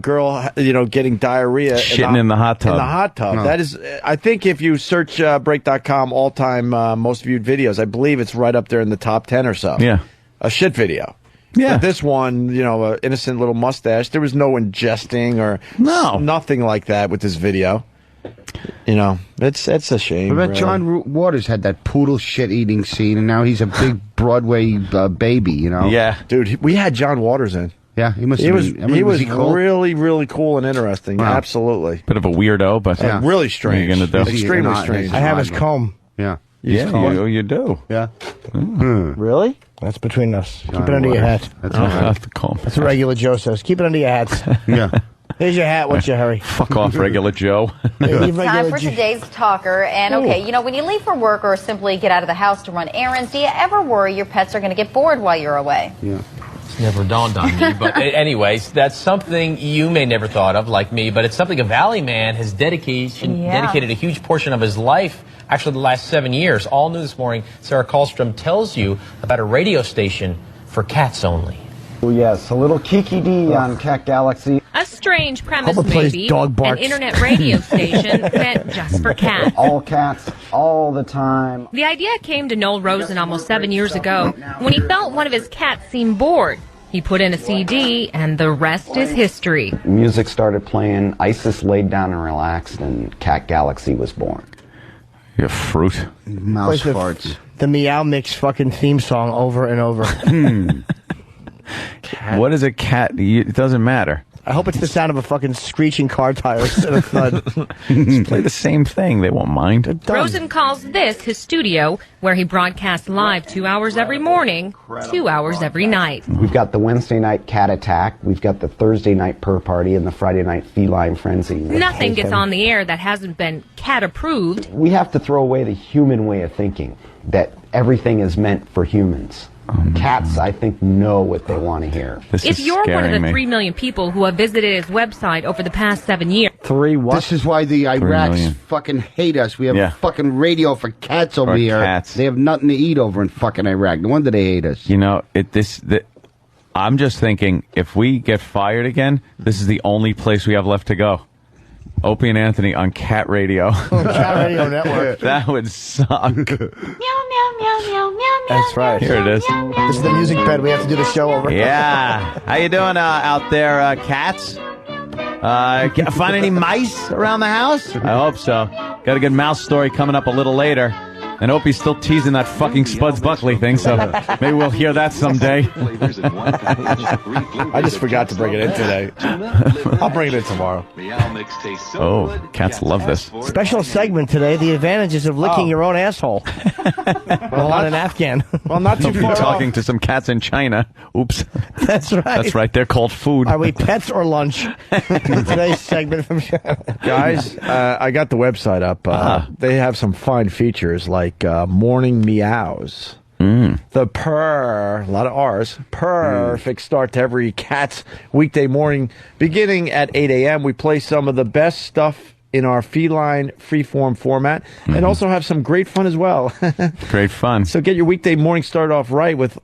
girl, getting diarrhea shitting in the hot tub. In the hot tub. No. That is, I think if you search Break.com all-time most viewed videos, I believe it's right up there in the top 10 or so. Yeah. A shit video. Yeah. But this one, an innocent little mustache. There was no ingesting or nothing like that with this video. It's a shame. What about John Waters had that poodle shit eating scene, and now he's a big Broadway baby. Yeah, dude. We had John Waters in. Yeah, he must. He was cool? really, really cool and interesting. Wow. Absolutely. Bit of a weirdo, but really strange. What are you gonna do? Extremely strange. I have his comb. Yeah. You do. Yeah. Really? That's between us. Keep it under your hat. That's That's the comb. That's what regular Joe says. Keep it under your hats. Yeah. Here's your hat. What's your hurry? Fuck off, regular Joe. Time for today's talker. And when you leave for work or simply get out of the house to run errands, do you ever worry your pets are going to get bored while you're away? Yeah. It's never dawned on me. But anyways, that's something you may never thought of, like me, but it's something a Valley man has dedicated a huge portion of his life, actually the last 7 years. All new this morning, Sarah Kallstrom tells you about a radio station for cats only. Oh, yes, a little Kiki D on Cat Galaxy. A strange premise, Homer plays maybe. dog An barks. internet radio station meant just for cats. All cats, all the time. The idea came to Noel Rosen almost 7 years ago when he felt one of his cats seemed bored. He put in a CD, and the rest is history. Music started playing, Isis laid down and relaxed, and Cat Galaxy was born. You fruit. Mouse farts. The Meow Mix fucking theme song over and over. What is a cat? It doesn't matter. I hope it's the sound of a fucking screeching car tire instead of thud. Just play the same thing. They won't mind. Rosen calls this his studio, where he broadcasts live 2 hours every morning, 2 hours every night. We've got the Wednesday night Cat Attack, we've got the Thursday night Purr Party, and the Friday night Feline Frenzy. Nothing gets on the air that hasn't been cat-approved. We have to throw away the human way of thinking, that everything is meant for humans. Cats, I think, know what they want to hear. If you're one of the 3 million people who have visited his website over the past 7 years... This is why the Iraqs fucking hate us. We have fucking radio for cats over here. Cats. They have nothing to eat over in fucking Iraq. No wonder they hate us. I'm just thinking, if we get fired again, this is the only place we have left to go. Opie and Anthony on Cat Radio. Cat Radio Network. That would suck. That's right. Here it is. This is the music bed. We have to do the show over. Yeah. How you doing out there, cats? Find any mice around the house? I hope so. Got a good mouse story coming up a little later. And Opie's still teasing that fucking Spuds Buckley thing, so maybe we'll hear that someday. I just forgot to bring it in today. I'll bring it in tomorrow. Oh, cats love this. Special segment today, the advantages of licking your own asshole. Well, on an Afghan. Well, not too far talking to some cats in China. Oops. That's right. That's right. They're called food. Are we pets or lunch? Today's segment from China. Guys, I got the website up. They have some fine features like morning meows. The a lot of R's, perfect start to every cat's weekday morning. Beginning at 8 a.m., we play some of the best stuff in our feline freeform format and also have some great fun as well. Great fun. So get your weekday morning started off right with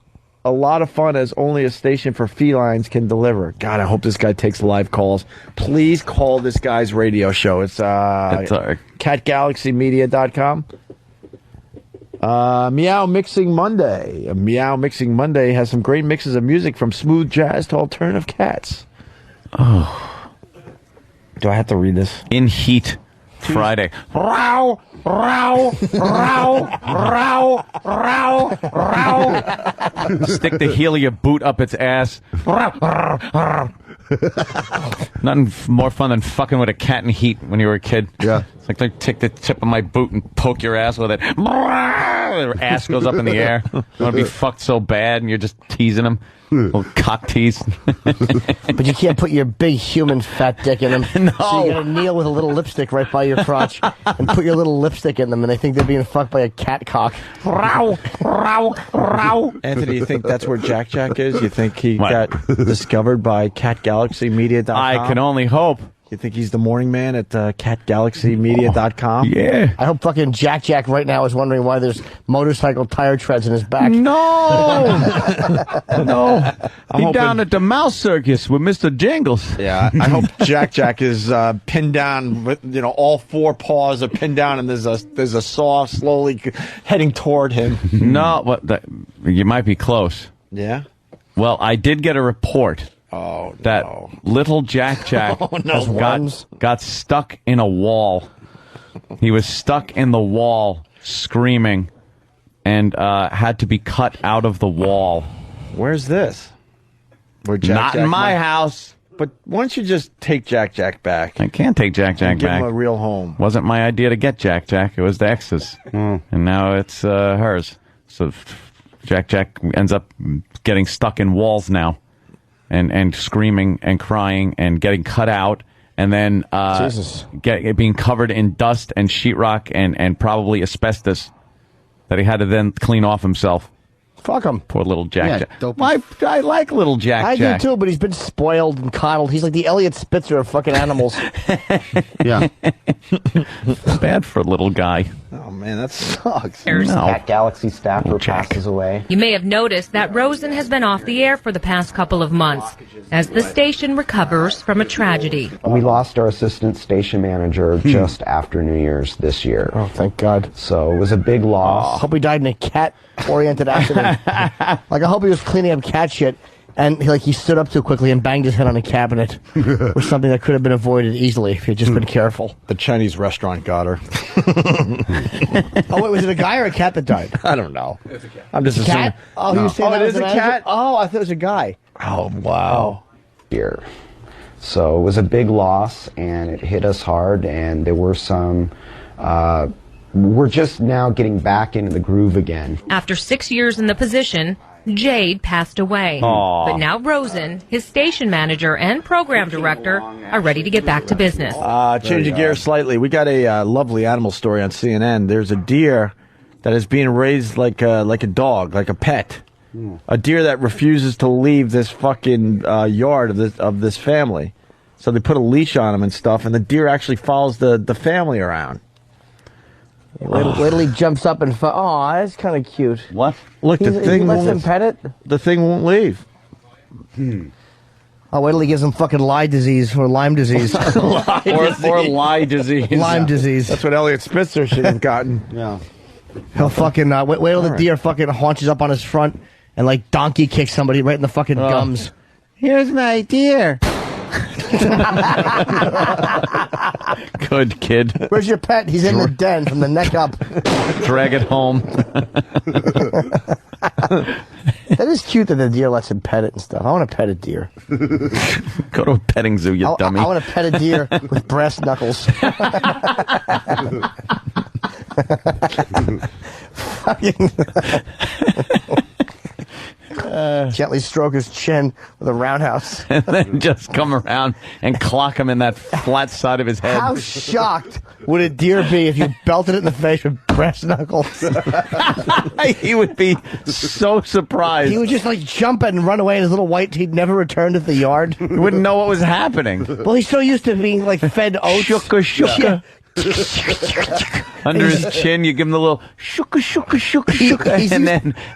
a lot of fun as only a station for felines can deliver. God, I hope this guy takes live calls. Please call this guy's radio show. It's catgalaxymedia.com. Meow Mixing Monday. Meow Mixing Monday has some great mixes of music from smooth jazz to alternative cats. Oh. Do I have to read this? In Heat Friday. Row, row, row, row, row, row. Stick the heel of your boot up its ass. Nothing more fun than fucking with a cat in heat when you were a kid. Yeah. It's like they take the tip of my boot and poke your ass with it. Their ass goes up in the air. You want to be fucked so bad and you're just teasing them. Little cock tease. But you can't put your big human fat dick in them. No. So you gotta kneel with a little lipstick right by your crotch and put your little lipstick in them, and they think they're being fucked by a cat cock. Row, row, row. Anthony, you think that's where Jack Jack is? You think he got discovered by catgalaxymedia.com? I can only hope. You think he's the morning man at catgalaxymedia.com? Yeah. I hope fucking Jack Jack right now is wondering why there's motorcycle tire treads in his back. No! No. He's down at the mouse circus with Mr. Jingles. Yeah, I hope Jack Jack is pinned down with, all four paws are pinned down and there's a saw slowly heading toward him. No, you might be close. Yeah? Well, I did get a report. Oh, that little Jack Jack got stuck in a wall. He was stuck in the wall screaming and had to be cut out of the wall. Where's this? Where Not in my house. But why don't you just take Jack Jack back? I can't take Jack Jack give back. Give him a real home. Wasn't my idea to get Jack Jack. It was the ex's. And now it's hers. So Jack Jack ends up getting stuck in walls now. And screaming and crying and getting cut out and then being covered in dust and sheetrock and probably asbestos that he had to then clean off himself. Fuck him. Poor little Jack Jack. I like little Jack Jack. I do too, but he's been spoiled and coddled. He's like the Elliot Spitzer of fucking animals. Yeah. Bad for a little guy. Oh, man, that sucks. Cat Galaxy staffer passes away. You may have noticed that Rosen has been off the air for the past couple of months as the station recovers from a tragedy. We lost our assistant station manager just after New Year's this year. Oh, thank God. So it was a big loss. I hope he died in a cat-oriented accident. Like, I hope he was cleaning up cat shit and he stood up too quickly and banged his head on a cabinet or something that could have been avoided easily if he'd just been careful. The Chinese restaurant got her. Oh, wait, was it a guy or a cat that died? I don't know. It's a cat. I'm just assuming. Cat? Oh, he was saying that it was is a manager? cat? Oh, I thought it was a guy. Oh, wow. Here. So it was a big loss, and it hit us hard, and there were some... we're just now getting back into the groove again. After 6 years in the position, Jade passed away. Aww. But now Rosen, his station manager and program director, are ready to get back to business. Changing gears slightly, we got a lovely animal story on CNN. There's a deer that is being raised like a dog, like a pet. A deer that refuses to leave this fucking yard of this family. So they put a leash on him and stuff, and the deer actually follows the family around. Wait till he jumps up and... Oh, that's kind of cute. What? Look, He lets him pet it? The thing won't leave. Oh, wait till he gives him fucking Lyme disease or Lyme disease. or Lyme disease. Lyme disease. That's what Elliot Spitzer should have gotten. Yeah. He'll fucking wait till the deer fucking haunches up on his front and like donkey kicks somebody right in the fucking gums. Here's my deer. Good kid. Where's your pet? He's in the den from the neck up. Drag it home. That is cute that the deer lets him pet it and stuff. I want to pet a deer. Go to a petting zoo, you dummy. I want to pet a deer with brass knuckles. Gently stroke his chin with a roundhouse. And then just come around and clock him in that flat side of his head. How shocked would a deer be if you belted it in the face with brass knuckles? He would be so surprised. He would just like jump and run away, and his little white teeth never returned to the yard. He wouldn't know what was happening. Well, he's so used to being like fed oats. Shuka. Under his chin, you give him the little shuka,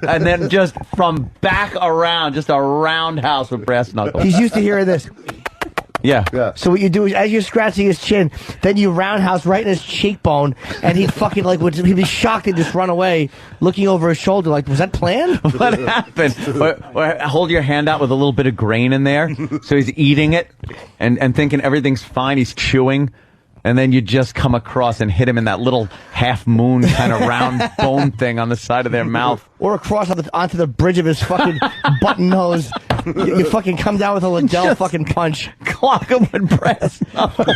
and then just from back around, just a roundhouse with brass knuckles. He's used to hearing this. Yeah. So what you do is, as you're scratching his chin, then you roundhouse right in his cheekbone, and he'd fucking he'd be shocked and just run away, looking over his shoulder like, was that planned? What happened? Or hold your hand out with a little bit of grain in there, so he's eating it and thinking everything's fine. He's chewing. And then you just come across and hit him in that little half moon kind of round bone thing on the side of their mouth. Or across onto the bridge of his fucking button nose. You fucking come down with a Liddell Just fucking punch. Clock him with brass knuckles.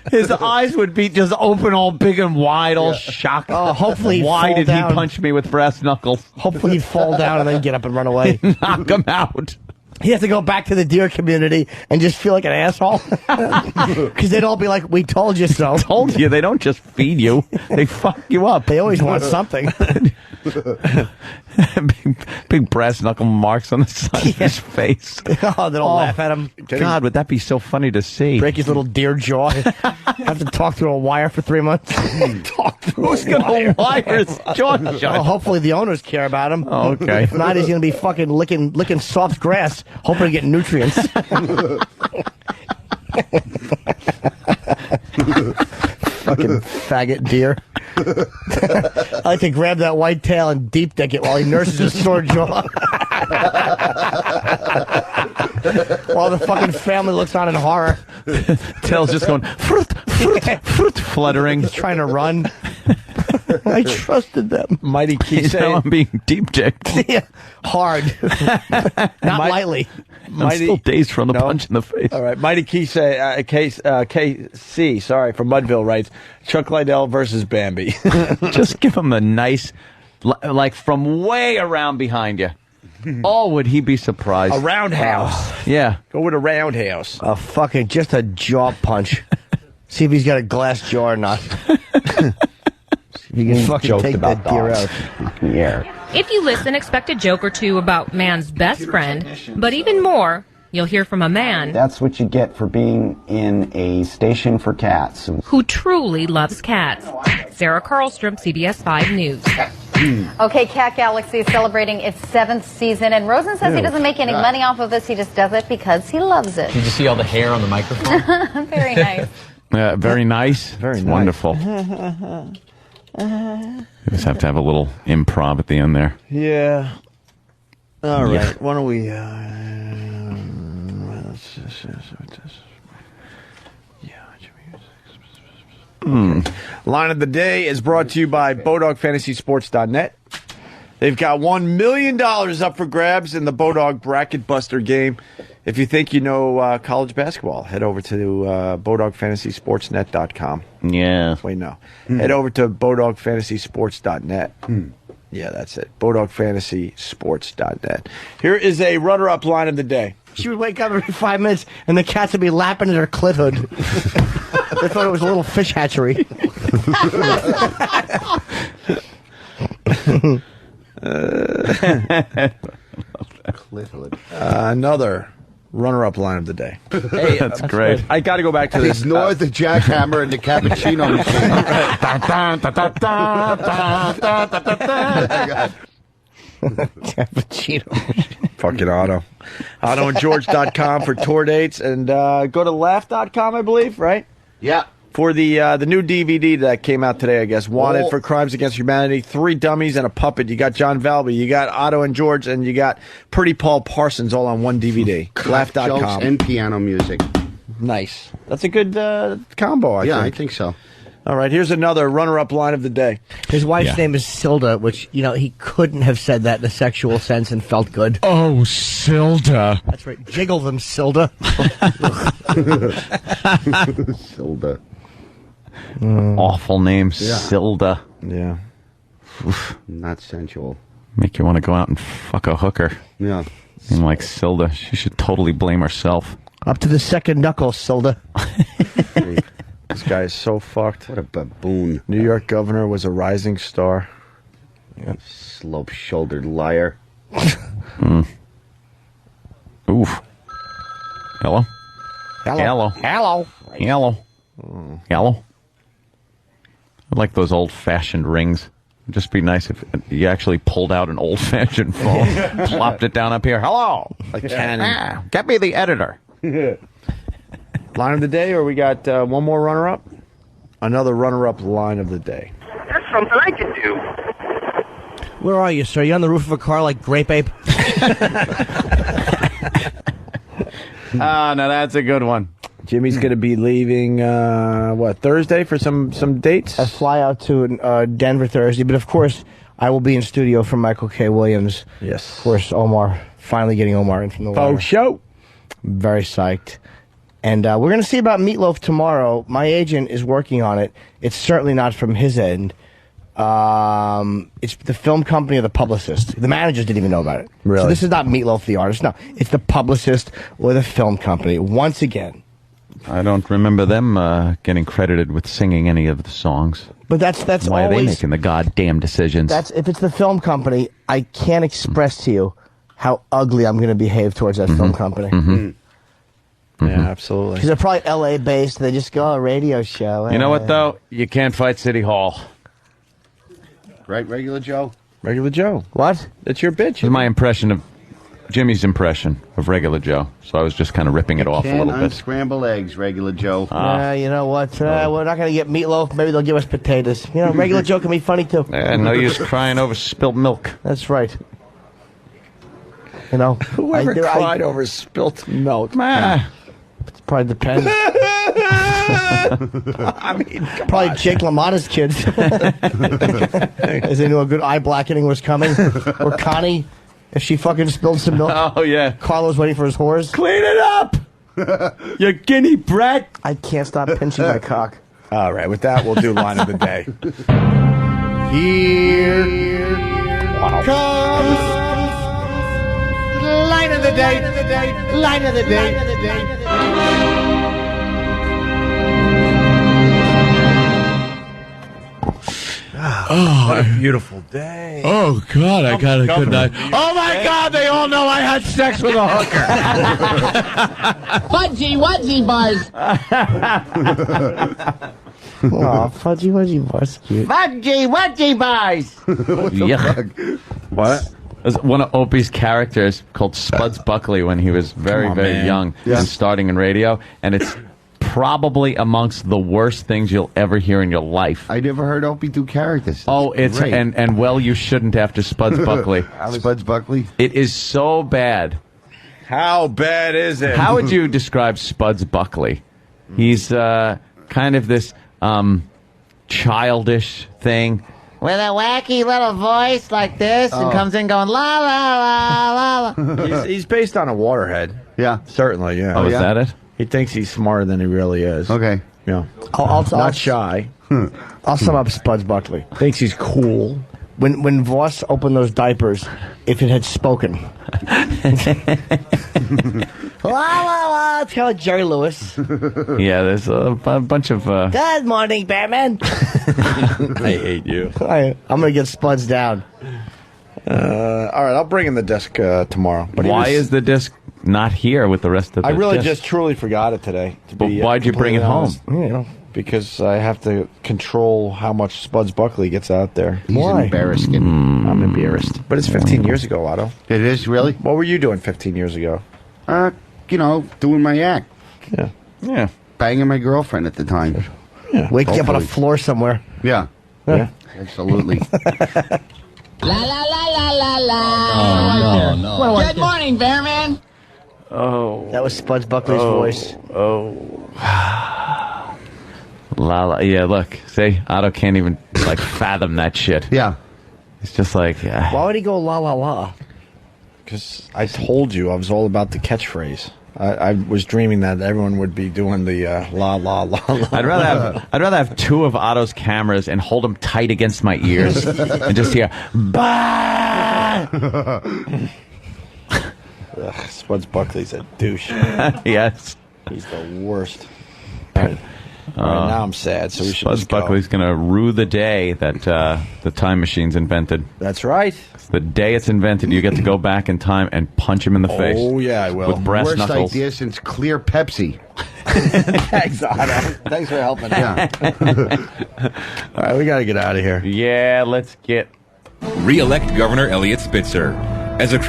His eyes would be just open all big and wide, all shocked. Oh, hopefully he'd Why fall did down. he punch me with brass knuckles? Hopefully he'd fall down and then get up and run away. Knock him out. He has to go back to the deer community and just feel like an asshole. Because they'd all be like, we told you so. Told you. They don't just feed you. They fuck you up. They always want something. big brass knuckle marks on the side of his face. Oh, they'll laugh at him. God, would that be so funny to see? Break his little deer jaw. Have to talk through a wire for 3 months. Who's going to wire his jaw shut? Well, hopefully the owners care about him. Oh, okay. If not, he's going to be fucking licking soft grass, hoping to get nutrients. Fucking faggot deer. I like to grab that white tail and deep dick it while he nurses his sore jaw. While the fucking family looks on in horror. Tail's just going fruit, fluttering. He's trying to run. I trusted them. Mighty Kise. Now I'm being deep dicked. Yeah, hard. Not lightly. I'm still dazed from the punch in the face. All right, Mighty KC, from Mudville writes, Chuck Liddell versus Bambi. Just give him a nice, like from way around behind you. Oh, would he be surprised? A roundhouse. Yeah. Go with a roundhouse. A fucking, just a jaw punch. See if he's got a glass jaw or not. You can fucking take that deer out. Yeah. If you listen, expect a joke or two about man's best friend, but even more, you'll hear from a man That's what you get for being in a station for cats. who truly loves cats. Sarah Karlstrom, CBS 5 News. Okay, Cat Galaxy is celebrating its 7th season, and Rosen says he doesn't make any money off of this. He just does it because he loves it. Did you see all the hair on the microphone? Very nice. Very nice. Very nice. Wonderful. You just have to have a little improv at the end there. Yeah. All right. Yeah. Why don't we... Line of the day is brought to you by BowDogFantasySports.net. They've got $1 million up for grabs in the Bowdog Bracket Buster game. If you think you know college basketball, head over to BowDogFantasySportsNet.com. Yeah. Wait, no. Head over to BowDogFantasySports.net. Yeah, that's it. BowDogFantasySports.net. Here is a runner-up line of the day. She would wake up every 5 minutes, and the cats would be lapping at her clit hood. They thought it was a little fish hatchery. Another runner-up line of the day. Hey, that's great. I got to go back to this. Ignore the jackhammer and the cappuccino Cappuccino. Fucking Otto. AutoandGeorge.com for tour dates. And go to Laugh.com, I believe, right? Yeah. For the new DVD that came out today, I guess. Wanted for Crimes Against Humanity. 3 dummies and a puppet. You got John Valby, you got Otto and George, and you got Pretty Paul Parsons all on one DVD. Laugh.com. Jokes and piano music. Nice. That's a good combo, I think. Yeah, I think so. All right, here's another runner-up line of the day. His wife's name is Silda, which, he couldn't have said that in a sexual sense and felt good. Oh, Silda. That's right. Jiggle them, Silda. Silda. Awful name, Silda. Yeah. Oof. Not sensual. Make you want to go out and fuck a hooker. Yeah. Name like Silda. She should totally blame herself. Up to the second knuckle, Silda. This guy is so fucked. What a baboon. New York governor was a rising star. Yep. Slope-shouldered liar. Oof. Hello? Hello. Hello. Hello. Hello. I like those old-fashioned rings. It'd just be nice if you actually pulled out an old-fashioned phone, plopped it down up here. Hello. Like Canon. Get me the editor. Line of the day, or we got one more runner-up? Another runner-up line of the day. That's something I can do. Where are you, sir? You on the roof of a car like Grape Ape? No, that's a good one. Jimmy's going to be leaving, Thursday for some dates? I fly out to Denver Thursday, but of course, I will be in studio for Michael K. Williams. Yes. Of course, Omar, finally getting Omar in from the water. Oh, show. Very psyched. And we're going to see about Meatloaf tomorrow. My agent is working on it. It's certainly not from his end. It's the film company or the publicist. The managers didn't even know about it. Really? So this is not Meatloaf the artist. No, it's the publicist or the film company. Once again. I don't remember them getting credited with singing any of the songs. But that's why always, are they making the goddamn decisions? If it's the film company, I can't express to you how ugly I'm going to behave towards that film company. Yeah, absolutely. Because they're probably L.A. based. They just go, radio show. You know what, though? You can't fight City Hall. Right, Regular Joe? Regular Joe. What? That's your bitch. It's my impression of Jimmy's impression of Regular Joe. So I was just kind of ripping it off a little bit. Unscramble eggs, Regular Joe. You know what? We're not going to get Meatloaf. Maybe they'll give us potatoes. Regular Joe can be funny, too. No use crying over spilled milk. That's right. Whoever cried over spilt milk? It probably depends. I mean, probably Jake LaMotta's kids. As they knew a good eye blackening was coming. Or Connie, if she fucking spilled some milk. Oh, yeah. Carlo's waiting for his whores. Clean it up! You guinea brat! I can't stop pinching my cock. All right, with that, we'll do line of the day. Here comes line of the day. Line of the day. Oh, what a beautiful day. Oh, God, I got a good night. Oh, my God, they all know I had sex with a hooker. Fudgy wudgy buzz. Oh, fudgy wudgy buzz. Fudgy wudgy buzz. Yuck. What? There's one of Opie's characters called Spuds Buckley when he was very, very young and starting in radio, and it's probably amongst the worst things you'll ever hear in your life. I never heard Opie do characters. It's great. and well, you shouldn't after Spuds Buckley. Spuds Buckley? It is so bad. How bad is it? How would you describe Spuds Buckley? He's kind of this childish thing. With a wacky little voice like this and comes in going la la la la la. He's based on a waterhead. Yeah. Certainly, yeah. Oh, is that it? He thinks he's smarter than he really is. Okay. Yeah. I'll Not shy. I'll sum up Spuds Buckley. Thinks he's cool. When Voss opened those diapers, if it had spoken. La la la. It's kind of like Jerry Lewis. Yeah, there's a bunch of... Good morning, Batman. I hate you. I'm going to get Spuds down. All right, I'll bring in the disc tomorrow. But why is the disc not here with the rest of the I really disc? just truly forgot it today. But why'd you bring it home? Because I have to control how much Spuds Buckley gets out there. He's embarrassed. I'm embarrassed. But it's 15 years ago, Otto. It is, really? What were you doing 15 years ago? Doing my act. Yeah. Yeah. Banging my girlfriend at the time. Yeah. Waking up on a Hopefully. floor somewhere. Yeah. Yeah. Absolutely. La la la la la la. No. Good morning, Bearman. Oh. That was Spuds Buckley's voice. Oh. La. Yeah, look. See? Otto can't even, fathom that shit. Yeah. It's just like... Why would he go la la la? Because I told you I was all about the catchphrase. I was dreaming that everyone would be doing the la la la la. I'd rather have two of Otto's cameras and hold them tight against my ears and just hear bah. Spuds Buckley's a douche. Yes, he's the worst. All right, now I'm sad. So we should Spuds just go. Buckley's going to rue the day that the time machine's invented. That's right. It's the day it's invented, you get to go back in time and punch him in the face. Oh yeah, I will. With brass Worst knuckles. idea since clear Pepsi. Thanks, Otto. Thanks for helping out. All right, we got to get out of here. Yeah, let's get... Re-elect Governor Elliot Spitzer. As a